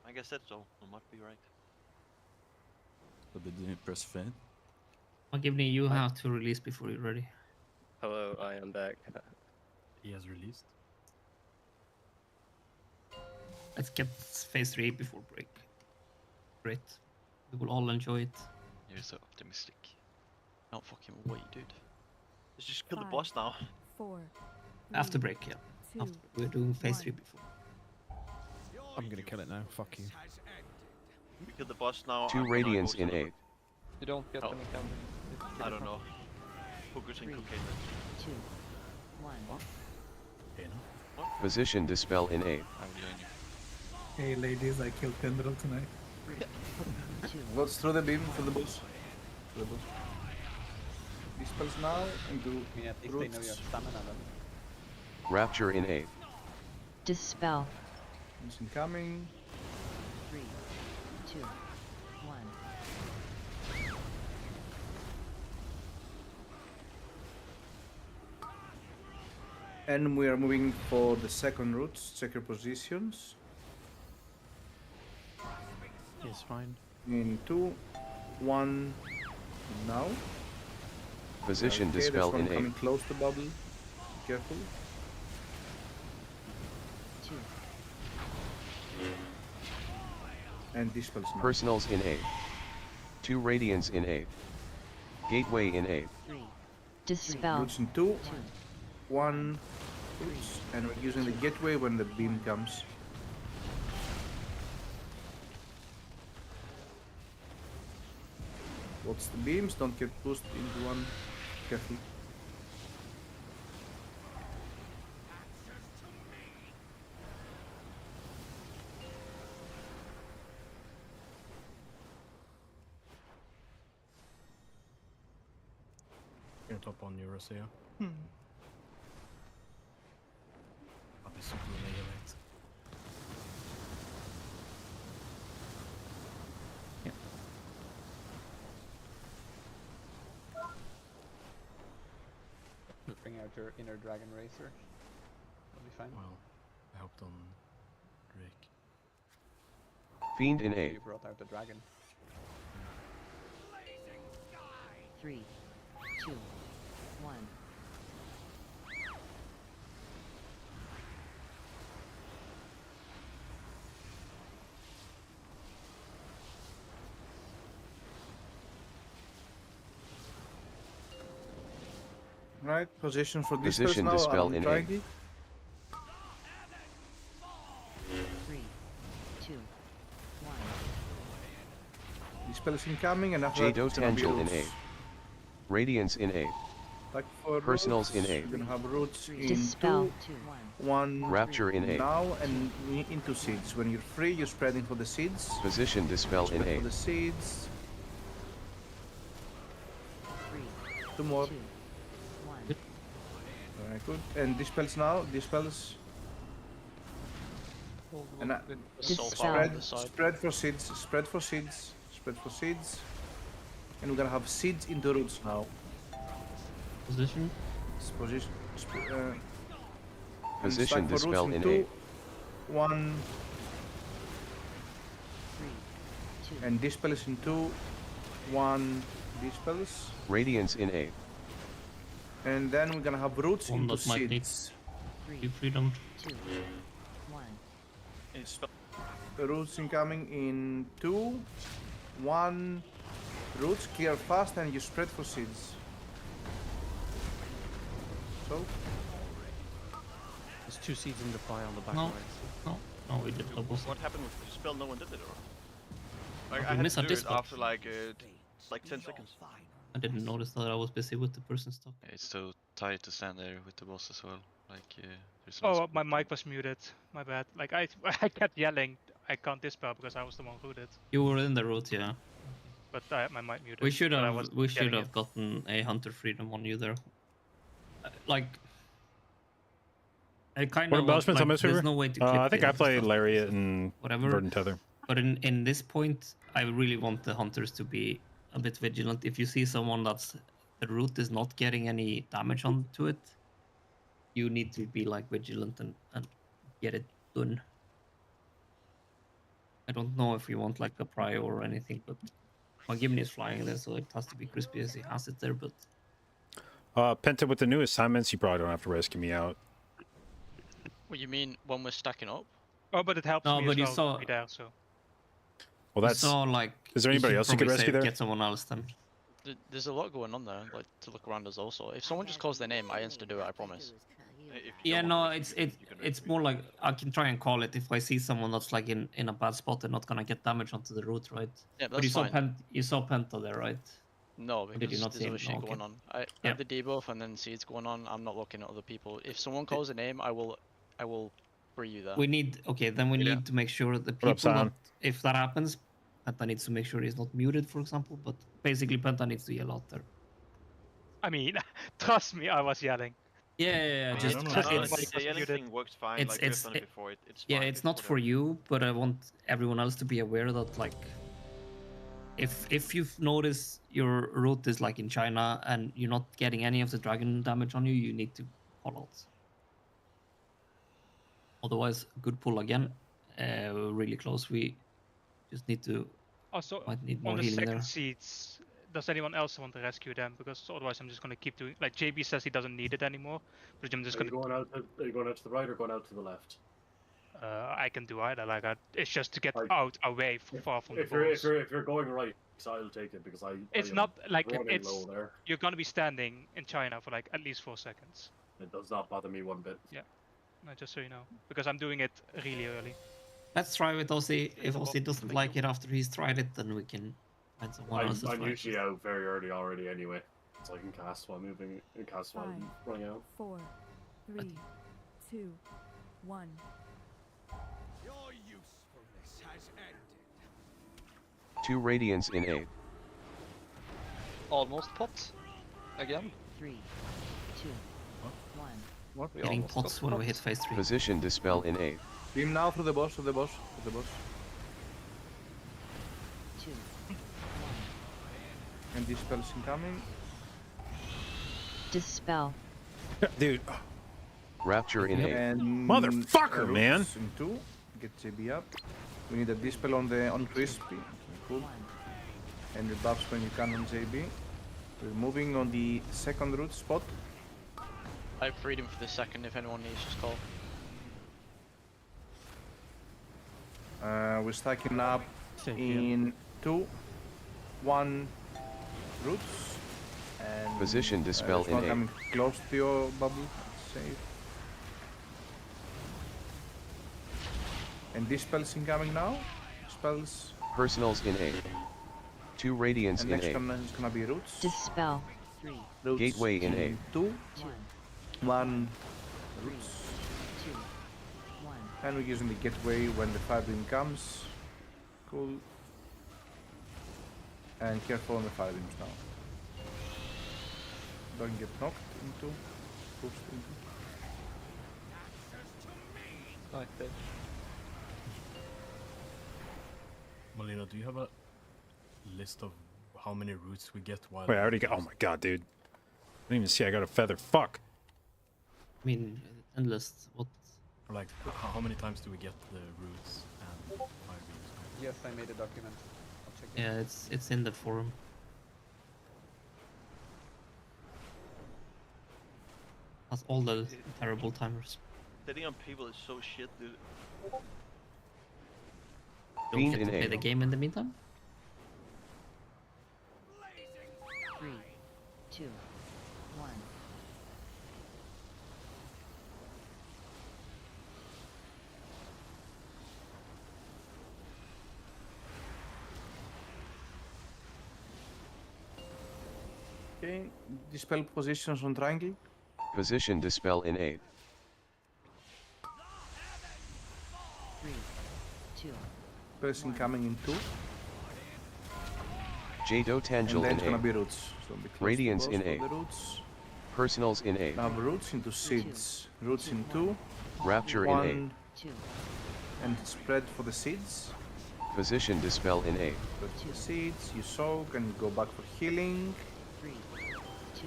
I guess that's so. I might be right. But did he press fail? Magibni, you have to release before you're ready. Hello, I am back. He has released. Let's get phase 3 before break. Great. We will all enjoy it. You're so optimistic. Not fucking wait, dude. Let's just kill the boss now. 4. After break, yeah. After, we're doing phase 3 before. I'm gonna kill it now. Fuck you. We kill the boss now. 2 radiance in 8. You don't get any counter. I don't know. Focusing cocaine. 2, 1. Position dispel in 8. Hey ladies, I killed Tendril tonight. Let's throw the beam for the boss. For the boss. Dispels now and do I mean, at least they know your stamina then. Rapture in 8. Dispel. It's incoming. 3, 2, 1. And we are moving for the second route. Check your positions. It's fine. In 2, 1, now. Position Okay, dispel there's one in 8. coming close to bubble. Careful. 2. And dispels now. Personals in 8. 2 radiance in 8. Gateway in 8. 3. Dispel. Roots in 2, 1, roots, and we're using the gateway when the beam comes. What's the beams? Don't get pushed into one. Careful. Gonna top on Eurosea. I'll be super annihilate. Bring out your inner dragon racer. That'll be fine. Well, I helped on Drake. Fiend in 8. You brought out the dragon. 3, 2, 1. Right, position for dispels Position now. dispel I'm in trying 8. it. 3, 2, 1. Dispel is incoming, and after that, it's gonna be Jdotangel in roots. 8. Radiance in 8. Like for Personals roots, in 8. We're gonna have roots in Dispel. 2, 2, 1 Rapture in 8. now, and into seeds. When you're free, you're spreading for the seeds. Position dispel in Spread 8. for the seeds. 3, 2 more. 2, 1. Very good. And dispels now. Dispels. And spread for seeds. Spread for seeds. Spread for seeds. And we're gonna have seeds into roots now. Position. Position. Position for roots dispel in 8. 1. 3, 2. And dispel is in 2, 1, Dispels. Radiance in A. And then we're gonna have roots One into that might need seeds. be freedom. 2, 1. Roots incoming in 2, 1. Roots clear fast and you spread for seeds. So There's 2 seeds in the fire on the back No. right. No, we did doubles. What happened with the spell? No one did it, or? Like, We I had missed to a do it dispel. after like 10 seconds. I didn't notice that I was busy with the person stuff. It's so tight to stand there with the boss as well. Like, there's no Oh, spot my to- mic was muted. My bad. Like I kept yelling, I can't dispel because I was the one who did. You were in the route, yeah. But my mic muted. We should but I have was we should yelling have it. gotten a hunter freedom on you there. Like I kind What of embellishments on there's Mistweaver? no way to clip I think the I other played stuff Lariat because and whatever. Verdant Tether. But in this point, I really want the hunters to be a bit vigilant. If you see someone that's the root is not getting any damage onto it, you need to be like vigilant and get it done. I don't know if you want like a prio or anything, but Magimni is flying there, so it has to be crispy as he has it there. But Penta, with the new assignments, you probably don't have to rescue me out. What you mean when we're stacking up? Oh, but it helps No, me but as you well saw- to be there, so. Well, that's. so like. Is there anybody else you could probably rescue there? Get someone else then. There's a lot going on there, like to look around us also. If someone just calls their name, I insta do it, I promise. Yeah, no, it's more like I can try and call it if I see someone that's like in a bad spot. They're not gonna get damage onto the root, right? Yeah, but you that's fine. You saw Penta there, right? No, Or did because you not there's see other him? shit No, okay. going on. I Yeah. have the debuff and then seeds going on. I'm not looking at other people. If someone calls a name, I will free you there. We need then we Yeah. need to make sure the What people up, Sion? that if that happens, Penta needs to make sure he's not muted, for example. But basically, Penta needs to yell out there. I mean, trust me, I was yelling. Yeah, Just just The yelling thing works fine. it's- Like we've it's- done it before. It's yeah, fine, it's not for you, but I want everyone else to be aware that like if you've noticed your route is like in China and you're not getting any of the dragon damage on you, you need to call out. Otherwise, good pull again. Really close. We just need to Also, might need more on the healing second there. seats, does anyone else want to rescue them? Because otherwise, I'm just gonna keep doing. Like JB says, he doesn't need it anymore, but I'm just Are you gonna. are you going out to the right or going out to the left? I can do either. Like, it's just to get out away far from the If you're, balls. if you're going right, so I'll take it because I. It's am not like running it's. low there. You're gonna be standing in China for like at least 4 seconds. It does not bother me one bit. Yeah, no, just so you know, because I'm doing it really early. Let's try with Ozzy. If Ozzy doesn't like it after he's tried it, then we can find someone else. I'm usually out very early already anyway, so I can cast while moving and cast while I'm running out. 4, 3, 2, 1. Your usefulness has ended. 2 Radiance in A. Almost pot. Again. 3, 2, 1. What? We Getting almost got pots when we hit phase 3. Position Dispel in A. beam now through the boss, through the boss, through the boss. 2, 1. And dispels incoming. Dispel. Dude. Rapture in A. And Motherfucker, man. roots in 2. Get JB up. We need a dispel on Crispy. Okay, cool. And rebuffs when you can on JB. We're moving on the second root spot. I have freedom for the second if anyone needs, just call. We're stacking up in 2, 1 roots. And Position Dispel there's one in A. coming close to your bubble. Safe. And dispels incoming now. Spells. Personals in A. 2 Radiance And in next A. one is gonna be roots. Dispel. 3, Roots Gateway in A. 2, 2, 1 roots. 2, 1. And we're using the gateway when the fire beam comes. Cool. And careful on the fire beams now. Don't get knocked into. Pushed into. Nice bitch. Molina, do you have a list of how many roots we get while... Wait, I already got. Oh my god, dude. I didn't even see I got a feather. Fuck. I mean, endless. What? Or like, how many times do we get the roots and fire beams? Yes, I made a document. I'll check it. Yeah, it's in the forum. Has all the terrible timers. Setting on people is so shit, dude. Don't Fiend get in to play A. the game in the meantime. 3, 2, 1. Okay, dispel positions on triangle. Position dispel in A. 3, 2, Person coming in 2. Jdotangel And then in it's gonna A. be roots. So be close to Radiance boss in for A. the roots. Personals in A. Now roots into seeds. Roots in 2. Rapture in A. 1. And spread for the seeds. Position dispel in A. Put the seeds, you soak and go back for healing. 3, 2,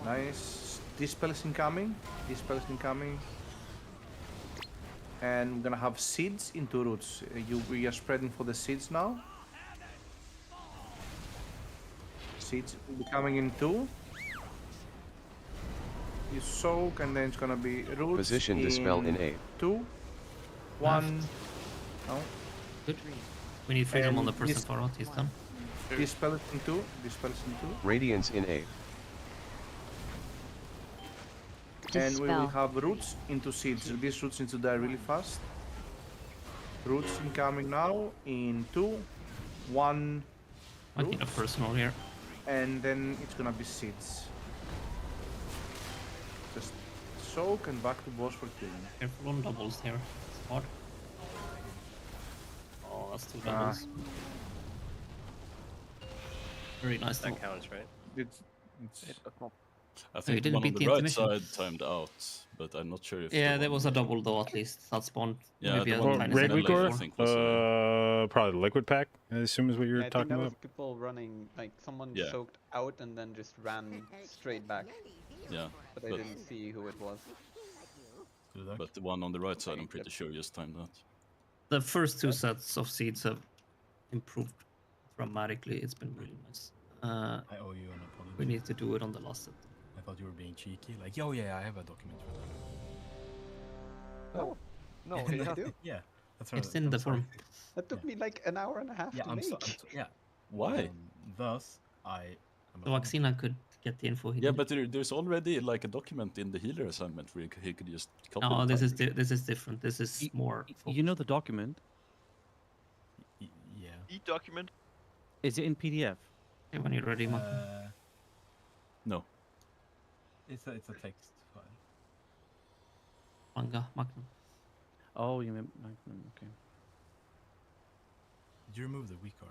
Nice. Dispel is incoming. Dispel is incoming. And we're gonna have seeds into roots. We are spreading for the seeds now. Seeds will be coming in 2. You soak and then it's gonna be roots. Position dispel in A. 2. 1. No. Good. We need freedom on And the person this- for out. He's done. Dispel is in 2. Dispel is in 2. Radiance in A. And we will Dispel. have roots into seeds. These roots need to die really fast. Roots incoming now in 2, 1. I need a personal here. And then it's gonna be seeds. Just soak and back to boss for killing. Careful on doubles here. It's hard. Oh, that's 2 Ah. doubles. Very nice. That though. counts, right? It's I you think the didn't one on beat the the right intermission. side timed out, but I'm not sure if. Yeah, the there one was a double though at least. That spawned. Yeah, maybe the a one tiny Red second Week before. I think was a- Probably the liquid pack, I assume is what you're Yeah, I think talking that was about. people running, like someone Yeah. soaked out and then just ran straight back. Yeah, But I but- didn't see who it was. But the one on the right side, I'm pretty sure just timed out. The first 2 sets of seeds have improved dramatically. It's been really nice. I owe you an apology. We need to do it on the last set. I thought you were being cheeky. Like, yo, yeah, I have a document for that. No, no, you do. Yeah, that's It's right. in I'm the sorry. form. That took me like an hour and a half Yeah, to I'm make. so, yeah. Why? Thus, I'm The Waxina could get the info. He Yeah, did. but there's already like a document in the healer assignment where he could just copy. No, the this is timers. this is different. This is more. You know the document? Yeah. E-document? Is it in PDF? Okay, when you're ready, Mark. No. It's a text file. Manga, Magnum. Oh, you meant Magnum, okay. Did you remove the weak or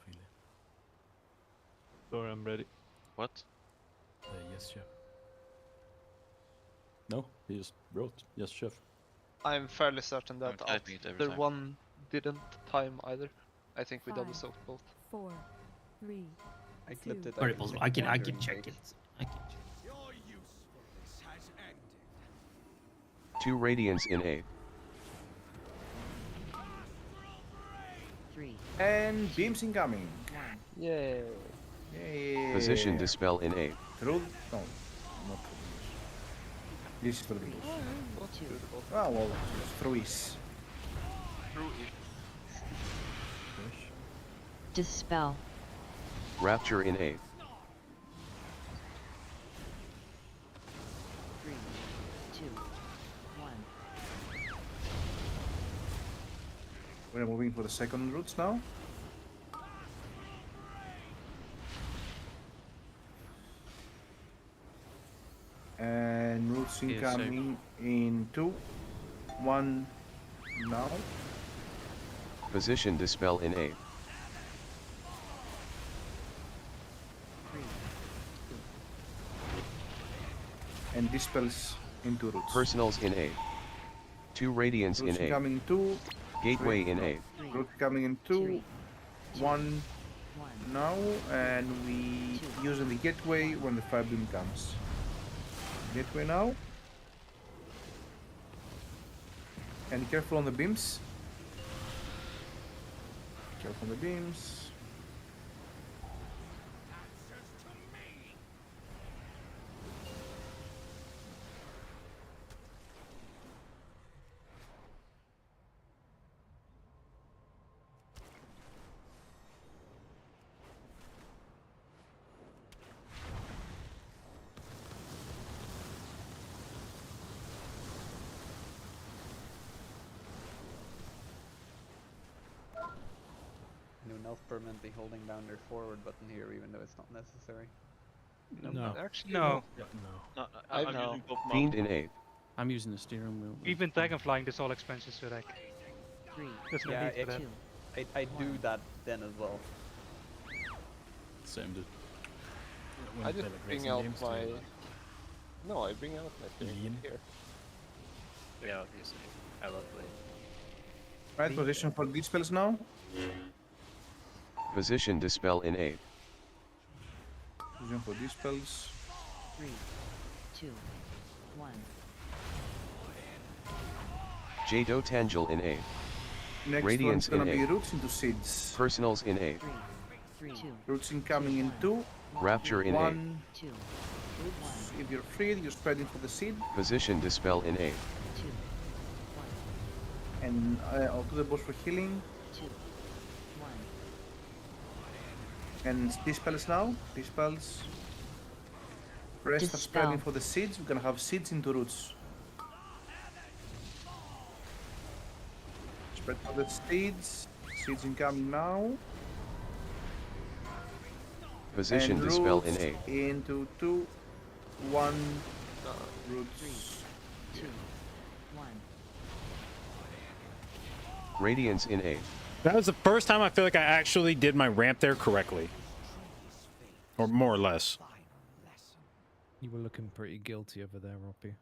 freely? Sorry, I'm ready. What? Yes, chef. No, he just wrote yes, chef. I'm fairly certain that I'm typing it every the time. one didn't time either. I think we double 5, soaked both. 4, 3. I clipped it. Very out possible. with I can wandering check face. it. I can check. Your usefulness has ended. 2 Radiance in A. 3, And beams incoming. 1. Yay. Yay. Position dispel in A. Through? No, not through. This is for the beams. 2, Ah, well, through is. Dispel. Rapture in A. 3, 2, 1. We're moving for the second roots now. And roots Yeah, incoming in 2, 1, now. Position dispel in A. 3, 2. And dispels into roots. Personals in A. 2 Radiance Roots in A. incoming in 2. Gateway in A. Roots coming in 2, 1, now. And we using the gateway when the fire beam comes. Gateway now. And careful on the beams. Careful on the beams. Elf permanently holding down their forward button here, even though it's not necessary. No. Actually, No. No. I'm I know. using both Fiend mount. in 8. I'm using the steering wheel. Even Dragonflying does all expenses, so like, 3, there's no Yeah, need for that. 2. I do that then as well. Same dude. When I you play, just like, bring racing out games, my. do you, like, No, I bring out my thing lean? here. Yeah, obviously. I love playing. Right position for these spells now. Position dispel in 8. Position for these spells. 3, 2, 1. Jdotangel in 8. Next Radiance one's gonna in be 8. roots into seeds. Personals in 8. 3, 2, Roots incoming in 2. Rapture in 8. 1. 2, Roots. If you're freed, you're spreading for the seed. Position dispel in 8. 2, 1, And I'll do the boss for healing. 2, 1. And these spells now. These spells. Rest are Dispel. spreading for the seeds. We're gonna have seeds into roots. Spread for the seeds. Seeds incoming now. Position And dispel in roots 8. into 2, 1. Roots. 2, 1. Radiance in 8. That was the first time I feel like I actually did my ramp there correctly. Or more or less. You were looking pretty guilty over there, Roppy.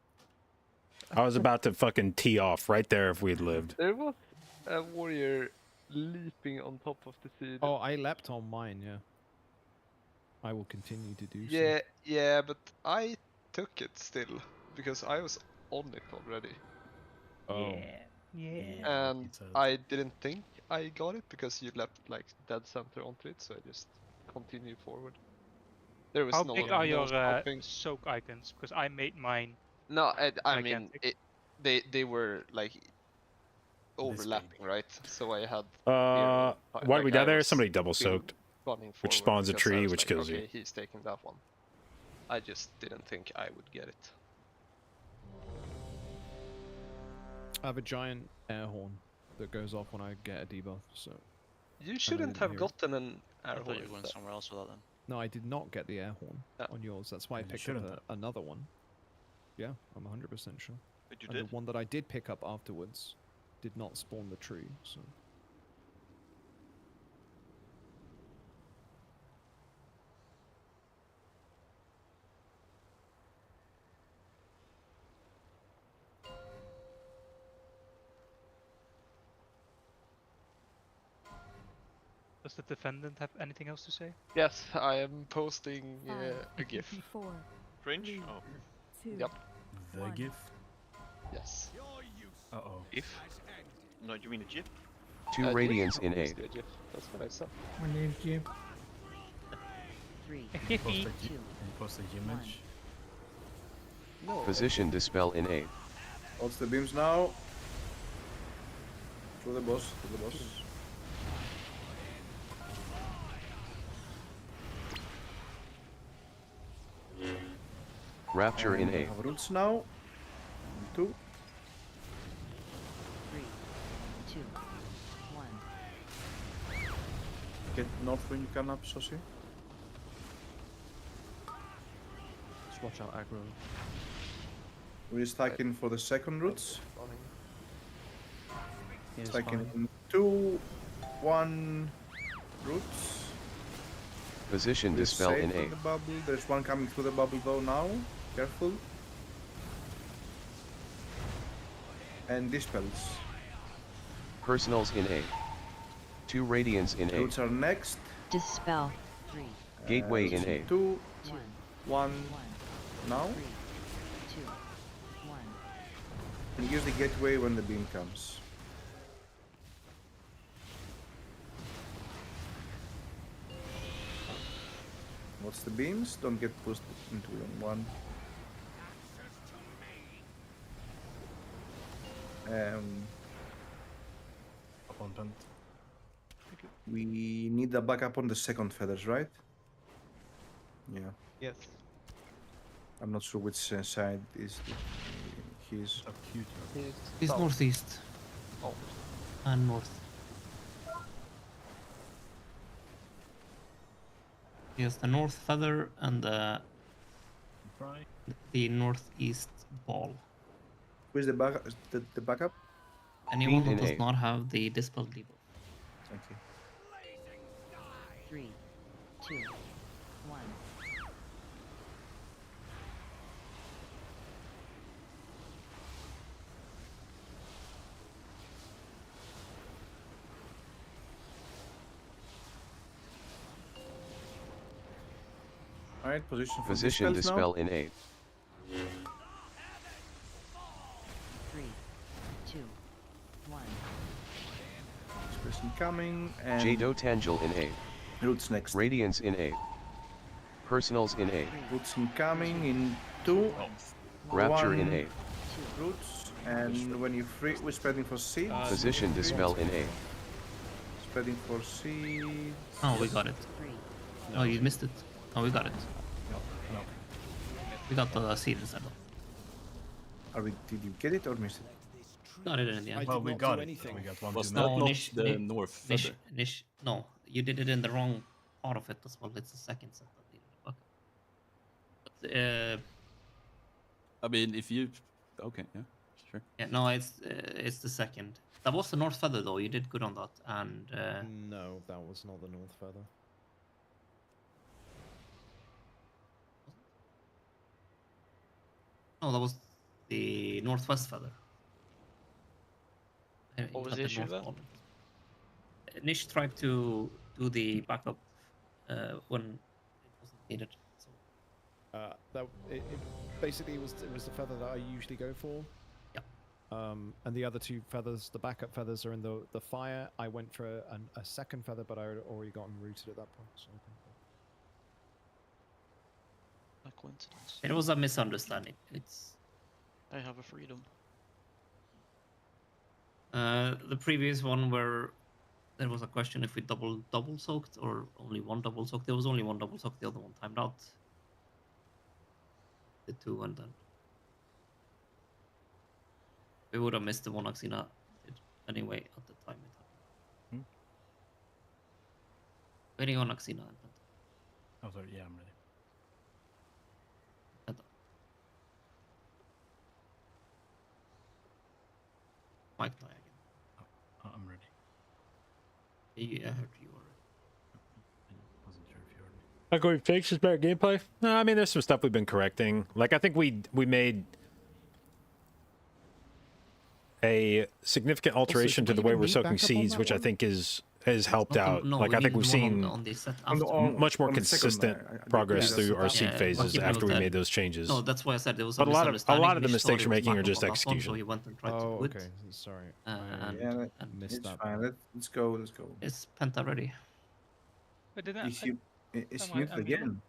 I was about to fucking tee off right there if we'd lived. There was a warrior leaping on top of the seed. Oh, I leapt on mine, yeah. I will continue to do so. Yeah, yeah, but I took it still because I was on it already. Oh. Yeah. And I didn't think I got it because you left like dead center onto it, so I just continued forward. There was How no big are your stopping. soak icons? Because I made mine. No, I mean gigantic. they were like overlapping, right? So I had. Why did we die there? Somebody double soaked. Running Which forward spawns a because I tree, was which like, kills you. okay, he's taking that one. I just didn't think I would get it. I have a giant air horn that goes off when I get a debuff, so... You shouldn't have gotten an I air thought horn. you were going somewhere else with that then. No, I did not get the air horn on yours. That's why I And you picked shouldn't up another one. Yeah, I'm 100% sure. But you And did. the one that I did pick up afterwards did not spawn the tree, so... Does the defendant have anything else to say? Yes, I am posting a GIF. Fringe? Oh. Yep. The GIF? Yes. Uh-oh. If? No, you mean a GIF? 2 radiance in 8. Posted a GIF. That's what I said. My name's Jim. 3, You post a 2, you post a image? No. Position dispel in 8. What's the beams now? To the boss. To the boss. Rapture in And 8. have roots now. 2. 3, 2, 1. Get north when you can up, Sosi. Just watch out aggro. We're stacking for the second roots. Yeah, it's Stacking fine. in 2, 1 roots. Position We're dispel safe in in 8. the bubble. There's one coming through the bubble though now. Careful. And dispels. Personals in 8. 2 radiance in 8. Roots are next. Dispel. 3, Gateway in 8. 2, 2, 1 now. 3, 2, 1. And use the gateway when the beam comes. What's the beams? Don't get pushed into one. Up on pent. We need a backup on the second feathers, right? Yeah. Yes. I'm not sure which side is his. It's northeast. Oh. And north. Yes, the north feather and the northeast ball. Where's the backup? Anyone who in does A. not have the dispel debuff. Thank you. 3, 2, 1. Alright, position for Position dispels dispel in A. 3, 2, 1. Dispels incoming and Jdotangel in A. Roots next. Radiance in A. Personals in A. Roots incoming in 2. Rapture in 1. A. Roots, and when you free, we're spreading for seeds. Position dispel in A. Spreading for seeds. Oh, we got it. Oh, you missed it. Oh, we got it. No. We got the seed instead. Did you get it or miss it? Got it in the end. Well, we got it. We got one. Was too that many. not Nish, the north feather? No, you did it in the wrong part of it as well. It's the second set that needed a bucket. I mean, if you... Okay, yeah, sure. Yeah, no, it's the second. That was the north feather though. You did good on that, and No, that was not the north feather. no, that was the northwest feather. You What was got the issue north there? ball. Nish tried to do the backup when it wasn't needed. So. Basically it was the feather that I usually go for. Yeah. And the other two feathers, the backup feathers, are in the fire. I went for a second feather, but I had already gotten rooted at that point. So A coincidence. It was a misunderstanding. It's I have a freedom. the previous one where there was a question if we double soaked or only one double soaked. There was only one double soaked. The other one timed out. The two and then we would have missed the one Axina did anyway at the time it happened. Waiting on Axina and Penta. Oh, sorry. Yeah, I'm ready. Penta. Mike die again. Oh, I'm ready. Yeah, I heard you already. Wasn't sure if you heard me. Like we fixed is better gameplay? No, I mean there's some stuff we've been correcting. Like I think we made a significant alteration to the way we're soaking seeds, which I think has helped out. No, like I think we've seen on the set much more consistent progress through our seed phases but after we that- made those changes. No, that's why I said there was But a lot of the misunderstanding. mistakes we're Nish thought making it are was just backup on that one, execution. So he went and tried to Oh, do it. okay. Sorry. And It's missed that. fine. Let's go. Let's go. is Penta ready? But did Is he am I- muted I'm again?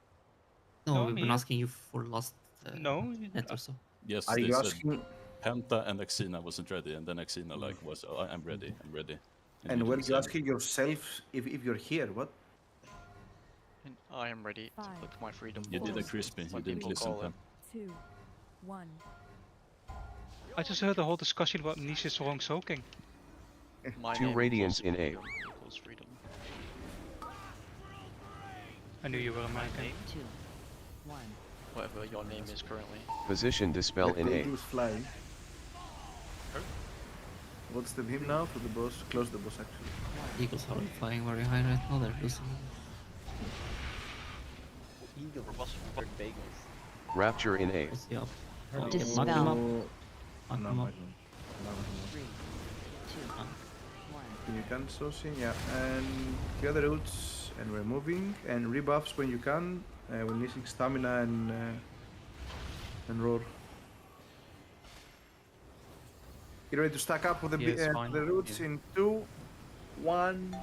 No, No, we've been me. asking you for last No, minute or so. Yes, Are they you said asking? Penta and Axina wasn't ready, and then Axina like was, oh, I'm ready, I'm ready. And you were didn't you say asking yourself if you're here? What? And I am ready to click my freedom. You did a balls, crispy, as you my didn't people listen call to it. him. 2, 1. I just heard the whole discussion about Nish's wrong soaking. My 2 name radiance equals in A. freedom equals freedom. I knew you were American. 2, 1. Whatever your name is currently. Position dispel in A. Eagles fly. What's the beam now for the boss? Close the boss actually. Eagles are flying very high right now. They're losing. Eagle for bagels. Rapture in A. What's the up? Dispel. Mark him up. No, Mark no, him I up. don't. 3, 2, 1. You can sourcing, yeah. And the other routes, and we're moving. And rebuffs when you can. We're missing stamina and roar. Get ready to stack up with the Yes, fine. the roots in 2, 1.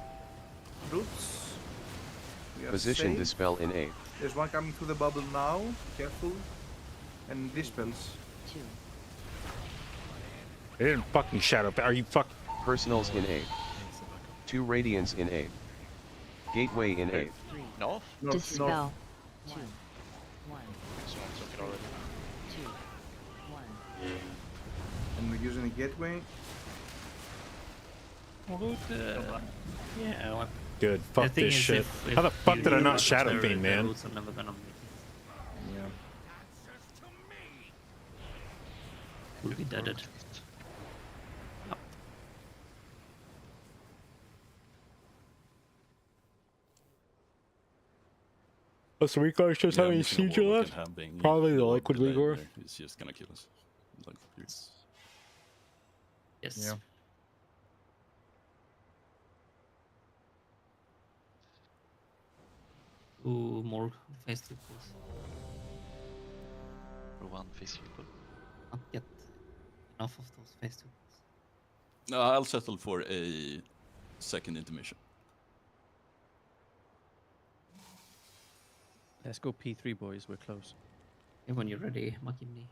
Roots. We are Position safe. dispel in A. There's one coming through the bubble now. Careful. And dispels. 2. They didn't fucking shadow. Are you fuck? Personals in A. 2 radiance in A. Gateway in A. 3. No? Dispel. 2, 1. Someone took it already. 2, 1. And we're using a gateway. Yeah, well, Good. the Fuck thing this is, shit. if How the fuck you did I do not that, shadow the beam, man? roots are never gonna make it. Yeah. Will be deaded. Oh, so we guys just Yeah, having missing a siege warlock left? and having Probably the no liquid delay vigor. there is just gonna kill us. Like, it's... Yes. Yeah. Ooh, more phase 2 pulls. For one physical. Not yet enough of those phase 2 pulls. No, I'll settle for a second intermission. Let's go P3, boys. We're close. And when you're ready, Makimni.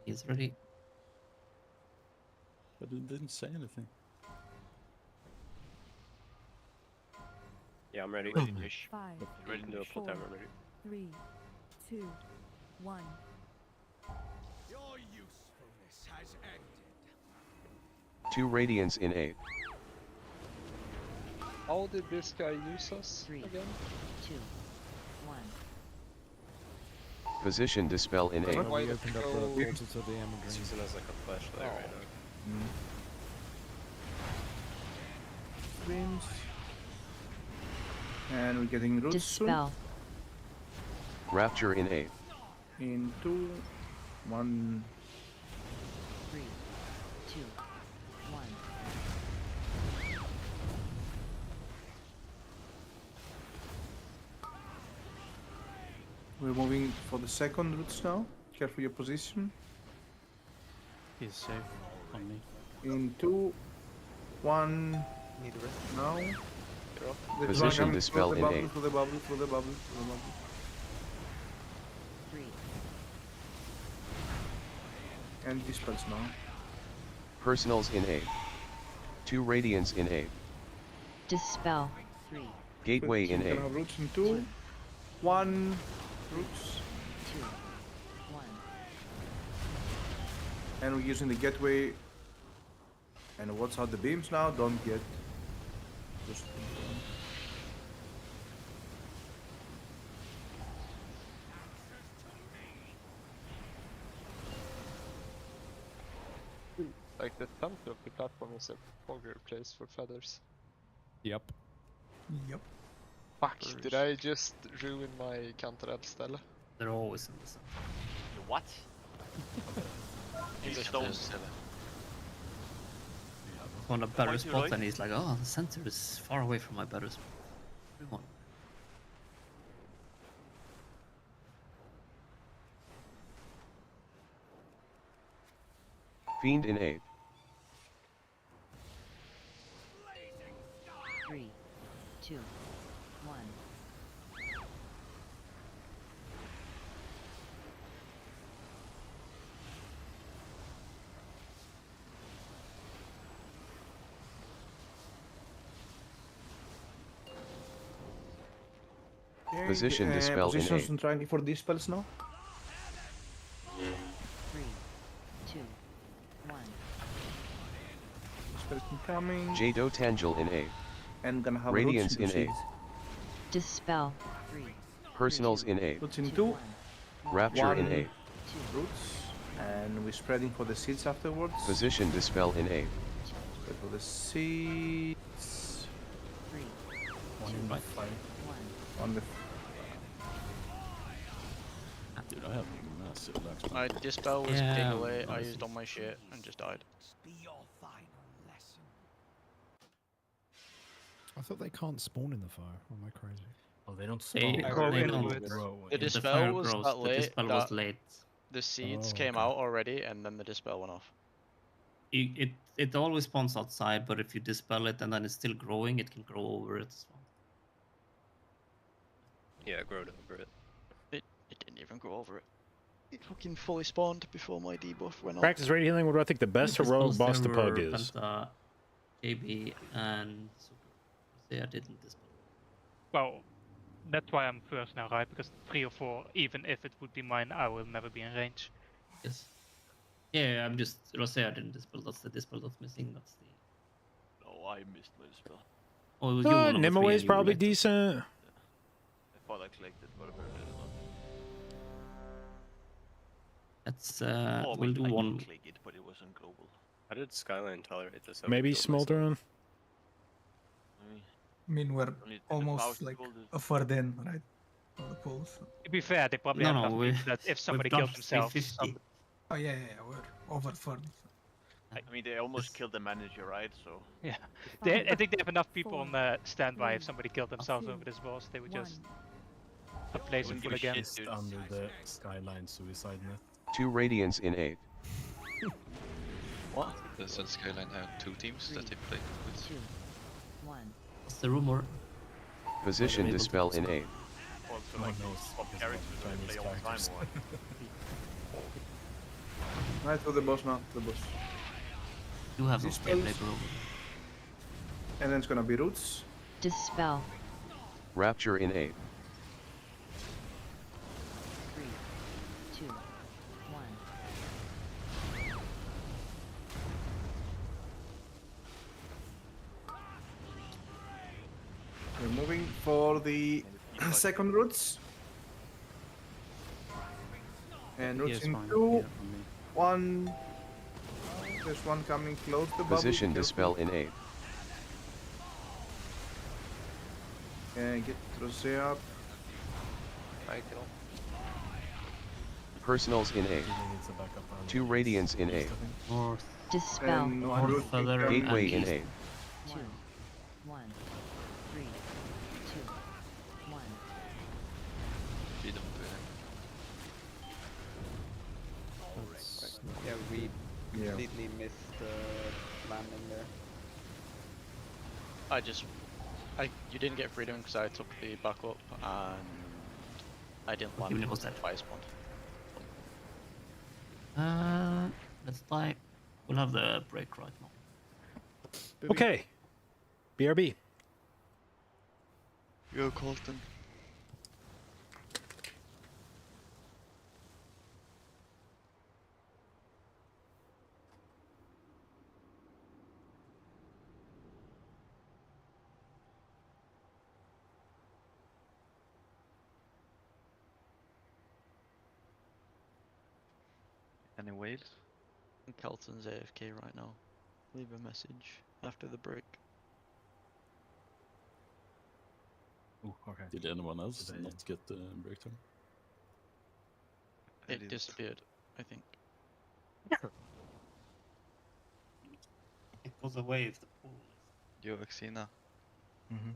He is ready. But it didn't say anything. Yeah, I'm ready. Ish. 5, Ready to do a full 4, timer. Ready. 3, 2, 1. Your usefulness has ended. 2 radiance in 8. How did this guy use us 3, again? 2, 1. Position dispel in 8. We opened up the portal to the Emerald It's using as like a flashlight right now. Streams. And we're getting roots Dispel. Rapture in 8. soon. In 2, 1. 3, 2, 1. We're moving for the second roots now. Careful your position. He's safe on me. In 2, 1. Need a rest. Now. The Position dragon dispel through in the bubble, 8. through the bubble, through the bubble, through the bubble. 3, And dispels now. Personals in 8. 2 radiance in 8. Dispel. 3, Gateway So in we 8. can have roots in 2, 1. Roots. 2, 1. And we're using the gateway. And watch out the beams now. Don't get. Just Like the center of the platform is a fogger place for feathers. Yep. Yep. Fuck, did I just ruin my Cantarell spell? They're always in the center. What? He's He's stone. stone. On a better Point you spot, right. and he's like, oh, the center is far away from my better spot. Everyone. Fiend in 8. 3, 2, 1. Okay, Position dispel in positions 8. and trying for dispels now. 3, 2, 1. Dispels incoming. Jdotangel in 8. And gonna have Radiance roots in 8. Dispel. 3, Personals in 8. Roots in 2, 2. 1. Rapture in 1. 8. Roots. And we're spreading for the seeds afterwards. Position dispel in 8. Spread for the seeds. 3, One in my fight. 1. On the. Dude, I have massive lags. My dispel was Yeah, big away. I honestly. used all my shit and just died. Be your final lesson. I thought they can't spawn in the fire. Or am I crazy? Oh, they don't They, spawn. they grow don't. grow The in The dispel fire was grows, that the late dispel was that late. the seeds Oh, came okay. out already, and then the dispel went off. It always spawns outside, but if you dispel it and then it's still growing, it can grow over it as well. Yeah, it growed over it. It didn't even grow over it. It fucking fully spawned before my debuff went on. Practice radiant healing. What do I think the best heroic boss to pug is? Penta, KB, and Super. They didn't dispel. Well, that's why I'm first now, right? Because 3 or 4, even if it would be mine, I will never be in range. Yes. Yeah, I'm just Rosea didn't dispel. That's the dispel that's missing. That's the. Oh, I missed my spell. Oh, it was you were number 3 Nimue and is you were probably late. decent. I thought I collected, but apparently I did not. That's Oh, we'll wait, do I one. did click it, but it wasn't global. How did Skyline tolerate this? Maybe overkill myself? Smoldering. I mean, we're Only 10,000 almost like gold is- a third in, right? Of the pool. So. To be fair, they probably No, have no, enough we- people that if somebody done killed themselves, 350. Oh yeah, we're over third. So. I mean, they almost killed the manager, right? So. yeah, I think they have enough people on standby. If somebody killed themselves over this boss, they would just replace it Wouldn't full give a again. shit, Just dude. under the Skyline suicide net. 2 Radiants in 8. What? Does Skyline have 2 teams that they play with? 2, 1. What's the rumor? Position Dispel in 8. Also, No like, one knows, swap because characters of that they Chinese play all the time, characters. or Right to the boss now. The boss. You have no Dispels. play over. And then it's gonna be roots. Dispel. Rapture in 8. 3, 2, 1. We're moving for the second roots. And roots in 2, 1. There's one coming close to bubble. Position Careful. Dispel in 8. And get Rosé up. I kill. Personals in 8. Healing needs a backup armor. 2 Radiants in 8. North. Dispel. And North, root feather, in and Gateway in east. 8. 2, 1. 3, 2, 1. Feed them to him. Yeah, we Yeah. completely missed landing there. You didn't get freedom because I took the backup and I didn't land Even if it because was that. I spawned. Let's like we'll have the break right now. Okay. BRB. Go Colton. Any whales? Kelton's AFK right now. Leave a message after the break. Ooh, okay. Did anyone else Did I- not get the breakthrough? I It did. disappeared, I think. It goes away if the pool Yo, Xena. Mm-hmm.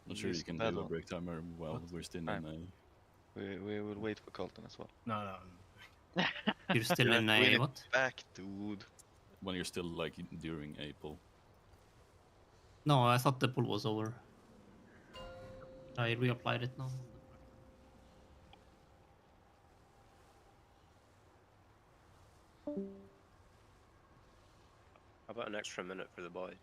Not sure you can do a break timer while we're still in a... We will wait for Colton as well. No. You're still in a Bring it what? back, dude. When you're still like during a pull. No, I thought the pool was over. I reapplied it now. How about an extra minute for the boys?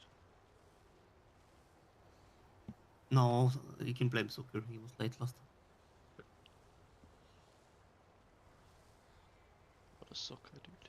No, you can blame Zucker. He was late last time. What a sucker, dude.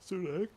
Sudak.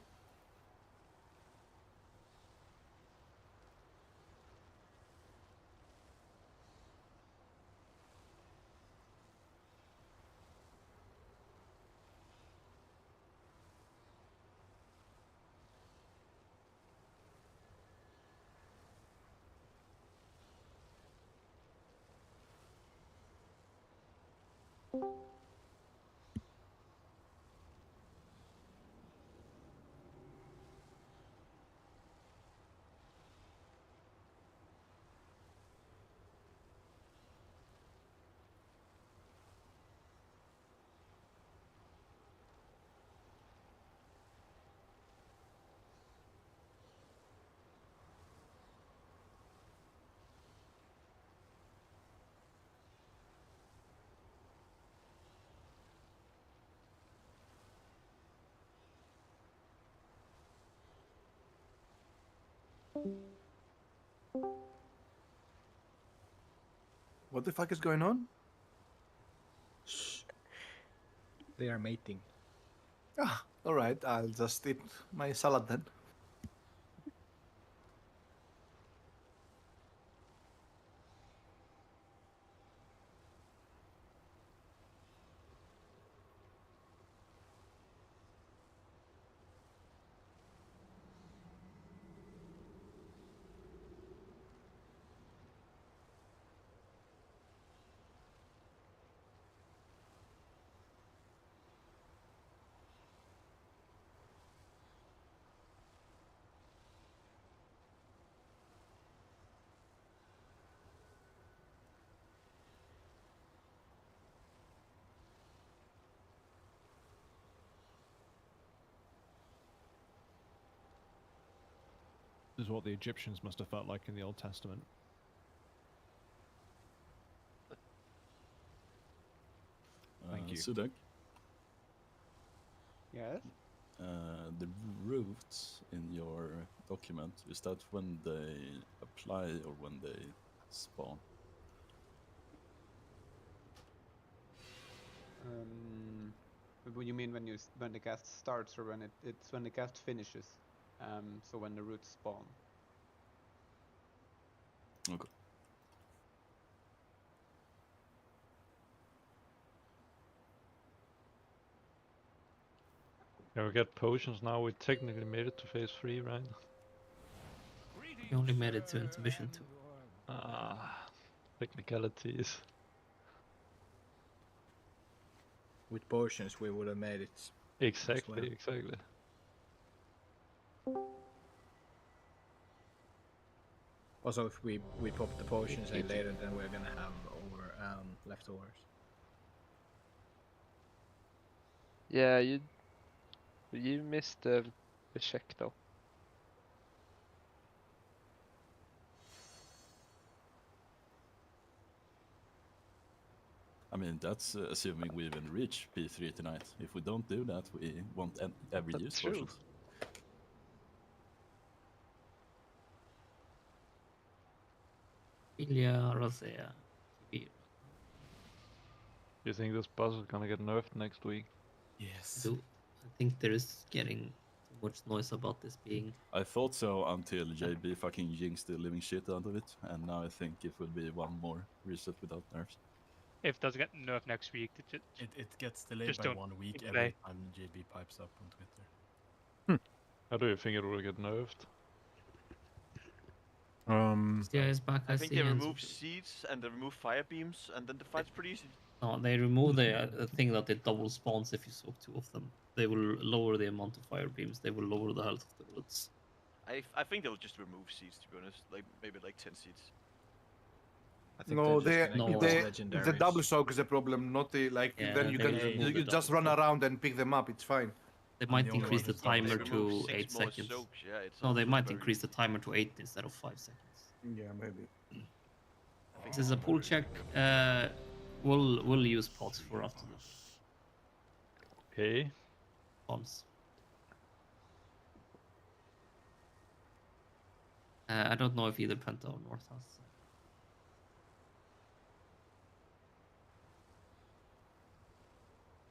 What the fuck is going on? They are mating. Ah, alright, I'll just eat my salad then. This is what the Egyptians must have felt like in the Old Testament. Thank you. Sudak. Yes? The roots in your document, is that when they apply or when they spawn? What you mean when the cast starts, or when it's when the cast finishes? So when the roots spawn. Okay. Yeah, we get potions now. We technically made it to phase 3, right? We only made it to intermission 2. Technicalities. With potions, we would have made it Exactly, well. exactly. Also, if we pop the potions in later, then we're gonna have over leftovers. Yeah, you missed the check though. I mean, that's assuming we even reach P3 tonight. If we don't do that, we won't ever use true. potions. Ilya, Rosea. You think this boss is gonna get nerfed next week? Yes. I think there is getting too much noise about this being. I thought so until JB fucking jinxed the living shit out of it, and now I think it will be one more reset without nerfs. If it doesn't get nerfed next week, It gets delayed just by don't 1 week play. every time JB pipes up on Twitter. How do you think it will get nerfed? Yeah, is back. I think they see, and remove seeds and they remove fire beams, and then the fight's pretty easy. No, they remove the thing that it double spawns if you soak 2 of them. They will lower the amount of fire beams. They will lower the health of the bullets. I think they'll just remove seeds, to be honest. Like maybe like 10 seeds. I think No, they're just gonna give us the legendaries. double soak is the problem, not the like. Yeah, then you they can will remove you the just double run soak. around and pick them up. It's fine. They might increase the timer to 8 seconds. No, they might increase the timer to 8 instead of 5 seconds. Yeah, maybe. This is a pull check. We'll use pots for after this. Okay. Pots. I don't know if either Penta or North has.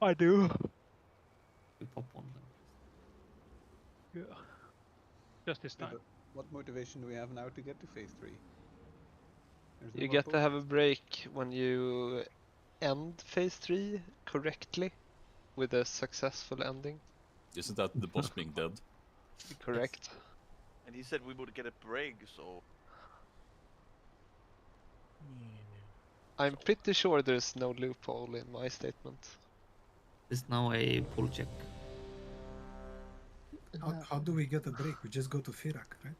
I do. We pop one then. Yeah. Just this Yeah, time. but what motivation do we have now to get to phase 3? There's no You more get to potions. have a break when you end phase 3 correctly with a successful ending. Isn't that the boss being dead? Correct. And he said we would get a break, so I'm pretty sure there's no loophole in my statement. It's now a pull check. How do we get a break? We just go to Firak, right?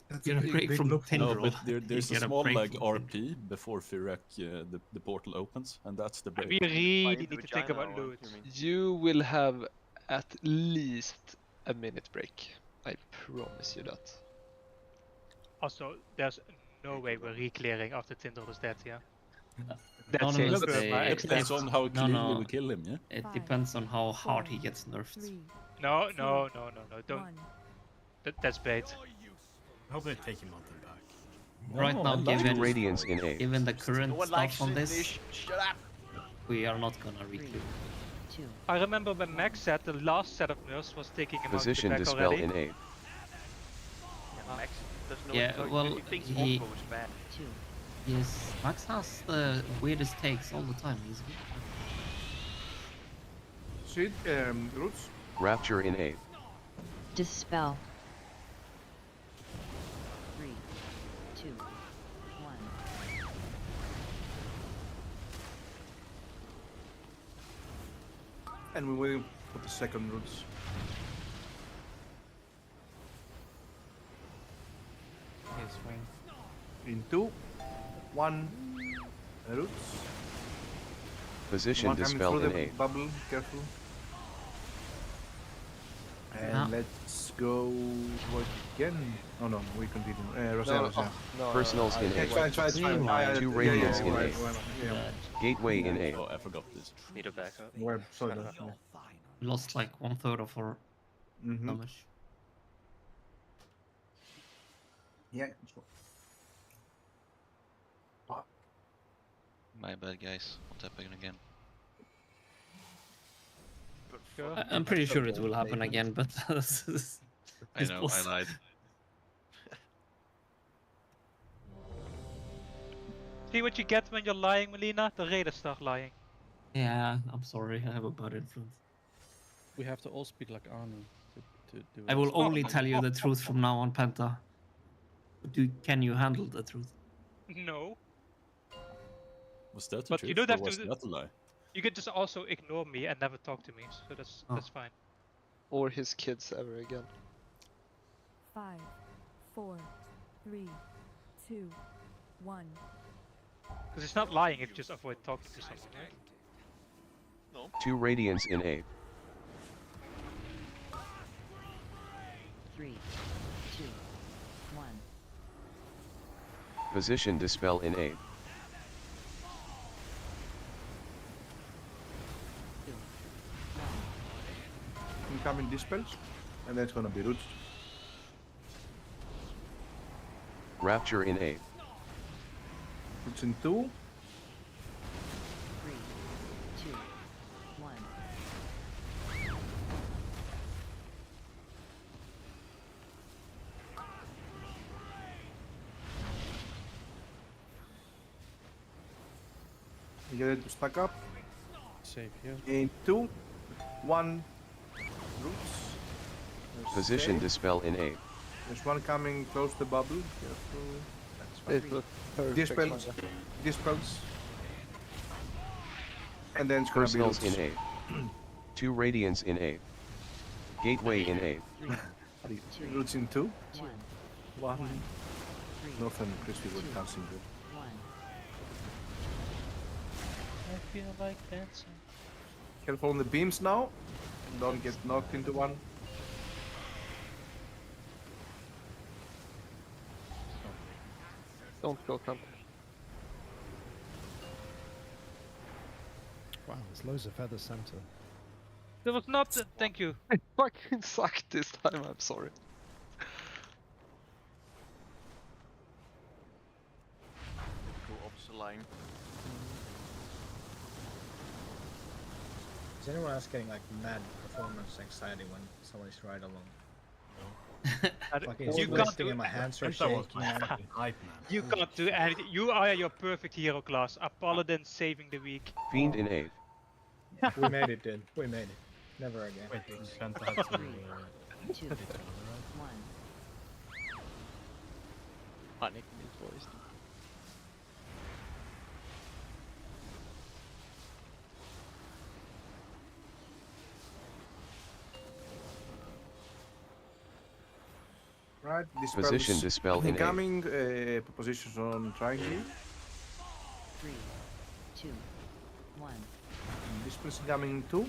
That's Get a break from loophole. No, Tendril. but there's a Get a small break like from RP before Firak, the portal opens, and that's the break. We really need to think about loot. You will have at least a minute break. I promise you that. Also, there's no way we're re-clearing after Tindall is dead, yeah? That's no, it. no, It depends on how cleanly no. we kill him, yeah? It depends on how hard he gets nerfed. No, don't. That's bait. I hope they take him out the back. Right now, given radiance in A. given the current No one stuff likes on it, this, Nish. Shut up! we are not gonna reclaim. 2, I remember when Max said the last set of nerfs was taking him Position out the dispel back already. in A. Yeah, Max doesn't know Yeah, what well, he thinks he- Orko is bad. 2, Yes, Max has the weirdest takes all the time. He's Sweet roots. Rapture in A. dispel. 3, 2, 1. And we're waiting for the second roots. Yes, fine. In 2, 1 roots. Position One coming dispel through in the A. bubble, careful. And Yeah. let's go again. Oh no, we continue. Roseros, yeah. Personals in It's A. fine, it's fine, it's fine. Rewind. Two Yeah, radiance yeah, in right, A. right, yeah. Gateway in A. Oh, I forgot this. Need a backup. Well, sorry, We lost like 1/3 of our damage. Yeah. My bad, guys. What's happening again? I'm pretty sure it will happen again, but I know, I lied. See what you get when you're lying, Melina? The raiders start lying. Yeah, I'm sorry. I have a bad influence. We have to all speak like Arnie to do I it. will only tell you the truth from now on, Penta. Can you handle the truth? No. Was that the But truth, you don't or have was to- that a lie? You could just also ignore me and never talk to me, so that's fine. Or his kids ever again. 5, 4, 3, 2, 1. Because it's not lying if you just avoid talking to someone, right? No. 2 radiance in A. 3, 2, 1. Position dispel in A. Incoming dispels, and then it's gonna be roots. Rapture in A. Roots in 2. 3, 2, 1. You get it to stack up. Save here. In 2, 1. Roots. There's Position A. dispel in A. There's one coming close to the bubble. Careful. That's It fine. looked perfect. Dispels. Dispels. And then it's gonna be Personals roots. in A. 2 radiance in A. Gateway in A. Roots in 2. 2, 1. 3, Nothing crispy with dancing good. 1. I feel like dancing. Careful on the beams now. Don't get knocked into one. Don't go Trump. Wow, there's loads of feather center. There was not. Thank you. I fucking sucked this time, I'm sorry. Go opposite line. Is anyone else getting like mad performance anxiety when somebody's right along? Fucking You it's can't twisting do and my hands are That was shaking. my fucking hype, man. You can't do anything. You are your perfect hero class. A paladin saving the week. Fiend in A. We made it, dude. We made it. Never again. Wait, you can't have to 3, 2, 1. Panic in his voice. Right. Dispels. Position dispel in A. Incoming positions on triangle. 3, 2, 1. Dispels incoming in 2.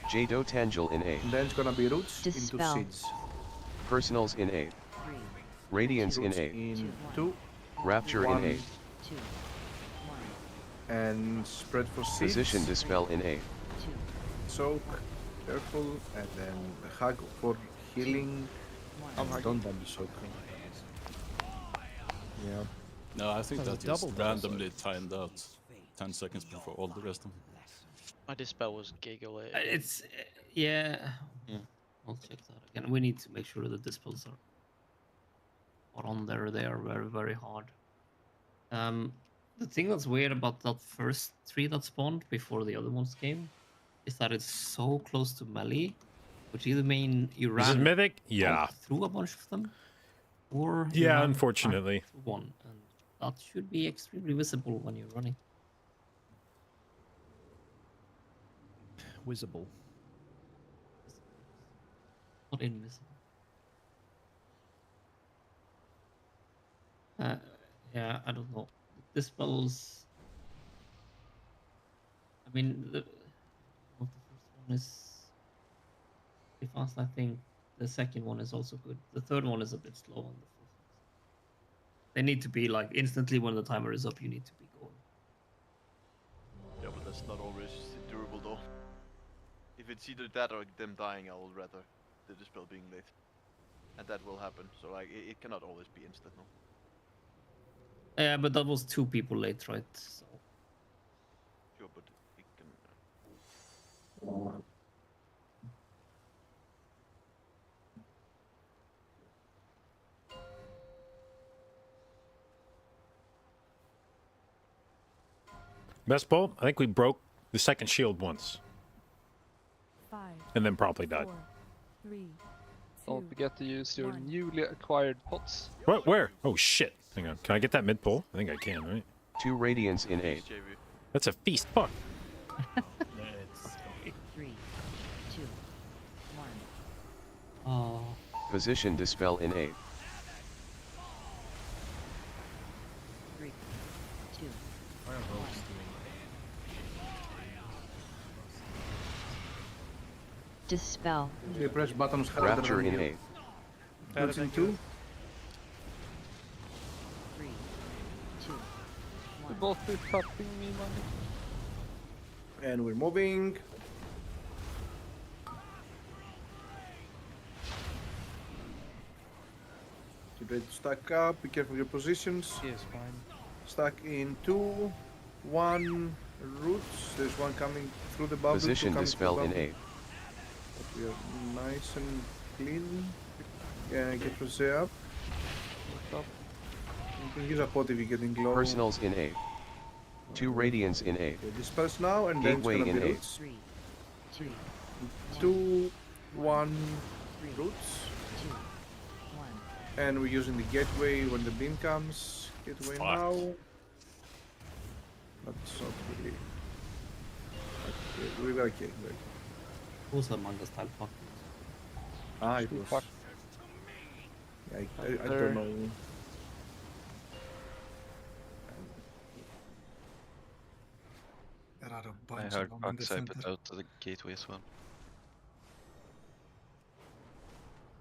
Jdotangel in A. And then it's gonna be roots into Dispel. seeds. Personals in A. 3, Radiance in Roots A. in 2. Rapture in 1. A. 2, 1. And spread for seeds. Position dispel in A. 2, Soak. Careful. And then hug for healing. 1. Don't double soak. Yeah. No, I think There's that a is double randomly timed out 10 seconds before all the rest of them. My dispel was giggly. It's yeah. I'll check that again. We need to make sure that the dispels are on there. They are very, very hard. The thing that's weird about that first 3 that spawned before the other ones came is that it's so close to melee, which either mean you This is ran mythic? Yeah. through a bunch of them, or you Yeah, ran unfortunately. back to one, and that should be extremely visible when you're running. Visible. Not invisible. Yeah, I don't know. Dispels. I mean, the first one is pretty fast. I think the second one is also good. The third one is a bit slow, and the fourth one. They need to be like instantly when the timer is up. You need to be going. Yeah, but that's not always durable though. If it's either that or them dying, I would rather the dispel being late. And that will happen, so like it cannot always be instant, no? Yeah, but that was 2 people late, right? So. Sure, but it can... Best bolt? I think we broke the second shield once. 5, And then probably died. 4, 3, Don't forget to use your newly acquired pots. What? Where? Oh shit. Hang on. Can I get that mid pull? I think I can, right? 2 radiance in A. That's a feast. Fuck. It's 3, 2, 1. Oh. Position dispel in 8. 3, 2, Why are rogues doing Dispel. You press buttons harder Rapture than in you. 8. Roots in 2. 3, 2, 1. Both be tapping me money. And we're moving. Get ready to stack up. Be careful of your positions. Yes, fine. Stack in 2, 1 roots. There's one coming through the bubble. Position two coming dispel through in the 8. But we are nice and clean. Yeah, get Jose up. You can use a pot if you're getting low. Personals in 8. 2 radiance in 8. Okay, disperse now and then it's Gateway gonna in be 8. roots. 3, 2, 2, 1 roots. 2, 1. And we're using the gateway when the beam comes. Gateway now. That's not really. Okay, we got a gateway. Who's among the style fuck? Ah, it was. Yeah, I don't know. There are a I bunch heard of them in the Bucks I put center. out to the gateway as well.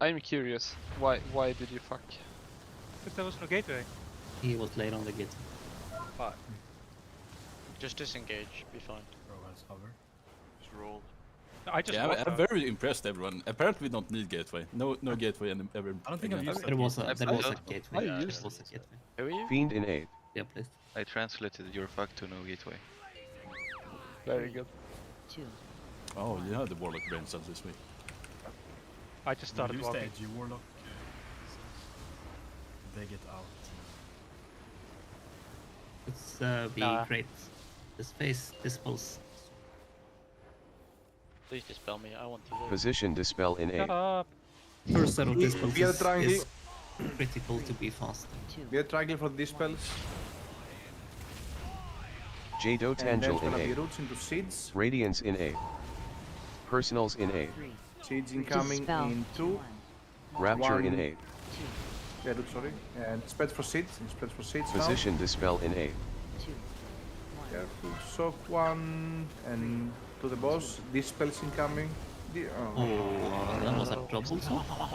I'm curious. Why did you fuck? Because there was no gateway. He was late on the gate. But just disengage, be fine. rogue has hover? Just roll. I just Yeah, walked I'm out. very impressed, everyone. Apparently, we don't need gateway. No gateway ever. I don't think I've used There was a I there was a don't- gateway. I There used was a gateway. Who are you? Fiend in 8. Yeah, please. I translated your fuck to no gateway. Very good. 2. Oh, you had the Warlock brain cells this week. I just started Use the walking. edgy Warlock. They get out. It's be Nah. great. This face, this pulse. Please dispel me, I want to live. Position dispel in 8. Shut up. First set of We- dispels we are trying is critical to be fast. 2. We are triangle for the dispels. And then Jdotangel it's in gonna be 8. roots into seeds. Radiance in 8. Personals in 8. 3, Seeds incoming Dispel. in 2. 1. Rapture in One. 8. 2, Yeah, roots, sorry. And spread for seeds. And spread for seeds Position dispel in 8. 2, 1. now. Careful. Soak 1. And to the boss. Dispels incoming. Oh, that was a trouble.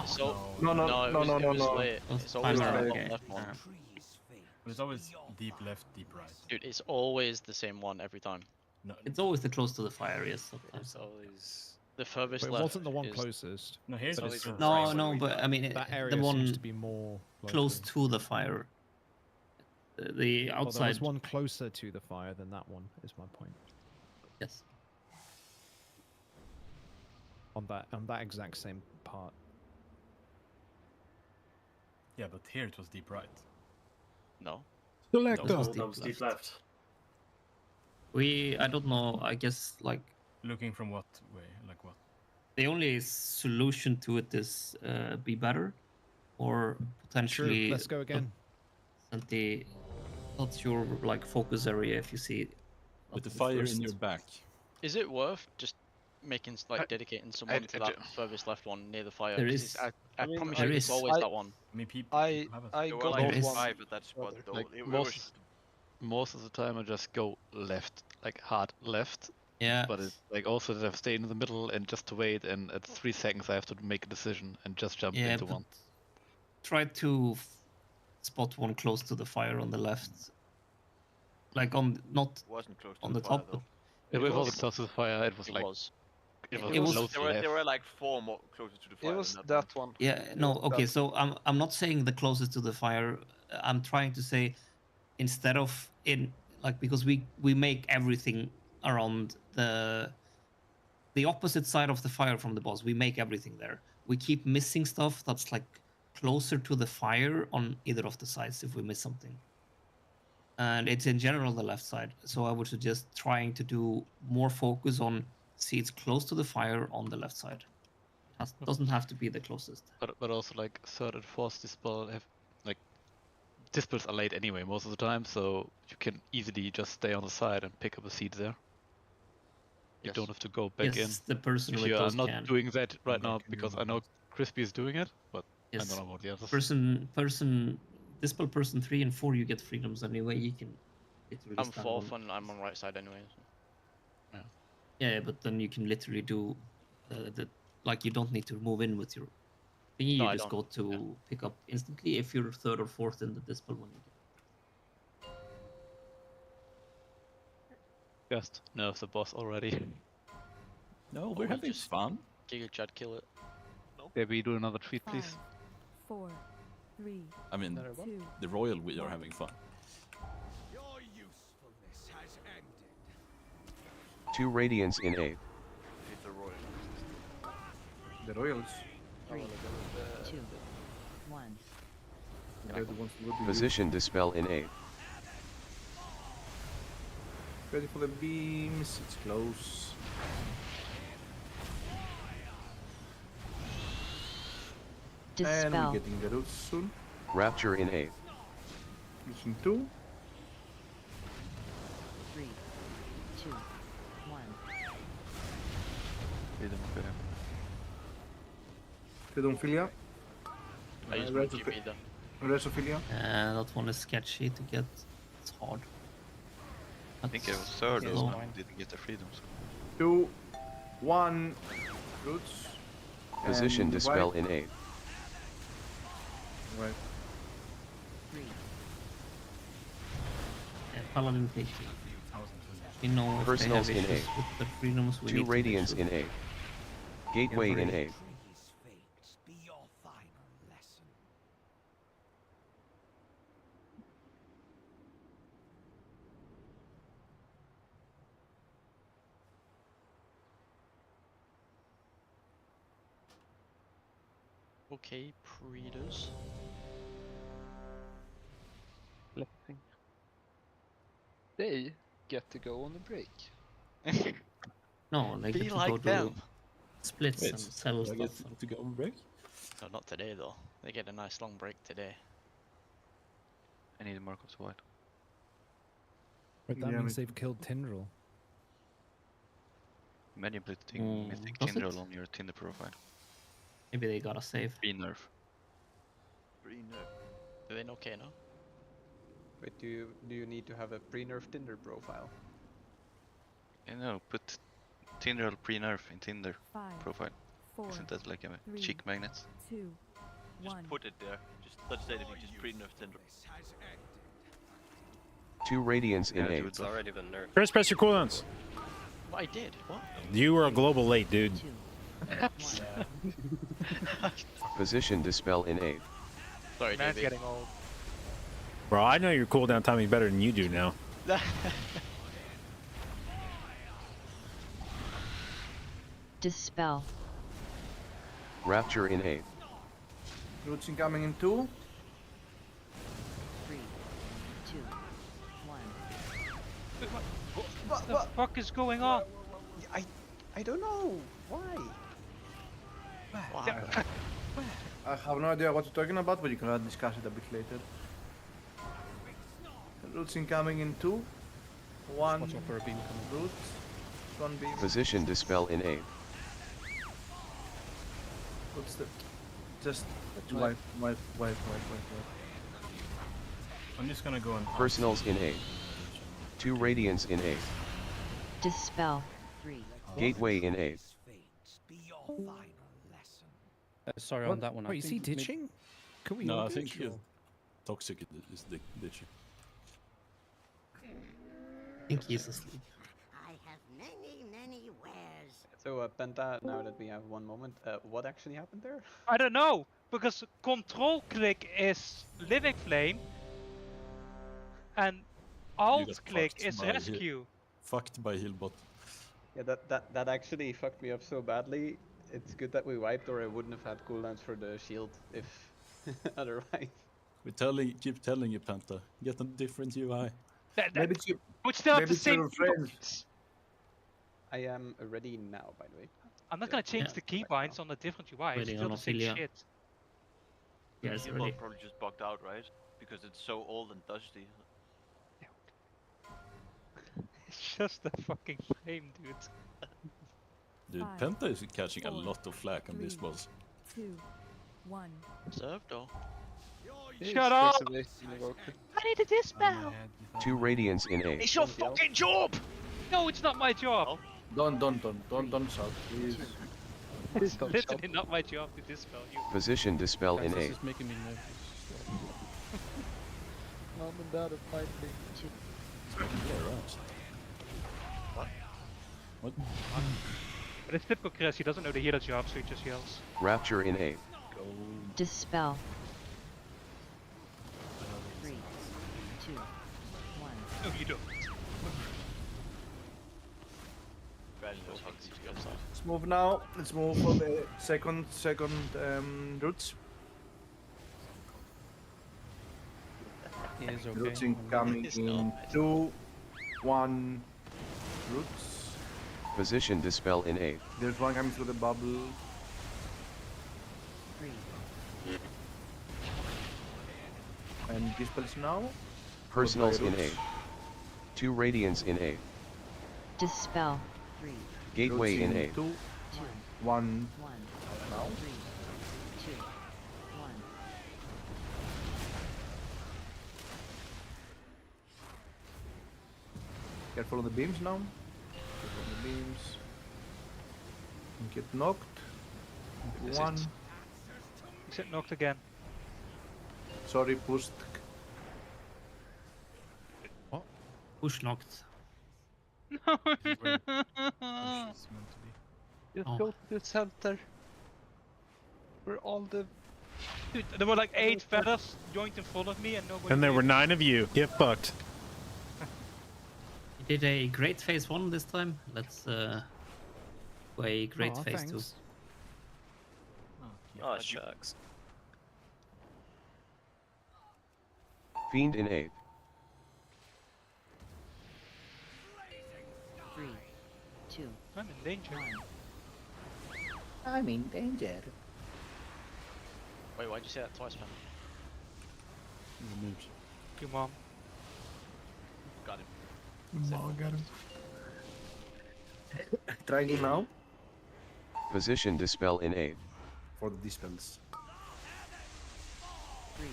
So No, no, it no, was, no, it no, was no. late. That's It's always the fine, bottom okay. left one. But it's always deep left, deep right. Dude, it's always the same one every time. No, It's always the close to the fire, yes. Sometimes. It's always. The furthest But it left wasn't the one is closest. no here's But the it's first. No, Right. no, but I mean That the area seems one to be more close closer. to the fire. The Well, there outside. was one closer to the fire than that one. Is my point. Yes. On that exact same part. Yeah, but here it was deep right. no. Select That was us. deep left. I don't know. I guess like Looking from what way? Like what? the only solution to it is be better, or potentially. Let's go again. That's your like focus area if you see. With the up fire first. in your back. Is it worth just making like dedicating someone to that furthest left one near the fire? There 'Cause is. it's- I mean, promise there you, it's is. always that one. I mean, people. I have it. I There were got like There is. one. 5 at that spot though. Like It most, was most of the time I just go left, like hard left. Yeah. But it's like also that I've stayed in the middle and just to wait, and at 3 seconds I have to make a decision and just jump Yeah, into but one. try to spot one close to the fire on the left. Like on not wasn't close to on the the fire, top. though. It It wasn't was. close to the fire. It was It like was. it was It was- close to There left. were like 4 more closer to the fire. It was than that one. Yeah, no, okay, That- so I'm not saying the closest to the fire. I'm trying to say instead of in like because we make everything around the opposite side of the fire from the boss. We make everything there. We keep missing stuff that's like closer to the fire on either of the sides if we miss something. And it's in general the left side. So I would suggest trying to do more focus on seats close to the fire on the left side. Doesn't have to be the closest. But also like third and fourth dispel have like dispels are late anyway most of the time, so you can easily just stay on the side and pick up a seat there. You don't have to go back in. Yes, the person If with you are those not can. doing that right Go now, back in because your I know Crispy is doing it, but I Yes. don't know about the others. Dispel person 3 and 4, you get freedoms anyway. You can literally I'm stand fourth on. and I'm on right side anyway. So. Yeah, but then you can literally do like you don't need to move in with your thingy. No, You I just don't. go to pick up instantly if you're third or fourth in the dispel when you get. Just nerf the boss already. No, we're having fun. Giga Chad, kill it. Maybe do another tweet, please. 5, 4, 3, I mean, 2. the royal we are having fun. 2 radiance in A. Hit the royal. The royals. 3, 2, 1. They're the ones who would be Position dispel in A. ready for the beams. It's close. And Dispel. we're getting the roots soon. Rapture in A. Using 2. 3, 2, 1. Pedophilia. I use my GB then. Resophilia. That one is sketchy to get. It's hard. I think I was third Okay. as well. Didn't get the freedoms. 2, 1. Roots. Position And dispel white. in A. Right. 3. Paladin take. We know if they Personals have in issues A. with the freedoms. We 2 need to radiance make in A. Gateway in A. Okay, Predators. Blessing. They get to go on a break. No, they Be get to like go to them. splits Wait, and sell do I get stuff. to go on break? No, not today though. They get a nice long break today. I need a Markov's White. But that Yeah, means me they've killed Tindril. Imagine putting Mythic does it? Tindril on your Tinder profile. Maybe they gotta save. Free nerf. Do they know Kano? Wait, do you need to have a pre-nerf Tinder profile? You know, put Tindril pre-nerf in Tinder 5, profile. 4, Isn't that like a 3, cheek magnet? 2, Just 1. put it there. Just let's say that you just pre-nerf Tinder. 2 radiance in A. It's already been nerfed. Chris, press your cooldowns. I did. What? You were a global late, dude. Position dispel in A. Sorry, Man's JB. getting old. Bro, I know your cooldown timing better than you do now. Dispel. Rapture in A. Roots incoming in 2. 3, 2, 1. What the fuck is going on? I don't know. Why? I have no idea what you're talking about, but you can discuss it a bit later. Roots incoming in 2. 1 Watch out for a beam coming. roots. 1 beam. Position dispel in A. What's the... Just wipe. I'm just gonna go on. Personals in A. 2 radiance in A. Dispel. 3. Gateway in A. Sorry on that one. I Wait, is he think maybe- ditching? Can we No, all I think ditch, he's or- toxic is the ditching. I think he's asleep. I have many wares. So, Penta, now that we have one moment, what actually happened there? I don't know, because control click is living flame, and alt got click fucked is by rescue. Fucked by Healbot. Yeah, that actually fucked me up so badly. It's good that we wiped, or I wouldn't have had cooldowns for the shield if otherwise. Keep telling you, Penta. Get a different UI. Maybe it's you. Which still have Maybe the it's your same friends. keybinds. I am ready now, by the way. I'm not gonna change the keybinds on a different UI. It's Waiting still on the same Ophelia. shit. Yeah, it's Healbot ready. probably just bugged out, right? Because it's so old and dusty. It's just a fucking flame, dude. Dude, 5, Penta is catching a 4, lot of flack on this 3, boss. 2, 1. Serve though. Shut up! I need a dispel! 2 radiance in A. It's your fucking job! No, it's not my job! Don't shout, please. It's literally not my job to dispel you. Position dispel in This A. is making me nervous. Mom and dad are fighting. What? But it's typical Chris, he doesn't know the healer job, so he just yells. Rapture in A. Dispel. 3, 2, 1. No, you don't. Let's move now. Let's move for the second roots. He is okay. Roots incoming in 2, 1. Roots. Position dispel in A. There's one coming through the bubble. 3. And dispels now. Personals in A. Roots. 2 radiance in A. Dispel. 3, Gateway Roots in A. 2, 2, 1. 1. Now. 3, 2, 1. Careful of the beams now. Careful of the beams. Get knocked. Is One. it? You get knocked again. Sorry, pushed. Push knocked. Just go to the center. Where all the... Dude, there were like 8 feathers joined in front of me and nobody. And there were did. 9 of you. Get fucked. You did a great phase 1 this time. Let's go a great Aw, phase 2. thanks. Oh, shucks. Fiend in A. 3, 2, I'm in danger. 1. I'm in danger. Wait, why'd you say that twice, man? Your mom. Got him. Oh, got him. Triangle now Position dispel in A. for the dispels. 3,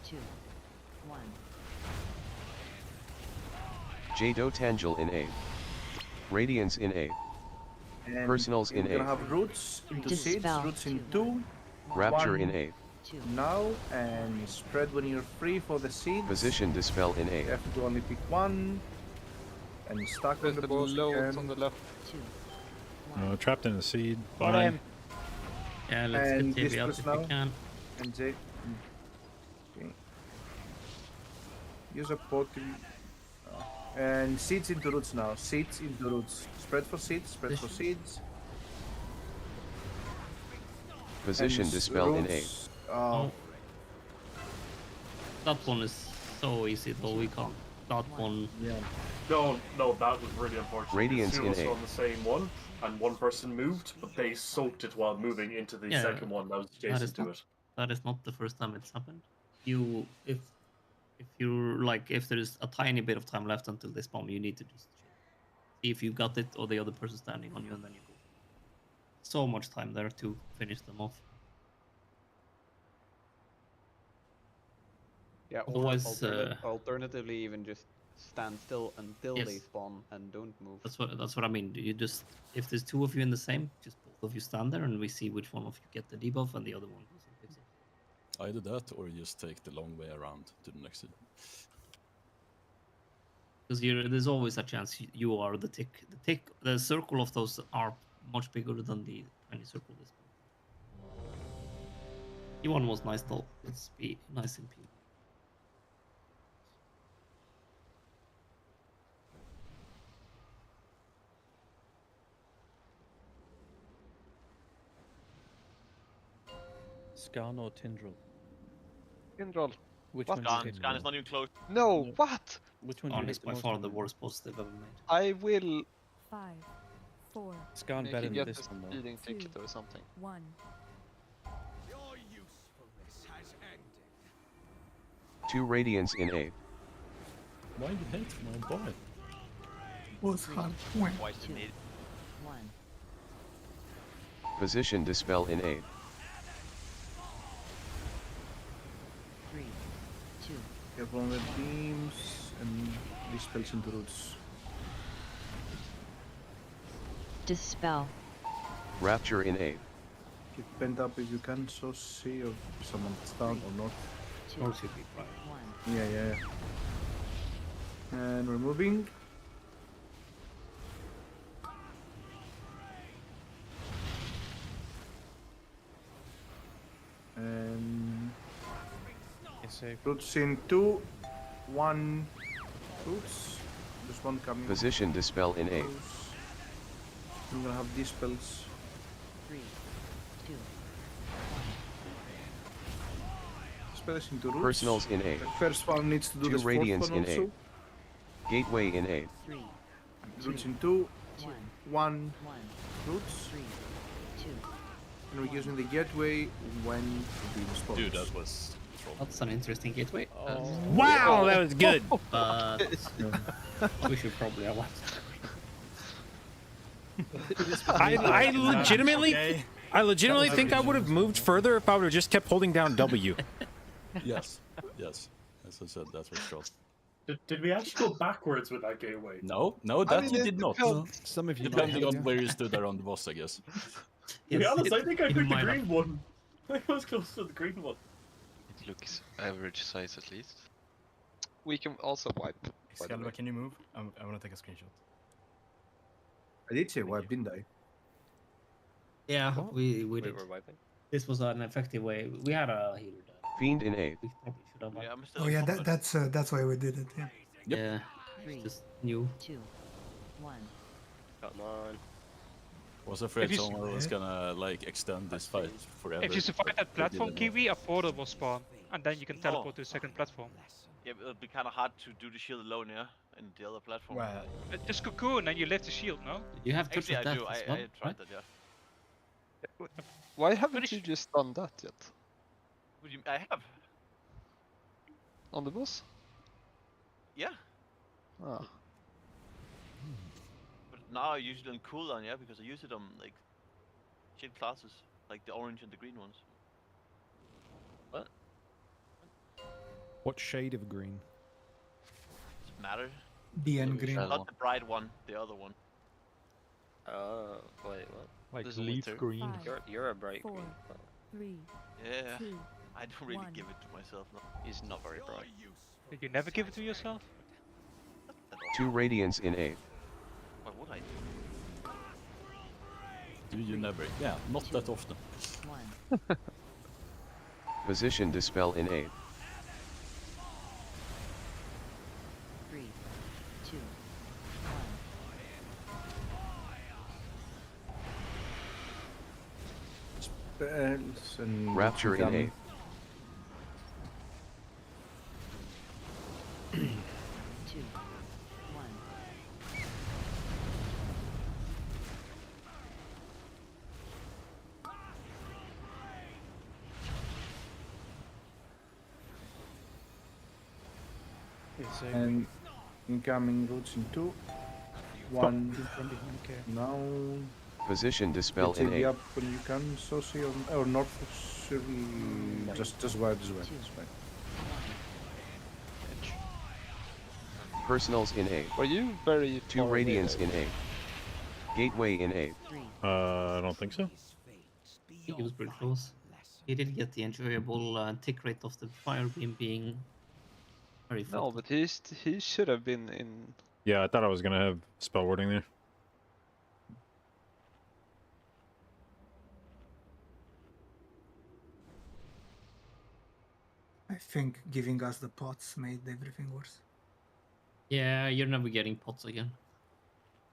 2, 1. Jdotangel in A. Radiance in A. And Personals in we're gonna A. have roots into seeds, Dispel. roots in 2. Rapture One. in A. 2. Now, and spread when you're free for the seeds. Position dispel in You A. have to only pick one. And stack on There's the the boss loads again. on the left. 2, Oh, trapped in a seed. Got Fine. him. Yeah, let's And get TV out dispels if now. we can. And J. Okay. Use a pot. And seeds into roots now. Seeds into roots. Spread for seeds. Spread for seeds. Position And dispel in A. roots, Oh. That one is so easy though, we can't. That one. Yeah. No, that was really unfortunate. Radiance Two in of us A. were on the same one, and one person moved, but they soaked it while moving into the Yeah, second one that was that adjacent is to not, it. that is not the first time it's happened. If you're like, if there is a tiny bit of time left until they spawn, you need to just see if you got it or the other person standing on you, and then you go. So much time there to finish them off. Yeah, or Otherwise, alternatively, even just stand still until they Yes. spawn and don't move. That's what I mean. You just, if there's 2 of you in the same, just both of you stand there, and we see which one of you get the debuff, and the other one goes and picks it. Either that, or you just take the long way around to the next seed. Because there's always a chance you are the tick. The circle of those are much bigger than the tiny circle this one. E1 was nice though. Let's be nice and P. Scan or Tindril? Tindril. Which What? one? do you Scan hate is the not even close. No, No. what? Which one do you Arn hate is the by most far on the them? worst boss they've ever made. I will 5, 4, Scan make better you than get this a one though. speeding ticket or something. 1. Your usefulness has ended. 2 radiance in A. Why you hate my boy? What's hard? Twice 2, 1. Position dispel in aid. 3, 2, Careful on the beams and dispels into roots. dispel, Rapture in aid. Keep pent up if you can, so see if someone's down or not. 2, 1. Yeah. And we're moving. And roots in 2, 1. Roots. There's one coming. Position dispel in aid. I'm gonna have dispels. 3, 2, Dispels into roots. Personals in aid. The first one needs to do 2 this fourth radiance one in also. aid. Gateway in aid. 3, Roots in 2, 1, 1. 1, Roots. 3, 2. And we're using the gateway when the beam spawns. Dude, that was. That's an interesting gateway. Wow, that was good. But we should probably have one. I legitimately think I would have moved further if I would have just kept holding down W. Yes. As I said, that was shot. Did we actually go backwards with that gateway? No, that you did not. Some of you might Depending have, on where you stood around the boss, I guess. To be honest, I think I you picked the might green one. I was close to the green one. It looks average size at least. We can also wipe. by the Excalibur, way. can you move? I want to take a screenshot. I did say wipe, didn't I? Yeah, we Wait, did. we're wiping? This was an effective way. We had a healer die. Fiend in aid. We probably should have. Yeah, I'm still Oh in yeah, combat. that's why we did it. Yeah. Yeah, 3, just new. 2, 1. Come on. Was afraid If you someone was gonna like extend this fight forever. If you survive that but they platform, didn't. Kiwi, a portal will spawn, and then you can teleport to the second platform. Yeah, but it'll be kind of hard to do the shield alone, yeah, and the other platform. Well, Just cocoon and you lift the shield, no? You have touch Actually, of I death do. as I well, tried right? that, yeah. Why haven't you just done that yet? What do you, I have. On the boss? Yeah. Ah. But now I use it on cooldown, yeah, because I use it on like shield classes, like the orange and the green ones. What? What shade of green? Does it matter? The end green. Not the bright one, the other one. Oh, wait, what? Like There's leaf only green. 5, You're a bright 4, green. 3, Yeah. 2, I don't really 1. give it to myself. No. He's not very bright. Did you never give it to yourself? 2 radiance in aid. Why would I? Do you never? Yeah, not that often. 1. Position dispel in aid. 3, 2, 1. Spells and Rapture in aid. 2, 1. And incoming roots in 2, 1. Now. Position dispel in Take aid. up when you can, so see or north. Just wipe this way. It's fine. Personals in aid. Were you very 2 far away radiance there? in aid. Gateway in aid. I don't think so. I think it was pretty close. He did get the enjoyable tick rate of the fire beam being very No, effective. but he should have been in. Yeah, I thought I was gonna have spell wording there. I think giving us the pots made everything worse. Yeah, you're never getting pots again.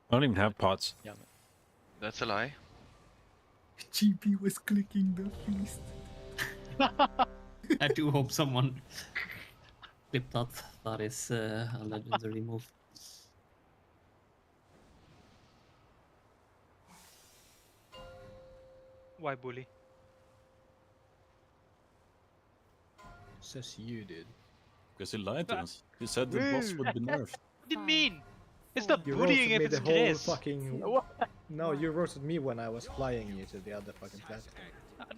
I don't even have pots. Yeah. That's a lie. GP was clicking the feast. I do hope someone clipped that. That is a legendary move. Why bully? Says you did. Because he lied to us. He said the boss would be nerfed. What do you mean? It's not You bullying roasted if me it's the whole Chris. fucking. No, you roasted me when I was flying you to the other fucking platform.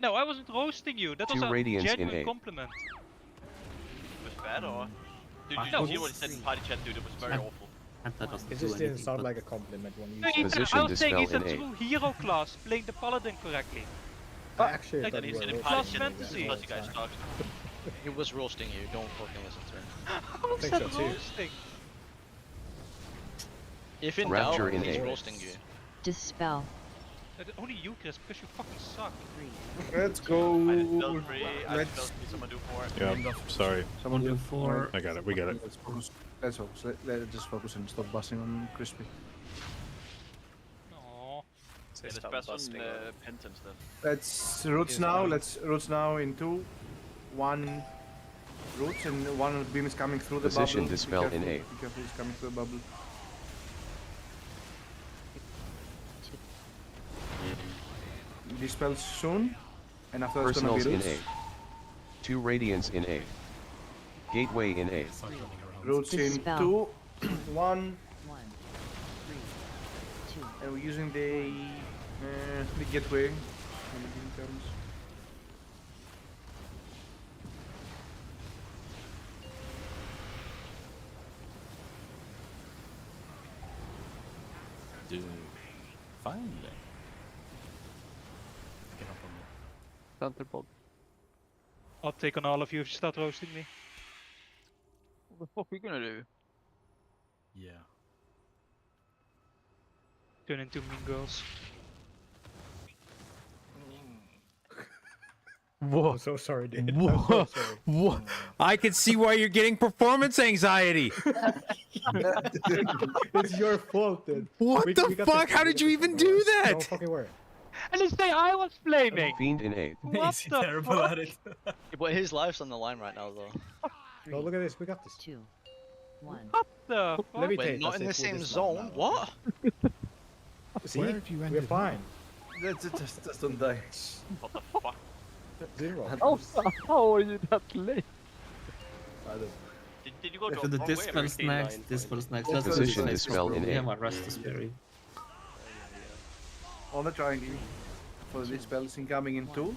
No, I wasn't roasting you. That was 2 a radiance in genuine 8. compliment. It was bad, or? Dude, I did you hope hear what he said in party chat, dude? It was very awful. It just didn't sound like a compliment when you No, said Position I was saying dispel he's a in true hero class, playing the paladin correctly. I actually Like, thought you it's were in roasting class me fantasy. that whole You guys time. talked. He was roasting you. Don't fucking listen to him. How is think that so too. roasting? If in Rapture doubt, in he's A. roasting you. Dispel. Only you, Chris, because you fucking suck. Let's go. I spelled 3, I Let's spelled 3, someone do 4. Yeah, sorry. someone do 4. I got it. We got it. Let's focus. Let's focus. Let's just focus and stop busting on Crispy. Aww. Yeah, let's pass on Penance then. Let's roots now. Let's roots now in 2, 1. Roots and one beam is coming through the Position bubble. dispel in Be A. careful, it's coming through the bubble. Dispel soon, and after that's gonna Personals be in roots. A. 2 radiance in A. Gateway in A. Roots in Dispel. 2, 1, 1, 3, 2. and we're using the gateway when the beam comes. Dude, finally. Thunderbolt. I'll take on all of you if you start roasting me. What the fuck are we gonna do? Yeah. Turn into mean girls. Whoa. I'm so sorry, dude. Whoa. I'm so sorry. Whoa. I can see why you're getting performance anxiety. It's your fault, dude. What We the got fuck? this- How we did got you this even one, do don't worry. that? Don't fucking worry. And they say I was flaming! Fiend in A. What He's the terrible fuck? at it. Yeah, but his life's on the line right now, though. No, look at this. We got this. 2, 1. What the fuck? Levitate We're not us in the if we same just zone. not- What? See, Where have you we're ended up? fine. Just don't die. What the fuck? 0. How are you that late? I don't. Did you go For the wrong way? dispels next, dispels next. Let's Let's go do Position this. dispel in We A. have a Restus Berry. On the triangle. For the dispels incoming in 2.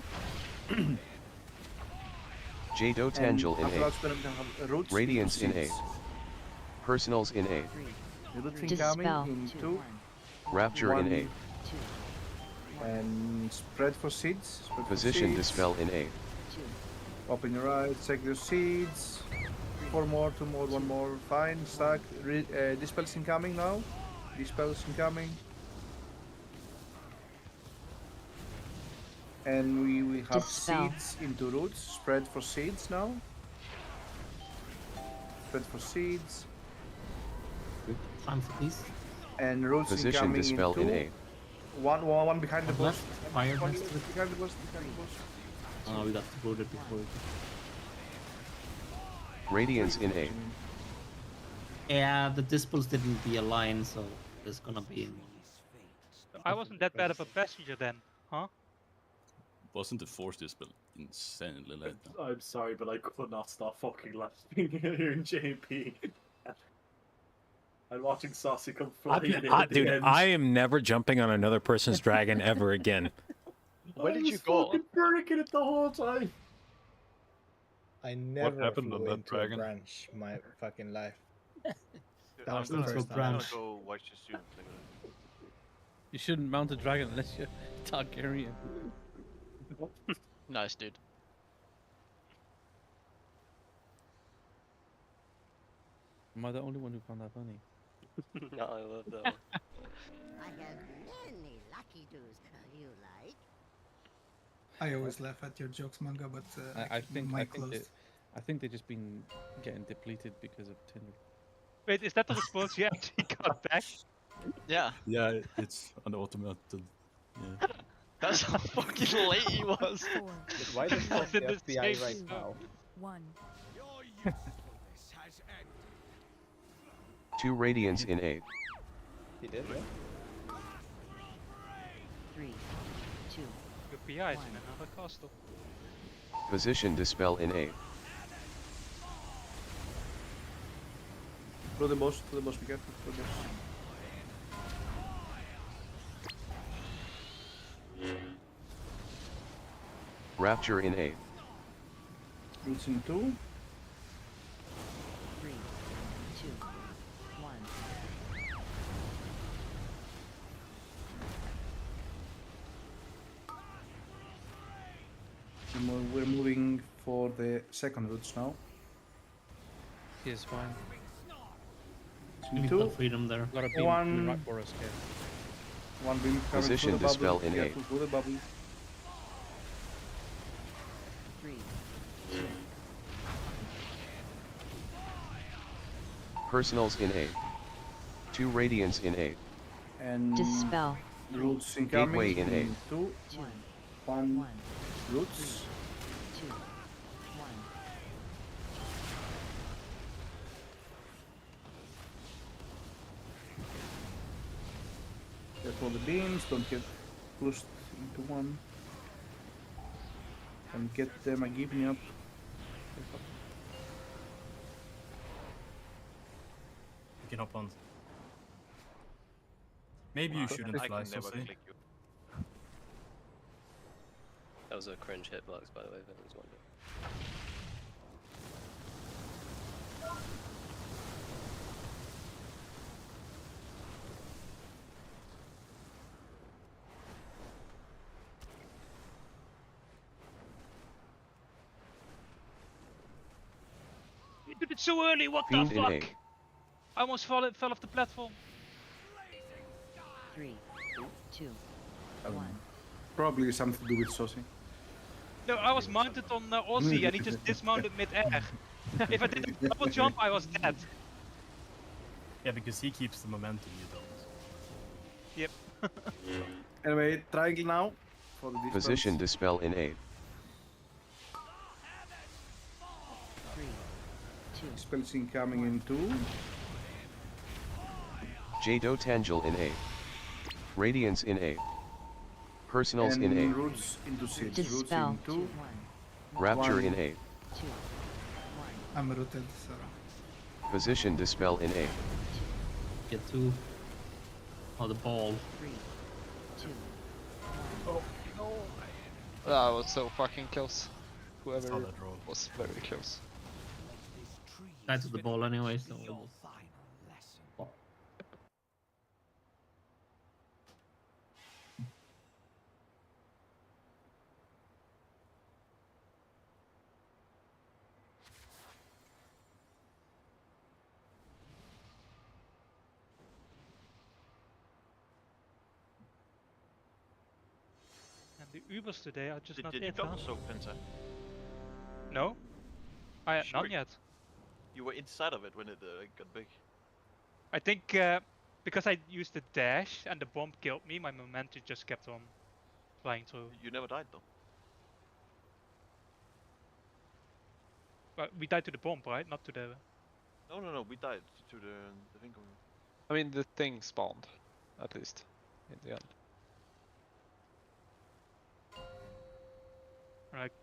Jdotangel in after A. that's gonna have roots. Radiance in A. seeds. Personals in A. 3, Roots Dispel. incoming in 2, 2. 1, Rapture in A. 2. And spread for seeds. Spread for Position seeds. dispel in A. 2. Open your eyes, check your seeds. 4 more, 2 more, 1 more. Fine, stack. Dispels incoming now. Dispels incoming. And we have Dispel. seeds into roots. Spread for seeds now. Spread for seeds. Time for this. And roots Position incoming dispel in in 2. A. One behind the Left, bush. fire One next to it. behind the bush. Behind the bush. Oh, we got voted before. Radiance in A. Yeah, the dispels didn't realign, so there's gonna be. I wasn't that bad of a passenger then, huh? Wasn't the force dispel insanely late? I'm sorry, but I could not stop fucking laughing hearing JP. I'm watching Saucy come flying in at the Dude, end. I am never jumping on another person's dragon ever again. Where I did was you go? fucking breaking it the whole time. I never happened flew on that into dragon? a branch my fucking life. I'm was the gonna- first I'm time. gonna go watch you soon. You shouldn't mount a dragon unless you're Targaryen. Nice, dude. Am I the only one who found that funny? No, I love that one. I have many lucky doos you like. I always laugh at your jokes, manga, but I think my I closed. think they've just been getting depleted because of Tinder. Wait, is that the response you actually got back? Yeah. Yeah, it's an automated. Yeah. That's how fucking late he was. Why the fuck the in the FBI same right zone. now? 1. Your usefulness has ended. 2 radiance in A. He did, yeah? 3, 2. Your PI is in another castle. Position dispel in A. Through the boss, be careful. Through the boss. Rapture in 8. Roots in 2. 3, 2, 1. We're moving for the second roots now. Here's fine. We've Two. got freedom there. Got a beam One. right for us, okay. One beam coming Position through the dispel bubble. in Careful 8. through the bubble. 3, 2. Personals in 8. 2 Radiance in 8. And Dispel. roots incoming. Gateway in 8. 2. 1, 1. Roots. 2, 1. Careful the beams. Don't get pushed into one. And get them. Give me up. You can hop on. Maybe you shouldn't I fly, can never Saucy. click you. That was a cringe hitbox, by the way, if anyone's wondering. You did it so early, what Fiend the in fuck? 8. I almost fell off the platform. 3, 2, 1. Probably something to do with Saucy. No, I was mounted on Ozzy and he just dismounted mid-air. If I did a double jump, I was dead. Yeah, because he keeps the momentum, you don't. Yep. Anyway, triangle now. For the dispels. Position dispel in 8. 3, 2. Spells incoming in 2. Jdotbusinessmail in 8. Radiance in 8. Personals And in 8. roots into 6. Roots Dispel. in 2. 1, Rapture 1. in 8. 2, 1. I'm rooted, so. Position dispel in 8. Get 2. Oh, the ball. 3, 2, 1. Oh no! That was so fucking close. Whoever Saw that roll. was very close. I took the ball anyway, so almost. And the Ubers today are just not Did you it, go huh? so, Pinta? No? I had Sure. none yet. You were inside of it when it got big. I think because I used the dash and the bomb killed me, my momentum just kept on flying through. You never died though. But we died to the bomb, right? Not to the... No, we died to the thing. I mean, the thing spawned, at least, in the end.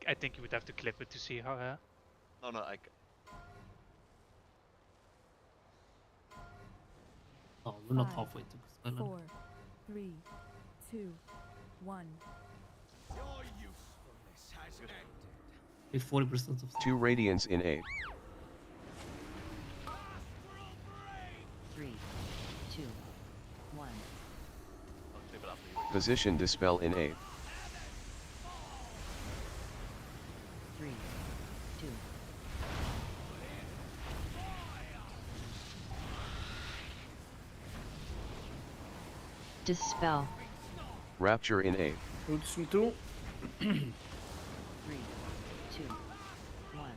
I think you would have to clip it to see how... No, Oh, we're not 5, halfway to spell 4, 3, 2, 1. it. 40% of 2 Radiance in 8. 3, 2, 1. I'll clip it after you. Position dispel in 8. 3, 2. Dispel. Rapture in 8. Roots in 2. 3, 2, 1.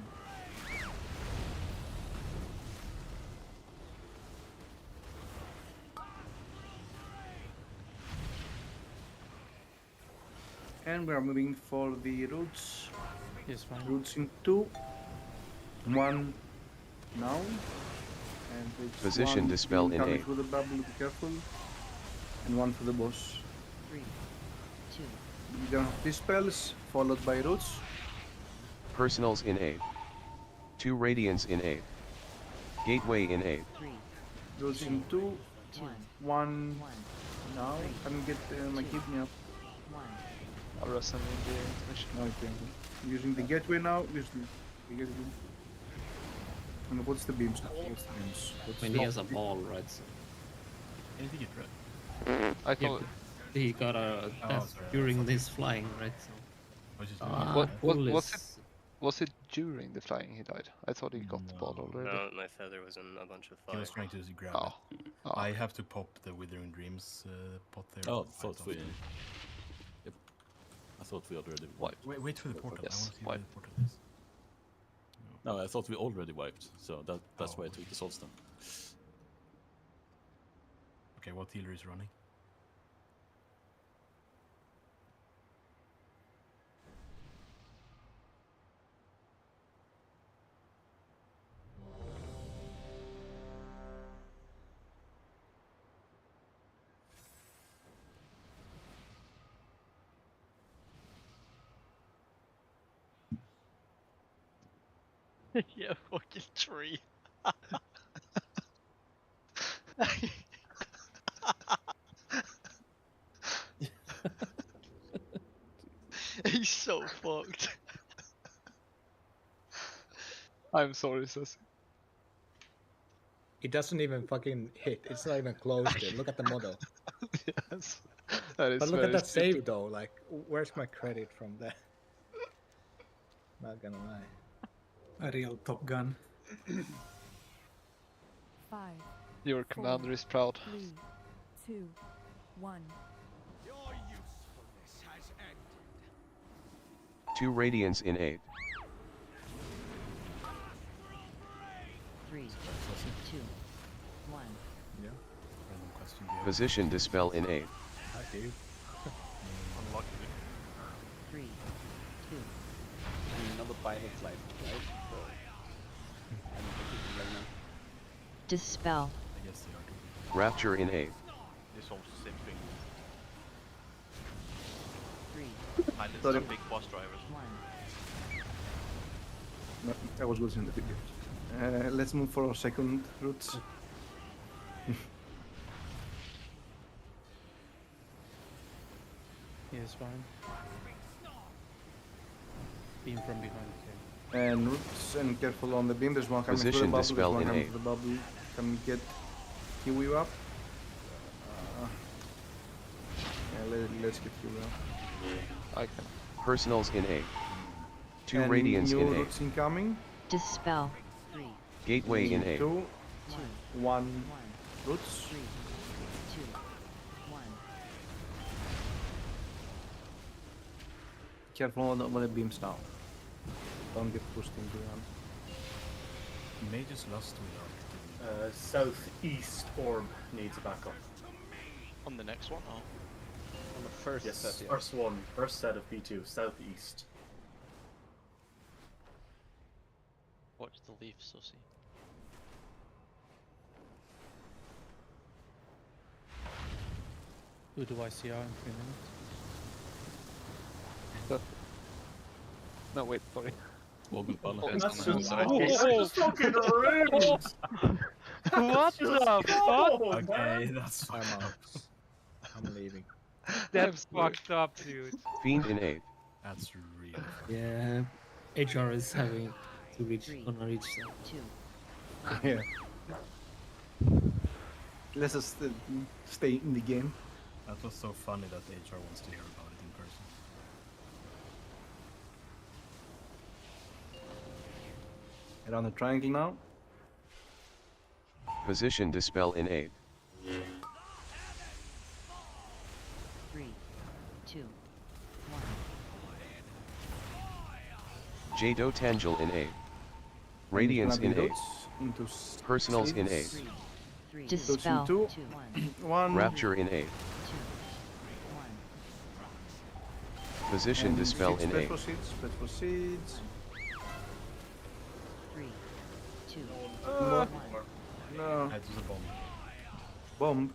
And we are moving for the roots. Yes, fine. Roots in 2. 1 now. And it's Position one dispel beam in coming 8. through the bubble, be careful. And 1 for the boss. 3, 2. We're gonna have dispels, followed by roots. Personals in 8. 2 Radiance in 8. Gateway in 8. 3, Roots in 2. 1. 1 1. now. Can get my Two. keep me up. 1. I'll rest him in the intermission. Okay. Using the gateway now. Using the gateway. And what's the beams? What's the beams? What's When he has a ball, right? So Anything get red? I thought. he got a death during this flying, right? So Was it during the flying he died? I thought he got the ball already. No, my feather was in a bunch of fire. He was trying to grab Oh. it. Oh. I have to pop the Withering Dreams pot there. Oh, thought we. Yep. I thought we already. Wait for the portal. Yes, I want to see wipe. where the portal is. No, I thought we already wiped, so that's why I took the soul stone. Okay, what healer is running? Yeah, fucking tree. He's so fucked. I'm sorry, Ceci. It doesn't even fucking hit. It's not even close to it. Look at the model. Yes. That is But look at very that stupid. save though. Like, where's my credit from that? Not gonna lie. A real Top Gun. 5, Your commander is proud. 3, 2, 1. 2 radiance in 8. 3, 2, 1. Yeah. Random question. Do you have Position dispel in 8. I do. Unlucky. 3, 2. Another pilot flight, right? So, I don't think you can blame them. Dispel. I guess they are doing. Rapture in 8. It's almost the same thing. 3, Pilots Sorry. are big boss drivers. 1. No, I was watching the video. Let's move for our second routes. Yeah, it's fine. Beam from behind, okay. And roots, and careful on the beam. There's one coming through the Position bubble. There's dispel one in coming 8. through the bubble. Can get Kiwi up. Yeah, let's get Kiwi up. I can. Personals in 8. 2 And radiance new in 8. roots incoming. Dispel. 3, Gateway in 8. 2, 2, 1 1. roots. 3, 2, 1. Careful on the beams now. Don't get pushed into them. May just lost without. Southeast orb needs a backup. On the next one? Oh. On the first Yes, set, yeah. first one, first set of P2, southeast. Watch the leaf, Sussy. Do the YCR in 3 minutes. No, wait, sorry. Wogan Oh, balance. That's on the just, side. that's just fucking rude! What the fuck? Okay, that's fine. I'm out. I'm leaving. That's fucked up, dude. Fiend in 8. That's real. yeah, HR is having to reach 3, gonna reach. 2. Yeah. Let's just stay in the game. That was so funny that HR wants to hear about it in person. Around the triangle now. Position dispel in 8. 3, 2, 1. Jdotangel in 8. Radiance in 8. Into Personals in 8. 3, 3. Dispel. Dispel. 2, 2, 1. 1. Rapture in 8. 2, 1. Position dispel in 8. Proceeds. 3, 2, No. 1. No. That was a bomb. Bomb.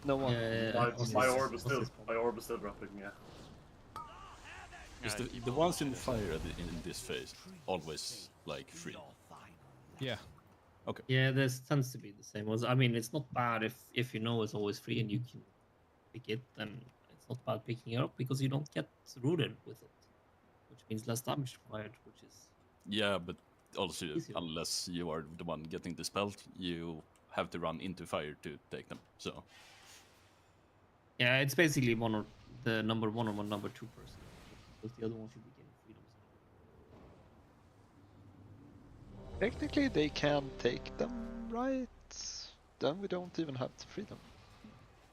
No one. My orb is still dropping, yeah. Is the ones in the fire in this phase always like free? Yeah. Okay. Yeah, this tends to be the same. I mean, it's not bad if you know it's always free and you can pick it, then it's not bad picking it up because you don't get rooted with it, which means less damage required, which is Yeah, but also easier. unless you are the one getting dispelled, you have to run into fire to take them. So Yeah, it's basically the number 1 or number 2 person, because the other one should be getting freedoms. Technically, they can take them, right? Then we don't even have to free them.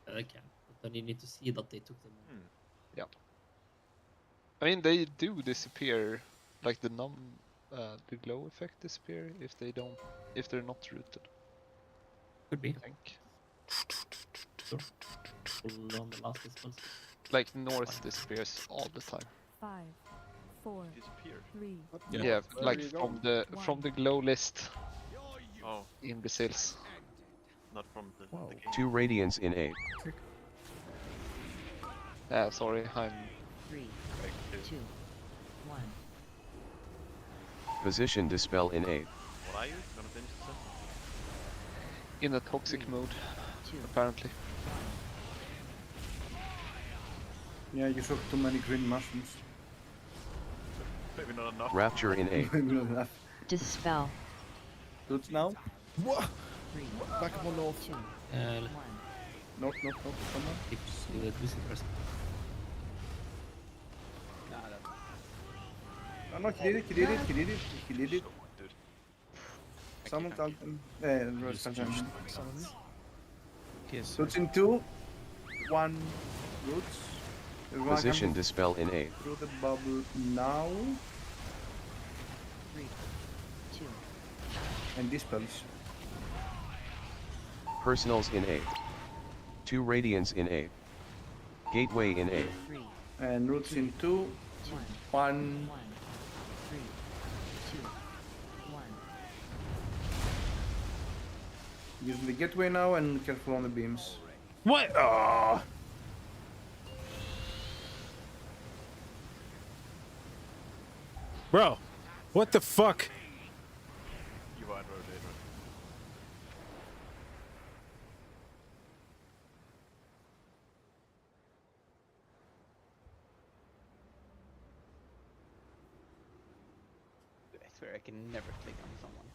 They can, but then you need to see that they took them. Yeah. I mean, they do disappear, like the glow effect disappear if they're not rooted. Could be. I think. On the last dispels. Like north disappears all the time. 5, 4, Disappear. 3. Yeah, Where like are you from the glow list. Oh, Imbeciles. not from the game. 2 radiance in A. Sorry, I'm 3, 2, 1. Position dispel in A. What are you? Gonna finish this up? in a toxic mode, apparently. Yeah, you saw too many green mushrooms. Maybe not enough. Rapture in A. Maybe not enough. Dispel. Roots now? What? Back up on north. Nope, someone. Oh, no, he did it. Someone called him. Roots in 2, 1 roots. Position dispel in A. Rooted bubble now. 3, 2. And dispels. Personals in A. 2 radiance in A. Gateway in A. And roots in 2, 1. 3, 2, 1. Using the gateway now and careful on the beams. What? Oh. Bro, what the fuck? You are rotated. I swear I can never click on someone.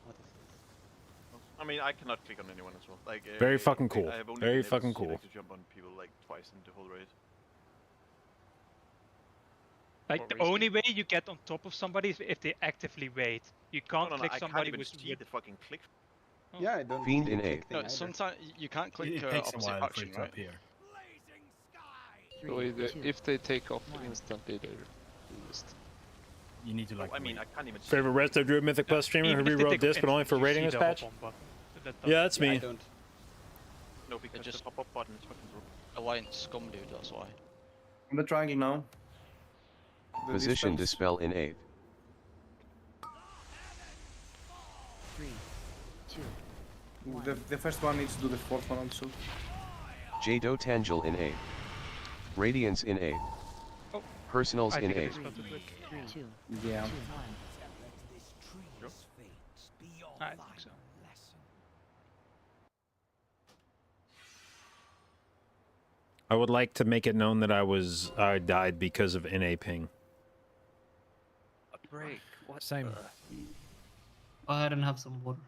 What is this? I mean, I cannot click on anyone as well. Like Very fucking cool. I have only Very been able fucking to see, cool. like, to jump on people like twice in the whole raid. Like the only way you get on top of somebody is if they actively wait. You can't No, click I somebody can't even with see the fucking click. Yeah, I don't Fiend see in the A. click thing No, either. sometimes you can't click It takes a opposite while for action, it to right? appear. So if they take off instantly, they're used. You need to like. I mean, I can't even see. Favorite Resto Druid Mythic Plus streamer who Even if they rewrote take this, off but only for instantly, you rating see this the patch? hop-on button. That Yeah, that's I me. don't. No, because just- the pop-up button is fucking broken. Alliance scum dude, that's why. On the triangle now. The Position dispels. dispel in A. 3, 2. The first one needs to do the fourth one also. Jdotbusinessmail in A. Radiance in A. Oh. Personals I in think I A. just got the click. 3, 2, Yeah. 1. I think so. I would like to make it known that I died because of NA ping. A break. What? Same. Go ahead and have some water.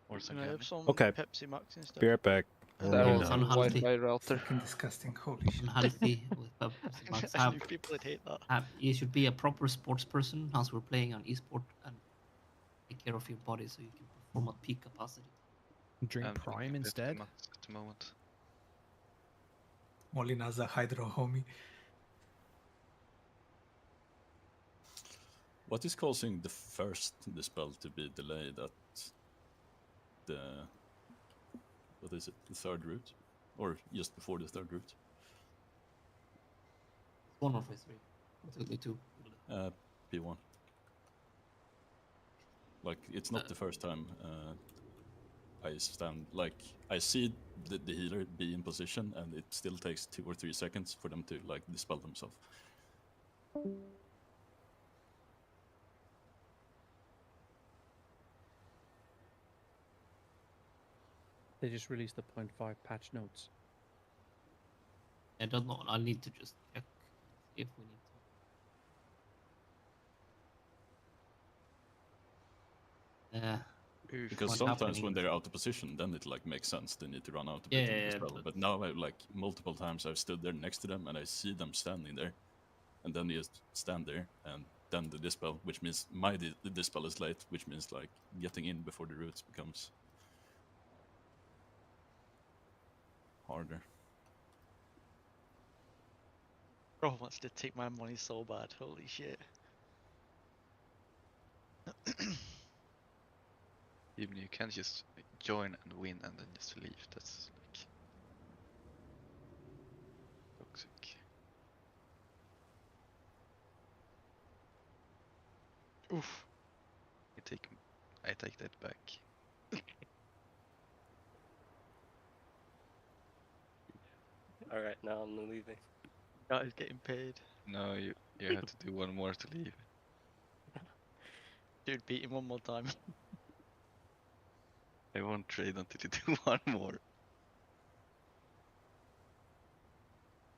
Or some some Okay. Pepsi Max instead. Be right back. That You was know. unhealthy. Wi-Fi router. Fucking disgusting. Holy shit. Unhealthy with Pepsi Max. I knew people would hate that. You should be a proper sports person as we're playing on esport and take care of your body so you can perform at peak capacity. Drink And Prime Pepsi instead. Max at the moment. Molina's a hydro homie. What is causing the first dispel to be delayed at the what is it? The third route, or just before the third route? 1 or 3. 2. P1. Like it's not the first time I stand. Like I see the healer be in position, and it still takes 2 or 3 seconds for them to like dispel themselves. They just released the 0.5 patch notes. I don't know. I need to just check if we need to. Because what's sometimes happening? when they're out of position, then it like makes sense. They need to run out a bit Yeah, and yeah, dispel. But now, I like multiple times, I've stood there next to them and I see them standing there, and then they just stand there, and then the dispel, which means the dispel is late, which means like getting in before the roots becomes harder. Bro wants to take my money so bad. Holy shit. Even you can't just join and win and then just leave. That's like toxic. Oof. I take that back. Alright, now I'm leaving. Guys getting paid. No, you have to do one more to leave. Dude, beat him one more time. I won't trade until you do one more.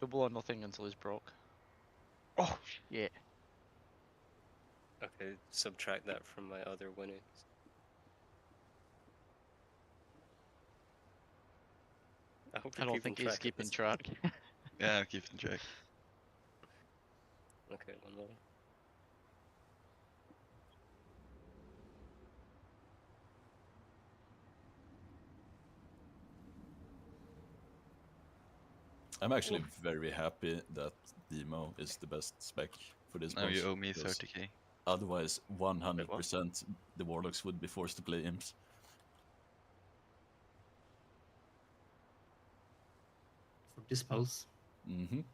Double or nothing until he's broke. Oh shit. Okay, subtract that from my other winnings. I don't think he's keeping track. Yeah, I'm keeping track. Okay, one more. I'm actually very happy that Demo is the best spec for this Now boss. you owe me because 30k. Otherwise, 100% the Warlocks would be forced to play Imps. For dispels. Mm-hmm. Do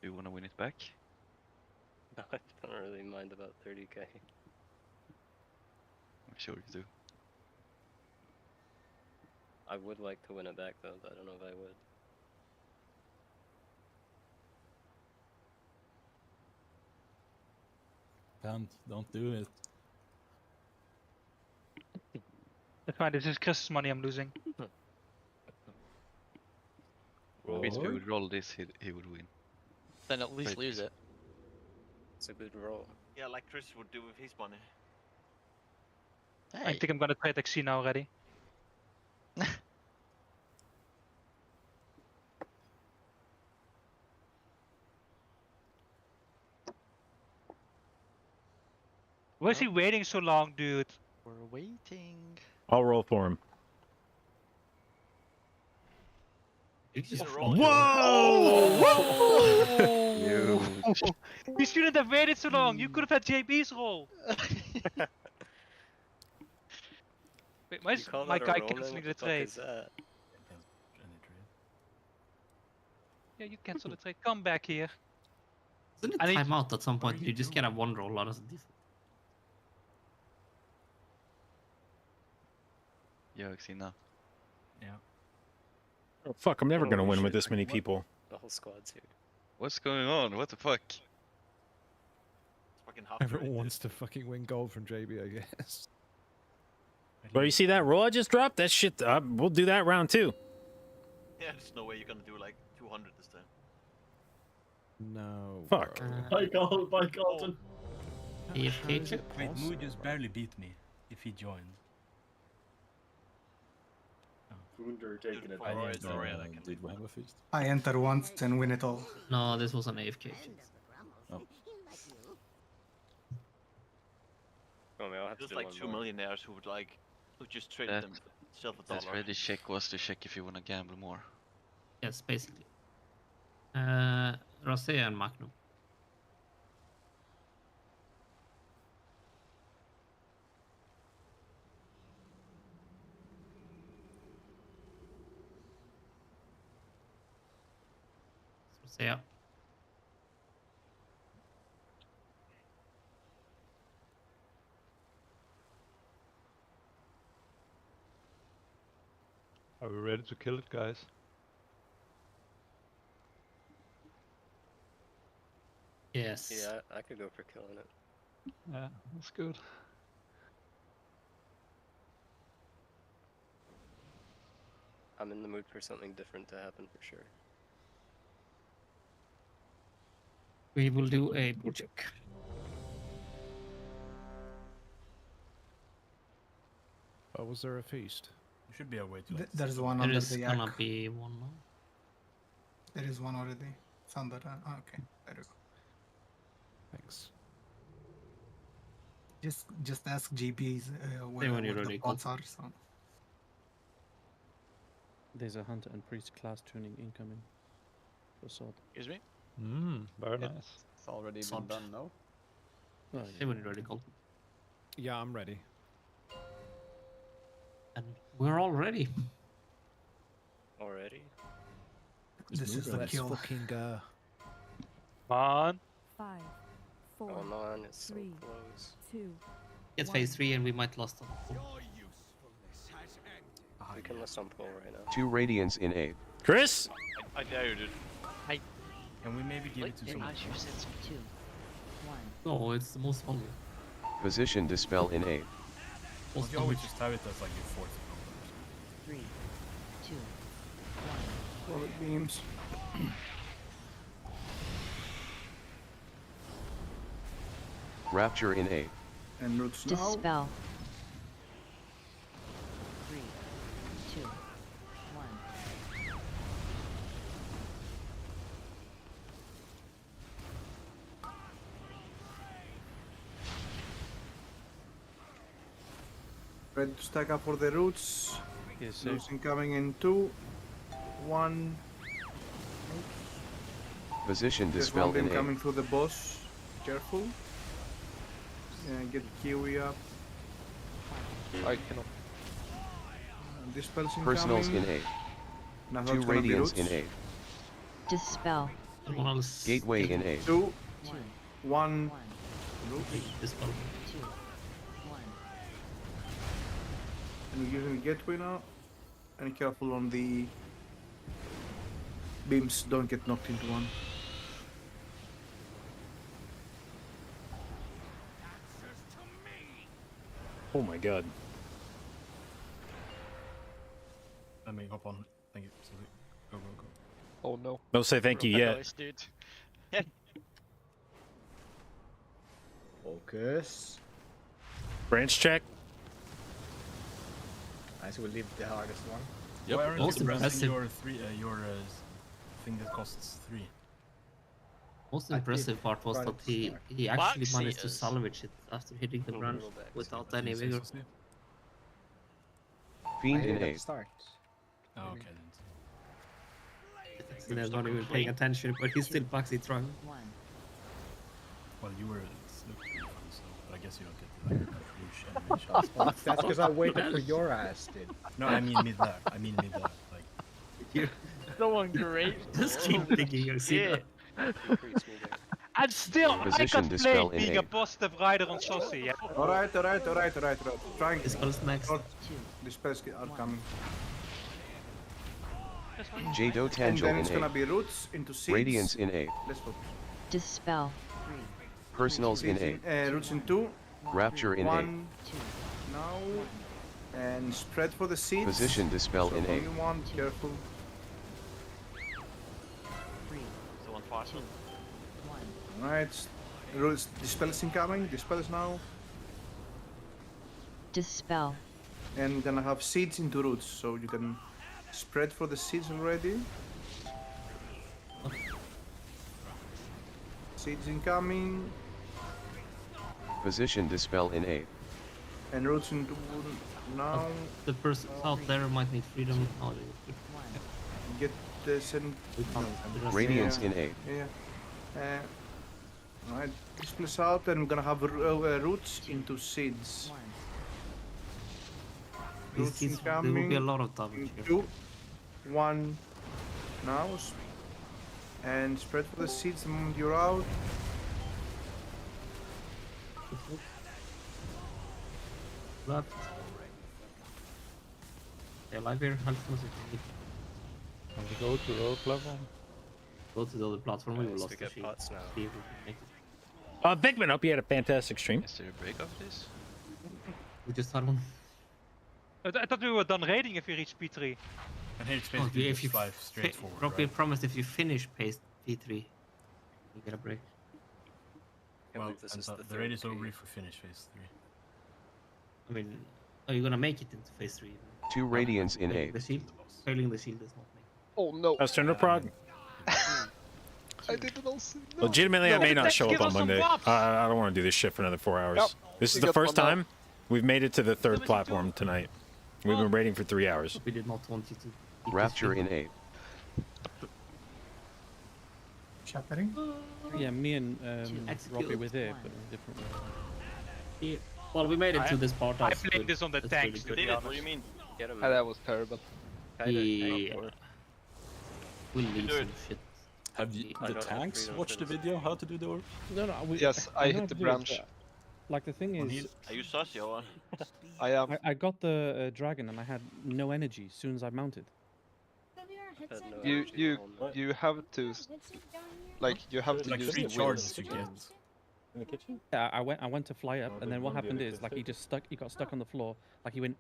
you want to win it back? No, I don't really mind about 30k. I'm sure you do. I would like to win it back though, but I don't know if I would. Don't do it. That's fine, this is Chris's money I'm losing. Well, if we would roll this, he would win. Then at least lose it. It's a good roll. Yeah, like Chris would do with his money. I think I'm gonna trade XC now already. Why is he waiting so long, dude? We're waiting. I'll roll for him. Whoa! You shouldn't have waited so long. You could have had JB's roll. Wait, why is my guy canceling the trade? Yeah, you cancel the trade. Come back here. Isn't it time out at some point? You just get a one roll out of this. Yeah, Xena. Yeah. Oh, fuck, I'm never gonna win with this many people. The whole squad's here. What's going on? What the fuck? It's fucking half Everyone wants to fucking win gold from JB, I guess. Well, you see that roll I just dropped? That shit, we'll do that round too. Yeah, there's no way you're gonna do like 200 this time. No. Fuck. By God, by God. Wait, Moo just barely beat me if he joined. Wunder taking it. Did we have a feast? I enter once and win it all. No, this was an AFK. Oh. Oh, man, I'll have There's to do like one 2 more. millionaires who would like who just trade That- themselves a That dollar. ready check was to check if you want to gamble more. Yes, basically. Rosé and Magnum. Rosé, yeah. Are we ready to kill it, guys? Yes. Yeah, I could go for killing it. Yeah, that's good. I'm in the mood for something different to happen for sure. We will do a bull check. Oh, was there a feast? There should be a way to. There's one There under is the gonna yak. be one now. There is one already. It's under. Okay, there you go. Thanks. Just ask GPs when where you're the ready, pods are. So. There's a hunter and priest class tuning incoming. For sword. Excuse me? Very nice. It's already been Sod. done, no? Oh, Say when you're ready, Colt. Yeah, I'm ready. And we're all ready. Already? This is the Let's kill. fucking go. Come on. 5, 4, Oh man, it's so 3, close. 2. Get phase 3 and we might lost them. We can list on pull right now. 2 radiance in A. Chris? I dare you, dude. Can we maybe give it to someone? 2, 1. No, it's the most vulnerable. Position dispel in A. Most You always damage. just have it as like your fourth 3, 2, 1. Solid beams. Rapture in A. And roots now. Dispel. 3, 2, 1. Ready to stack up for the roots. Yes, sir. Roots incoming in 2, 1. Position There's dispel one in beam A. coming through the boss. Careful. And get Kiwi up. I cannot. Dispels incoming. Personals in A. Now 2 that's gonna be radiance in roots. A. Dispel. Someone else. Gateway in A. 2, 2, 1. 1. Roots. Dispel. 2, 1. And we're using the gateway now. And careful on the beams, don't get knocked into one. Oh my god. Let me hop on. Thank you. Sorry. Go, go, go. Oh no. No say thank you yet. Focus. Branch check. Nice, we'll leave the hardest one. Why aren't Most you pressing impressive. your thing that costs 3? Most I impressive did part was right that at the start. he actually Waxy managed to is- salvage it after hitting the Oh, branch little back. without any vigor. Fiend I hit in at A. the start. Oh, okay then. They're not even paying attention, but he still backseat trying. 1. Well, you were looking fun, so but I guess you don't get like a huge animation. Well, that's because I waited for your ass, dude. No, I mean mid lag. I mean mid lag. Like Someone great. Just keep thinking you see that. Increase me there. And still, I Position can't dispel play in being A. a positive rider on Saucy, yeah? Alright. Trying. Dispel's next. Dispels are coming. Jado And Tangel then it's in gonna A. be roots into seeds. Radiance in A. Let's go. Dispel. 3, Personals in Seeds A. roots in 2, Rapture in A. 1. 2, Now. And spread for the seeds. Position dispel So in only A. one, careful. 3, Someone fast. 2, 1. Alright. Roots, dispels incoming. Dispels now. Dispel. And we're gonna have seeds into roots, so you can spread for the seeds already. Seeds incoming. Position dispel in A. And roots into now. The person out there might need freedom. Oh, 1. Get the send. we can't. The rest- Radiance in A. Yeah. Alright, displace out, and we're gonna have roots into seeds. 1. These Roots kids, there will incoming. be a lot of damage here. 2, 1. Now. And spread for the seeds the moment you're out. Left. They're alive here. Help us if you need. Can we go to road platform? Go to the other platform. We Guys, lost we the get shield. pots now. See if we can make it. Bigman, hope you had a fantastic stream. Is there a break of this? We just had one. I thought we were done raiding if we reach P3. And here it's Oh, basically if you just life straight forward, Rocky right? promised if you finish phase P3, you get a break. Well, this and is so the the raid is third over P. if we finish phase 3. I mean, are you gonna make it into phase 3? 2 radiants in Failing 8. the shield? Failing the shield is not making. Oh no! That's turn to prog. I didn't also. No. Legitimately, I No. may not show Give up on us some Monday. buffs. I don't want to do this shit for another 4 hours. Yep. This is You the get first one now. time we've made it to the third platform tonight. We've been waiting for 3 hours. We did not want you to. eat Rapture this in 8. Shepherding? Yeah, me and Execute. Robbie were there, but in a different way. Yeah. Well, we made it to this part. I that's played good. this on the That's tanks, really to good. be What do you honest. mean? Get him. That was terrible. Yeah. We'll need Dude. some shit. Have you, I the don't have tanks freedom watched the for this. video how to do the orb? No, Yes, I know hit how the to do it, branch. but, like the thing is, Are you sus, Johan? I am. I got the dragon and I had no energy as soon as I mounted. You have to like you have to Like use 3 the charges wheels. you get. In the kitchen? Yeah, I went to fly up, Oh, and did then you what wanna do happened the is like kitchen? he got stuck on the floor, like he went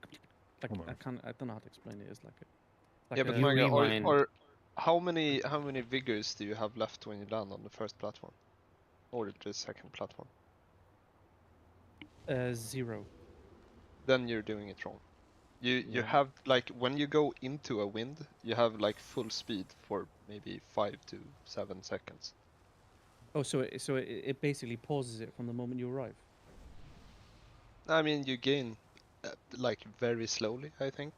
like Hold on. I don't know how to explain it. It's like Yeah, but a- You Manga, rewind. or how many vigors do you have left when you land on the first platform, or the second platform? 0. Then you're doing it wrong. You Yeah. have like when you go into a wind, you have like full speed for maybe 5 to 7 seconds. Oh, so it basically pauses it from the moment you arrive. I mean, you gain like very slowly, I think.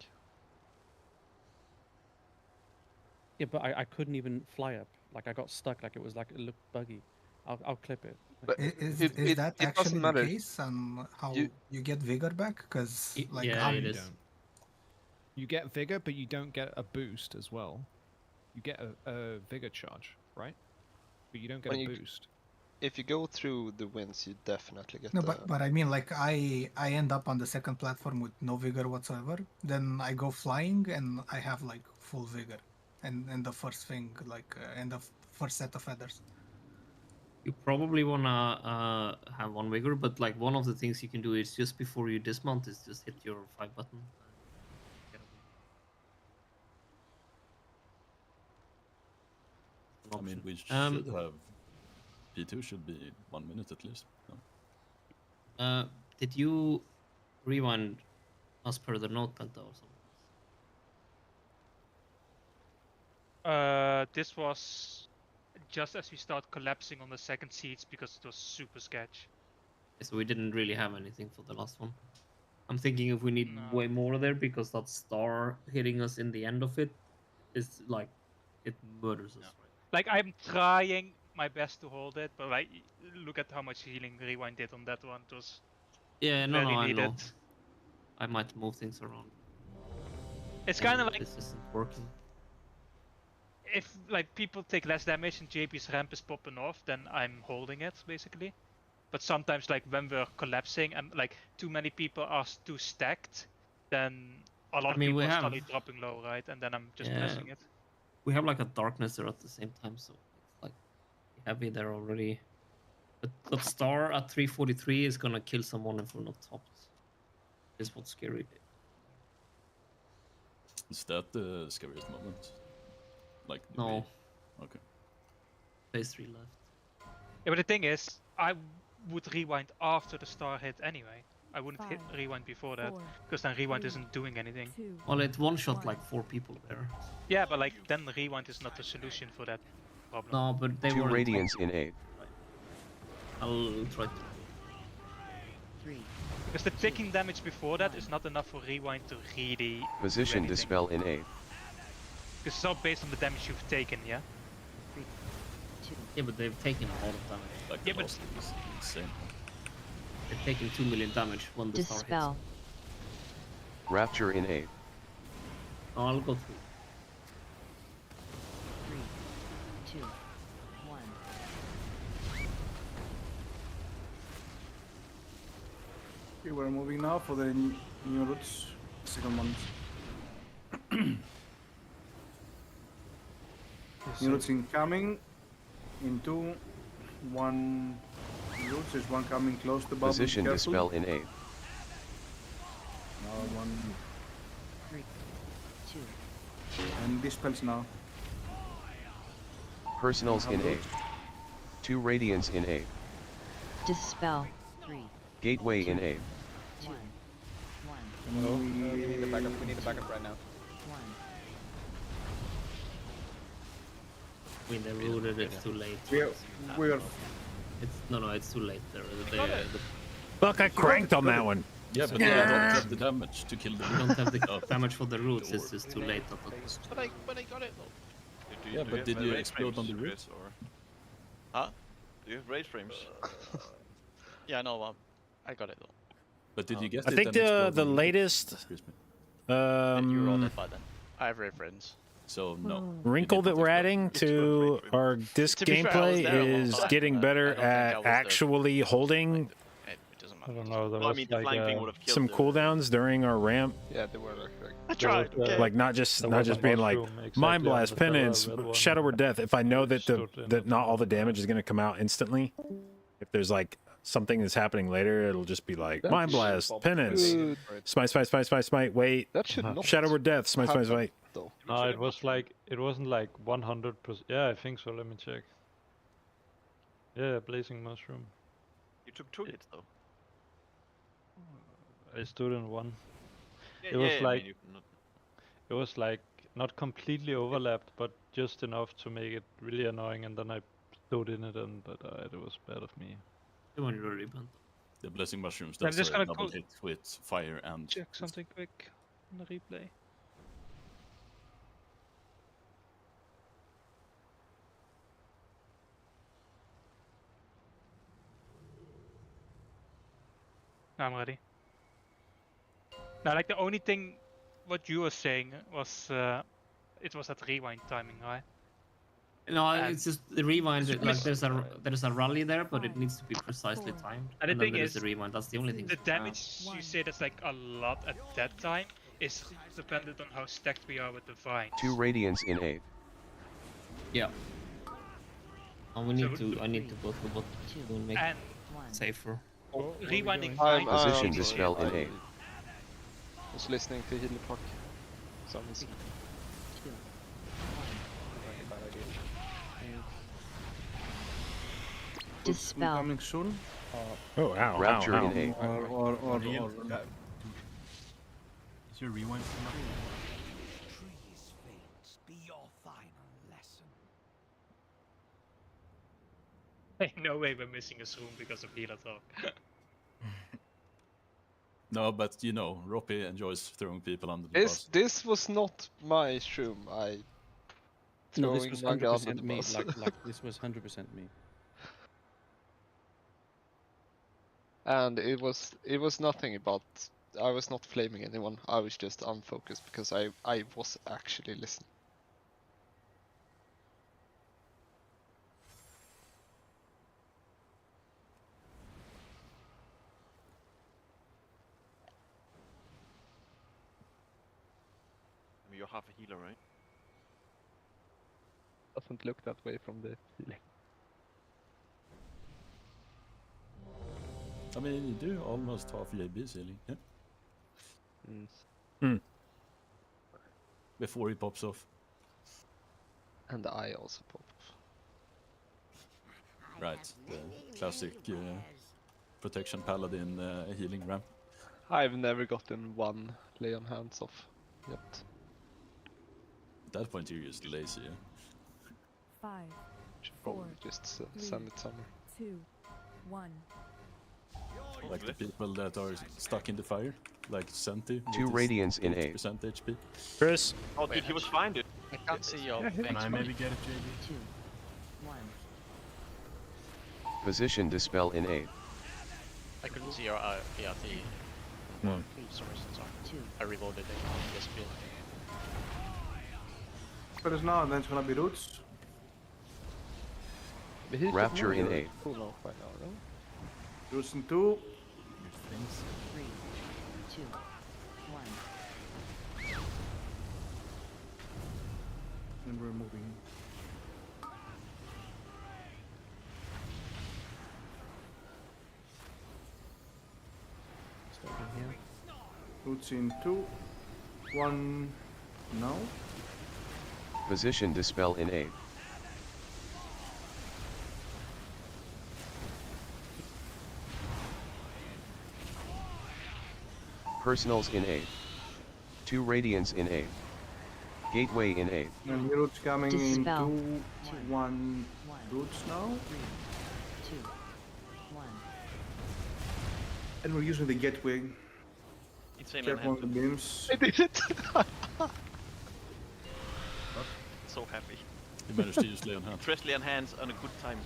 Yeah, but I couldn't even fly up. Like I got stuck. Like it looked buggy. I'll clip it. But Is it that doesn't actually the matter. case? How You- you get vigor back? Because like yeah, you it is. don't. You get vigor, but you don't get a boost as well. You get a vigor charge, right? But you don't get When a you- boost. If you go through the winds, you definitely get no, the. but I mean like I end up on the second platform with no vigor whatsoever. Then I go flying and I have like full vigor, and the first thing like and the first set of feathers. You probably wanna have one vigor, but like one of the things you can do is just before you dismount is just hit your 5 button. Get I an mean, option. we should have... P2 should be 1 minute at least. No? Did you rewind as per the note penta or something? This was just as we start collapsing on the second seats because it was super sketch. So we didn't really have anything for the last one. I'm thinking if we need way more there because that star hitting us in the end of it is like it murders us. Like I'm trying my best to hold it, but like look at how much healing Rewind did on that one. It was Yeah, no, very I needed. know. I might move things around. It's kind of like this isn't working. if like people take less damage and JP's ramp is popping off, then I'm holding it basically. But sometimes like when we're collapsing and like too many people are too stacked, then a lot of mean, people we are have- suddenly dropping low, right? And then I'm just Yeah. pressing it. We have like a darkness there at the same time, so it's like heavy there already. But that star at 343 is gonna kill someone if we're not topped. Is what's scary. Is that the scariest moment? Like, do No. we- Okay. Phase 3 left. Yeah, but the thing is, I would rewind after the star hit anyway. I wouldn't hit rewind before that, because then rewind isn't doing anything. Well, it one-shot like 4 people there. Yeah, but like then rewind is not the solution for that problem. No, but they 2 were radiants in 8. I'll try to. 3. Because the ticking damage before that is not enough for rewind to really Position do anything. dispel in 8. Because it's all based on the damage you've taken, yeah? Yeah, but they've taken a lot of damage. Like Yeah, the but- last one was insane. They've taken 2 million damage when the star Dispel. hits. Rapture in 8. I'll go through. 3, 2, 1. Okay, we're moving now for the new routes. Second month. New routes incoming. In 2, 1 routes. There's one coming close to bubble. Position Careful. dispel in 8. Now one. 3, 2, And dispels now. Personals in A. 2 Radiance in A. Dispel. 3, Gateway in A. 2, 1, We need a backup. We need a backup right now. 1. When they rooted, it's too late. We are. It's too late. Fuck, I cranked on that one. Yeah, but you don't have the damage to kill the You don't have the damage for the roots, it's just too late. But I got it though. Yeah, but did you explode on the roots? Or... Huh? Do you have raid frames? Yeah, no, I got it though. But did you get I it? think and explode the on latest You were on it by then. I have reference. So no. wrinkle that we're adding to our disc To be fair, I was gameplay there a long is time, getting but better I don't think I at was there. actually holding It doesn't I matter. don't know. There Well, I was mean, the like flying thing would have killed some the- cooldowns during our ramp. Yeah, they were. I tried. was, Okay. Like not just there was a being like mushroom exactly mind on blast, the tower, penance, red one, shadow or death. If I know that stood in that the not all the damage is gonna come out instantly, if there's like something that's happening later, it'll just be like That mind should blast, pop penance, through. smite, wait, That should not shadow or death, smite, happen, though. No, it was like it wasn't like 100%. Yeah, I think so. Let me check. Yeah, blazing mushroom. You took 2 hits though. I stood in one. Yeah, It was I like mean, you can not... it was like not completely overlapped, but just enough to make it really annoying. And then I stood in it, and it was bad of me. You want to rebound. The blessing mushrooms. I'm That's just a gonna double go- hit with fire and. Check something quick on the replay. I'm ready. Now, like the only thing, what you were saying was, it was that rewind timing, right? No, And- it's just the rewind. It's Like mis- there's a rally there, but it needs to be precisely timed. And the then thing there is is, the rewind. That's the only thing. The damage you say that's like a lot at that time is dependent on how stacked we are with the vine. 2 Radiance in A. Yeah. And we need So- to. I need to go through what to make And it safer. rewinding I'm, vine. Position dispel in A. Was listening to Healy Park. Some is 2, Dispel. Coming soon. Oh, ow, Rapture ow, in ow. A. Or Is your rewind still up? Hey, no way we're missing a room because of healer talk. No, but you know, Roppy enjoys throwing people under the bus. This was not my shroom. I No, throwing this was Manga under 100% the me. bus. Like this was 100% me. And it was nothing about. I was not flaming anyone. I was just unfocused because I was actually listening. I mean, you're half a healer, right? Doesn't look that way from the healing. I mean, you do almost half JB ceiling, yeah? Hmm. Before he pops off. And the eye also popped. Right, the classic protection paladin healing ramp. I've never gotten one lay on hands off yet. At that point, you're just lazy, yeah? 5, Should 4, probably just send it somewhere. 2, 1. Like the people that are stuck in the fire, like Senti. 2 Radiance in A. Percent HP. Chris. Oh, dude, he was fine, dude. I can't see your Can things. I maybe get it, JB? 2, 1. Position dispel in A. I couldn't see your ERT. No. Sorry. 2. I reloaded it on this build. Spells now, and then it's gonna be roots. But he Rapture in A. Cool off by now, right? Roots in 2. 3, 2, 1. And we're moving. Starting here. Roots in 2. 1. Now. Position dispel in A. Personals in A. 2 Radiance in A. Gateway in A. And roots coming Dispel. in 2, 1 roots now. 2, 1. And we're using the gateway. Insane Careful on the beams. I did it! So happy. You managed to use Leon Hand. Freshly on hands on a good time.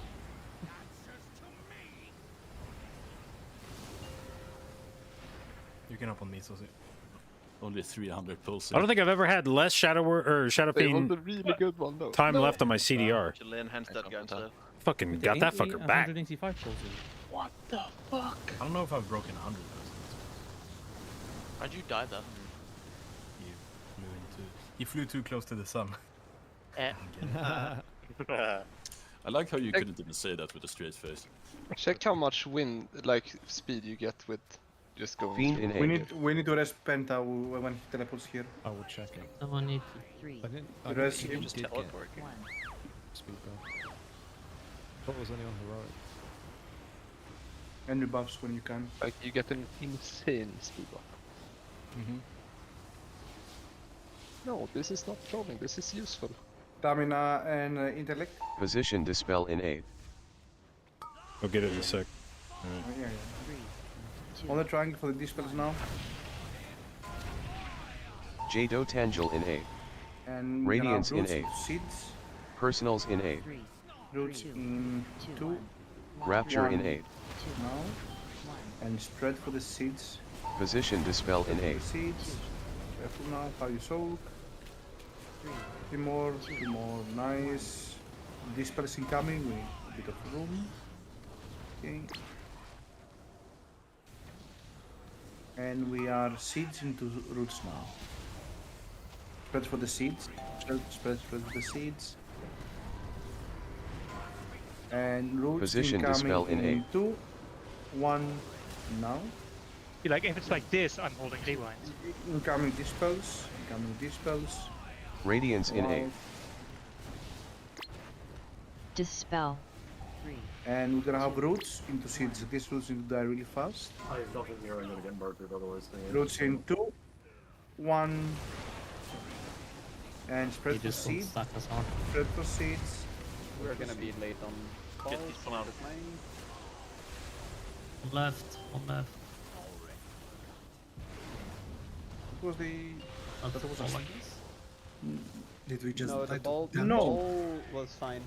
You can up on me, so Only 300 pulls. I don't think I've ever had less Shadow That was Fiend a really good one though. time left on my CDR. Should lay on hands that guy instead. Fucking got that fucker back. 185 pulls in. What the fuck? I don't know if I've broken 100 though. How'd you die then? He flew too close to the sun. Eh. I like how you couldn't even say that with a straight face. Check how much wind, like speed you get with just going. Fiend through. in A. We need to rest Penta when he teleports here. I will check it. Someone need 3. I didn't. The rest think you he just did get teleport. speed buff. Thought it was only on heroic. And rebuffs when you can. Like you get an insane speed buff. No, this is not trolling. This is useful. Stamina and intellect. Position dispel in A. I'll get it in a sec. Yeah. On the triangle for the dispels now. Jdotbusinessmail in A. And Radiance in roots A. Seeds. Personals in A. Roots in 2. Rapture in 1 A. now. And spread for the seeds. Position dispel in A. Seeds. Careful now how you soak. 3 more, 2 more, nice. Dispels incoming, we need a bit of room. Okay. And we are seeds into roots now. Spread for the seeds. Spread for the seeds. And roots Position incoming dispel in A. 2, 1 now. Like if it's like this, I'm holding rewind. Incoming dispels. Incoming dispels. Radiance in A. Dispel. 3. And we're gonna have roots into seeds. These roots need to die really fast. I have nothing here, I'm gonna get murdered otherwise. Roots in 2, 1, and spread for seeds. Spread for seeds. We're gonna be late on calls. Get this one out. Left, on left. What was the... That was all, I Did we just... No, the ball, No. ball was fine.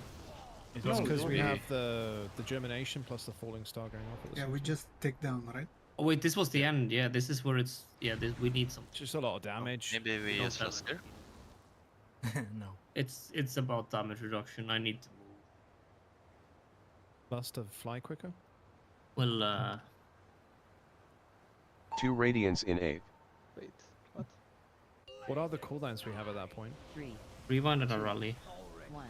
It was because we okay. have the germination plus the falling star going off at the Yeah, same we time. just take down, right? Oh wait, this was the end. Yeah, this is where it's. Yeah, we need some. Just a lot of damage. Maybe we use Husker? No. It's about damage reduction. I need to move. Plus to fly quicker. Well, 2 Radiance in A. Wait, what? What are the cooldowns we have at that point? 3. rewind at a rally. 1.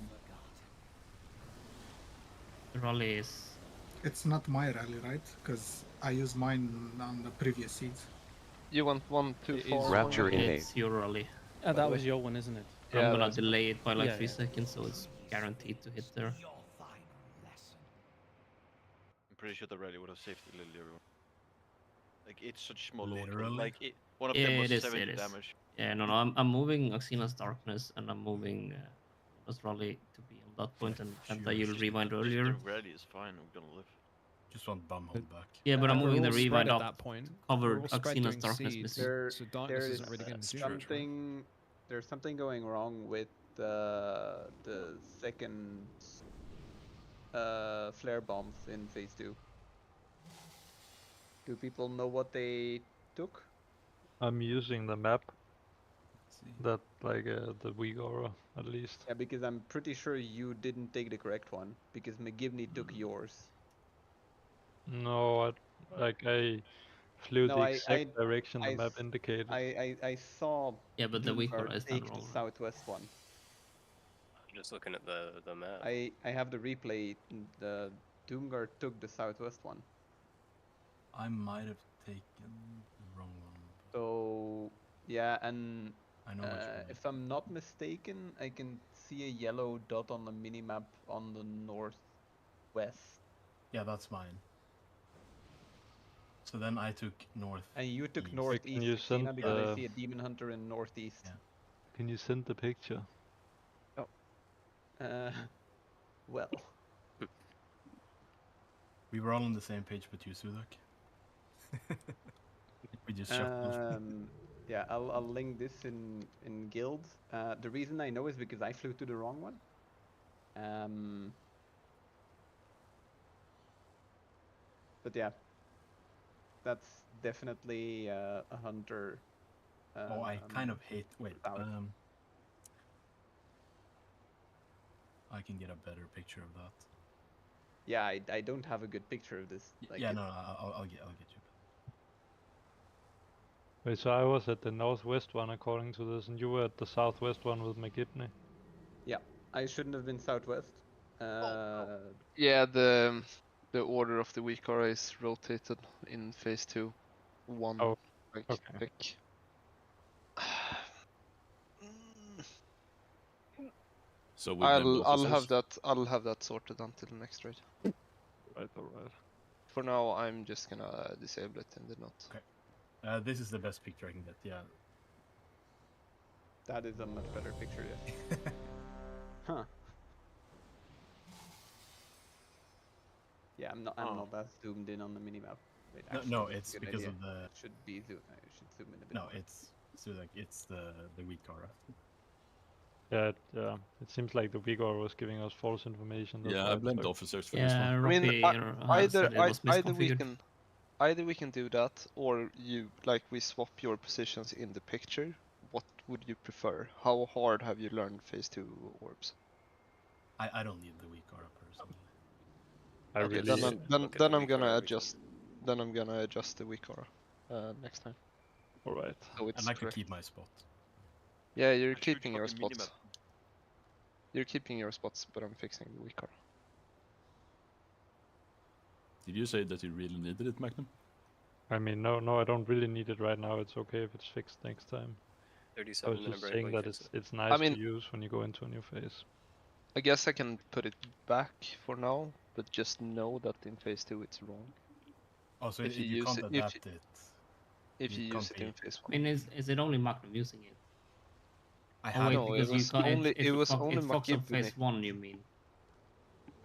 The rally is. It's not my rally, right? Because I used mine on the previous seeds. You want 1, 2, 4. Rapture in A. It's your rally. That was your one, isn't it? I'm Yeah, gonna that's- delay it by like Yeah, 3 yeah. seconds, so it's guaranteed to hit there. I'm pretty sure the rally would have saved it literally. Like it's such small load. Literally? Like one of Yeah, them was it is, 70 it is. damage. Yeah, no, I'm moving Oxina's Darkness and I'm moving Lost Rally to be on that point, and Penta you'll rewind earlier. The rally is fine. We're gonna live. Just want bumhole back. Yeah, but I'm We're moving the all spread rewind at up that point. to cover We're all spread Oxina's doing Darkness seeds. missing. So darkness There isn't really going to do much, right? there's something going wrong with the second flare bombs in phase 2. Do people know what they took? I'm using the map. That like the weak aura at least. Yeah, because I'm pretty sure you didn't take the correct one because McGivney took yours. No, I flew No, the I- exact direction the I map s- indicated. I saw. Yeah, but the weak Doomguard aura is take not the wrong. southwest one. I'm just looking at the map. I have the replay. The Doomguard took the southwest one. I might have taken the wrong one. So yeah, and I know what you mean. If I'm not mistaken, I can see a yellow dot on the minimap on the northwest. Yeah, that's mine. So then I took north. And you took east. northeast, Can you Christina, send because I the- see a demon hunter in northeast. Yeah. Can you send the picture? Well. We were all on the same page but you, Sudak. We just shuffled. Yeah, I'll link this in guild. The reason I know is because I flew to the wrong one. But yeah, that's definitely a hunter. Oh, I kind of hate. Wait. I can get a better picture of that. Yeah, I don't have a good picture of this. Like Yeah, it- no, I'll get you. Wait, so I was at the northwest one according to this, and you were at the southwest one with McGibney. Yeah, I shouldn't have been southwest. Yeah, the order of the weak aura is rotated in phase 2. One like pick. So with them I'll officers? have that sorted until the next raid. Right, alright. For now, I'm just gonna disable it in the note. Okay. This is the best picture I can get. Yeah. That is a much better picture, yes. Huh. Yeah, I'm not that zoomed in on the minimap. Wait, No, that's a it's good because idea. of the. Should be zoom. I should zoom in a bit. No, more. it's so like it's the weak aura. Yeah, it seems like the weak aura was giving us false information. That's Yeah, why I it's blamed like- officers for this one. I mean, either we can do that, or you we swap your positions in the picture. What would you prefer? How hard have you learned phase 2 orbs? I don't need the weak aura personally. Okay, then I'm gonna adjust. Then I'm gonna adjust the weak aura next time. Alright. So it's And I can correct. keep my spot. Yeah, you're keeping your spots. You're keeping your spots, but I'm fixing the weak aura. Did you say that you really needed it, Magnum? I mean, no, I don't really need it right now. It's okay if it's fixed next time. I 37 was minute just break. saying we that fix it's it. nice mean- to use when you go into a new phase. I guess I can put it back for now, but just know that in phase 2 it's wrong. Oh, so if if you you use can't it, adapt it. if you can't use it in be- phase I 1. mean, is it only Magnum using it? I Oh, have. wait, No, it because you was can't. only- It it was fuck- only it fucks up McGibney. phase 1. You mean?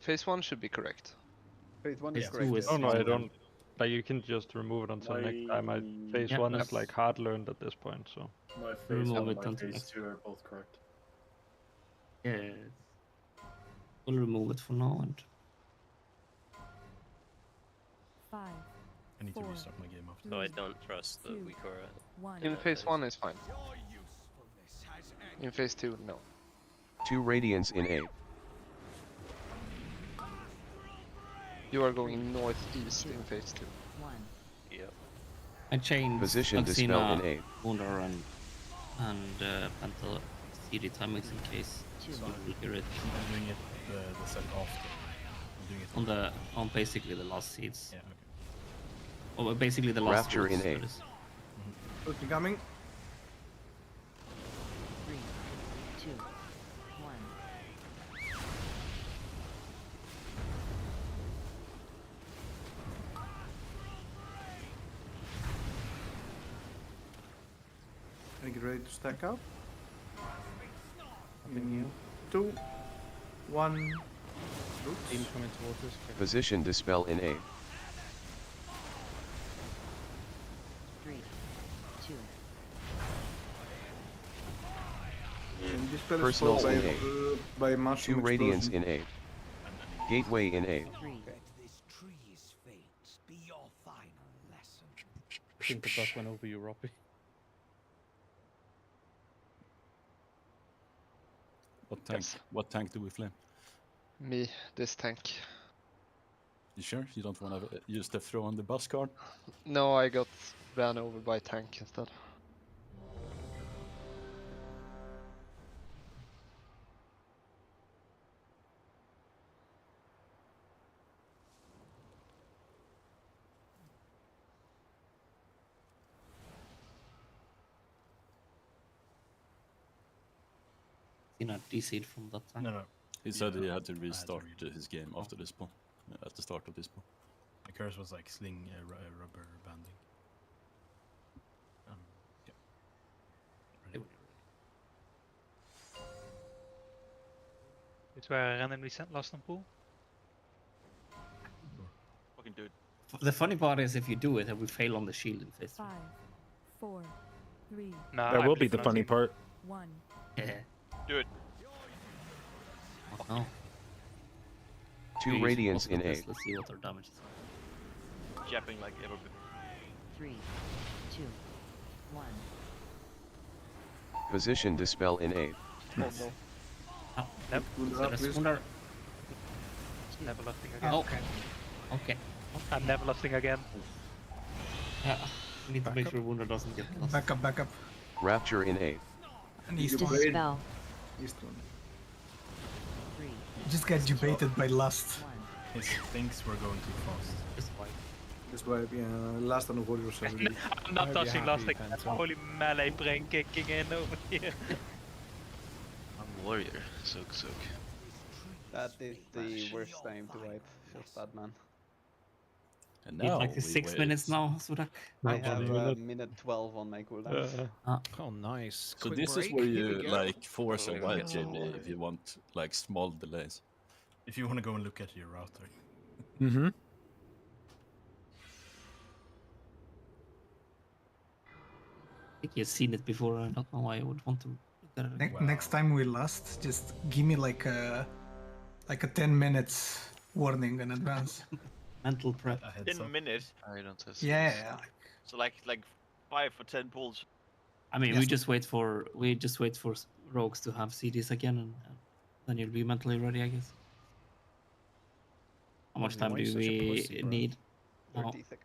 Phase 1 should be correct. Phase 1 Phase is 2 correct. is yes. No, I fine. don't. Like you can just remove it until next time. Phase Yeah, 1 that's- is like hard learned at this point, so. My phase Remove 1 it and my until phase next- 2 are both correct. Yeah. We'll remove it for now and. 5, I need to 4, restart my game after. So I don't trust the weak aura. 1. In phase 1 is fine. In phase 2, no. 2 radiance in A. You are going northeast in phase 2. 1. Yep. I changed Position dispel in A. Wunder and Panther CD timings in case you will hear it I'm doing it the set after. I'm doing it on basically the last seeds. Yeah. Okay. Or basically the last Rapture in roots, A. that is. Okay, coming. 3, 2, 1. I get ready to stack up. Nothing new. 2, 1. Team Roots. coming towards us. Okay. Position dispel in A. 3, 2. And dispel is Personals followed in by mushroom 2 radiance explosion. in A. Gateway in A. 3. I think the bus went over you, Robbie. What tank? Yes. What tank do we flame? Me, this tank. You sure? You don't want to use the throw on the bus card? No, I got ran over by tank instead. DC'd from that time. No. He said he Yeah, had to I had to restart read his game after this pull, at the start of this pull. The curse was like sling rubber banding. Yeah. Ready? It's where I randomly sent last on pool. Fucking do it. The funny part is if you do it and we fail on the shield in phase 3. 5, 4, 3, Nah, That I will be believe the in funny us. part. 1. Yeah. Do it. What now? 2 Use radiance in Hospitalist, 8. Let's see what our damage is. Japping like ever before. 3, 2, 1. Position dispel in 8. Oh no. Oh, Nope. Wonder. Never lofting again. Okay. Okay. I'm never lofting again. Yeah. We need to make sure Wunder doesn't get lost. Back up. Rapture in 8. And East Dispel. East one. 3, Just get debated by lust. 1. His things were going too fast. That's why, yeah, last on the warrior server. I'm not touching last thing. Holy melee brain kicking in over here. I'm warrior. Soak. That is the worst time to wipe. Feels bad, man. And Need now like we 6 wait. minutes now, Surak. I have minute 12 on my cooldown. Oh, nice. So Quick this break. is where Here we you go. like force a Oh, wipe, yeah. JB, if you want like small delays. If you want to go and look at your router. Mm-hmm. I think you've seen it before. I don't know why I would want to look at it again. Next time we lust, just give me like a 10 minutes warning in advance. Mental prep. 10 minutes. I don't have. Yeah. So like 5 or 10 pulls. I mean, Yes. we just wait for rogues to have CDs again, and then you'll be mentally ready, I guess. How much time Why do such a we pussy, bro? need? 30 Oh, seconds.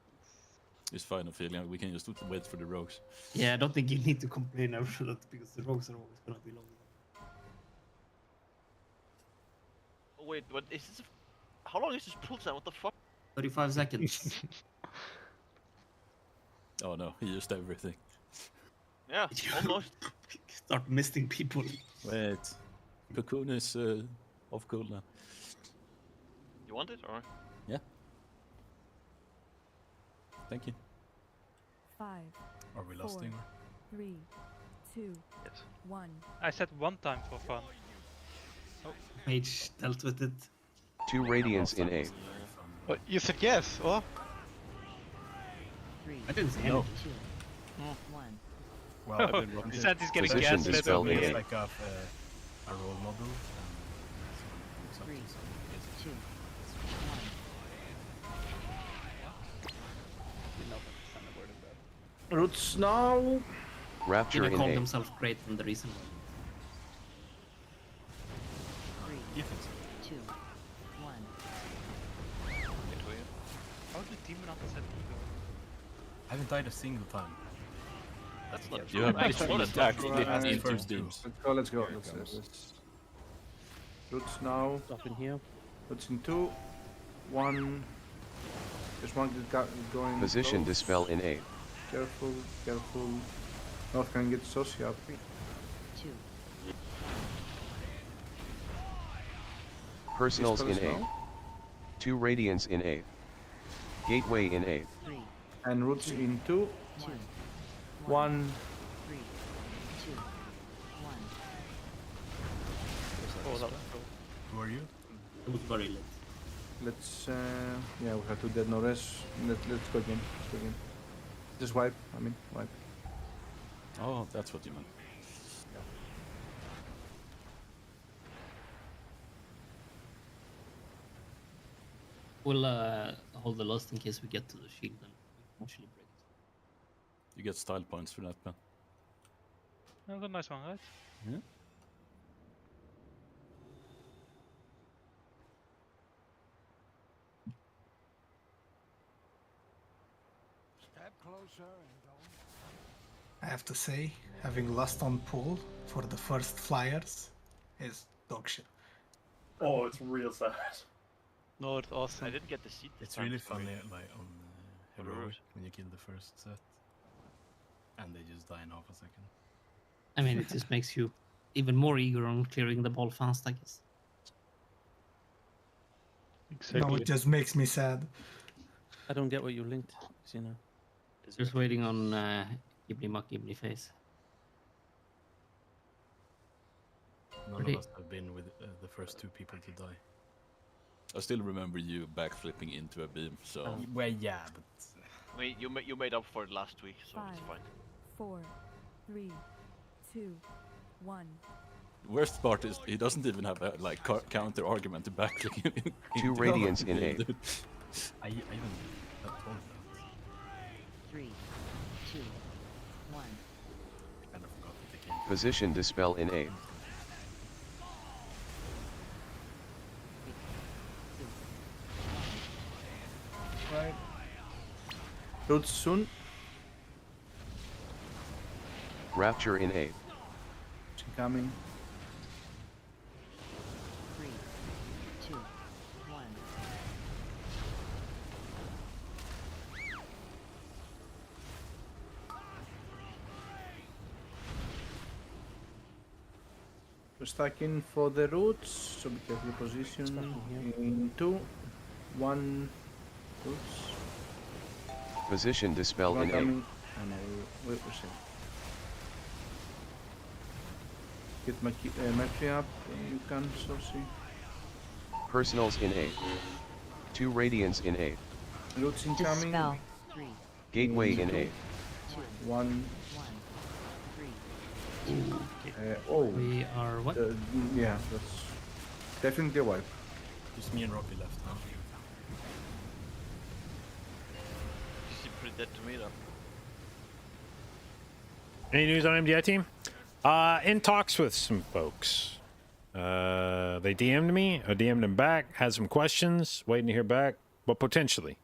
It's fine, a feeling we can just wait for the rogues. yeah, I don't think you need to complain over that because the rogues are always gonna be long. Oh wait, what is this? How long is this pull time? What the fuck? 35 seconds. Oh no, he used everything. Yeah, almost. Start misting people. Wait, Cocoon is off cooldown. You want it or? Yeah. Thank you. 5, Are we lost 4, 3, 2, Yes. 1. I said one time for fun. Mage dealt with it. 2 radiance in 8. Oh, you said yes. Oh. 3, I didn't say No. anything. 2, 1. Well, I've been rocking Santi's getting Position gaslit dispel over in here. eight. like a role model. And 3, 2, 1. Did not understand a word of that. Roots now. Rapture Didn't in call 8. themselves great and the reason why. 3, 2, 1. How do Demon Hunters have ego? I haven't died a single time. That's not You true. have Actually, literally that's not attacked true. it into First two. beams. Let's go. Here it Let's comes. Roots now. Up in here. Roots in 2. 1. There's one going. Position close. dispel in 8. Careful. North can get so sharp. 2, Personals in Dispel 8. as well. 2 radiance in 8. Gateway in 8. 3, And roots in 2. 2, 1. 3, 2, 1. Oh, that was cool. Who are you? It was very late. Let's. Yeah, we have to dead no rest. Let's go again. Just wipe. Wipe. Oh, that's what you meant. We'll hold the lust in case we get to the shield and we can actually break it. You get style points for that, man. That was a nice one, right? Yeah. I have to say, having lust on pool for the first flyers is dog shit. Oh, it's real sad. No, it's awesome. I didn't get the seat. this It's time, really sorry. funny like on Heroic Heroic. when you kill the first set. And they just die in half a second. I mean, it just makes you even more eager on clearing the ball fast, I guess. No, it just makes me sad. I don't get what you linked, you know. Just waiting on Ghibli Muck Ghibli face. None Pretty- of us have been with the first 2 people to die. I still remember you backflipping into a beam, so... Well, yeah, but... I mean, you made up for it last week, so it's 5, fine. 4, 3, 2, 1. Worst part is he doesn't even have a like counter argument to backflip. 2 radiance in 8. I even told that. 3, 2, 1. Kind of forgot that they came. Position dispel in 8. Right. Roots soon. Rapture in 8. Coming. 3, 2, 1. We're stacking for the roots, so be careful your position. In 2, 1, roots. Position dispel One in 8. coming. Oh no, we're seeing. Get my Mercury up when you can, so see. Personals in 8. 2 radiance in 8. Roots incoming. Dispel. 3, Gateway in 8. 2, 1. 1, 3, 2. Oh. We are what? Yeah, that's definitely a wipe. Just me and Robbie left now. You seem pretty dead to me though. Any news on MDI team? In talks with some folks. They DM'd me. I DM'd them back. Had some questions. Waiting to hear back. But potentially.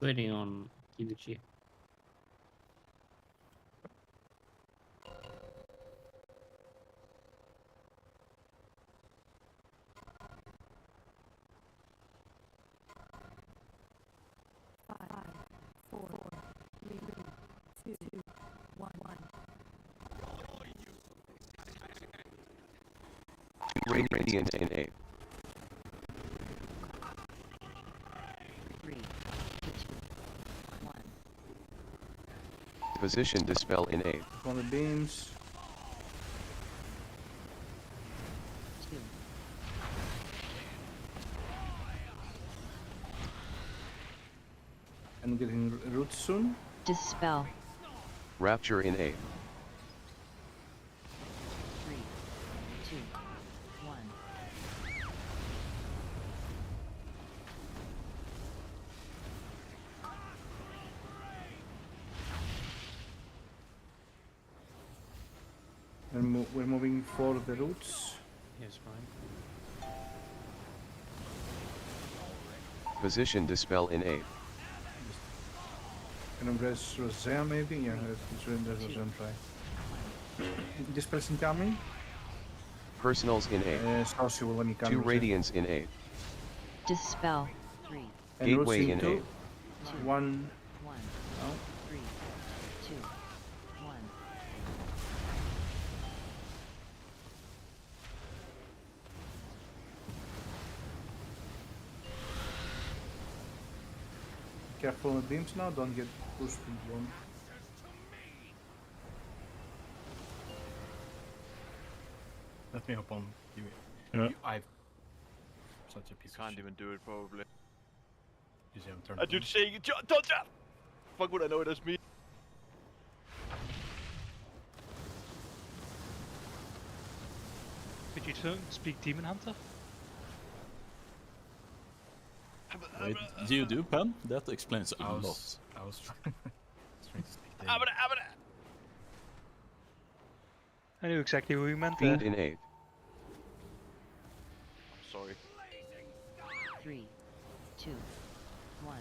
Waiting on Kibuchi. Five, 4, 3, 2, 1. 2 radiance in 8. 3, 2, 1. Position dispel in 8. On the beams. 2. I'm getting roots soon. Dispel. Rapture in 8. 3, 2, 1. And we're moving for the roots. Yes, fine. Position dispel in 8. Can I press Rosea maybe? Yeah, it's Rosea try. This person coming? Personals in 8. Saucy will let me come. 2 radiance in 8. Dispel. 3, And Gateway roots in 8. 1. 1. Oh. 3, 2, 1. Careful on the beams now, don't get pushed into one. Let me hop on. Yeah. I've such a piece Can't even do it probably. You see, I'm turned. I do the saying, don't jump! Fuck would I know that's me? Could you speak Demon Hunter? Wait, you do, Pen? That explains a lot. I was trying to stick the I knew exactly who you meant Fiend there. in 8. I'm sorry. 3, 2, 1.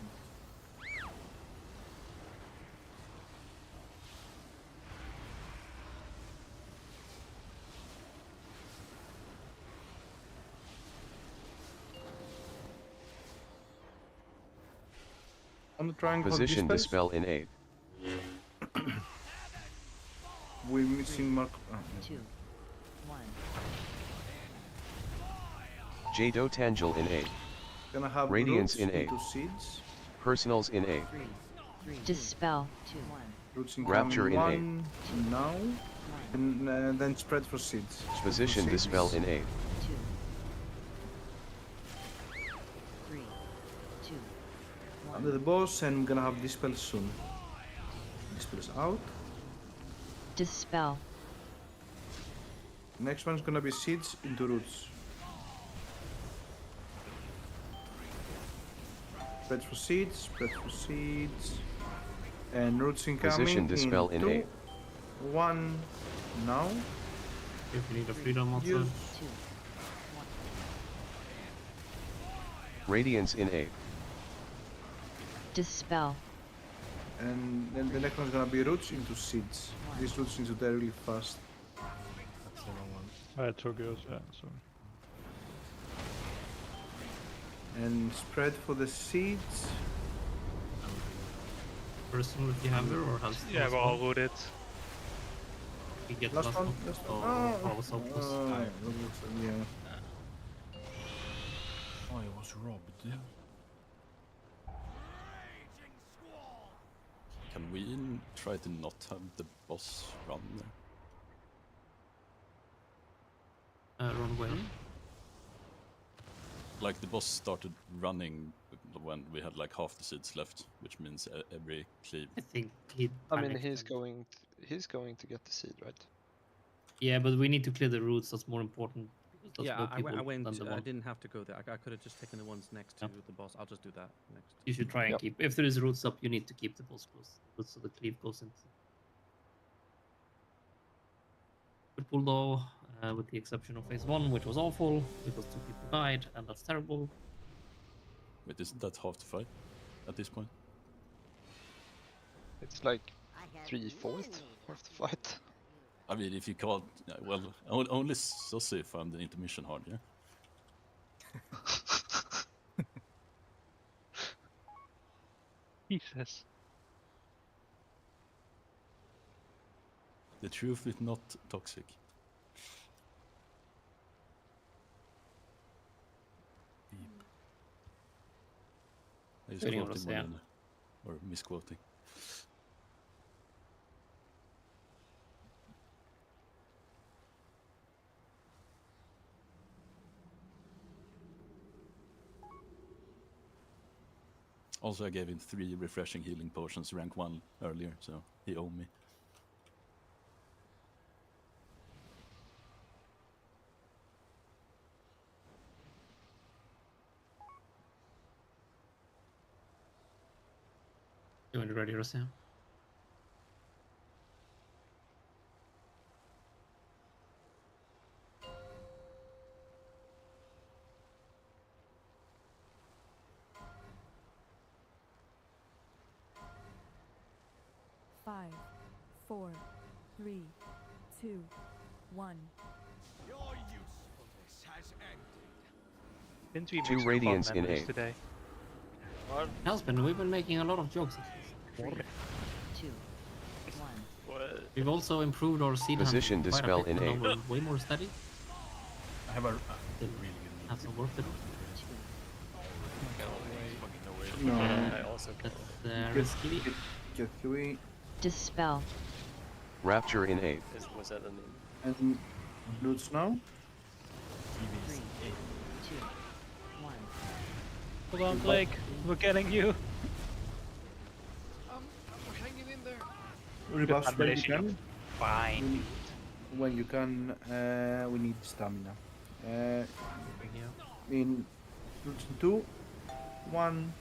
I'm trying Position for dispel in 8. We're missing Mark. 2, 1. Jdotangel in 8. Gonna have Radiance roots in 8. into seeds. Personals in 8. 3, Dispel 2, 1. Roots Rapture incoming in 1 now. And then spread for seeds. Spread for Position seeds. dispel in 8. 2, 3, 2, 1. Under the boss, and I'm gonna have dispel soon. Dispel's out. Dispel. Next one's gonna be seeds into roots. Spread for seeds, spread for seeds. And roots incoming. Position dispel in 8. 1 now. If you need a freedom also. Use Radiance in 8. Dispel. and then the next one's gonna be roots into seeds. These roots into there really fast. That's the wrong one. I took yours, yeah, sorry. And spread for the seeds. Personal if you have there, or has Yeah, we're all rooted. You get Last one. Last one. Yeah. Oh, I was robbed. Can we try to not have the boss run there? Run where? Like the boss started running when we had like half the seeds left, which means every cleave. I think he. I mean, he's going to get the seed, right? Yeah, but we need to clear the roots. That's more important. That's Yeah, more I people went. than the I one. didn't have to go there. I could have just taken the ones next to the boss. I'll just do that next. You should try and keep. If there is roots up, you need to keep the boss close, so the cleave goes into. Good pull though, with the exception of phase 1, which was awful because 2 people died, and that's terrible. Wait, isn't that half the fight at this point? It's like 3/4 of the fight. I mean, if you can't, well, only Sussy found the intermission hard, yeah? Jesus. The truth is not toxic. I just Waiting quoted on one Rosia. in or misquoting. Also, I gave him 3 refreshing healing potions, rank 1 earlier, so he owed me. You want to ready, Rosia? Five, 4, 3, 2, 1. Your usefulness has ended. Didn't we 2 mix radiance club in members 8. today? What? Husband, we've been making a lot of jokes. 3, 2, 1. What? We've also improved our seed Position hunt quite a dispel bit, in and now 8. we're way more steady. I have a Still really good have some work to do. No. I also That's risky. Get QE. Dispel. Rapture in 8. was that the name? And roots now. 3, 2, 1. Hold on, Blake. We're getting you. I'm hanging in there. Rebuffs when you can. Fine. When you can. We need stamina. In roots in 2. one.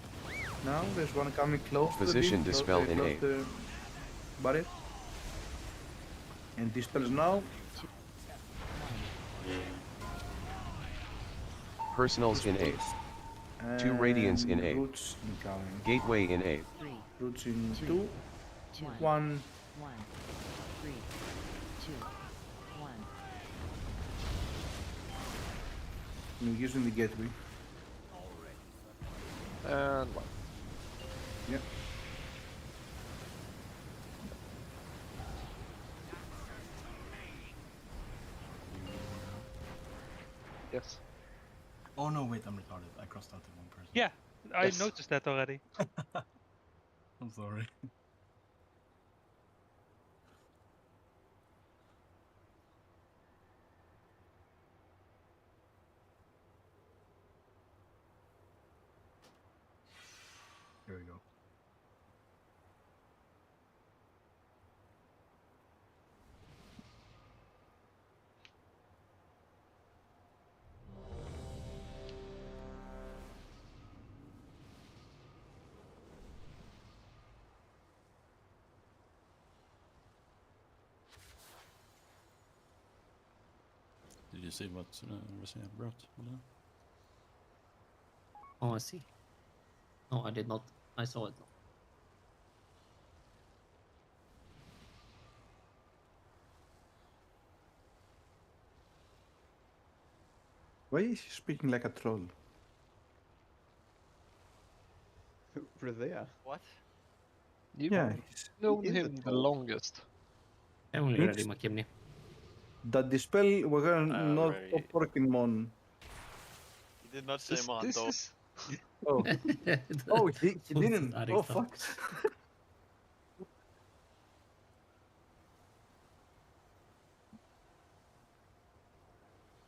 Now there's one coming close Position to the dispel in close A. the barrier. And dispels now. Personals in A. 2 radiants in A. Roots incoming. Gateway in A. Roots in 2. 2, 1. 1, 3, 2, 1. I'm using the gateway. And 1. Yeah. Yes. Oh no, wait, I'm retarded. I crossed out the one person. Yeah, I Yes. noticed that already. I'm sorry. Here we go. Did you see what Rosia brought? Ola? Oh, I see. No, I did not. I saw it. Why is he speaking like a troll? Rosea. What? You've Yeah, known he is a him the troll. longest. I'm only Means ready, McKimney. that the spell we're gonna I'm not ready. stop working on. He did not say This Mohanto. is Oh, oh, he Who's didn't. adding Oh, stuff? fuck.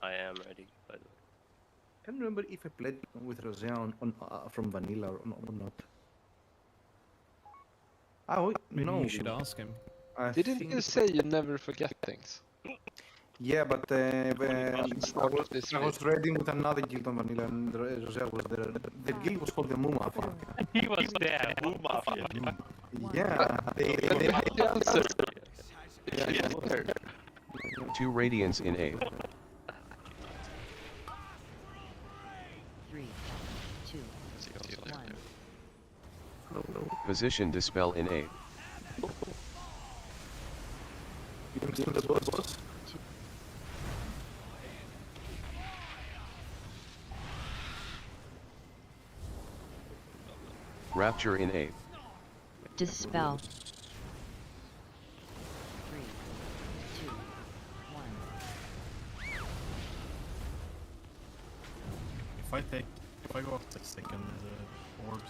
I am ready, by the way. I can't remember if I played with Rosea on from vanilla or not. Ah, wait, Maybe no. you should ask him. I Didn't think you say you never forget things? Yeah, but Start of this I was raid. raiding with another guild on vanilla, and Rosea was there. The guild was called the Moo Mafia. He was there. Boom Mafia. Yeah, they The answer. A. 2 radiants in A. 3, 2, 1. Position dispel in A. You can see the boss. Rapture in A. Dispel. 3, 2, 1. If I go after the second orbs,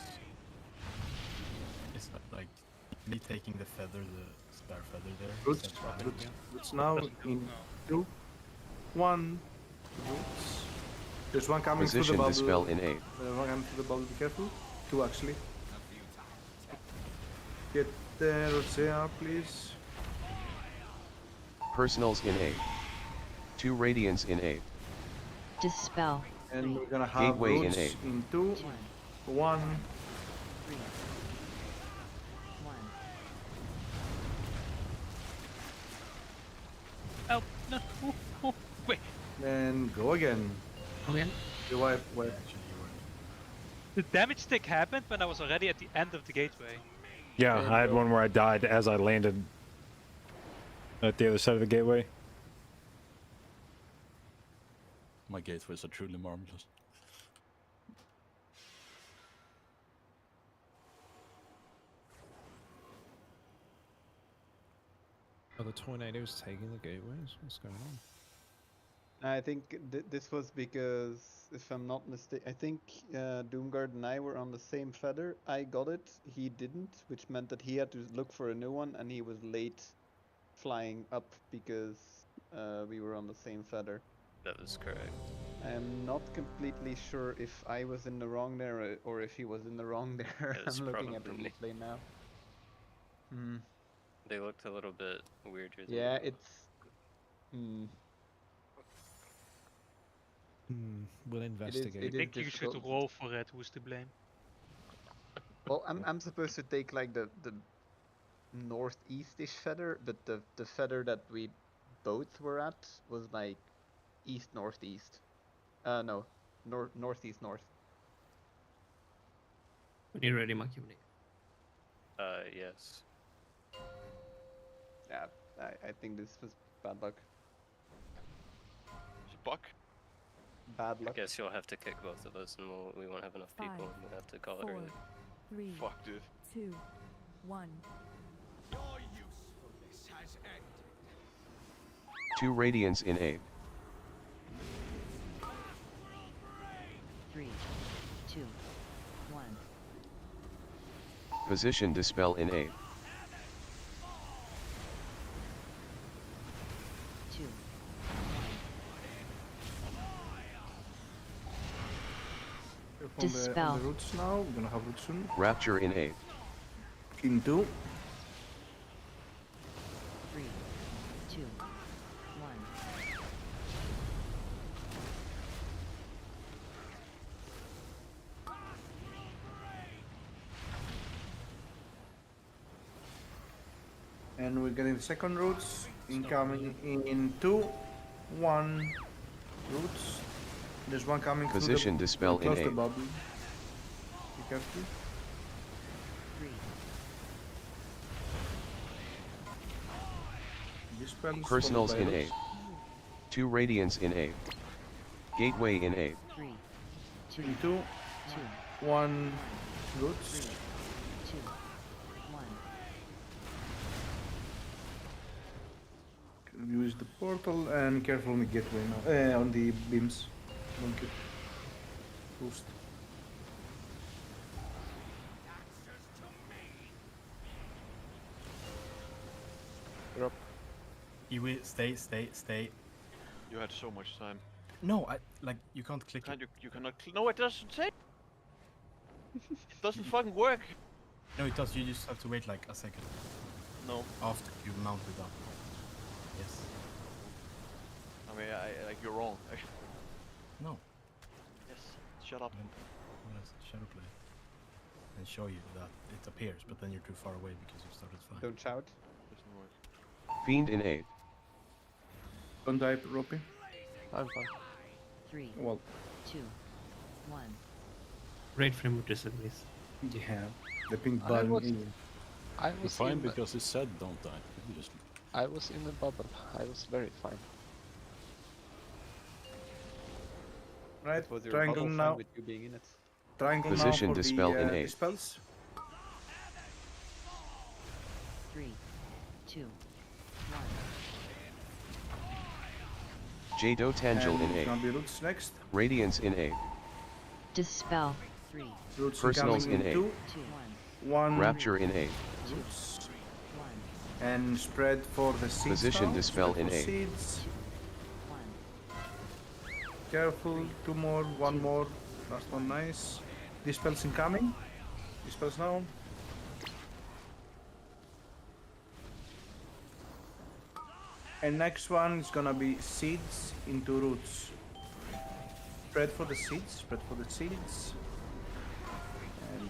is that like me taking the feather, the spare feather there? Roots, instead of running roots, again? roots now in 2, 1. Roots. There's one coming through the Position bubble. dispel in A. One coming through the bubble. Be careful. 2 actually. Get there, Rosea, please. Personals in A. 2 radiants in A. Dispel. And we're gonna have Gateway in roots A. in 2, 1. 3, 1. Oh, no. Wait. Then go again. Again? The wipe. The damage stick happened when I was already at the end of the gateway. Yeah, I had one where I died as I landed at the other side of the gateway. My gateways are truly marvelous. Are the tornadoes taking the gateways? What's going on? I think this was because, if I'm not mistaken, I think Doomguard and I were on the same feather. I got it, he didn't, which meant that he had to look for a new one, and he was late flying up because we were on the same feather. That is correct. I'm not completely sure if I was in the wrong there or if he was in the wrong there. It's I'm looking at the probably me. replay now. Hmm. They looked a little bit weirder than Yeah, you. it's. Hmm. We'll investigate. I think you should roll for it. Who's to blame? Well, I'm supposed to take like the northeast-ish feather, but the feather that we both were at was like east northeast. No, northeast north. When you're ready, Makivni. Yes. Yeah, I think this was bad luck. It's a buck. Bad I luck. guess you'll have to kick both of us, and we won't have enough people, 5, and we'll have to call it 4, early. 3, Fuck, dude. 2, 1. Your usefulness has ended. 2 radiance in A. 3, 2, 1. Position dispel in A. 2. On the Dispel. roots now. We're gonna have roots soon. Rapture in A. In 2. 3, 2, 1. And we're getting the second roots. Incoming in 2, 1. Roots. There's one coming through Position the, dispel in close A. the bubble. Be careful. 3. Dispels Personals followed in by A. roots. 2 radiance in A. Gateway in A. 3, 2, In 2, 1. Roots. 2, 1. Use the portal and careful on the gateway now. On the beams. Don't get boost. You're up. You will stay. You had so much time. No, you can't click Can't it. you cannot no, it doesn't say. It doesn't fucking work. No, it does. You just have to wait like a second. No. After you mount it up. Yes. I mean, like you're wrong. No. Yes. Shut up. I'm gonna shadow play and show you that it appears, but then you're too far away because you started fine. Don't shout. Doesn't work. Fiend in A. Don't die, Ropey. I'm fine. 3, Well, 2, 1. Great framework disagrees. yeah. The pink I button. was- is- I You're was fine in, because it said don't die. You just I was in the bubble. I was very fine. Right, Was your triangle bubble now. fine with you being in it? Triangle Position now for dispel the, in A. dispels. 3, 2, 1. Jdotangel And in it's gonna A. be roots next. Radiance in A. Dispel. 3, Roots Personals incoming in A. 2, 2, 1. Rapture in A. Roots. 1. And spread for the seeds. Position now. dispel Spread in for A. Seeds. 1. Careful. 2 more. 1 more. Last one. Nice. Dispels incoming. Dispels now. And next one is gonna be seeds into roots. Spread for the seeds. Spread for the seeds. And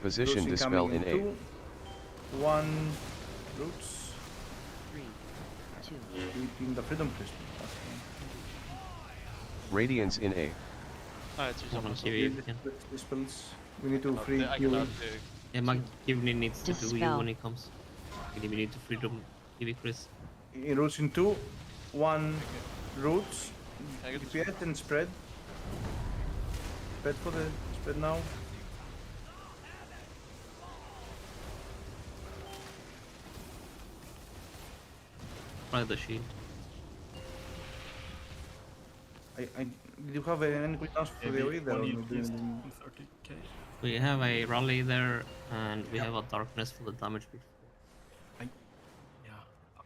Position roots dispel incoming in A. 2, 1. Roots. 3, 2. In the freedom crystal. Radiance in A. It's just Someone almost give you again. Dispels. We need to I free you. cannot Yeah, Makivni needs to do you Dispel. when he comes. We need to freedom give you Chris. In roots in 2, 1. Roots. I get DPS and spread. Spread for the spread now. Try the shield. Did you have any quick answer for the way there? or maybe- 30k. We have a rally there, and we have a darkness for the damage before.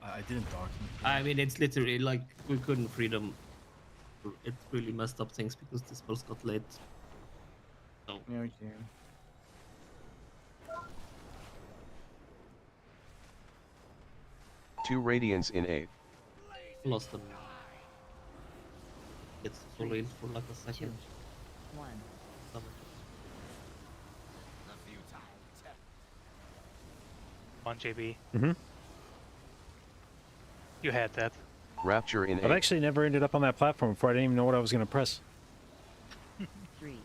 I didn't darken. I mean, it's literally like we couldn't freedom. It really messed up things because the spells got late. So Yeah, okay. Two radiance in A. lost them. Gets to follow in for like a second. 1. Damage. on, JB. Mm-hmm. You had that. Rapture in I've actually never ended up on that platform before. I didn't even know what I was going to press. 3,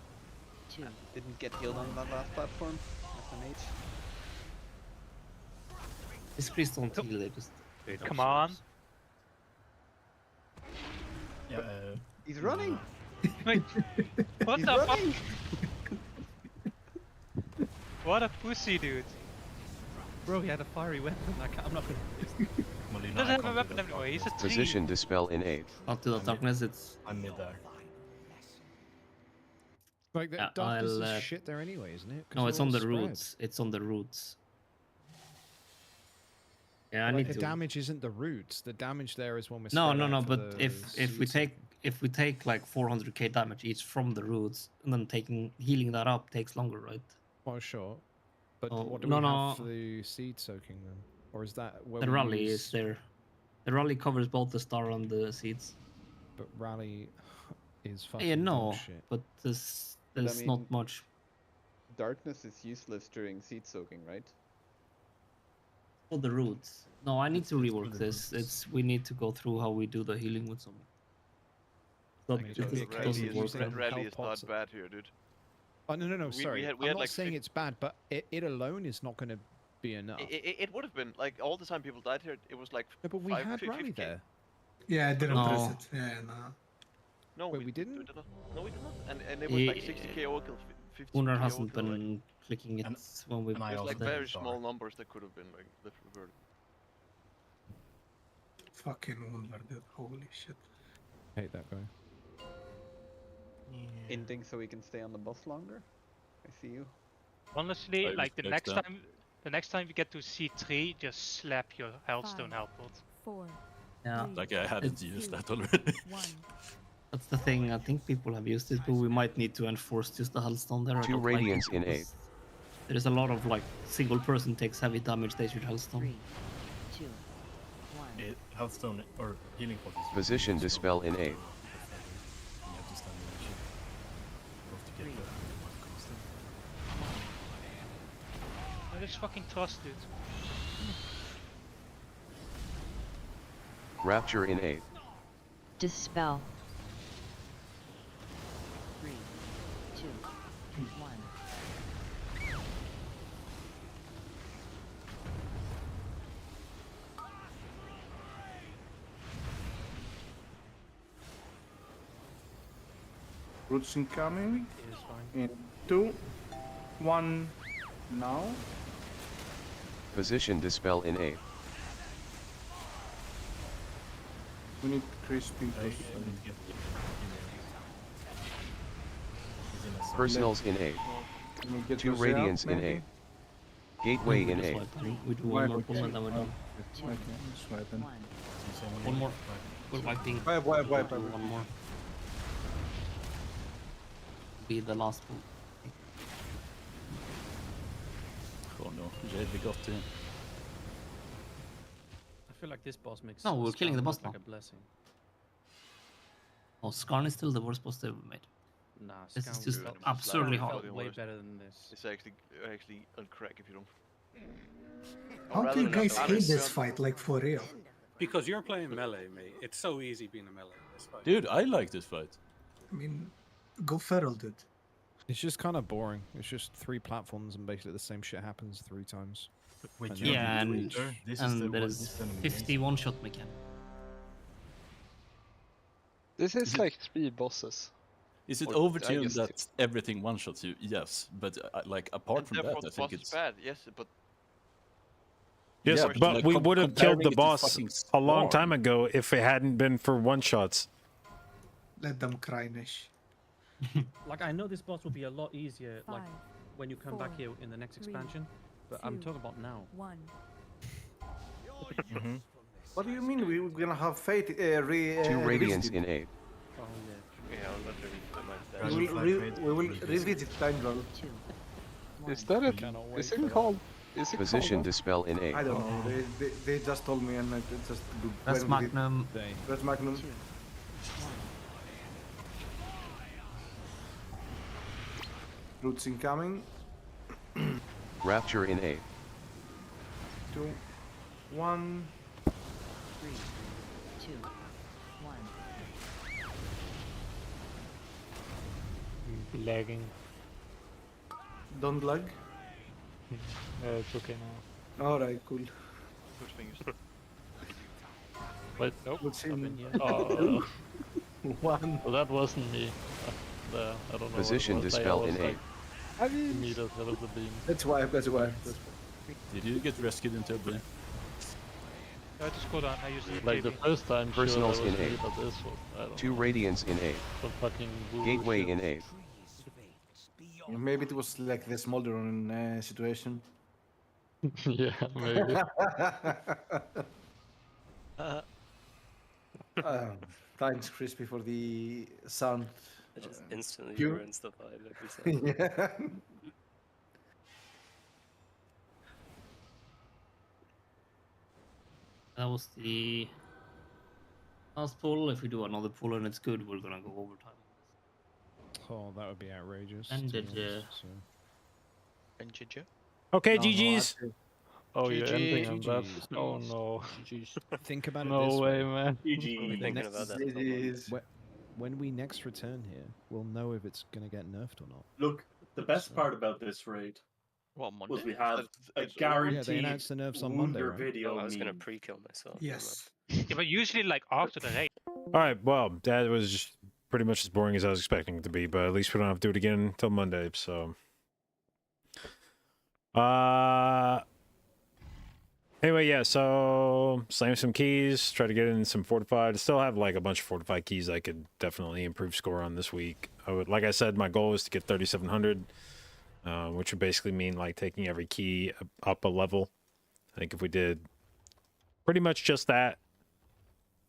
2. Didn't get healed on that last platform. SMH. These priests don't heal, they just trade Come off on. souls. Yeah, He's running. Wait, what He's the running. fuck? What a pussy, dude. Bro, he had a fiery weapon. I'm not gonna. He doesn't have a weapon anyway. He's a tree. Position dispel in 8. Not to the darkness, it's... I'm mid there. Like, the Yeah, darkness I'll, is shit there anyway, isn't it? 'Cause No, we're it's all on the spread. roots. It's on the roots. Yeah, I Like, need the to... damage isn't the roots. The damage there is when we're No, spread no, out no. for But the if we seeds. take like 400k damage each from the roots, and then healing that up takes longer, right? Oh, sure. But Oh, what do no, we no. have for the seed soaking then? Or is that where The we rally use... is there. The rally covers both the star and the seeds. But rally is fucking Yeah, no, dog shit. but there's But I not mean- much. Darkness is useless during seed soaking, right? For the roots. No, I need to for rework the this. roots. We need to go through how we do the healing with some. But Like, it it'll be a just case doesn't of work using out. Rally health is not pots. bad here, dude. Oh, no, We sorry. had I'm not like saying it's bad, but it alone is not going to be enough. It would have been like all the time people died here. It was like. No, but we five- had fif- rally 50K. there. Yeah, I didn't press No. it. Yeah, no. No, Wait, we didn't? did not. No, we did not. And it was like 60k overkill, 50k Gunnar hasn't overkill, like, been clicking it And- when we and I it was also like did very it, small sorry. numbers that could have been like that reverted. Fucking Wonder, dude. Holy shit. Hate that guy. Hinting so we can stay on the boss longer. I see you. Honestly, I like the respect next that. time we get to C3, just slap your Healthstone Five. Helpot. 4, Yeah. 3, Like I hadn't It's- used that already. 1. That's the thing. I think people have used it, but we might need to enforce just the Hellstone there. I 2 don't like it radiance in 8. because There's a lot of like single person takes heavy damage. They should Hellstone. 3, 2, 1. Healthstone or healing pot is Position really dispel strong. in 8. You have to stand in the ship. Both to get the one constant. I just fucking trust, dude. Rapture in 8. Dispel. 3, 2, 1. Roots incoming. It is fine. In 2, 1, now. Position dispel in 8. We need crispy I plus. didn't get the He's in a zone. Personals in 8. Can we get 2 yours radiance out, in maybe? 8. Gateway in Just 8. swipe them. We do one more pull and then we're done. Oh, Okay, swipe in. 1. So someone One will more. fight. We're wiping. Wipe. One more. Be the last one. Oh no, JB got him. I feel like this boss makes. No, we're killing the Skarn boss look like now. a blessing. Oh, Skarn is still the worst boss they ever made. Nah, This is Skarn just felt- absurdly Skarn hard. felt way better than this. It's actually on crack if you don't. How do you guys hate this fight, like for real? Because you're playing melee, mate. It's so easy being a melee. This fight. Dude, I like this fight. I mean, go feral, dude. It's just kind of boring. It's just 3 platforms and basically the same shit happens 3 times. Wait, And you then- Yeah, and, Reader, this is the one- there's this is an 50 one-shot mechanic. This is like 3 bosses. Is it Or overtuned I guess that everything one-shots you? Yes, but like apart And from that, therefore I the think boss is it's bad. Yes, but Yes, Yeah, but like, we would have killed comparing the it to boss fucking a long Skarn. time ago if it hadn't been for one-shots. Let them cry, Nish. Like I know this boss will be a lot easier, like 5, when you come back 4, here in the next 3, expansion. But I'm 2, talking about now. 1. Mm-hmm. What do you mean we're gonna have fate 2 radiance revisited? in 8. Oh yeah. Yeah, I'll let her put my We will revisit time travel. Is that it? Is it called? Is it Position called? dispel in 8. I don't know. They just told me and I just do. That's Magnum. That's Magnum. Roots incoming. Rapture in 8. 2, 1. 3, 2, 1. Lagging. Don't lag. It's okay now. Alright, cool. Push fingers. Wait, nope. What's I'm in in here. Oh, 1. well, that wasn't me. There, I don't know. Position what it was. dispel I was in like 8. 2 meters out of the beam. That's why. That's why. Did you get rescued into a blink? I had to scroll down. I used Like the first time, sure, Personals that was in me, 8. but this was, I don't 2 know. radiance in 8. Some fucking voodoo Gateway shit. in 8. Maybe it was like the smoldering situation. Yeah, maybe. Thanks, Crispy, for the sound. I just instantly cue. ruins the vibe every time. Yeah. That was the last pull. If we do another pull and it's good, we're gonna go overtime. Oh, that would be outrageous. And to did be honest, so. And GG. Okay, No, GG's. Oh, you're ending on that? GG's. Oh no. Think about it No this way, way. man. What are we thinking about that? GG's. When we next return here, we'll know if it's going to get nerfed or not. Look, the best part about this raid What, Monday? was we have a It's over. guaranteed Yeah, they announced the nerfs on Monday, Wunder right? video Oh, I was gonna meme. pre-kill myself. Yes. Yeah, but usually like after the raid. All right, well, that was just pretty much as boring as I was expecting it to be, but at least we don't have to do it again until Monday, so. Anyway, yeah, so slam some keys, try to get in some fortified. I still have like a bunch of fortified keys I could definitely improve score on this week. Like I said, my goal is to get 3,700, which would basically mean like taking every key up a level. I think if we did pretty much just that,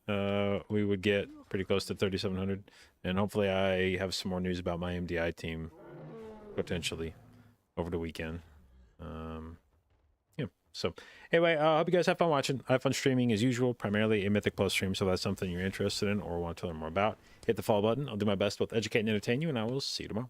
we would get pretty close to 3,700. And hopefully I have some more news about my MDI team potentially over the weekend. Yeah, so anyway, I hope you guys have fun watching. I have fun streaming as usual, primarily a Mythic Plus stream, so if that's something you're interested in or want to learn more about, hit the follow button. I'll do my best to both educate and entertain you, and I will see you tomorrow.